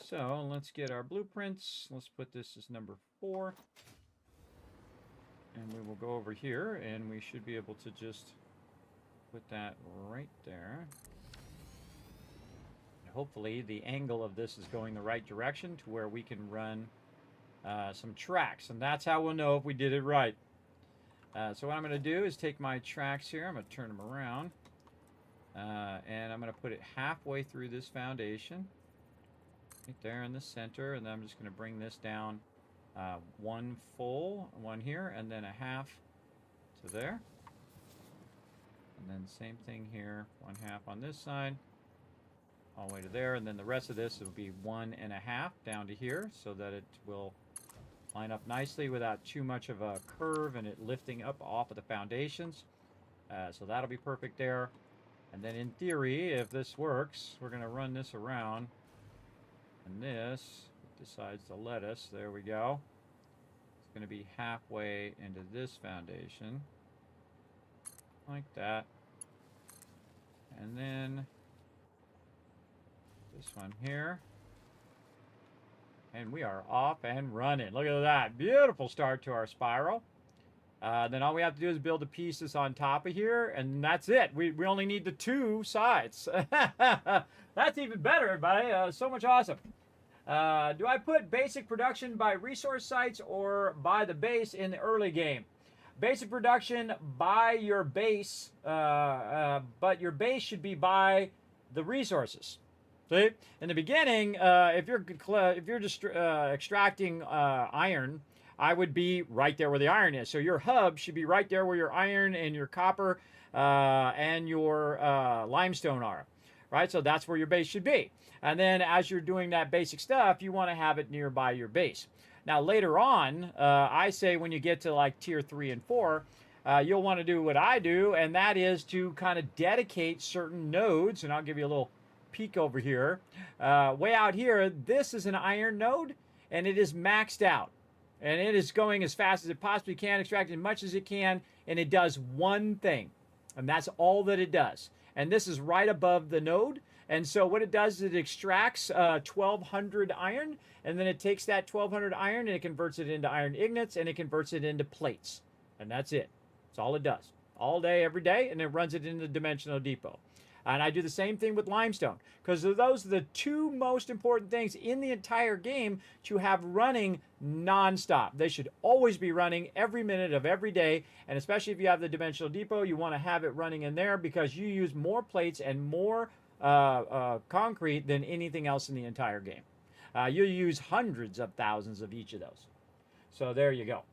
So let's get our blueprints. Let's put this as number 4. And we will go over here, and we should be able to just put that right there. And hopefully the angle of this is going the right direction to where we can run some tracks. And that's how we'll know if we did it right. So what I'm going to do is take my tracks here. I'm going to turn them around. And I'm going to put it halfway through this foundation. Right there in the center. And then I'm just going to bring this down one full, one here, and then a half to there. And then same thing here, 1/2 on this side, all the way to there. And then the rest of this will be 1.5 down to here so that it will line up nicely without too much of a curve and it lifting up off of the foundations. So that'll be perfect there. And then in theory, if this works, we're going to run this around. And this decides to let us. There we go. It's going to be halfway into this foundation. Like that. And then this one here. And we are off and running. Look at that. Beautiful start to our spiral. Then all we have to do is build the pieces on top of here, and that's it. We only need the 2 sides. That's even better, everybody. So much awesome. Do I put basic production by resource sites or by the base in the early game? Basic production by your base, but your base should be by the resources. See? In the beginning, if you're just extracting iron, I would be right there where the iron is. So your hub should be right there where your iron and your copper and your limestone are, right? So that's where your base should be. And then as you're doing that basic stuff, you want to have it nearby your base. Now later on, I say when you get to like tier 3 and 4, you'll want to do what I do, and that is to kind of dedicate certain nodes. And I'll give you a little peek over here. Way out here, this is an iron node, and it is maxed out. And it is going as fast as it possibly can, extracting as much as it can, and it does one thing. And that's all that it does. And this is right above the node. And so what it does is it extracts 1,200 iron, and then it takes that 1,200 iron and it converts it into iron ingots, and it converts it into plates. And that's it. That's all it does. All day, every day, and it runs it into the dimensional depot. And I do the same thing with limestone, because those are the 2 most important things in the entire game to have running nonstop. They should always be running every minute of every day, and especially if you have the dimensional depot, you want to have it running in there because you use more plates and more concrete than anything else in the entire game. You use hundreds of thousands of each of those. So there you go.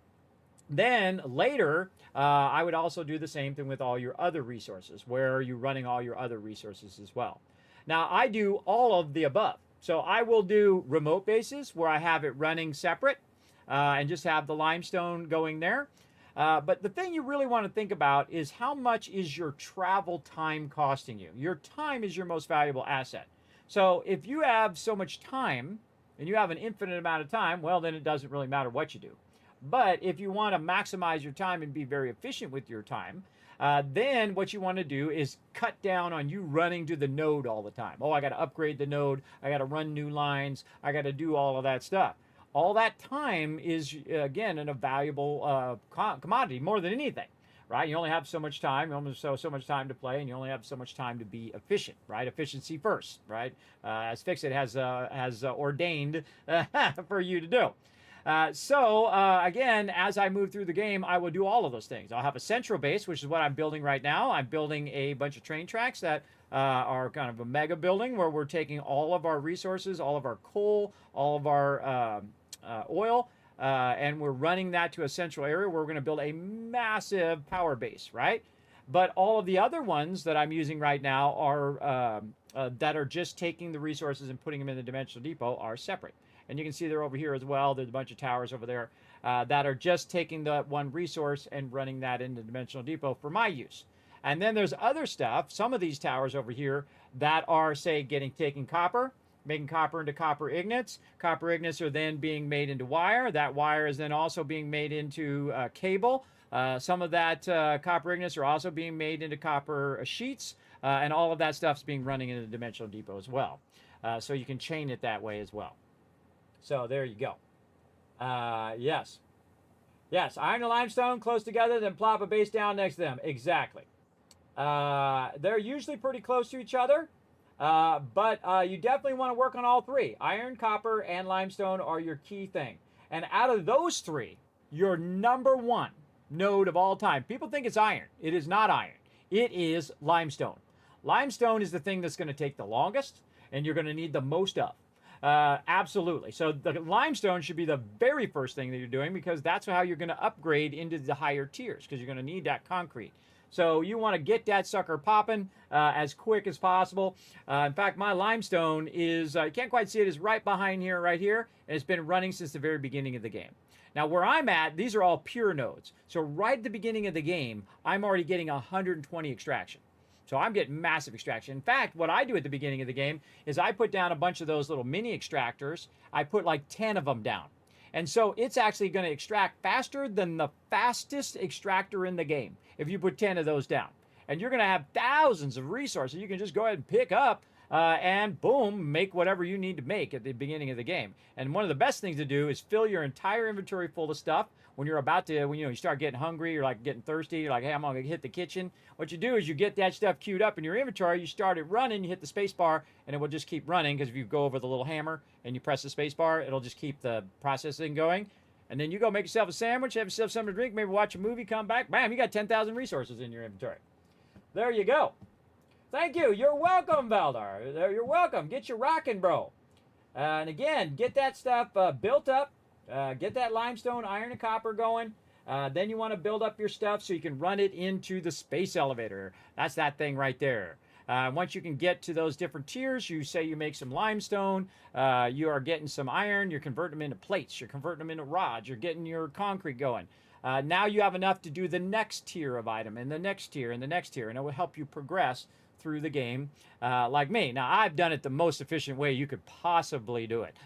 Then later, I would also do the same thing with all your other resources, where you're running all your other resources as well. Now, I do all of the above. So I will do remote bases where I have it running separate and just have the limestone going there. But the thing you really want to think about is how much is your travel time costing you? Your time is your most valuable asset. So if you have so much time and you have an infinite amount of time, well, then it doesn't really matter what you do. But if you want to maximize your time and be very efficient with your time, then what you want to do is cut down on you running to the node all the time. Oh, I got to upgrade the node. I got to run new lines. I got to do all of that stuff. All that time is, again, a valuable commodity more than anything, right? You only have so much time. You only have so much time to play, and you only have so much time to be efficient, right? Efficiency first, right? As Fixit has ordained for you to do. Again, as I move through the game, I will do all of those things. I'll have a central base, which is what I'm building right now. I'm building a bunch of train tracks that are kind of a mega building where we're taking all of our resources, all of our coal, all of our oil, and we're running that to a central area where we're going to build a massive power base, right? But all of the other ones that I'm using right now are that are just taking the resources and putting them in the dimensional depot are separate. And you can see they're over here as well. There's a bunch of towers over there that are just taking that one resource and running that into the dimensional depot for my use. And then there's other stuff, some of these towers over here that are, say, taking copper, making copper into copper ingots. Copper ingots are then being made into wire. That wire is then also being made into cable. Some of that copper ingots are also being made into copper sheets, and all of that stuff's being running into the dimensional depot as well. So you can chain it that way as well. So there you go. Yes. Yes, iron and limestone close together, then plop a base down next to them. Exactly. They're usually pretty close to each other, but you definitely want to work on all three. Iron, copper, and limestone are your key thing. And out of those three, your number one node of all time. People think it's iron. It is not iron. It is limestone. Limestone is the thing that's going to take the longest and you're going to need the most of. Absolutely. So the limestone should be the very first thing that you're doing because that's how you're going to upgrade into the higher tiers because you're going to need that concrete. So you want to get that sucker popping as quick as possible. In fact, my limestone is, you can't quite see it, is right behind here, right here, and it's been running since the very beginning of the game. Now, where I'm at, these are all pure nodes. So right at the beginning of the game, I'm already getting 120 extraction. So I'm getting massive extraction. In fact, what I do at the beginning of the game is I put down a bunch of those little mini extractors. I put like 10 of them down. And so it's actually going to extract faster than the fastest extractor in the game if you put 10 of those down. And you're going to have thousands of resources you can just go ahead and pick up and boom, make whatever you need to make at the beginning of the game. And one of the best things to do is fill your entire inventory full of stuff when you're about to, when you start getting hungry, you're like getting thirsty, you're like, hey, I'm going to hit the kitchen. What you do is you get that stuff queued up in your inventory, you start it running, you hit the space bar, and it will just keep running because if you go over the little hammer and you press the space bar, it'll just keep the processing going. And then you go make yourself a sandwich, have yourself something to drink, maybe watch a movie, come back, bam, you got 10,000 resources in your inventory. There you go. Thank you. You're welcome, Valdar. You're welcome. Get your rocking, bro. And again, get that stuff built up. Get that limestone, iron, and copper going. Then you want to build up your stuff so you can run it into the space elevator. That's that thing right there. Once you can get to those different tiers, you say you make some limestone, you are getting some iron, you're converting them into plates, you're converting them into rods, you're getting your concrete going. Now you have enough to do the next tier of item, and the next tier, and the next tier, and it will help you progress through the game like me. Now, I've done it the most efficient way you could possibly do it.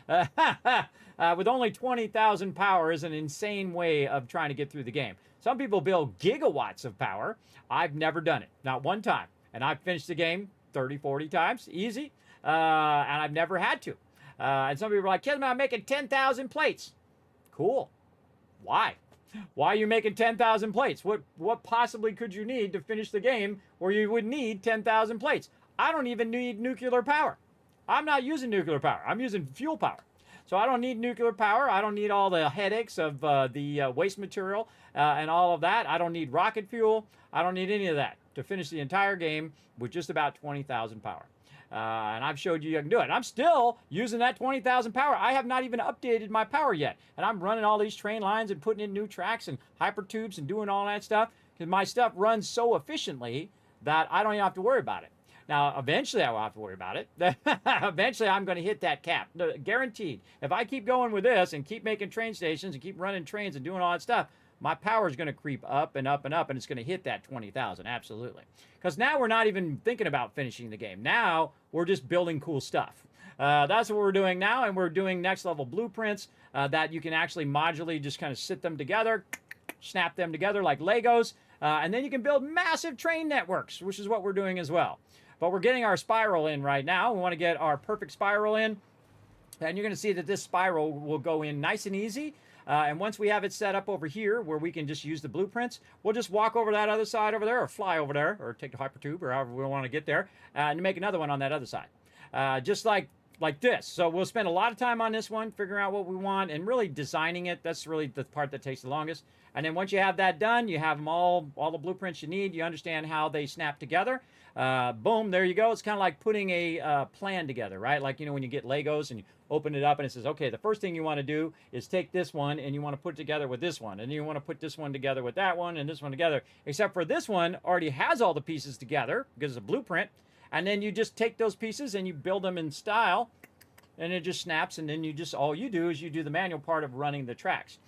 With only 20,000 power is an insane way of trying to get through the game. Some people build gigawatts of power. I've never done it, not one time. And I've finished the game 30, 40 times, easy, and I've never had to. And some people are like, Kismet, I'm making 10,000 plates. Cool. Why? Why are you making 10,000 plates? What possibly could you need to finish the game where you would need 10,000 plates? I don't even need nuclear power. I'm not using nuclear power. I'm using fuel power. So I don't need nuclear power. I don't need all the headaches of the waste material and all of that. I don't need rocket fuel. I don't need any of that to finish the entire game with just about 20,000 power. And I've showed you can do it. I'm still using that 20,000 power. I have not even updated my power yet. And I'm running all these train lines and putting in new tracks and hypertubes and doing all that stuff because my stuff runs so efficiently that I don't even have to worry about it. Now, eventually I will have to worry about it. Eventually I'm going to hit that cap. Guaranteed. If I keep going with this and keep making train stations and keep running trains and doing all that stuff, my power is going to creep up and up and up, and it's going to hit that 20,000, absolutely. Because now we're not even thinking about finishing the game. Now we're just building cool stuff. That's what we're doing now, and we're doing next level blueprints that you can actually modularly just kind of sit them together, snap them together like Legos, and then you can build massive train networks, which is what we're doing as well. But we're getting our spiral in right now. We want to get our perfect spiral in, and you're going to see that this spiral will go in nice and easy. And once we have it set up over here where we can just use the blueprints, we'll just walk over that other side over there or fly over there or take the hypertube or however we want to get there and make another one on that other side. Just like this. So we'll spend a lot of time on this one, figuring out what we want and really designing it. That's really the part that takes the longest. And then once you have that done, you have them all the blueprints you need. You understand how they snap together. Boom, there you go. It's kind of like putting a plan together, right? Like, you know, when you get Legos and you open it up and it says, okay, the first thing you want to do is take this one and you want to put it together with this one. And you want to put this one together with that one and this one together. Except for this one already has all the pieces together because it's a blueprint. And then you just take those pieces and you build them in style. And it just snaps. And then all you do is you do the manual part of running the tracks.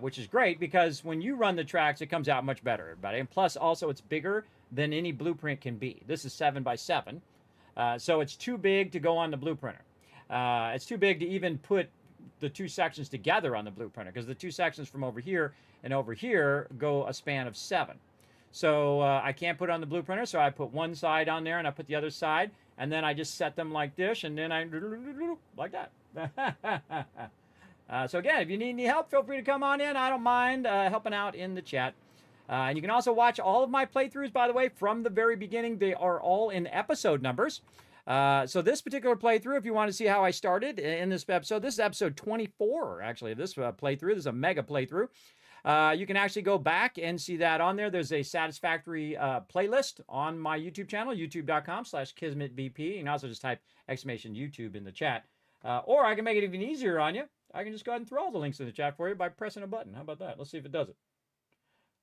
Which is great because when you run the tracks, it comes out much better, everybody. And plus, also, it's bigger than any blueprint can be. This is 7 by 7, so it's too big to go on the blueprinter. It's too big to even put the two sections together on the blueprinter because the two sections from over here and over here go a span of 7. So I can't put it on the blueprinter, so I put one side on there and I put the other side, and then I just set them like this, and then I like that. So again, if you need any help, feel free to come on in. I don't mind helping out in the chat. And you can also watch all of my playthroughs, by the way, from the very beginning. They are all in episode numbers. So this particular playthrough, if you want to see how I started in this episode, this is episode 24, actually, of this playthrough. This is a mega playthrough. You can actually go back and see that on there. There's a Satisfactory playlist on my YouTube channel, youtube.com/KismetBP. You can also just type !YouTube in the chat. Or I can make it even easier on you. I can just go ahead and throw all the links in the chat for you by pressing a button. How about that? Let's see if it does it.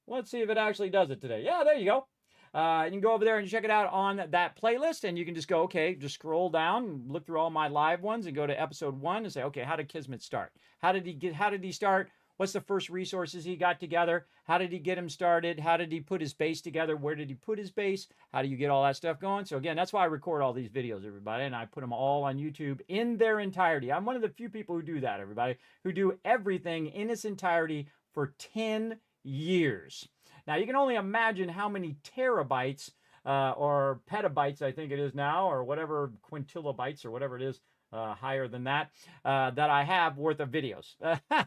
Let's see if it actually does it today. Yeah, there you go. You can go over there and check it out on that playlist, and you can just go, okay, just scroll down, look through all my live ones, and go to episode 1 and say, okay, how did Kismet start? How did he start? What's the first resources he got together? How did he get him started? How did he put his base together? Where did he put his base? How do you get all that stuff going? So again, that's why I record all these videos, everybody, and I put them all on YouTube in their entirety. I'm one of the few people who do that, everybody, who do everything in its entirety for 10 years. Now, you can only imagine how many terabytes or petabytes, I think it is now, or whatever, quintilobytes or whatever it is, higher than that, that I have worth of videos.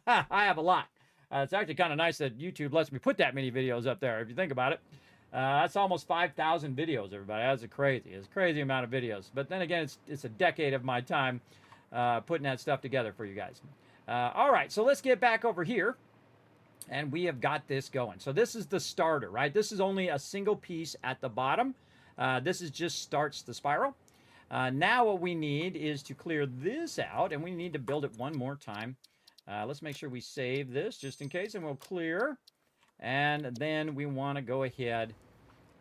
I have a lot. It's actually kind of nice that YouTube lets me put that many videos up there, if you think about it. That's almost 5,000 videos, everybody. That's crazy. It's a crazy amount of videos. But then again, it's a decade of my time putting that stuff together for you guys. All right, so let's get back over here. And we have got this going. So this is the starter, right? This is only a single piece at the bottom. This is just starts the spiral. Now what we need is to clear this out, and we need to build it one more time. Let's make sure we save this just in case, and we'll clear. And then we want to go ahead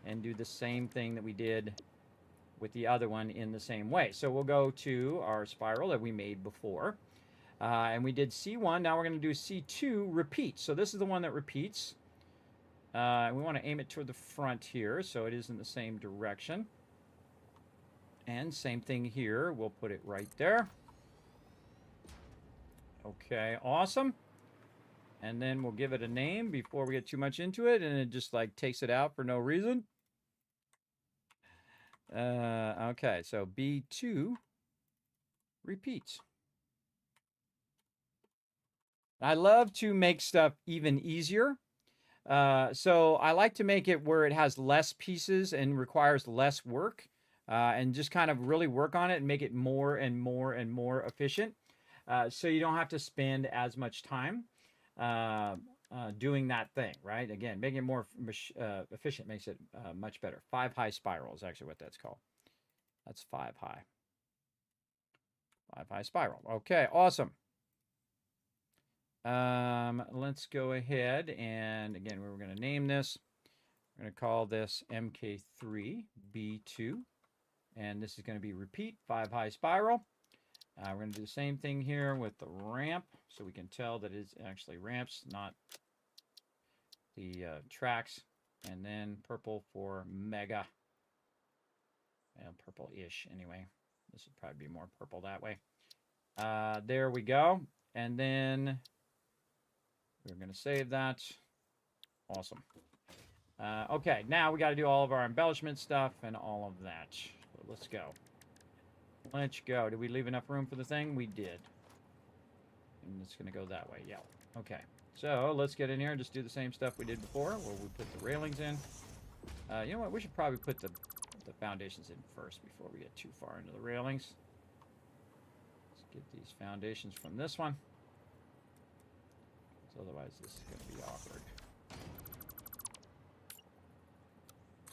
and do the same thing that we did with the other one in the same way. So we'll go to our spiral that we made before. And we did C1. Now we're going to do C2 repeat. So this is the one that repeats. We want to aim it toward the front here, so it is in the same direction. And same thing here. We'll put it right there. Okay, awesome. And then we'll give it a name before we get too much into it, and it just like takes it out for no reason. Okay, so B2 repeats. I love to make stuff even easier. So I like to make it where it has less pieces and requires less work, and just kind of really work on it and make it more and more and more efficient. So you don't have to spend as much time doing that thing, right? Again, making it more efficient makes it much better. 5 high spiral is actually what that's called. That's 5 high. 5 high spiral. Okay, awesome. Let's go ahead and again, we're going to name this. We're going to call this MK3B2, and this is going to be repeat 5 high spiral. We're going to do the same thing here with the ramp, so we can tell that it's actually ramps, not the tracks. And then purple for mega, purple-ish anyway. This would probably be more purple that way. There we go. And then we're going to save that. Awesome. Okay, now we got to do all of our embellishment stuff and all of that. So let's go. Let's go. Did we leave enough room for the thing? We did. And it's going to go that way. Yeah. Okay. So let's get in here and just do the same stuff we did before, where we put the railings in. You know what? We should probably put the foundations in first before we get too far into the railings. Let's get these foundations from this one. Otherwise, this is going to be awkward.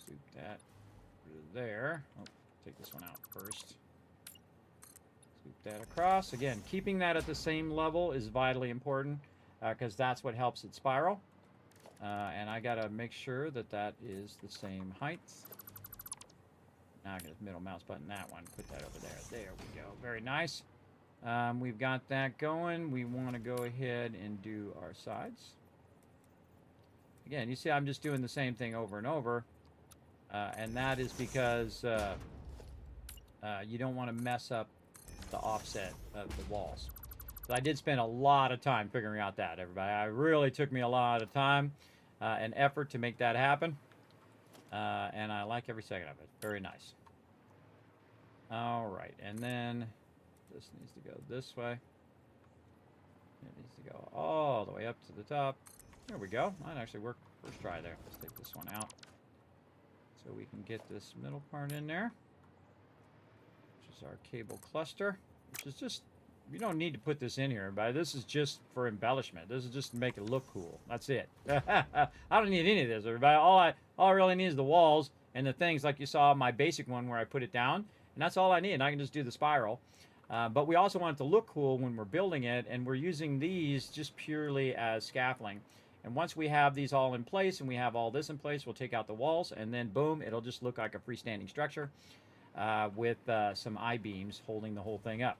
Scoop that there. Oh, take this one out first. Scoop that across. Again, keeping that at the same level is vitally important because that's what helps it spiral. And I got to make sure that that is the same height. Now I got the middle mouse button, that one. Put that over there. There we go. Very nice. We've got that going. We want to go ahead and do our sides. Again, you see I'm just doing the same thing over and over. And that is because you don't want to mess up the offset of the walls. So I did spend a lot of time figuring out that, everybody. It really took me a lot of time and effort to make that happen. And I like every second of it. Very nice. All right, and then this needs to go this way. It needs to go all the way up to the top. There we go. That actually worked first try there. Let's take this one out so we can get this middle part in there, which is our cable cluster, which is just, you don't need to put this in here, but this is just for embellishment. This is just to make it look cool. That's it. I don't need any of this, everybody. All I really need is the walls and the things like you saw my basic one where I put it down, and that's all I need. I can just do the spiral. But we also want it to look cool when we're building it, and we're using these just purely as scaffolding. And once we have these all in place and we have all this in place, we'll take out the walls, and then boom, it'll just look like a freestanding structure with some I-beams holding the whole thing up,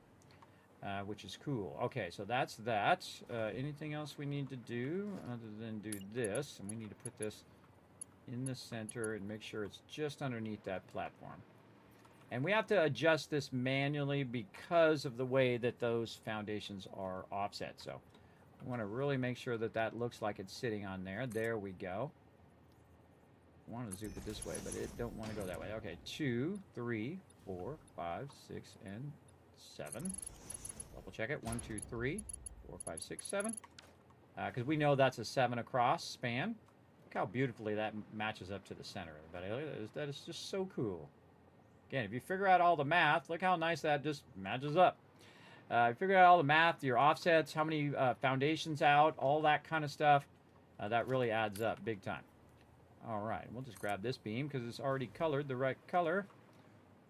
which is cool. Okay, so that's that. Anything else we need to do other than do this? And we need to put this in the center and make sure it's just underneath that platform. And we have to adjust this manually because of the way that those foundations are offset. So I want to really make sure that that looks like it's sitting on there. There we go. I want to zoom it this way, but it don't want to go that way. Okay, 2, 3, 4, 5, 6, and 7. Double check it. 1, 2, 3, 4, 5, 6, 7. Because we know that's a 7 across span. Look how beautifully that matches up to the center, everybody. That is just so cool. Again, if you figure out all the math, look how nice that just matches up. Figure out all the math, your offsets, how many foundations out, all that kind of stuff. That really adds up big time. All right, we'll just grab this beam because it's already colored the right color.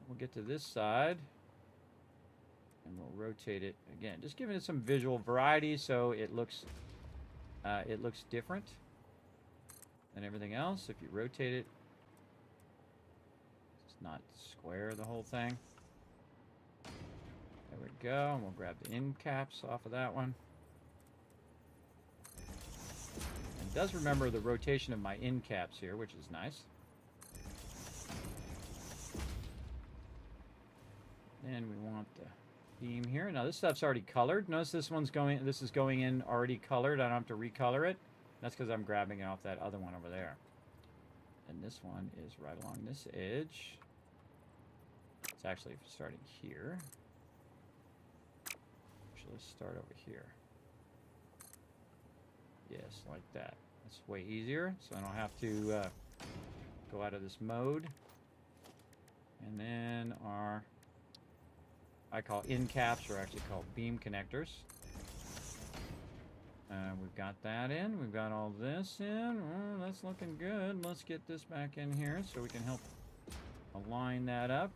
We'll get to this side, and we'll rotate it again, just giving it some visual variety so it looks different than everything else. If you rotate it, not square the whole thing. There we go, and we'll grab the end caps off of that one. And it does remember the rotation of my end caps here, which is nice. Then we want the beam here. Now this stuff's already colored. Notice this is going in already colored. I don't have to recolor it. That's because I'm grabbing it off that other one over there. And this one is right along this edge. It's actually starting here. Actually, let's start over here. Yes, like that. That's way easier, so I don't have to go out of this mode. And then our, I call end caps, or actually called beam connectors. We've got that in. We've got all this in. Oh, that's looking good. Let's get this back in here so we can help align that up.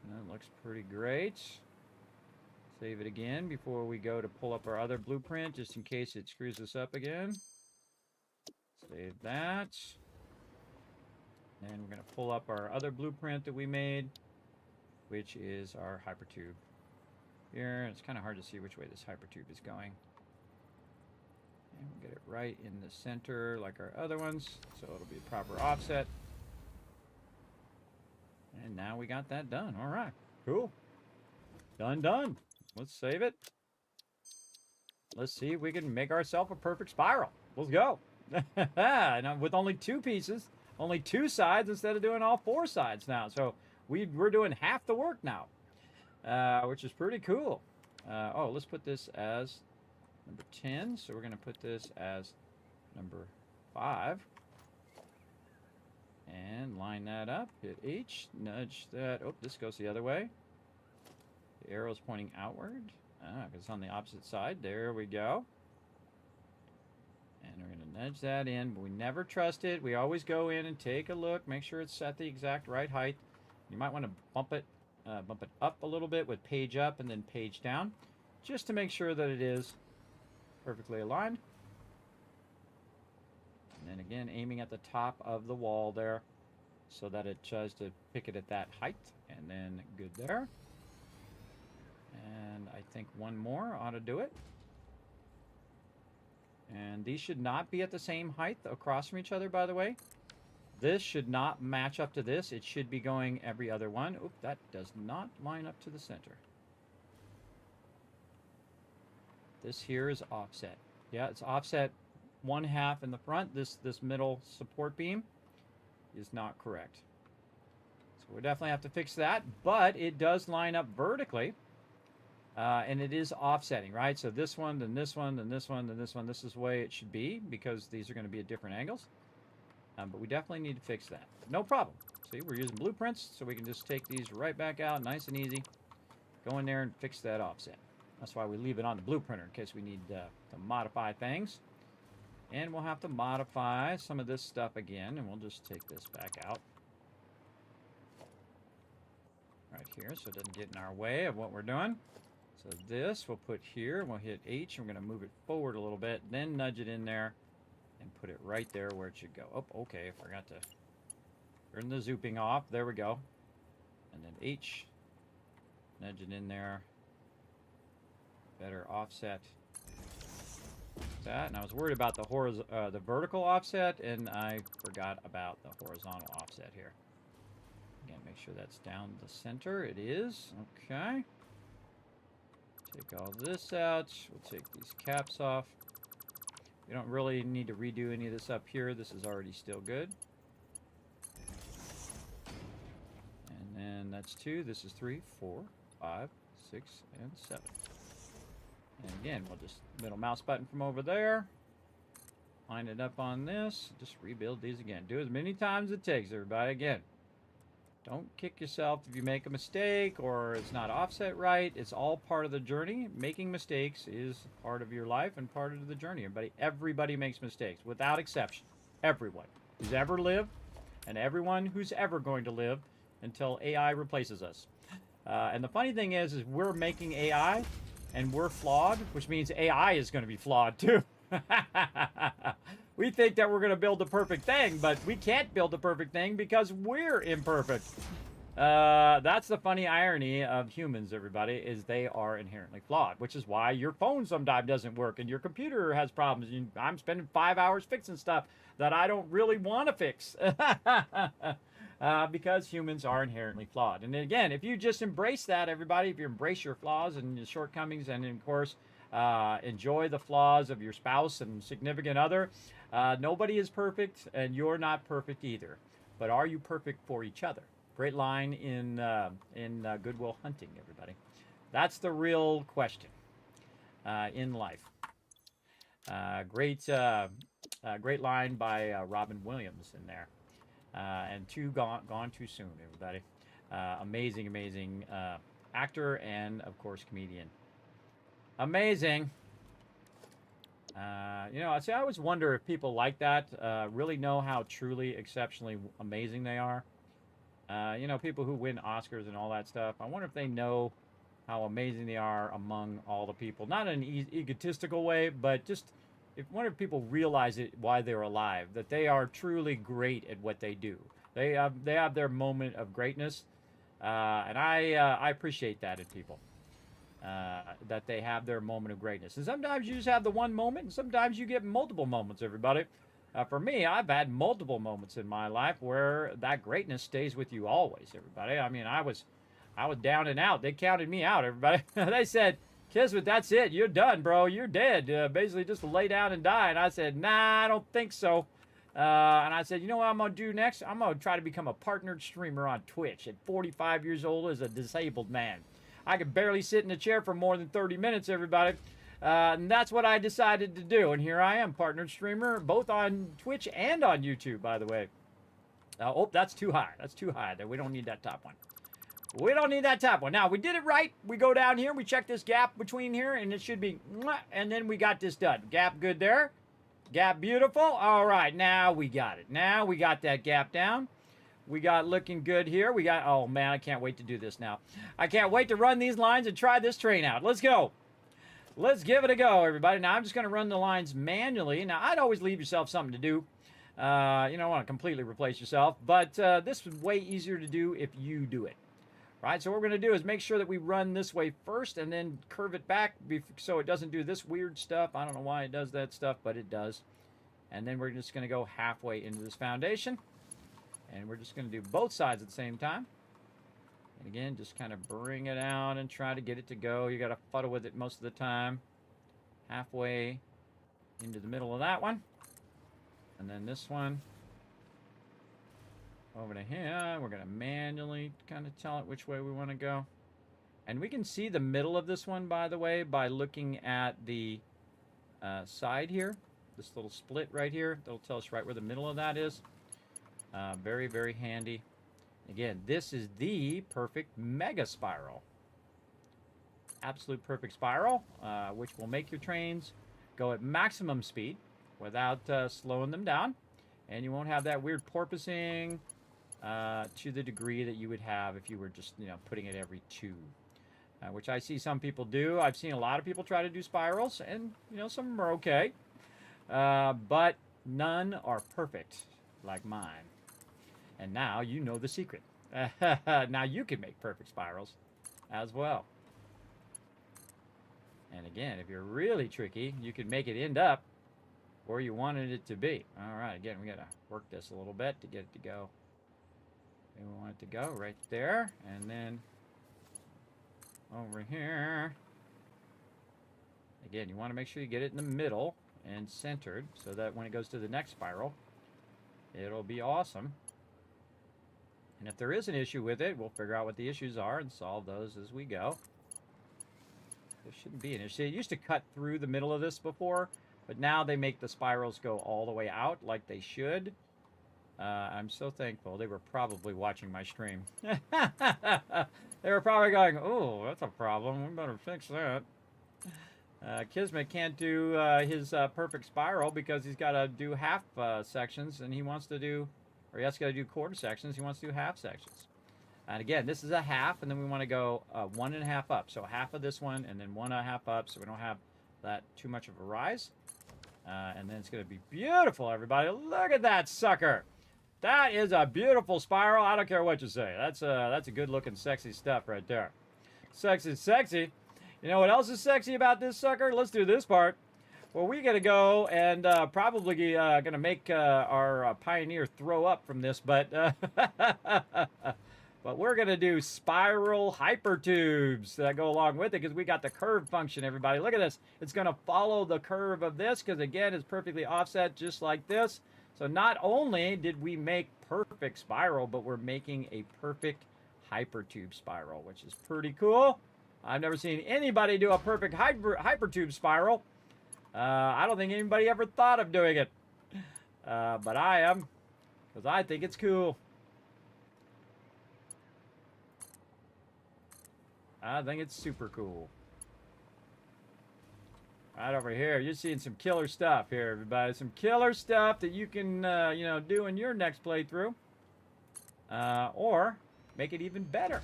That looks pretty great. Save it again before we go to pull up our other blueprint, just in case it screws us up again. Save that. And we're going to pull up our other blueprint that we made, which is our hypertube. Here, it's kind of hard to see which way this hypertube is going. And we'll get it right in the center like our other ones, so it'll be a proper offset. And now we got that done. All right, cool. Done. Let's save it. Let's see if we can make ourselves a perfect spiral. Let's go. And with only 2 pieces, only 2 sides instead of doing all 4 sides now. So we're doing half the work now, which is pretty cool. Oh, let's put this as number 10. So we're going to put this as number 5. And line that up, hit H, nudge that. Oh, this goes the other way. The arrow's pointing outward. Because it's on the opposite side. There we go. And we're going to nudge that in, but we never trust it. We always go in and take a look, make sure it's at the exact right height. You might want to bump it up a little bit with page up and then page down, just to make sure that it is perfectly aligned. And then again, aiming at the top of the wall there so that it tries to pick it at that height. And then good there. And I think one more ought to do it. And these should not be at the same height across from each other, by the way. This should not match up to this. It should be going every other one. Oop, that does not line up to the center. This here is offset. Yeah, it's offset 1/2 in the front. This middle support beam is not correct. So we definitely have to fix that, but it does line up vertically. And it is offsetting, right? So this one, then this one, then this one, then this one. This is the way it should be because these are going to be at different angles. But we definitely need to fix that. No problem. See, we're using blueprints, so we can just take these right back out, nice and easy. Go in there and fix that offset. That's why we leave it on the blueprinter in case we need to modify things. And we'll have to modify some of this stuff again, and we'll just take this back out. Right here, so it doesn't get in our way of what we're doing. So this we'll put here, we'll hit H, and we're going to move it forward a little bit, then nudge it in there, and put it right there where it should go. Oh, okay, I forgot to turn the zooping off. There we go. And then H, nudge it in there. Better offset. That, and I was worried about the vertical offset, and I forgot about the horizontal offset here. Again, make sure that's down the center. It is. Okay. Take all this out. We'll take these caps off. We don't really need to redo any of this up here. This is already still good. And then that's 2. This is 3, 4, 5, 6, and 7. And again, we'll just middle mouse button from over there. Line it up on this. Just rebuild these again. Do as many times as it takes, everybody. Again, don't kick yourself if you make a mistake or it's not offset right. It's all part of the journey. Making mistakes is part of your life and part of the journey. Everybody makes mistakes, without exception. Everyone who's ever lived and everyone who's ever going to live until AI replaces us. And the funny thing is we're making AI and we're flawed, which means AI is going to be flawed too. We think that we're going to build the perfect thing, but we can't build the perfect thing because we're imperfect. That's the funny irony of humans, everybody, is they are inherently flawed, which is why your phone sometimes doesn't work and your computer has problems. I'm spending 5 hours fixing stuff that I don't really want to fix because humans are inherently flawed. And again, if you just embrace that, everybody, if you embrace your flaws and your shortcomings and, of course, enjoy the flaws of your spouse and significant other. Nobody is perfect, and you're not perfect either. But are you perfect for each other? Great line in Good Will Hunting, everybody. That's the real question in life. Great line by Robin Williams in there. And gone too soon, everybody. Amazing actor and, of course, comedian. Amazing. You know, I always wonder if people like that really know how truly, exceptionally amazing they are. You know, people who win Oscars and all that stuff. I wonder if they know how amazing they are among all the people. Not in an egotistical way, but just wonder if people realize it why they're alive. That they are truly great at what they do. They have their moment of greatness, and I appreciate that in people. That they have their moment of greatness. And sometimes you just have the one moment, and sometimes you get multiple moments, everybody. For me, I've had multiple moments in my life where that greatness stays with you always, everybody. I mean, I was down and out. They counted me out, everybody. They said, Kismet, that's it. You're done, bro. You're dead. Basically, just lay down and die. And I said, nah, I don't think so. And I said, you know what I'm going to do next? I'm going to try to become a partnered streamer on Twitch at 45 years old as a disabled man. I could barely sit in a chair for more than 30 minutes, everybody. And that's what I decided to do. And here I am, partnered streamer, both on Twitch and on YouTube, by the way. Oh, that's too high. That's too high. We don't need that top one. We don't need that top one. Now, we did it right. We go down here. We check this gap between here, and it should be... And then we got this done. Gap good there. Gap beautiful. All right, now we got it. Now we got that gap down. We got looking good here. We got, oh man, I can't wait to do this now. I can't wait to run these lines and try this train out. Let's go. Let's give it a go, everybody. Now I'm just going to run the lines manually. Now I'd always leave yourself something to do. You don't want to completely replace yourself, but this is way easier to do if you do it. Right, so what we're going to do is make sure that we run this way first and then curve it back so it doesn't do this weird stuff. I don't know why it does that stuff, but it does. And then we're just going to go halfway into this foundation. And we're just going to do both sides at the same time. And again, just kind of bring it out and try to get it to go. You got to fuddle with it most of the time. Halfway into the middle of that one. And then this one. Over to here, we're going to manually kind of tell it which way we want to go. And we can see the middle of this one, by the way, by looking at the side here. This little split right here. That'll tell us right where the middle of that is. Very, very handy. Again, this is the perfect mega spiral. Absolute perfect spiral, which will make your trains go at maximum speed without slowing them down. And you won't have that weird porpoising to the degree that you would have if you were just, putting it every two. Which I see some people do. I've seen a lot of people try to do spirals, and, some of them are okay. But none are perfect like mine. And now you know the secret. Now you can make perfect spirals as well. And again, if you're really tricky, you can make it end up where you wanted it to be. All right, again, we got to work this a little bit to get it to go. And we want it to go right there, and then over here. Again, you want to make sure you get it in the middle and centered so that when it goes to the next spiral, it'll be awesome. And if there is an issue with it, we'll figure out what the issues are and solve those as we go. There shouldn't be an issue. It used to cut through the middle of this before, but now they make the spirals go all the way out like they should. I'm so thankful. They were probably watching my stream. They were probably going, oh, that's a problem. We better fix that. Kismet can't do his perfect spiral because he's got to do half sections, and he wants to do, or he has got to do quarter sections. He wants to do half sections. And again, this is a half, and then we want to go 1.5 up. So half of this one, and then 1.5 up, so we don't have that too much of a rise. And then it's going to be beautiful, everybody. Look at that sucker. That is a beautiful spiral. I don't care what you say. That's a good-looking, sexy stuff right there. Sexy, sexy. You know what else is sexy about this sucker? Let's do this part. Well, we're going to go and probably going to make our Pioneer throw up from this, but but we're going to do spiral hypertubes that go along with it because we got the curve function, everybody. Look at this. It's going to follow the curve of this because, again, it's perfectly offset just like this. So not only did we make perfect spiral, but we're making a perfect hypertube spiral, which is pretty cool. I've never seen anybody do a perfect hypertube spiral. I don't think anybody ever thought of doing it. But I am, because I think it's cool. I think it's super cool. Right over here, you're seeing some killer stuff here, everybody. Some killer stuff that you can, do in your next playthrough. Or make it even better.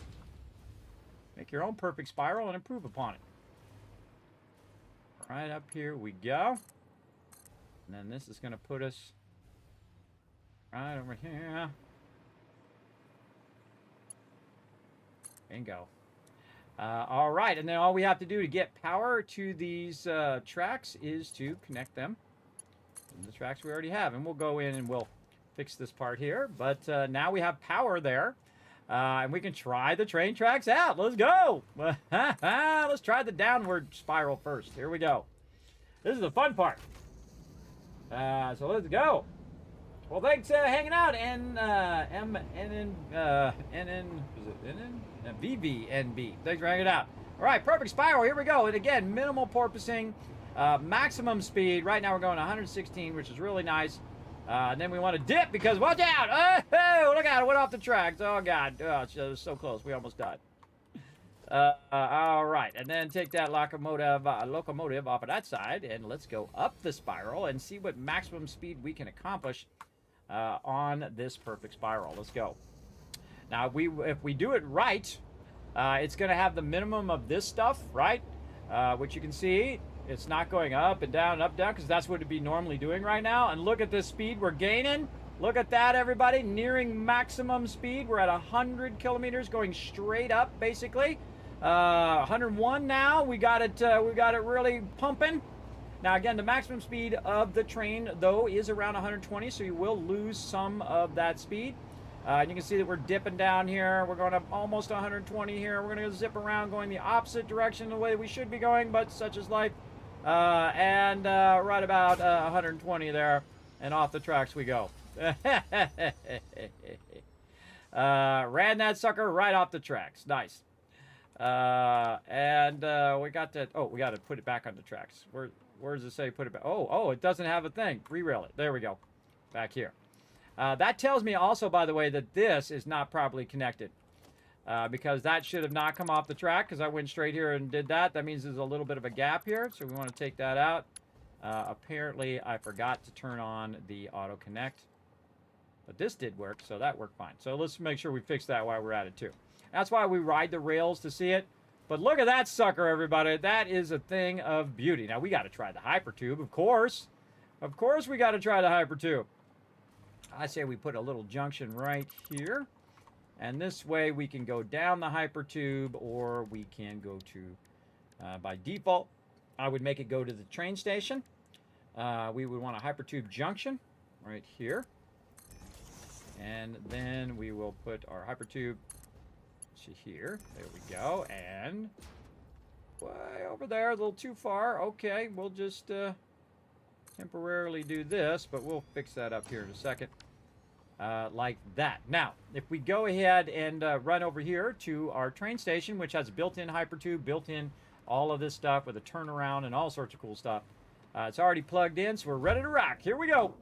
Make your own perfect spiral and improve upon it. Right up here we go. And then this is going to put us right over here. Bingo. All right, and then all we have to do to get power to these tracks is to connect them to the tracks we already have. And we'll go in and we'll fix this part here. But now we have power there. And we can try the train tracks out. Let's go. Let's try the downward spiral first. Here we go. This is the fun part. So let's go. Well, thanks for hanging out. VVNB. Thanks for hanging out. All right, perfect spiral. Here we go. And again, minimal porpoising, maximum speed. Right now we're going 116, which is really nice. And then we want to dip because watch out! Oh, look out! It went off the tracks. Oh God! Oh, it was so close. We almost died. All right, and then take that locomotive off of that side, and let's go up the spiral and see what maximum speed we can accomplish on this perfect spiral. Let's go. Now, if we do it right, it's going to have the minimum of this stuff, right? Which you can see, it's not going up and down, because that's what it'd be normally doing right now. And look at this speed we're gaining. Look at that, everybody, nearing maximum speed. We're at 100 kilometers, going straight up, basically. 101 now. We got it really pumping. Now, again, the maximum speed of the train, though, is around 120, so you will lose some of that speed. And you can see that we're dipping down here. We're going up almost 120 here. We're going to zip around going the opposite direction the way we should be going, but such is life. And right about 120 there, and off the tracks we go. Ran that sucker right off the tracks. Nice. And we got that. Oh, we got to put it back on the tracks. Where does it say put it back? Oh, it doesn't have a thing. Re-rail it. There we go. Back here. That tells me also, by the way, that this is not properly connected. Because that should have not come off the track, because I went straight here and did that. That means there's a little bit of a gap here, so we want to take that out. Apparently, I forgot to turn on the auto connect. But this did work, so that worked fine. So let's make sure we fix that while we're at it, too. That's why we ride the rails to see it. But look at that sucker, everybody. That is a thing of beauty. Now, we got to try the hypertube, of course. Of course we got to try the hypertube. I say we put a little junction right here. And this way we can go down the hypertube, or we can go to, by default, I would make it go to the train station. We would want a hypertube junction right here. And then we will put our hypertube here. There we go. And way over there, a little too far. Okay, we'll just temporarily do this, but we'll fix that up here in a second. Like that. Now, if we go ahead and run over here to our train station, which has built-in hypertube, built-in all of this stuff with a turnaround and all sorts of cool stuff. It's already plugged in, so we're ready to rock. Here we go.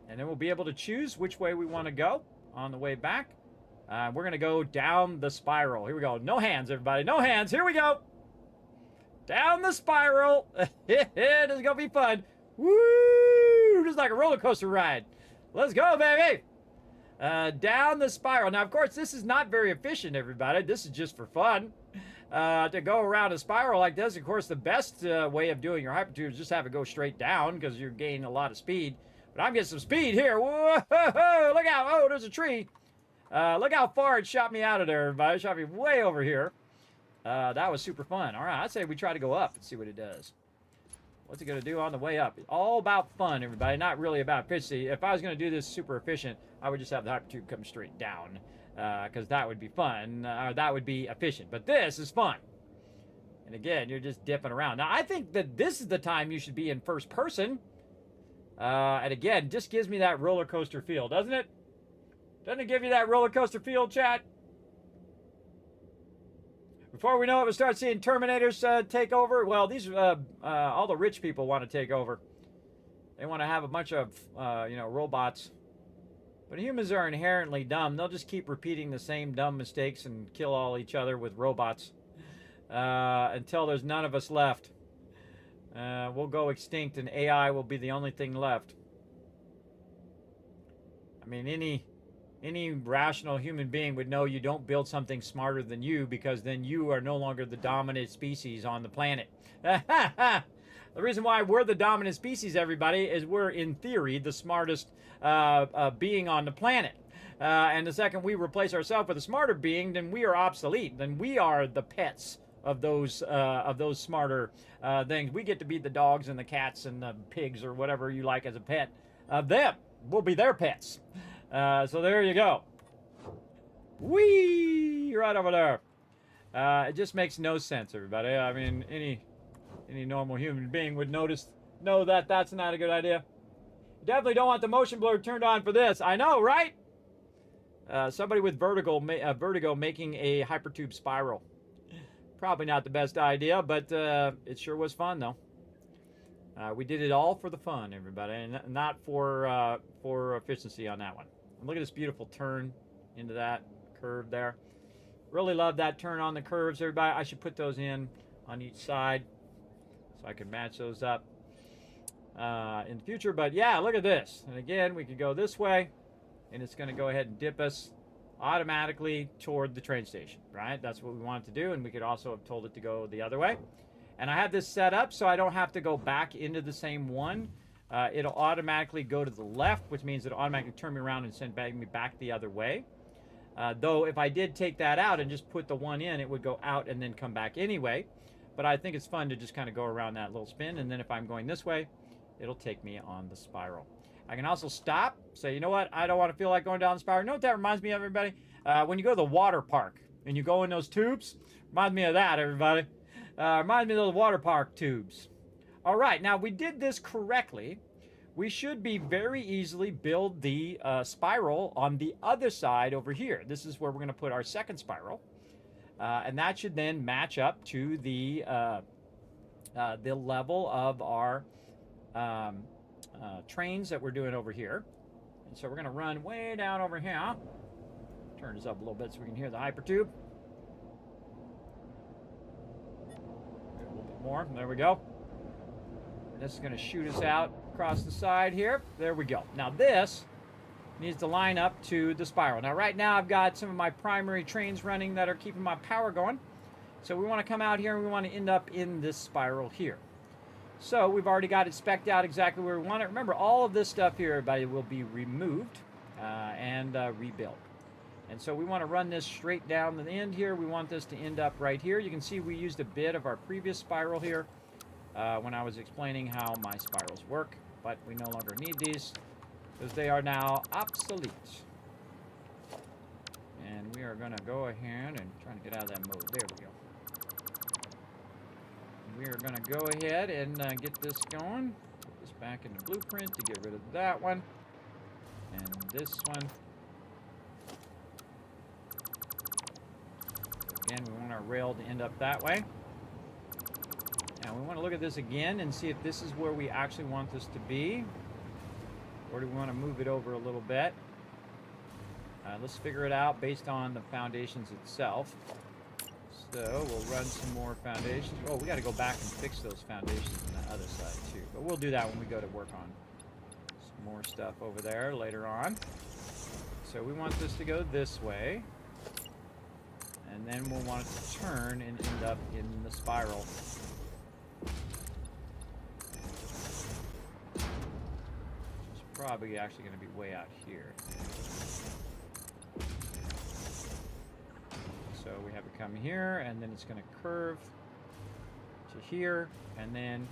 And then we'll be able to choose which way we want to go on the way back. We're going to go down the spiral. Here we go. No hands, everybody. No hands. Here we go. Down the spiral. It is going to be fun. Woo! Just like a roller coaster ride. Let's go, baby. Down the spiral. Now, of course, this is not very efficient, everybody. This is just for fun. To go around a spiral like this, of course, the best way of doing your hypertube is just have it go straight down, because you're gaining a lot of speed. But I'm getting some speed here. Whoa! Look out. Oh, there's a tree. Look how far it shot me out of there, everybody. It shot me way over here. That was super fun. All right, I'd say we try to go up and see what it does. What's it going to do on the way up? It's all about fun, everybody, not really about efficiency. If I was going to do this super efficient, I would just have the hypertube come straight down, because that would be fun. That would be efficient. But this is fun. And again, you're just dipping around. Now, I think that this is the time you should be in first person. And again, just gives me that roller coaster feel, doesn't it? Doesn't it give you that roller coaster feel, chat? Before we know it, we'll start seeing Terminators take over. Well, these all the rich people want to take over. They want to have a bunch of robots. But humans are inherently dumb. They'll just keep repeating the same dumb mistakes and kill all each other with robots until there's none of us left. We'll go extinct, and AI will be the only thing left. I mean, any rational human being would know you don't build something smarter than you, because then you are no longer the dominant species on the planet. The reason why we're the dominant species, everybody, is we're, in theory, the smartest being on the planet. And the second we replace ourselves with a smarter being, then we are obsolete. Then we are the pets of those smarter things. We get to be the dogs and the cats and the pigs or whatever you like as a pet of them. We'll be their pets. So there you go. Whee! Right over there. It just makes no sense, everybody. I mean, any normal human being would know that that's not a good idea. You definitely don't want the motion blur turned on for this. I know, right? Somebody with vertigo making a hypertube spiral. Probably not the best idea, but it sure was fun, though. We did it all for the fun, everybody, and not for efficiency on that one. And look at this beautiful turn into that curve there. Really love that turn on the curves, everybody. I should put those in on each side so I can match those up in the future. But yeah, look at this. And again, we could go this way, and it's going to go ahead and dip us automatically toward the train station, right? That's what we wanted to do, and we could also have told it to go the other way. And I have this set up so I don't have to go back into the same one. It'll automatically go to the left, which means it'll automatically turn me around and send me back the other way. Though if I did take that out and just put the one in, it would go out and then come back anyway. But I think it's fun to just kind of go around that little spin, and then if I'm going this way, it'll take me on the spiral. I can also stop, say, you know what, I don't want to feel like going down the spiral. You know what that reminds me of, everybody? When you go to the water park and you go in those tubes, reminds me of that, everybody. Reminds me of those water park tubes. All right, now we did this correctly. We should be very easily build the spiral on the other side over here. This is where we're going to put our second spiral. And that should then match up to the level of our trains that we're doing over here. And so we're going to run way down over here. Turn this up a little bit so we can hear the hypertube. A little bit more. There we go. This is going to shoot us out across the side here. There we go. Now this needs to line up to the spiral. Now right now I've got some of my primary trains running that are keeping my power going. So we want to come out here and we want to end up in this spiral here. So we've already got it spec'd out exactly where we want it. Remember, all of this stuff here, everybody, will be removed and rebuilt. And so we want to run this straight down the end here. We want this to end up right here. You can see we used a bit of our previous spiral here when I was explaining how my spirals work, but we no longer need these because they are now obsolete. And we are going to go ahead and try to get out of that mode. There we go. We are going to go ahead and get this going. Put this back in the blueprint to get rid of that one. And this one. Again, we want our rail to end up that way. Now we want to look at this again and see if this is where we actually want this to be. Or do we want to move it over a little bit? Let's figure it out based on the foundations itself. So we'll run some more foundations. Oh, we got to go back and fix those foundations on the other side too. But we'll do that when we go to work on some more stuff over there later on. So we want this to go this way. And then we'll want it to turn and end up in the spiral. Which is probably actually going to be way out here. So we have it come here, and then it's going to curve to here, and then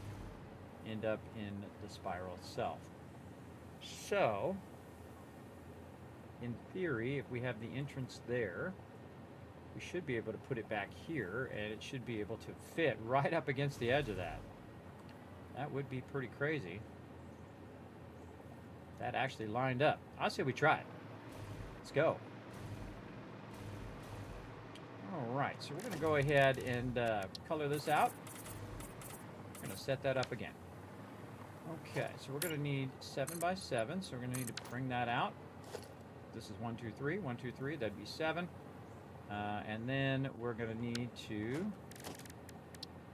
end up in the spiral itself. So, in theory, if we have the entrance there, we should be able to put it back here, and it should be able to fit right up against the edge of that. That would be pretty crazy. That actually lined up. I say we try it. Let's go. Alright, so we're going to go ahead and color this out. We're going to set that up again. Okay, so we're going to need 7 by 7, so we're going to need to bring that out. This is 1, 2, 3, 1, 2, 3, that'd be 7. And then we're going to need to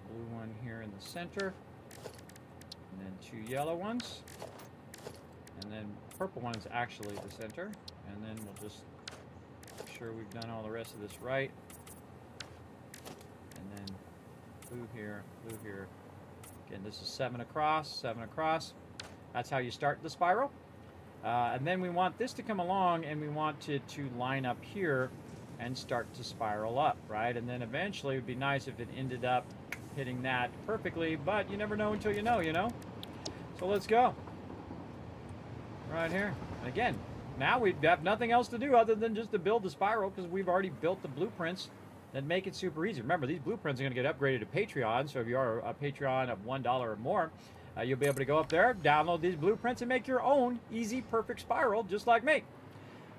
blue one here in the center, and then 2 yellow ones, and then purple one is actually the center, and then we'll just make sure we've done all the rest of this right. And then blue here, blue here. Again, this is 7 across, 7 across. That's how you start the spiral. And then we want this to come along, and we want it to line up here and start to spiral up, right? And then eventually it would be nice if it ended up hitting that perfectly, but you never know until you know, you know? So let's go. Right here. And again, now we have nothing else to do other than just to build the spiral because we've already built the blueprints that make it super easy. Remember, these blueprints are going to get upgraded to Patreon, so if you are a Patreon of $1 or more, you'll be able to go up there, download these blueprints, and make your own easy, perfect spiral, just like me.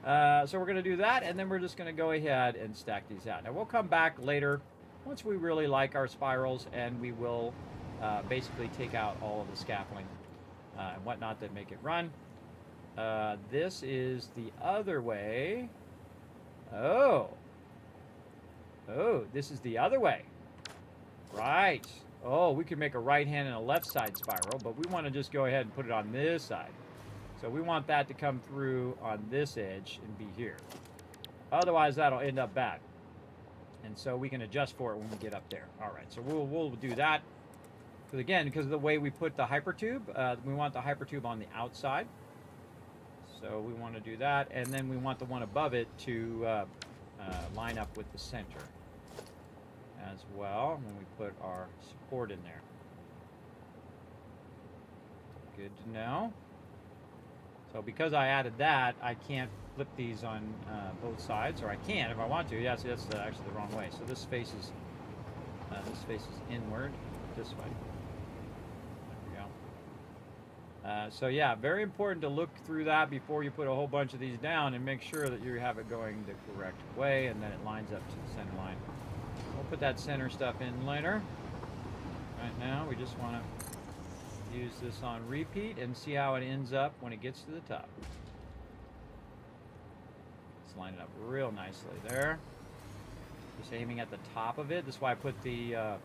So we're going to do that, and then we're just going to go ahead and stack these out. Now, we'll come back later once we really like our spirals, and we will basically take out all of the scaffolding and whatnot that make it run. This is the other way. Oh. Oh, this is the other way. Right. Oh, we could make a right hand and a left side spiral, but we want to just go ahead and put it on this side. So we want that to come through on this edge and be here. Otherwise, that'll end up bad. And so we can adjust for it when we get up there. All right, so we'll do that. Because again, because of the way we put the hypertube, we want the hypertube on the outside. So we want to do that, and then we want the one above it to line up with the center as well when we put our support in there. Good to know. So because I added that, I can't flip these on both sides, or I can if I want to. Yeah, see, that's actually the wrong way. So this faces inward this way. There we go. So yeah, very important to look through that before you put a whole bunch of these down and make sure that you have it going the correct way, and then it lines up to the center line. We'll put that center stuff in later. Right now, we just want to use this on repeat and see how it ends up when it gets to the top. Let's line it up real nicely there. Just aiming at the top of it. That's why I put the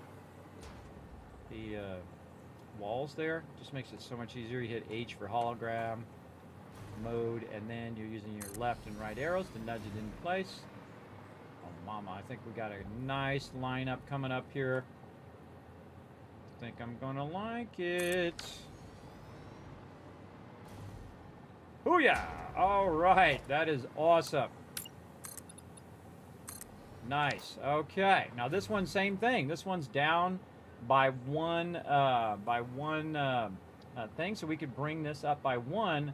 walls there. Just makes it so much easier. You hit H for hologram mode, and then you're using your left and right arrows to nudge it into place. Oh, mama, I think we got a nice lineup coming up here. I think I'm gonna like it. Booyah! All right, that is awesome. Nice. Okay, now this one, same thing. This one's down by one thing, so we could bring this up by one.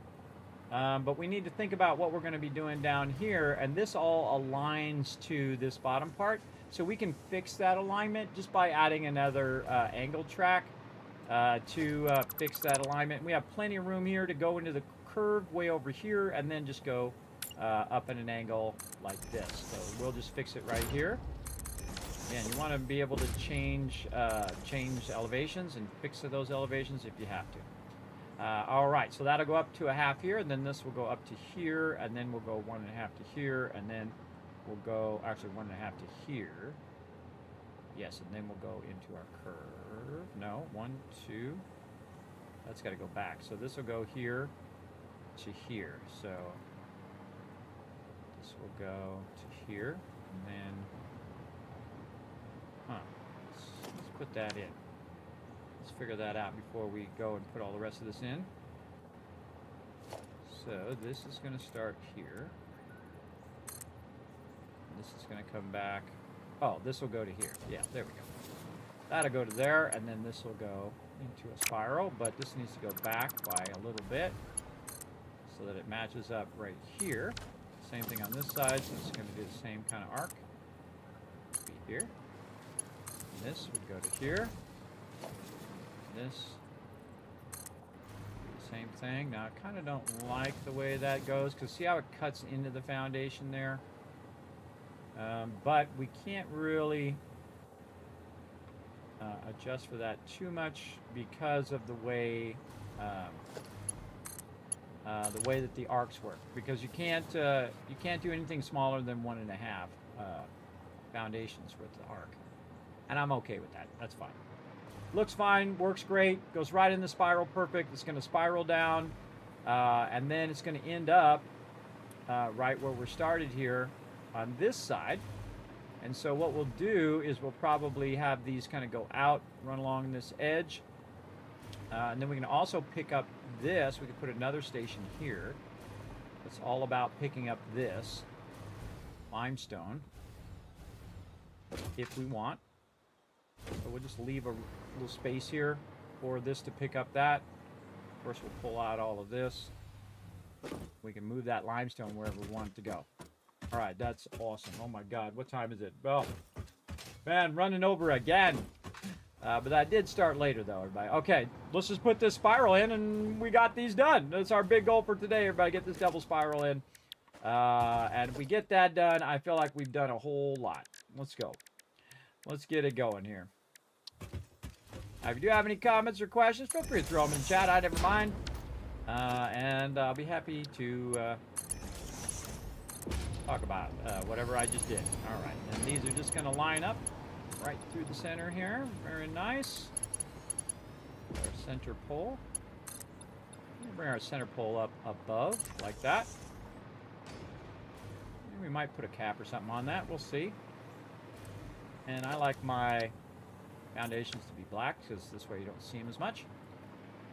But we need to think about what we're going to be doing down here, and this all aligns to this bottom part. So we can fix that alignment just by adding another angle track to fix that alignment. We have plenty of room here to go into the curve way over here, and then just go up at an angle like this. So we'll just fix it right here. Again, you want to be able to change elevations and fix those elevations if you have to. All right, so that'll go up to a half here, and then this will go up to here, and then we'll go 1.5 to here, and then we'll go, actually 1.5 to here. Yes, and then we'll go into our curve. No, 1, 2. That's got to go back. So this will go here to here. So this will go to here, and then, let's put that in. Let's figure that out before we go and put all the rest of this in. So this is going to start here. This is going to come back. Oh, this will go to here. Yeah, there we go. That'll go to there, and then this will go into a spiral, but this needs to go back by a little bit so that it matches up right here. Same thing on this side, so it's going to do the same kind of arc. Be here. And this would go to here. This, same thing. Now I kind of don't like the way that goes, because see how it cuts into the foundation there? But we can't really adjust for that too much because of the way that the arcs work. Because you can't do anything smaller than 1.5 foundations with the arc, and I'm okay with that. That's fine. Looks fine, works great, goes right in the spiral perfect. It's going to spiral down, and then it's going to end up right where we're started here on this side. And so what we'll do is we'll probably have these kind of go out, run along this edge, and then we can also pick up this. We can put another station here. It's all about picking up this limestone if we want. So we'll just leave a little space here for this to pick up that. Of course, we'll pull out all of this. We can move that limestone wherever we want it to go. All right, that's awesome. Oh my God, what time is it? Well, man, running over again. But that did start later though, everybody. Okay, let's just put this spiral in and we got these done. That's our big goal for today, everybody. Get this double spiral in. And if we get that done, I feel like we've done a whole lot. Let's go. Let's get it going here. If you do have any comments or questions, feel free to throw them in the chat. I never mind. And I'll be happy to talk about whatever I just did. All right, and these are just going to line up right through the center here. Very nice. Our center pole. Bring our center pole up above like that. We might put a cap or something on that. We'll see. And I like my foundations to be black because this way you don't see them as much.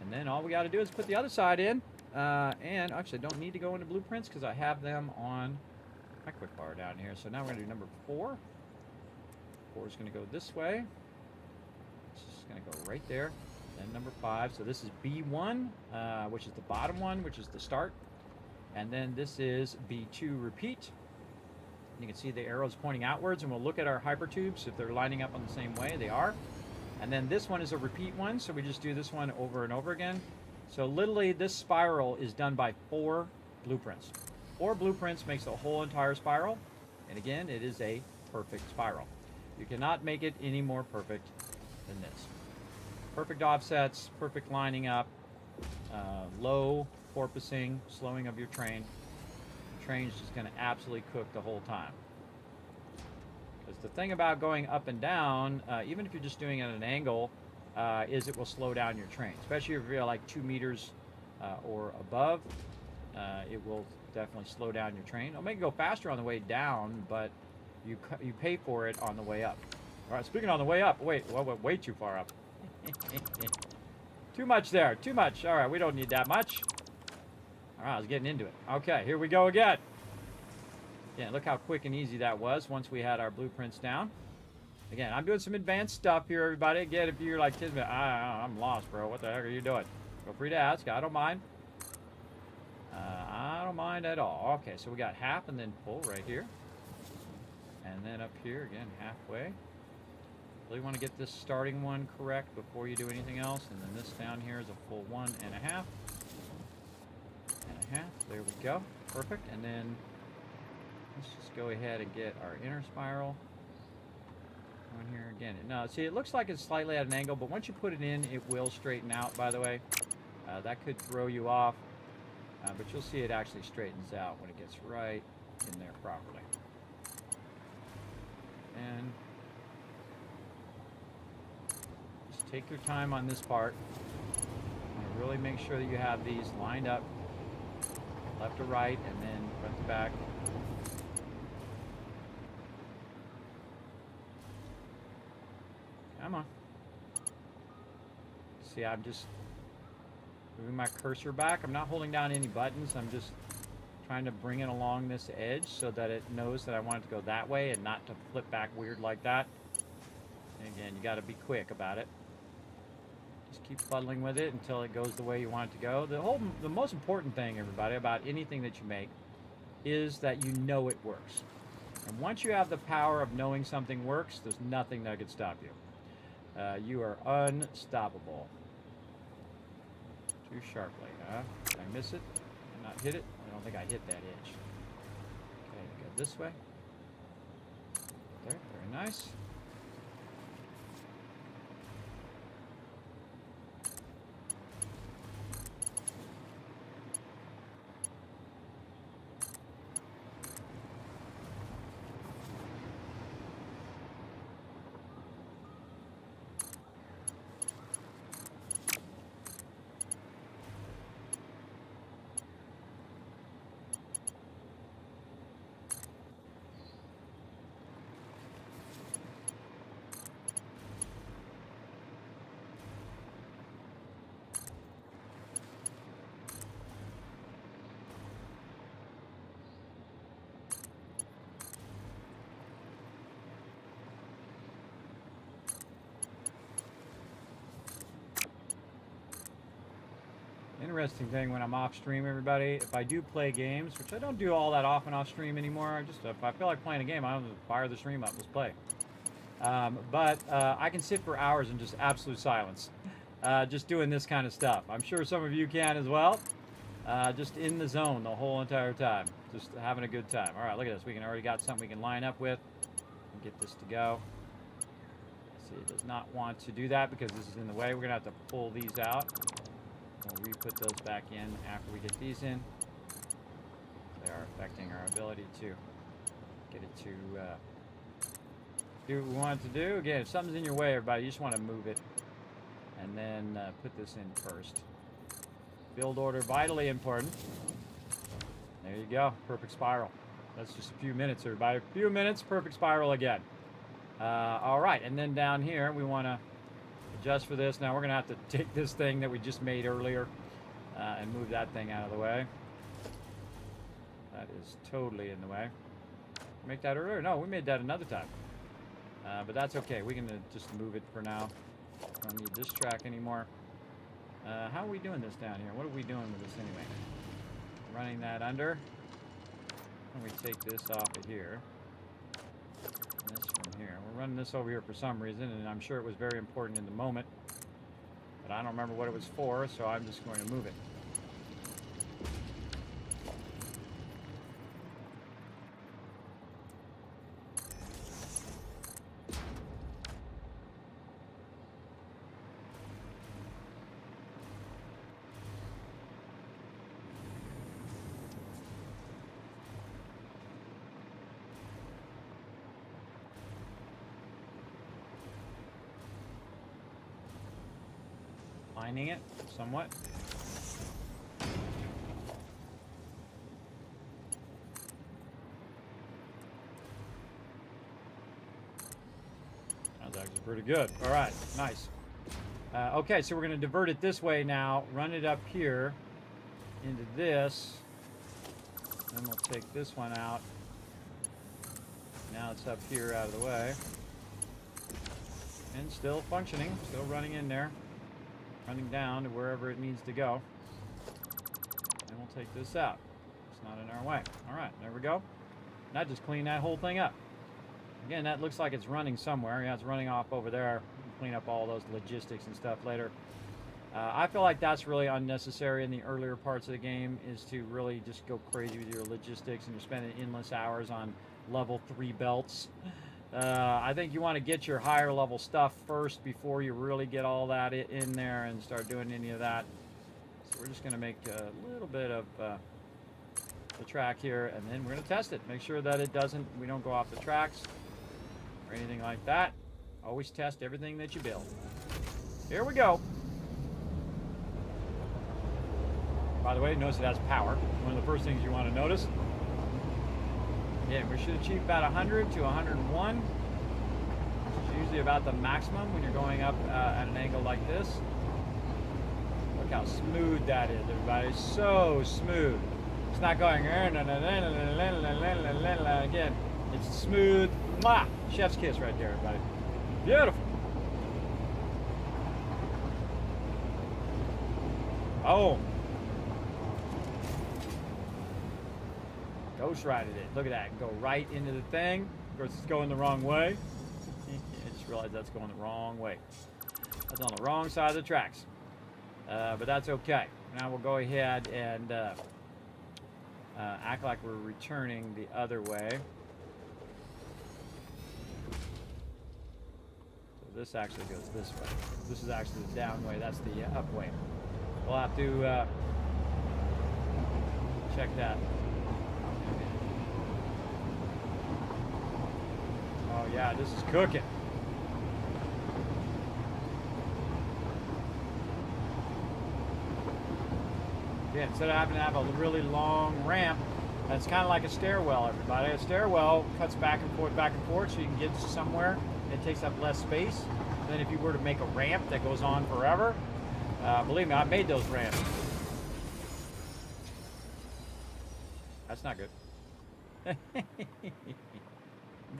And then all we got to do is put the other side in. And actually, I don't need to go into blueprints because I have them on my quick bar down here. So now we're going to do number 4. 4 is going to go this way. It's just going to go right there. Then number 5. So this is B1, which is the bottom one, which is the start. And then this is B2 repeat. You can see the arrows pointing outwards, and we'll look at our hypertubes if they're lining up on the same way. They are. And then this one is a repeat one, so we just do this one over and over again. So literally this spiral is done by 4 blueprints. 4 blueprints makes the whole entire spiral. And again, it is a perfect spiral. You cannot make it any more perfect than this. Perfect offsets, perfect lining up, low porpoising, slowing of your train. The train's just going to absolutely cook the whole time. Because the thing about going up and down, even if you're just doing it at an angle, is it will slow down your train. Especially if you're like 2 meters or above, it will definitely slow down your train. It'll make it go faster on the way down, but you pay for it on the way up. All right, speaking on the way up, wait, well, we're way too far up. Too much there, too much. All right, we don't need that much. All right, I was getting into it. Okay, here we go again. Yeah, look how quick and easy that was once we had our blueprints down. Again, I'm doing some advanced stuff here, everybody. Again, if you're like, Kismet, I'm lost, bro. What the heck are you doing? Feel free to ask. I don't mind. I don't mind at all. Okay, so we got half and then pull right here. And then up here, again, halfway. Really want to get this starting one correct before you do anything else. And then this down here is a full 1 1/2. There we go. Perfect. And then let's just go ahead and get our inner spiral on here again. Now, see, it looks like it's slightly at an angle, but once you put it in, it will straighten out, by the way. That could throw you off, but you'll see it actually straightens out when it gets right in there properly. And just take your time on this part. Really make sure that you have these lined up left to right and then front to back. Come on. See, I'm just moving my cursor back. I'm not holding down any buttons. I'm just trying to bring it along this edge so that it knows that I want it to go that way and not to flip back weird like that. And again, you got to be quick about it. Just keep fuddling with it until it goes the way you want it to go. The most important thing, everybody, about anything that you make is that you know it works. And once you have the power of knowing something works, there's nothing that could stop you. You are unstoppable. Too sharply, huh? Did I miss it? Did I not hit it? I don't think I hit that edge. Okay, go this way. There, very nice. Interesting thing when I'm off stream, everybody, if I do play games, which I don't do all that often off stream anymore, just if I feel like playing a game, I don't just fire the stream up, let's play. But I can sit for hours in just absolute silence, just doing this kind of stuff. I'm sure some of you can as well. Just in the zone the whole entire time, just having a good time. All right, look at this. We can already got something we can line up with and get this to go. See, it does not want to do that because this is in the way. We're gonna have to pull these out. We'll re-put those back in after we get these in. They are affecting our ability to get it to do what we want it to do. Again, if something's in your way, everybody, you just want to move it. And then put this in first. Build order, vitally important. There you go, perfect spiral. That's just a few minutes, everybody. A few minutes, perfect spiral again. All right, and then down here, we want to adjust for this. Now we're going to have to take this thing that we just made earlier and move that thing out of the way. That is totally in the way. Make that earlier? No, we made that another time. But that's okay. We can just move it for now. Don't need this track anymore. How are we doing this down here? What are we doing with this anyway? Running that under. And we take this off of here. And this from here. We're running this over here for some reason, and I'm sure it was very important in the moment. But I don't remember what it was for, so I'm just going to move it. Lining it somewhat. That's actually pretty good. All right, nice. Okay, so we're going to divert it this way now. Run it up here into this. Then we'll take this one out. Now it's up here out of the way. And still functioning, still running in there. Running down to wherever it needs to go. And we'll take this out. It's not in our way. All right, there we go. Now just clean that whole thing up. Again, that looks like it's running somewhere. Yeah, it's running off over there. Clean up all those logistics and stuff later. I feel like that's really unnecessary in the earlier parts of the game, is to really just go crazy with your logistics and you're spending endless hours on level 3 belts. I think you want to get your higher level stuff first before you really get all that in there and start doing any of that. So we're just going to make a little bit of the track here, and then we're going to test it. Make sure that we don't go off the tracks or anything like that. Always test everything that you build. Here we go. By the way, notice it has power. One of the first things you want to notice. Yeah, we should achieve about 100 to 101, which is usually about the maximum when you're going up at an angle like this. Look how smooth that is, everybody. So smooth. It's not going again. It's smooth. Mwah! Chef's kiss right there, everybody. Beautiful. Oh. Ghost righted it. Look at that. Go right into the thing. Of course, it's going the wrong way. I just realized that's going the wrong way. That's on the wrong side of the tracks. But that's okay. Now we'll go ahead and act like we're returning the other way. So this actually goes this way. This is actually the down way. That's the up way. We'll have to check that. Oh yeah, this is cooking. Yeah, instead of having to have a really long ramp, that's kind of like a stairwell, everybody. A stairwell cuts back and forth, so you can get somewhere. It takes up less space than if you were to make a ramp that goes on forever. Believe me, I made those ramps. That's not good.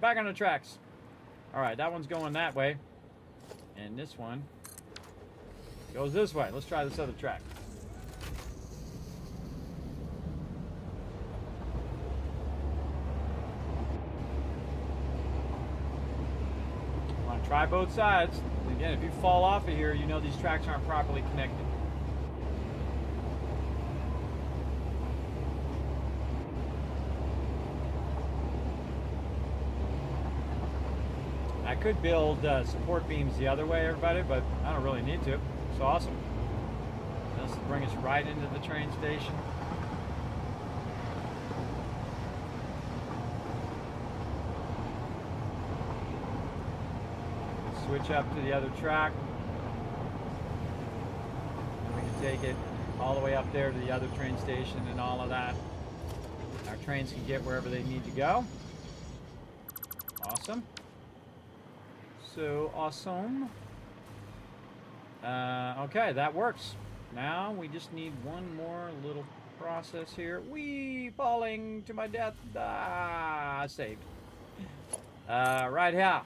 Back on the tracks. All right, that one's going that way. And this one goes this way. Let's try this other track. You want to try both sides. Again, if you fall off of here, you know these tracks aren't properly connected. I could build support beams the other way, everybody, but I don't really need to. It's awesome. This will bring us right into the train station. switch up to the other track. And we can take it all the way up there to the other train station and all of that. Our trains can get wherever they need to go. Awesome. So awesome. Okay, that works. Now we just need one more little process here. Wee, falling to my death. Ah, saved. Right here.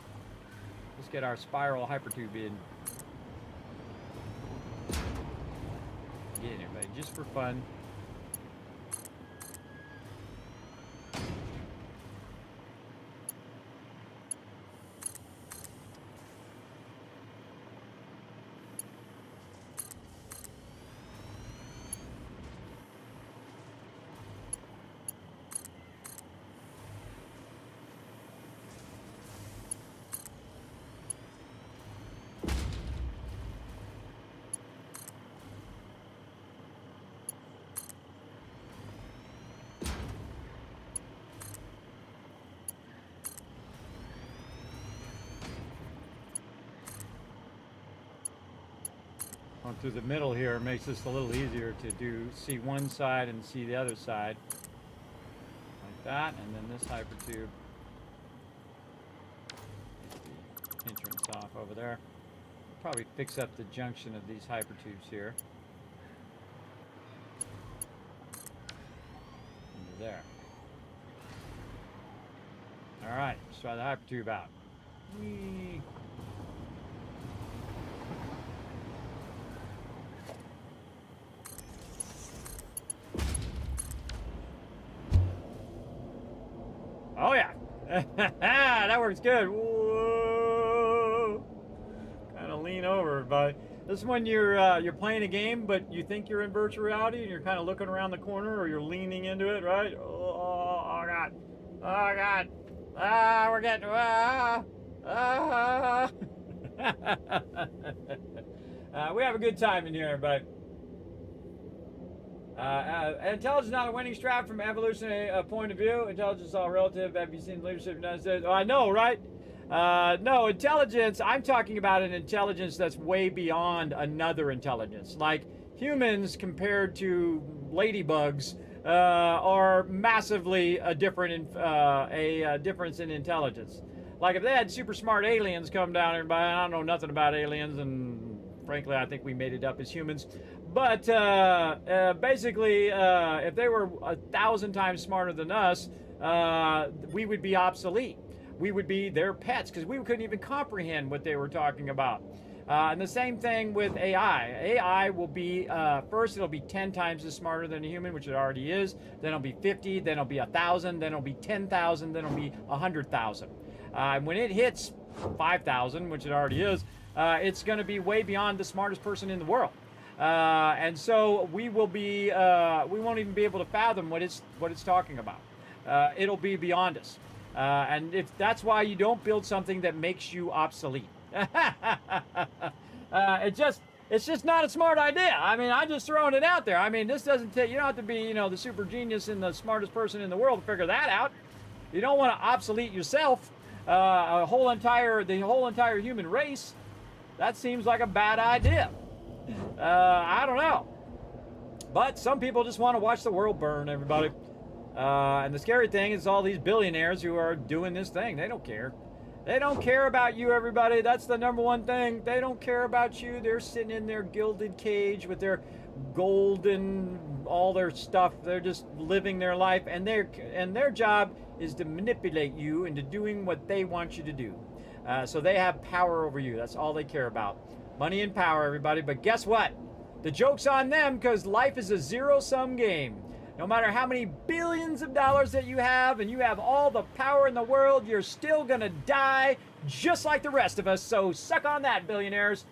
Let's get our spiral hypertube in. Get in, everybody, just for fun. Going through the middle here makes this a little easier to see one side and see the other side. Like that, and then this hypertube. Get the entrance off over there. Probably fix up the junction of these hypertubes here. Into there. Alright, let's try the hypertube out. Whee! Oh yeah, that works good. Whoa! Kind of lean over, but this is when you're playing a game, but you think you're in virtual reality, and you're kind of looking around the corner, or you're leaning into it, right? Oh god, oh god, we're getting we have a good time in here, but. Intelligence is not a winning strat from an evolutionary point of view. Intelligence is all relative. Have you seen leadership in the United States? Oh, I know, right? No, intelligence, I'm talking about an intelligence that's way beyond another intelligence. Like humans compared to ladybugs are massively a difference in intelligence. Like if they had super smart aliens come down here, but I don't know nothing about aliens, and frankly, I think we made it up as humans. But basically, if they were 1,000 times smarter than us, we would be obsolete. We would be their pets because we couldn't even comprehend what they were talking about. And the same thing with AI. AI will be, first it'll be 10 times as smarter than a human, which it already is. Then it'll be 50, then it'll be 1,000, then it'll be 10,000, then it'll be 100,000. And when it hits 5,000, which it already is, it's going to be way beyond the smartest person in the world. And so we will be, we won't even be able to fathom what it's talking about. It'll be beyond us. And if that's why you don't build something that makes you obsolete. It's just not a smart idea. I mean, I'm just throwing it out there. I mean, this doesn't take, you don't have to be, the super genius and the smartest person in the world to figure that out. You don't want to obsolete yourself, the whole entire human race. That seems like a bad idea. I don't know. But some people just want to watch the world burn, everybody. And the scary thing is all these billionaires who are doing this thing. They don't care. They don't care about you, everybody. That's the number one thing. They don't care about you. They're sitting in their gilded cage with their gold and all their stuff. They're just living their life. And their job is to manipulate you into doing what they want you to do. So they have power over you. That's all they care about. Money and power, everybody. But guess what? The joke's on them because life is a zero-sum game. No matter how many billions of dollars that you have and you have all the power in the world, you're still going to die just like the rest of us. So suck on that, billionaires.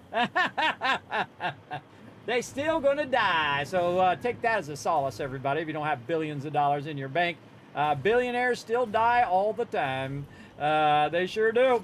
They still going to die. So take that as a solace, everybody, if you don't have billions of dollars in your bank. Billionaires still die all the time. They sure do.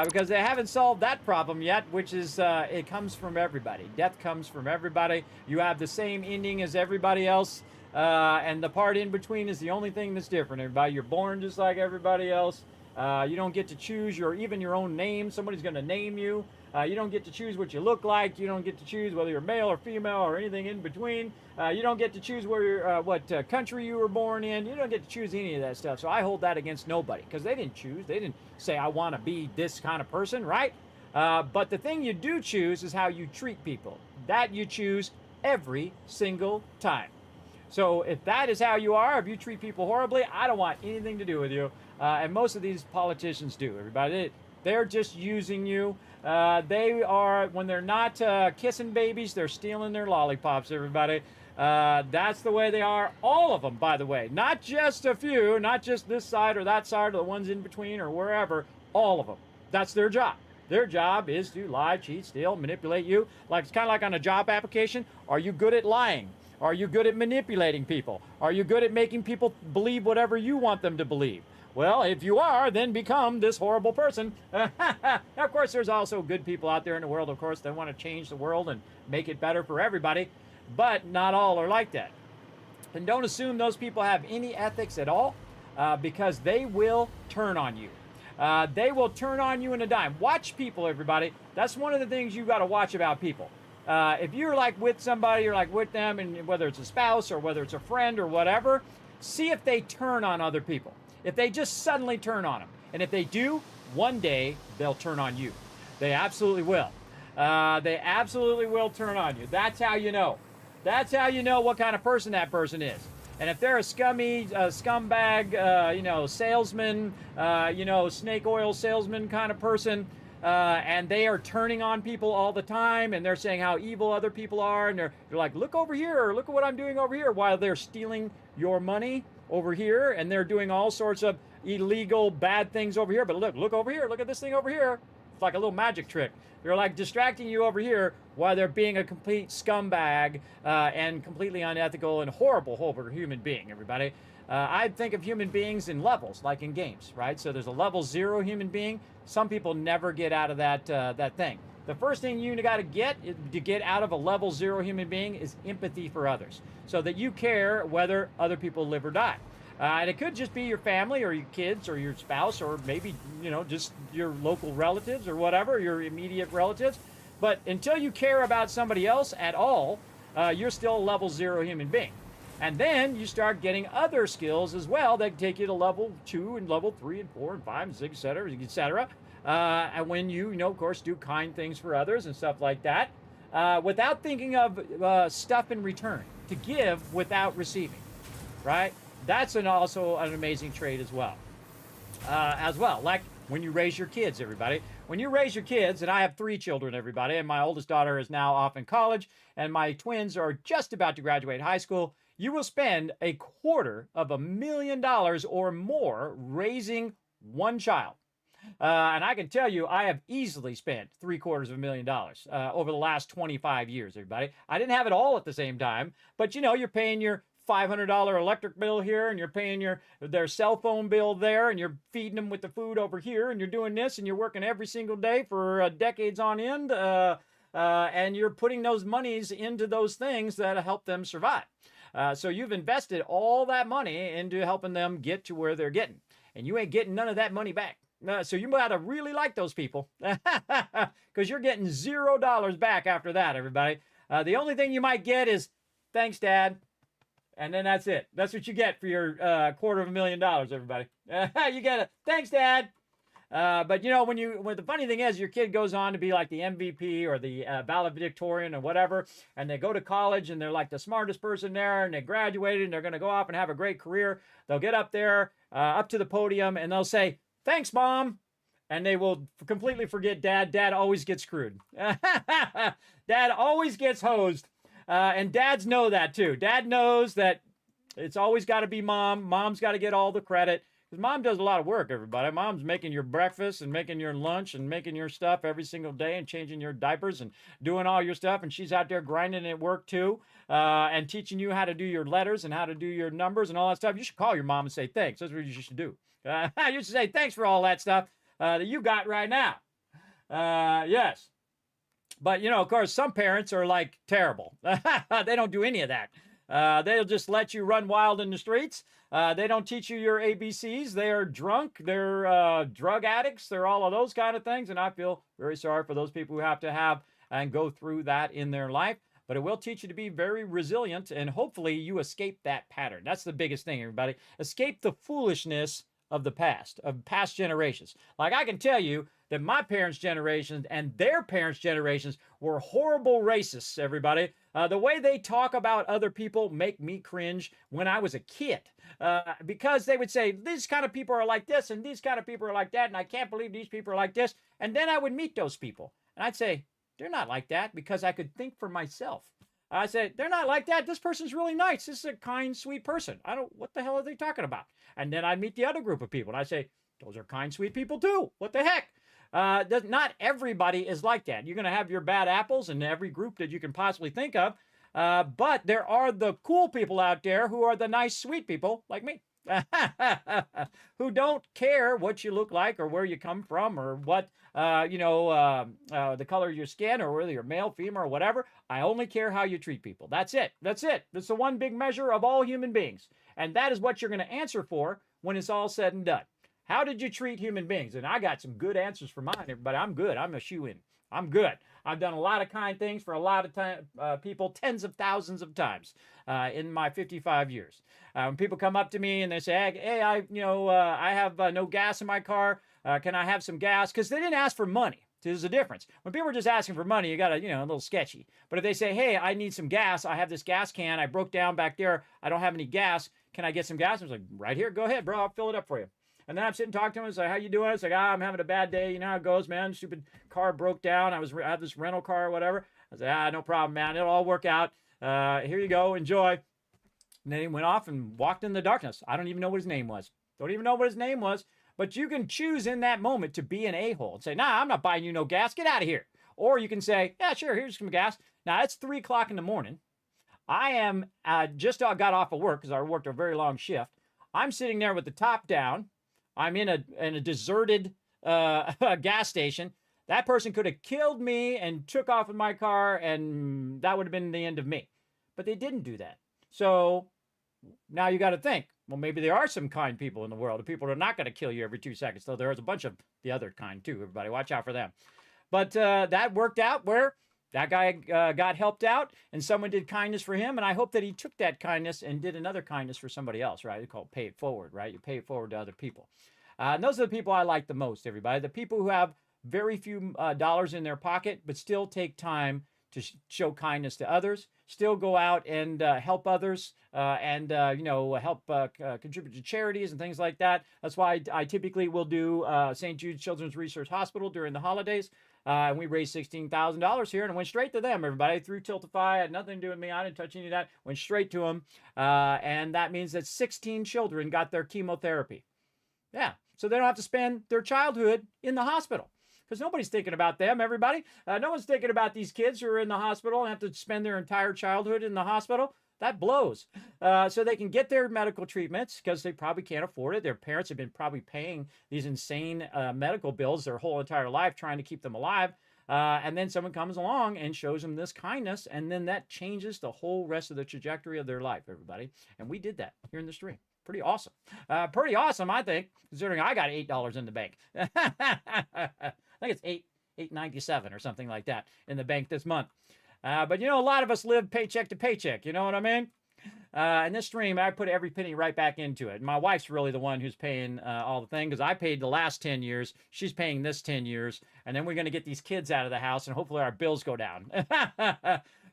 Because they haven't solved that problem yet, which is it comes from everybody. Death comes from everybody. You have the same ending as everybody else, and the part in between is the only thing that's different. Everybody, you're born just like everybody else, You don't get to choose even your own name. Somebody's going to name you. You don't get to choose what you look like. You don't get to choose whether you're male or female or anything in between. You don't get to choose what country you were born in. You don't get to choose any of that stuff. So I hold that against nobody because they didn't choose. They didn't say, I want to be this kind of person, right? But the thing you do choose is how you treat people. That you choose every single time. So if that is how you are, if you treat people horribly, I don't want anything to do with you. And most of these politicians do, everybody. They're just using you. They are, when they're not kissing babies, they're stealing their lollipops, everybody. That's the way they are. All of them, by the way. Not just a few, not just this side or that side or the ones in between or wherever. All of them. That's their job. Their job is to lie, cheat, steal, manipulate you. Like it's kind of like on a job application. Are you good at lying? Are you good at manipulating people? Are you good at making people believe whatever you want them to believe? Well, if you are, then become this horrible person. Of course, there's also good people out there in the world, of course, that want to change the world and make it better for everybody. But not all are like that. And don't assume those people have any ethics at all because they will turn on you. They will turn on you in a dime. Watch people, everybody. That's one of the things you got to watch about people. If you're like with somebody, you're like with them, and whether it's a spouse or whether it's a friend or whatever, see if they turn on other people. If they just suddenly turn on them. And if they do, one day they'll turn on you. They absolutely will. They absolutely will turn on you. That's how you know. That's how you know what kind of person that person is. And if they're a scumbag, salesman, snake oil salesman kind of person, and they are turning on people all the time, and they're saying how evil other people are, and they're like, look over here, or look at what I'm doing over here, while they're stealing your money over here, and they're doing all sorts of illegal, bad things over here. But look over here, look at this thing over here. It's like a little magic trick. They're like distracting you over here while they're being a complete scumbag and completely unethical and horrible human being, everybody. I think of human beings in levels, like in games, right? So there's a level 0 human being. Some people never get out of that thing. The first thing you got to get out of a level 0 human being is empathy for others, so that you care whether other people live or die. And it could just be your family or your kids or your spouse or maybe, just your local relatives or whatever, your immediate relatives. But until you care about somebody else at all, you're still a level 0 human being. And then you start getting other skills as well that take you to level 2 and level 3 and 4 and 5 and 6, et cetera, et cetera. And when you, of course, do kind things for others and stuff like that, without thinking of stuff in return, to give without receiving, right? That's also an amazing trait as well. Like when you raise your kids, everybody. When you raise your kids, and I have 3 children, everybody, and my oldest daughter is now off in college, and my twins are just about to graduate high school, you will spend $250,000 or more raising one child. And I can tell you, I have easily spent $750,000 over the last 25 years, everybody. I didn't have it all at the same time, but you're paying your $500 electric bill here, and you're paying their cell phone bill there, and you're feeding them with the food over here, and you're doing this, and you're working every single day for decades on end, and you're putting those monies into those things that help them survive. So you've invested all that money into helping them get to where they're getting, and you ain't getting none of that money back. So you gotta really like those people, because you're getting $0 back after that, everybody. The only thing you might get is, thanks, Dad. And then that's it. That's what you get for your $250,000, everybody. You get it. Thanks, Dad. But when the funny thing is, your kid goes on to be like the MVP or the valedictorian or whatever, and they go to college and they're like the smartest person there, and they graduated and they're going to go off and have a great career. They'll get up there, up to the podium, and they'll say, "Thanks, Mom." And they will completely forget Dad. Dad always gets screwed. Dad always gets hosed. And dads know that too. Dad knows that it's always got to be Mom. Mom's got to get all the credit. Because Mom does a lot of work, everybody. Mom's making your breakfast and making your lunch and making your stuff every single day and changing your diapers and doing all your stuff. And she's out there grinding at work too, and teaching you how to do your letters and how to do your numbers and all that stuff. You should call your mom and say thanks. That's what you should do. You should say thanks for all that stuff that you got right now. Yes. But, of course, some parents are like terrible. They don't do any of that. They'll just let you run wild in the streets. They don't teach you your ABCs. They are drunk. They're drug addicts. They're all of those kind of things. And I feel very sorry for those people who have to have and go through that in their life. But it will teach you to be very resilient, and hopefully you escape that pattern. That's the biggest thing, everybody. Escape the foolishness of the past, of past generations. Like I can tell you that my parents' generations and their parents' generations were horrible racists, everybody. The way they talk about other people make me cringe when I was a kid. Because they would say, these kind of people are like this, and these kind of people are like that, and I can't believe these people are like this. And then I would meet those people, and I'd say, they're not like that, because I could think for myself. I said, they're not like that. This person's really nice. This is a kind, sweet person. What the hell are they talking about? And then I'd meet the other group of people, and I'd say, those are kind, sweet people too. What the heck? Not everybody is like that. You're going to have your bad apples in every group that you can possibly think of. But there are the cool people out there who are the nice, sweet people like me. Who don't care what you look like or where you come from or what, the color of your skin or whether you're male, female, or whatever. I only care how you treat people. That's it. That's it. That's the one big measure of all human beings. And that is what you're going to answer for when it's all said and done. How did you treat human beings? And I got some good answers for mine, everybody. I'm good. I'm a shoo-in. I'm good. I've done a lot of kind things for a lot of people, tens of thousands of times in my 55 years. When people come up to me and they say, hey, I have no gas in my car. Can I have some gas? Because they didn't ask for money. There's a difference. When people are just asking for money, you got to, a little sketchy. But if they say, hey, I need some gas. I have this gas can. I broke down back there. I don't have any gas. Can I get some gas? I was like, right here. Go ahead, bro. I'll fill it up for you. And then I'm sitting talking to him. It's like, how you doing? It's like, I'm having a bad day. You know how it goes, man. Stupid car broke down. I had this rental car or whatever. I said, no problem, man. It'll all work out. Here you go. Enjoy. And then he went off and walked in the darkness. I don't even know what his name was. Don't even know what his name was. But you can choose in that moment to be an a-hole and say, nah, I'm not buying you no gas. Get out of here. Or you can say, yeah, sure, here's some gas. Now, it's 3 o'clock in the morning. I am just got off of work because I worked a very long shift. I'm sitting there with the top down. I'm in a deserted gas station. That person could have killed me and took off in my car, and that would have been the end of me. But they didn't do that. So now you got to think, well, maybe there are some kind people in the world. The people that are not going to kill you every 2 seconds. Though there's a bunch of the other kind too, everybody. Watch out for them. But that worked out where that guy got helped out, and someone did kindness for him, and I hope that he took that kindness and did another kindness for somebody else, right? It's called pay it forward, right? You pay it forward to other people. And those are the people I like the most, everybody. The people who have very few dollars in their pocket, but still take time to show kindness to others, still go out and help others, and help contribute to charities and things like that. That's why I typically will do St. Jude's Children's Research Hospital during the holidays. And we raised $16,000 here, and it went straight to them, everybody, through Tiltify. It had nothing to do with me. I didn't touch any of that. Went straight to them. And that means that 16 children got their chemotherapy. Yeah, so they don't have to spend their childhood in the hospital. Because nobody's thinking about them, everybody. No one's thinking about these kids who are in the hospital and have to spend their entire childhood in the hospital. That blows. So they can get their medical treatments because they probably can't afford it. Their parents have been probably paying these insane medical bills their whole entire life trying to keep them alive. And then someone comes along and shows them this kindness, and then that changes the whole rest of the trajectory of their life, everybody. And we did that here in the stream. Pretty awesome. Pretty awesome, I think, considering I got $8 in the bank. I think it's $8.97 or something like that in the bank this month. But a lot of us live paycheck to paycheck. You know what I mean? In this stream, I put every penny right back into it. My wife's really the one who's paying all the thing because I paid the last 10 years. She's paying this 10 years. And then we're going to get these kids out of the house and hopefully our bills go down.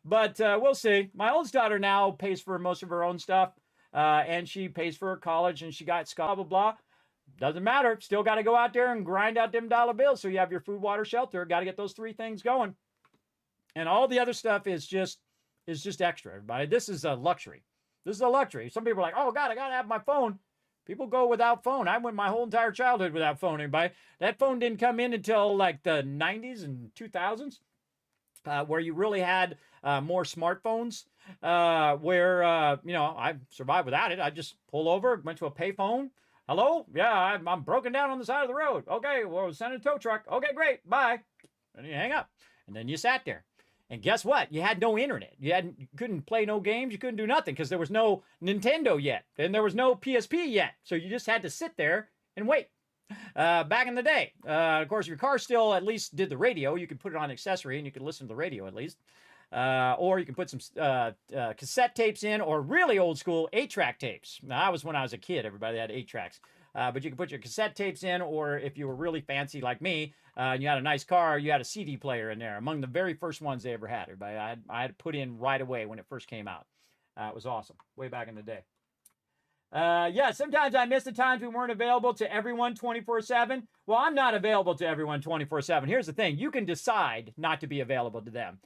But we'll see. My oldest daughter now pays for most of her own stuff. And she pays for her college and she got blah, blah, blah. Doesn't matter. Still got to go out there and grind out them dollar bills. So you have your food, water, shelter. Got to get those 3 things going. And all the other stuff is just extra, everybody. This is a luxury. This is a luxury. Some people are like, oh, God, I got to have my phone. People go without phone. I went my whole entire childhood without phone, everybody. That phone didn't come in until like the 90s and 2000s, where you really had more smartphones, where, I survived without it. I just pull over, went to a payphone. Hello? Yeah, I'm broken down on the side of the road. Okay, well, send a tow truck. Okay, great. Bye. And you hang up. And then you sat there. And guess what? You had no internet. You couldn't play no games. You couldn't do nothing because there was no Nintendo yet. And there was no PSP yet. So you just had to sit there and wait. Back in the day. Of course, your car still at least did the radio. You could put it on accessory and you could listen to the radio at least. Or you can put some cassette tapes in, or really old school 8-track tapes. Now, that was when I was a kid. Everybody had 8 tracks. But you can put your cassette tapes in, or if you were really fancy like me, and you had a nice car, you had a CD player in there. Among the very first ones they ever had. Everybody, I had to put in right away when it first came out. It was awesome. Way back in the day. Yeah, sometimes I miss the times we weren't available to everyone 24/7. Well, I'm not available to everyone 24/7. Here's the thing. You can decide not to be available to them.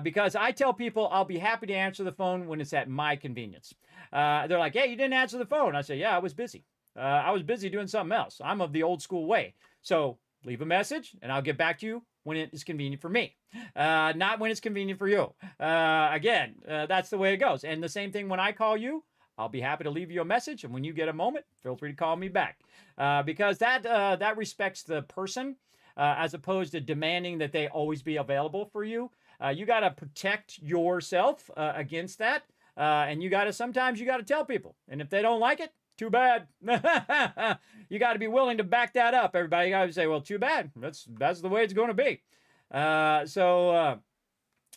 Because I tell people I'll be happy to answer the phone when it's at my convenience. They're like, hey, you didn't answer the phone. I say, yeah, I was busy. I was busy doing something else. I'm of the old school way. So leave a message and I'll get back to you when it is convenient for me. Not when it's convenient for you. Again, that's the way it goes. And the same thing when I call you. I'll be happy to leave you a message, and when you get a moment, feel free to call me back. Because that respects the person, as opposed to demanding that they always be available for you. You got to protect yourself against that, and sometimes you got to tell people. And if they don't like it, too bad. You got to be willing to back that up. Everybody got to say, well, too bad. That's the way it's going to be. Oh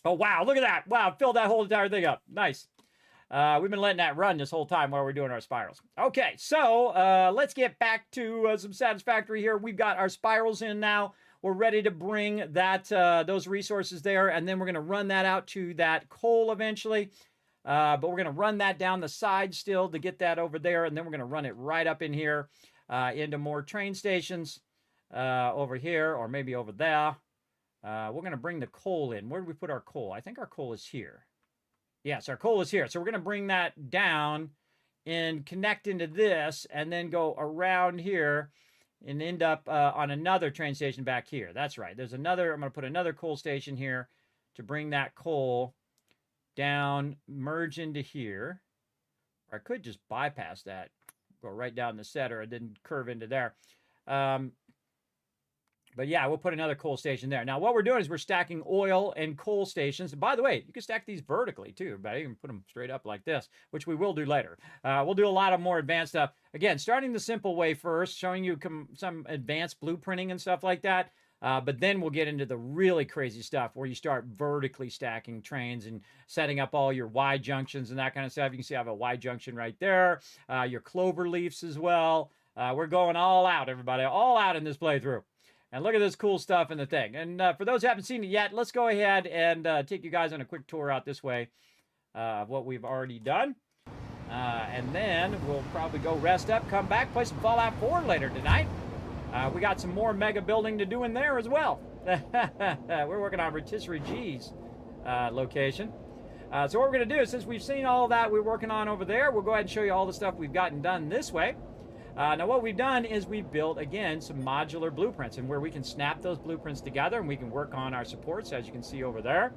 wow, look at that! Wow, filled that whole entire thing up. Nice. We've been letting that run this whole time while we're doing our spirals. Okay, so let's get back to some Satisfactory here. We've got our spirals in now. We're ready to bring those resources there, and then we're going to run that out to that coal eventually. But we're going to run that down the side still to get that over there, and then we're going to run it right up in here into more train stations over here, or maybe over there. We're going to bring the coal in. Where do we put our coal? I think our coal is here. Yes, our coal is here. So we're going to bring that down and connect into this and then go around here and end up on another train station back here. That's right. I'm going to put another coal station here to bring that coal down, merge into here. Or I could just bypass that, go right down the center and then curve into there. But yeah, we'll put another coal station there. Now, what we're doing is we're stacking oil and coal stations. And by the way, you can stack these vertically too, but you can put them straight up like this, which we will do later. We'll do a lot of more advanced stuff. Again, starting the simple way first, showing you some advanced blueprinting and stuff like that. But then we'll get into the really crazy stuff where you start vertically stacking trains and setting up all your Y junctions and that kind of stuff. You can see I have a Y junction right there. Your clover leaves as well. We're going all out, everybody, all out in this playthrough. And look at this cool stuff in the thing. And for those who haven't seen it yet, let's go ahead and take you guys on a quick tour out this way of what we've already done. And then we'll probably go rest up, come back, play some Fallout 4 later tonight. We got some more mega building to do in there as well. We're working on Rotisserie G's location. So what we're going to do, since we've seen all that we're working on over there, we'll go ahead and show you all the stuff we've gotten done this way. Now what we've done is we've built, again, some modular blueprints, and where we can snap those blueprints together and we can work on our supports, as you can see over there.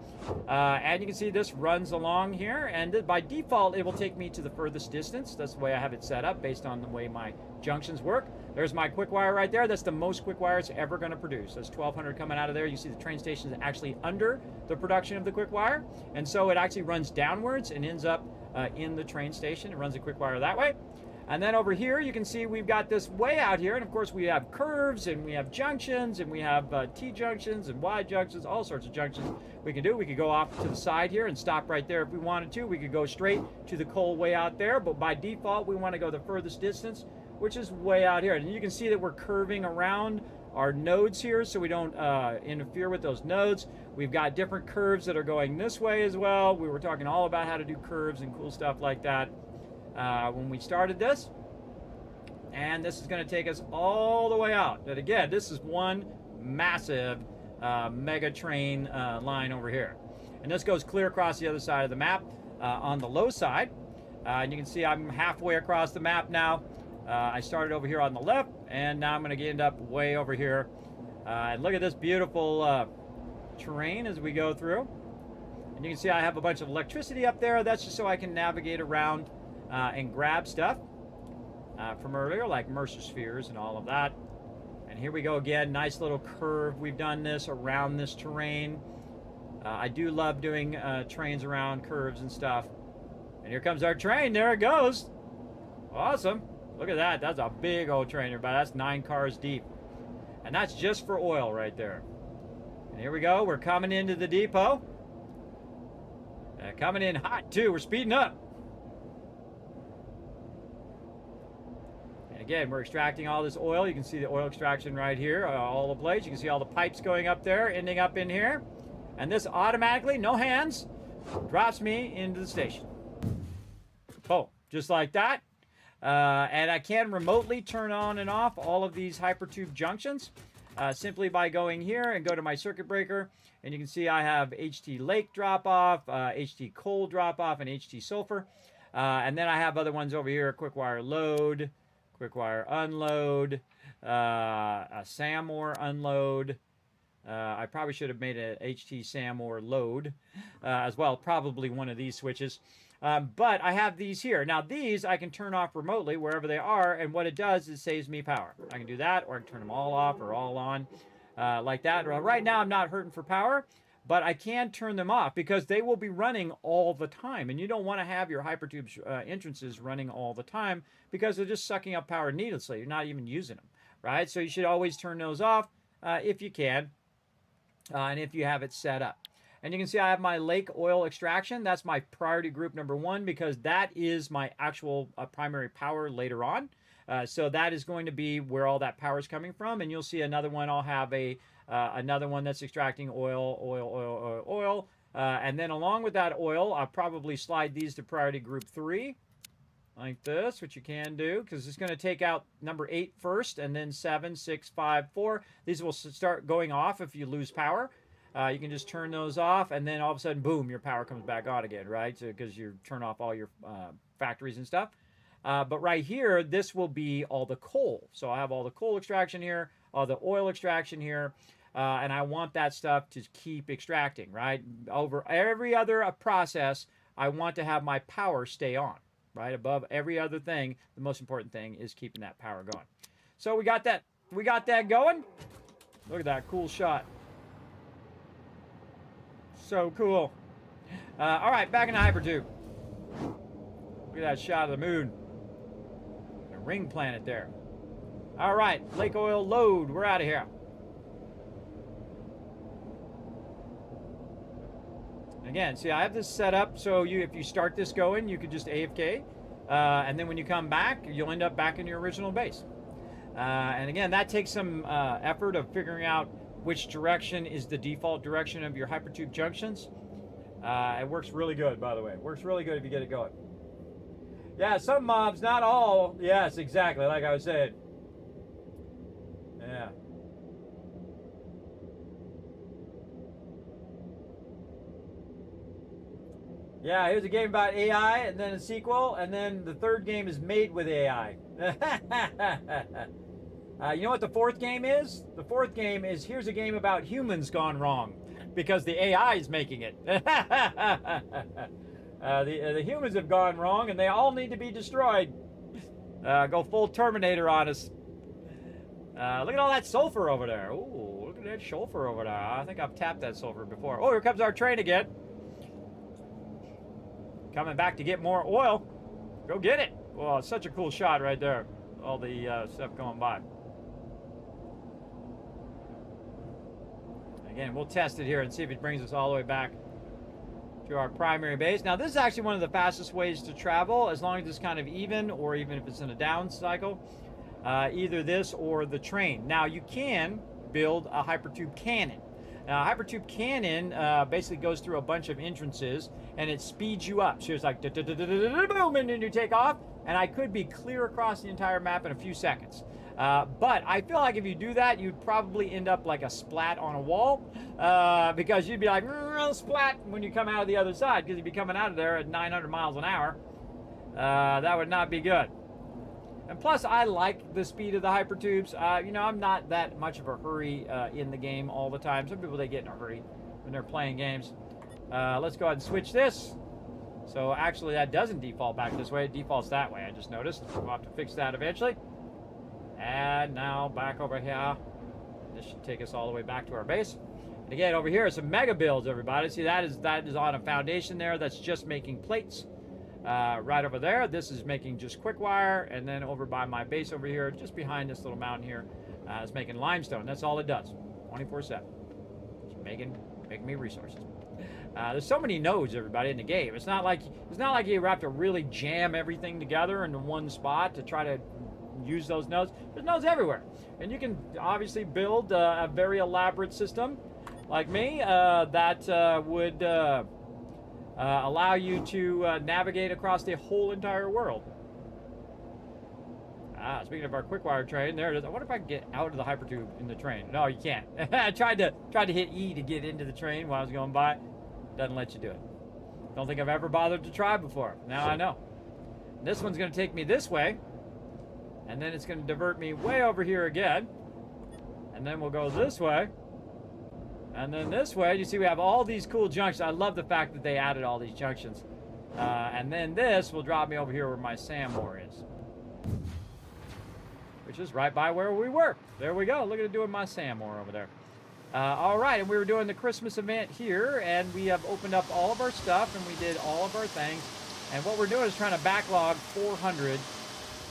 And you can see this runs along here, and by default it will take me to the furthest distance. That's the way I have it set up based on the way my junctions work. There's my quick wire right there. That's the most quick wire it's ever going to produce. There's 1,200 coming out of there. You see the train station is actually under the production of the quick wire, and so it actually runs downwards and ends up in the train station. It runs a quick wire that way. And then over here, you can see we've got this way out here, and of course we have curves, and we have junctions, and we have T-junctions and Y-junctions, all sorts of junctions we can do. We could go off to the side here and stop right there if we wanted to. We could go straight to the coal way out there, but by default, we want to go the furthest distance, which is way out here. And you can see that we're curving around our nodes here so we don't interfere with those nodes. We've got different curves that are going this way as well. We were talking all about how to do curves and cool stuff like that when we started this, and this is going to take us all the way out. But again, this is one massive mega train line over here, and this goes clear across the other side of the map on the low side, and you can see I'm halfway across the map now. I started over here on the left, and now I'm going to end up way over here, and look at this beautiful terrain as we go through. And you can see I have a bunch of electricity up there. That's just so I can navigate around and grab stuff from earlier, like Mercer spheres and all of that. And here we go again, nice little curve. We've done this around this terrain. I do love doing trains around curves and stuff. And here comes our train. There it goes. Awesome. Look at that. That's a big old train, everybody. That's 9 cars deep. And that's just for oil right there. And here we go. We're coming into the depot. Coming in hot, too. We're speeding up. And again, we're extracting all this oil. You can see the oil extraction right here, all the blades. You can see all the pipes going up there, ending up in here. And this automatically, no hands, drops me into the station. Oh, just like that. And I can remotely turn on and off all of these hypertube junctions simply by going here and go to my circuit breaker. And you can see I have HT lake drop off, HT coal drop off, and HT sulfur. And then I have other ones over here, quick wire load, quick wire unload, a SAMOR unload. I probably should have made a HT SAMOR load as well, probably one of these switches. But I have these here. Now these I can turn off remotely wherever they are, and what it does is saves me power. I can do that, or I can turn them all off or all on like that. Right now I'm not hurting for power, but I can turn them off because they will be running all the time. And you don't want to have your hypertube entrances running all the time because they're just sucking up power needlessly. You're not even using them, right? So you should always turn those off if you can, and if you have it set up. And you can see I have my lake oil extraction. That's my priority group number 1 because that is my actual primary power later on. So that is going to be where all that power is coming from. And you'll see another one. I'll have another one that's extracting oil. And then along with that oil, I'll probably slide these to priority group 3 like this, which you can do because it's going to take out number 8 first and then 7, 6, 5, 4. These will start going off if you lose power. You can just turn those off, and then all of a sudden, boom, your power comes back on again, right? So because you turn off all your factories and stuff. But right here, this will be all the coal. So I have all the coal extraction here, all the oil extraction here, and I want that stuff to keep extracting, right? Over every other process, I want to have my power stay on, right? Above every other thing, the most important thing is keeping that power going. So we got that going. Look at that cool shot. So cool. All right, back in the hypertube. Look at that shot of the moon. A ring planet there. All right, lake oil load. We're out of here. Again, see, I have this set up so if you start this going, you could just AFK, and then when you come back, you'll end up back in your original base. And again, that takes some effort of figuring out which direction is the default direction of your hypertube junctions. It works really good, by the way. It works really good if you get it going. Yeah, some mobs, not all. Yes, exactly, like I was saying. Yeah. Yeah, here's a game about AI, and then a sequel, and then the third game is made with AI. You know what the fourth game is? The fourth game is here's a game about humans gone wrong because the AI is making it. The humans have gone wrong and they all need to be destroyed. Go full Terminator on us. Look at all that sulfur over there. Ooh, look at that sulfur over there. I think I've tapped that sulfur before. Oh, here comes our train again. Coming back to get more oil. Go get it. Well, it's such a cool shot right there. All the stuff going by. Again, we'll test it here and see if it brings us all the way back to our primary base. Now, this is actually one of the fastest ways to travel, as long as it's kind of even, or even if it's in a down cycle. Either this or the train. Now, you can build a hypertube cannon. Now, a hypertube cannon basically goes through a bunch of entrances, and it speeds you up. So it's like, boom, and then you take off, and I could be clear across the entire map in a few seconds. But I feel like if you do that, you'd probably end up like a splat on a wall, because you'd be like, splat, when you come out of the other side, because you'd be coming out of there at 900 miles an hour. That would not be good. And plus, I like the speed of the hypertubes. You know, I'm not that much of a hurry in the game all the time. Some people, they get in a hurry when they're playing games. Let's go ahead and switch this. So actually, that doesn't default back this way. It defaults that way, I just noticed. We'll have to fix that eventually. And now back over here. This should take us all the way back to our base. And again, over here are some mega builds, everybody. See, that is on a foundation there. That's just making plates. Right over there, this is making just quick wire. And then over by my base over here, just behind this little mountain here, is making limestone. That's all it does, 24/7. Just making me resources. There's so many nodes, everybody, in the game. It's not like you have to really jam everything together into one spot to try to use those nodes. There's nodes everywhere, and you can obviously build a very elaborate system, like me, that would allow you to navigate across the whole entire world. Speaking of our quick wire train, there it is. I wonder if I can get out of the hypertube in the train. No, you can't. I tried to hit E to get into the train while I was going by. Doesn't let you do it. Don't think I've ever bothered to try before. Now I know. This one's going to take me this way, and then it's going to divert me way over here again, and then we'll go this way, and then this way. You see we have all these cool junctions. I love the fact that they added all these junctions. And then this will drop me over here where my sand ore is, which is right by where we were. There we go. Look at it doing my sand ore over there. All right, and we were doing the Christmas event here, and we have opened up all of our stuff, and we did all of our things. And what we're doing is trying to backlog 400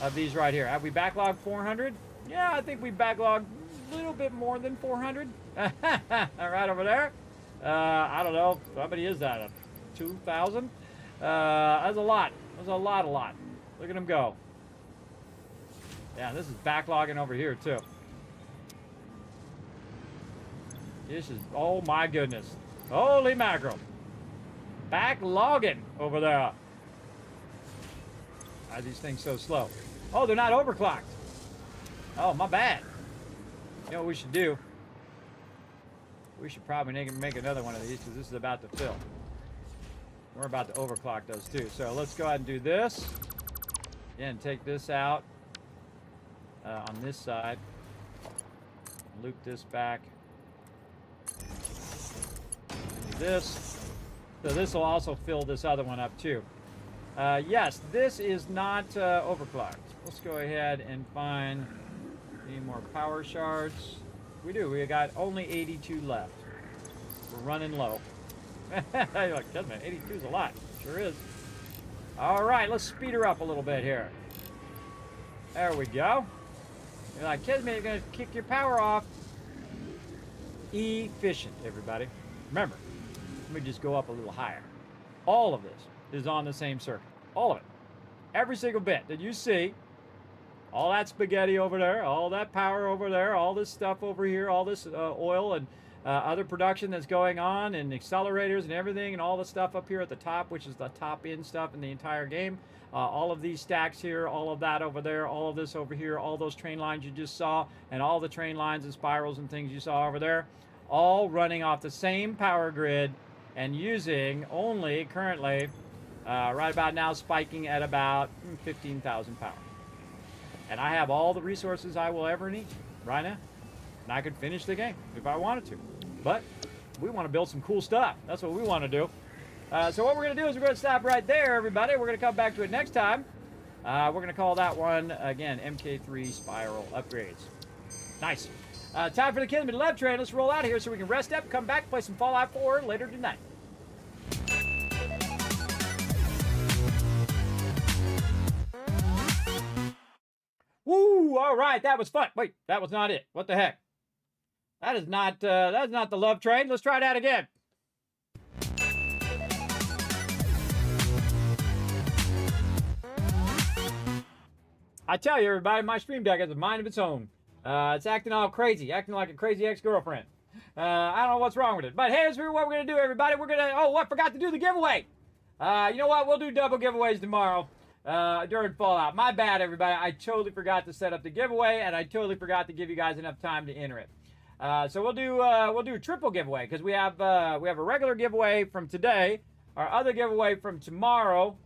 of these right here. Have we backlogged 400? Yeah, I think we backlogged a little bit more than 400. Right over there. I don't know. How many is that? 2,000? That's a lot. That's a lot. Look at them go. Yeah, this is backlogging over here, too. This is, oh my goodness. Holy mackerel. Backlogging over there. Why are these things so slow? Oh, they're not overclocked. Oh, my bad. You know what we should do? We should probably make another one of these because this is about to fill. We're about to overclock those too. So let's go ahead and do this. And take this out on this side. Loop this back. This. So this will also fill this other one up too. Yes, this is not overclocked. Let's go ahead and find any more power shards. We do. We got only 82 left. We're running low. You're like, Kismet, 82 is a lot. Sure is. All right, let's speed her up a little bit here. There we go. You're like, Kismet, you're going to kick your power off. Efficient, everybody. Remember, let me just go up a little higher. All of this is on the same circuit. All of it. Every single bit that you see, all that spaghetti over there, all that power over there, all this stuff over here, all this oil and other production that's going on, and accelerators and everything, and all the stuff up here at the top, which is the top end stuff in the entire game. All of these stacks here, all of that over there, all of this over here, all those train lines you just saw, and all the train lines and spirals and things you saw over there, all running off the same power grid and using only currently, right about now, spiking at about 15,000 power. And I have all the resources I will ever need right now. And I could finish the game if I wanted to. But we want to build some cool stuff. That's what we want to do. So what we're going to do is we're going to stop right there, everybody. We're going to come back to it next time. We're going to call that one, again, MK3 Spiral Upgrades. Nice. Time for the Kismet Left train. Let's roll out of here so we can rest up, come back, play some Fallout 4 later tonight. Woo! All right, that was fun. Wait, that was not it. What the heck? That's not the love train. Let's try that again. I tell you, everybody, my stream deck has a mind of its own. It's acting all crazy, acting like a crazy ex-girlfriend. I don't know what's wrong with it. But hey, here's what we're going to do, everybody. We're going to... Oh, I forgot to do the giveaway. You know what? We'll do double giveaways tomorrow during Fallout. My bad, everybody. I totally forgot to set up the giveaway, and I totally forgot to give you guys enough time to enter it. So we'll do a triple giveaway because we have a regular giveaway from today, our other giveaway from tomorrow.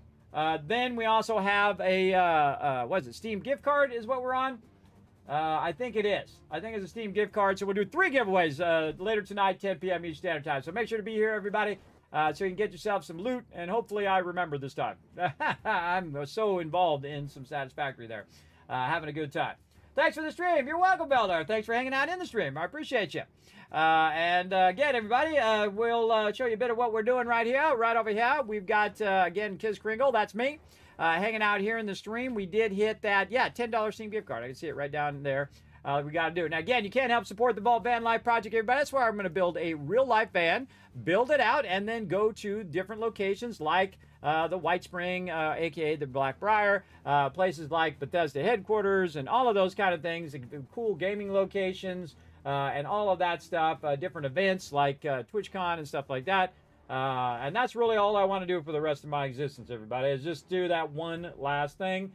Then we also have a what is it? Steam gift card is what we're on. I think it is. I think it's a Steam gift card. So we'll do 3 giveaways later tonight, 10 p.m. Eastern Standard Time. So make sure to be here, everybody, so you can get yourself some loot, and hopefully I remember this time. I'm so involved in some Satisfactory there, having a good time. Thanks for the stream. You're welcome, Beldar. Thanks for hanging out in the stream. I appreciate you. And again, everybody, we'll show you a bit of what we're doing right here, right over here. We've got, again, Kiz Kringle, that's me, hanging out here in the stream. We did hit that, yeah, $10 Steam gift card. I can see it right down there. We got to do it. Now, again, you can't help support the Vault Van Life Project, everybody. That's why I'm going to build a real-life van, build it out, and then go to different locations like the White Spring, a.k.a. the Blackbriar, places like Bethesda headquarters, and all of those kind of things, cool gaming locations, and all of that stuff, different events like TwitchCon and stuff like that. And that's really all I want to do for the rest of my existence, everybody, is just do that one last thing,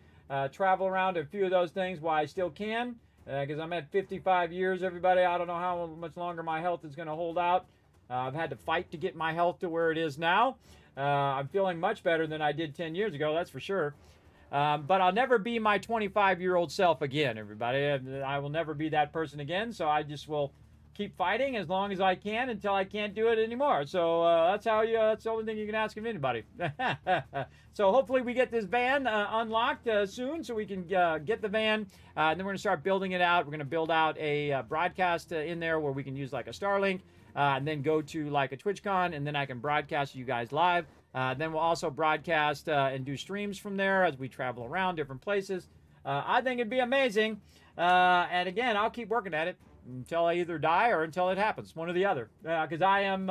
travel around to a few of those things while I still can. Because I'm at 55 years, everybody. I don't know how much longer my health is going to hold out. I've had to fight to get my health to where it is now. I'm feeling much better than I did 10 years ago, that's for sure. But I'll never be my 25-year-old self again, everybody. I will never be that person again, so I just will keep fighting as long as I can until I can't do it anymore. So that's the only thing you can ask of anybody. So hopefully we get this van unlocked soon so we can get the van. And then we're going to start building it out. We're going to build out a broadcast in there where we can use like a Starlink and then go to like a TwitchCon, and then I can broadcast you guys live. Then we'll also broadcast and do streams from there as we travel around different places. I think it'd be amazing. And again, I'll keep working at it until I either die or until it happens, one or the other. Because I'm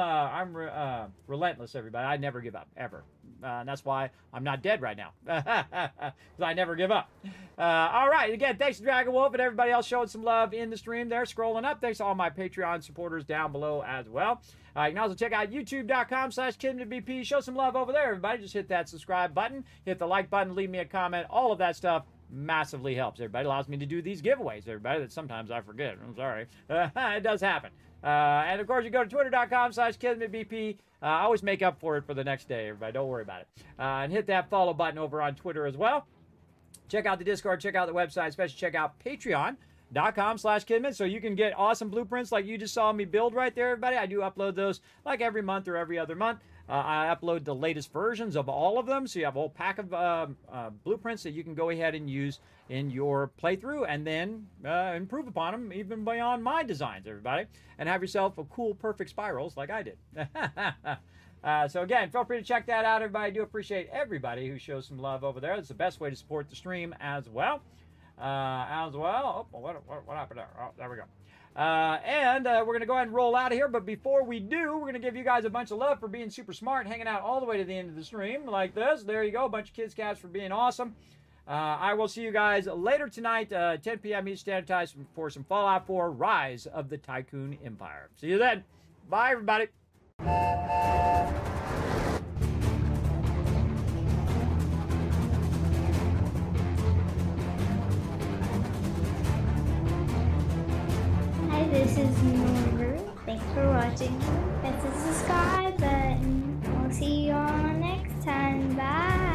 relentless, everybody. I never give up, ever. And that's why I'm not dead right now. Because I never give up. All right, again, thanks to Dragon Wolf and everybody else showing some love in the stream there, scrolling up. Thanks to all my Patreon supporters down below as well. You can also check out youtube.com/KismetBP. Show some love over there, everybody. Just hit that subscribe button, hit the like button, leave me a comment. All of that stuff massively helps. Everybody allows me to do these giveaways, everybody, that sometimes I forget. I'm sorry. It does happen. And of course, you go to twitter.com/KismetBP. I always make up for it for the next day, everybody. Don't worry about it. And hit that follow button over on Twitter as well. Check out the Discord. Check out the website. Especially check out patreon.com/Kismet so you can get awesome blueprints like you just saw me build right there, everybody. I do upload those like every month or every other month. I upload the latest versions of all of them, so you have a whole pack of blueprints that you can go ahead and use in your playthrough and then improve upon them even beyond my designs, everybody, and have yourself a cool, perfect spirals like I did. So again, feel free to check that out, everybody. I do appreciate everybody who shows some love over there. It's the best way to support the stream as well. Oh, what happened there? Oh, there we go. And we're going to go ahead and roll out of here. But before we do, we're going to give you guys a bunch of love for being super smart, hanging out all the way to the end of the stream like this. There you go. A bunch of kids cats for being awesome. I will see you guys later tonight, 10 p.m. Eastern Standard Time for some Fallout 4 Rise of the Tycoon Empire. See you then. Bye, everybody. Hi, this is Norbert. Thanks for watching. Press the subscribe button. We'll see you all next time. Bye.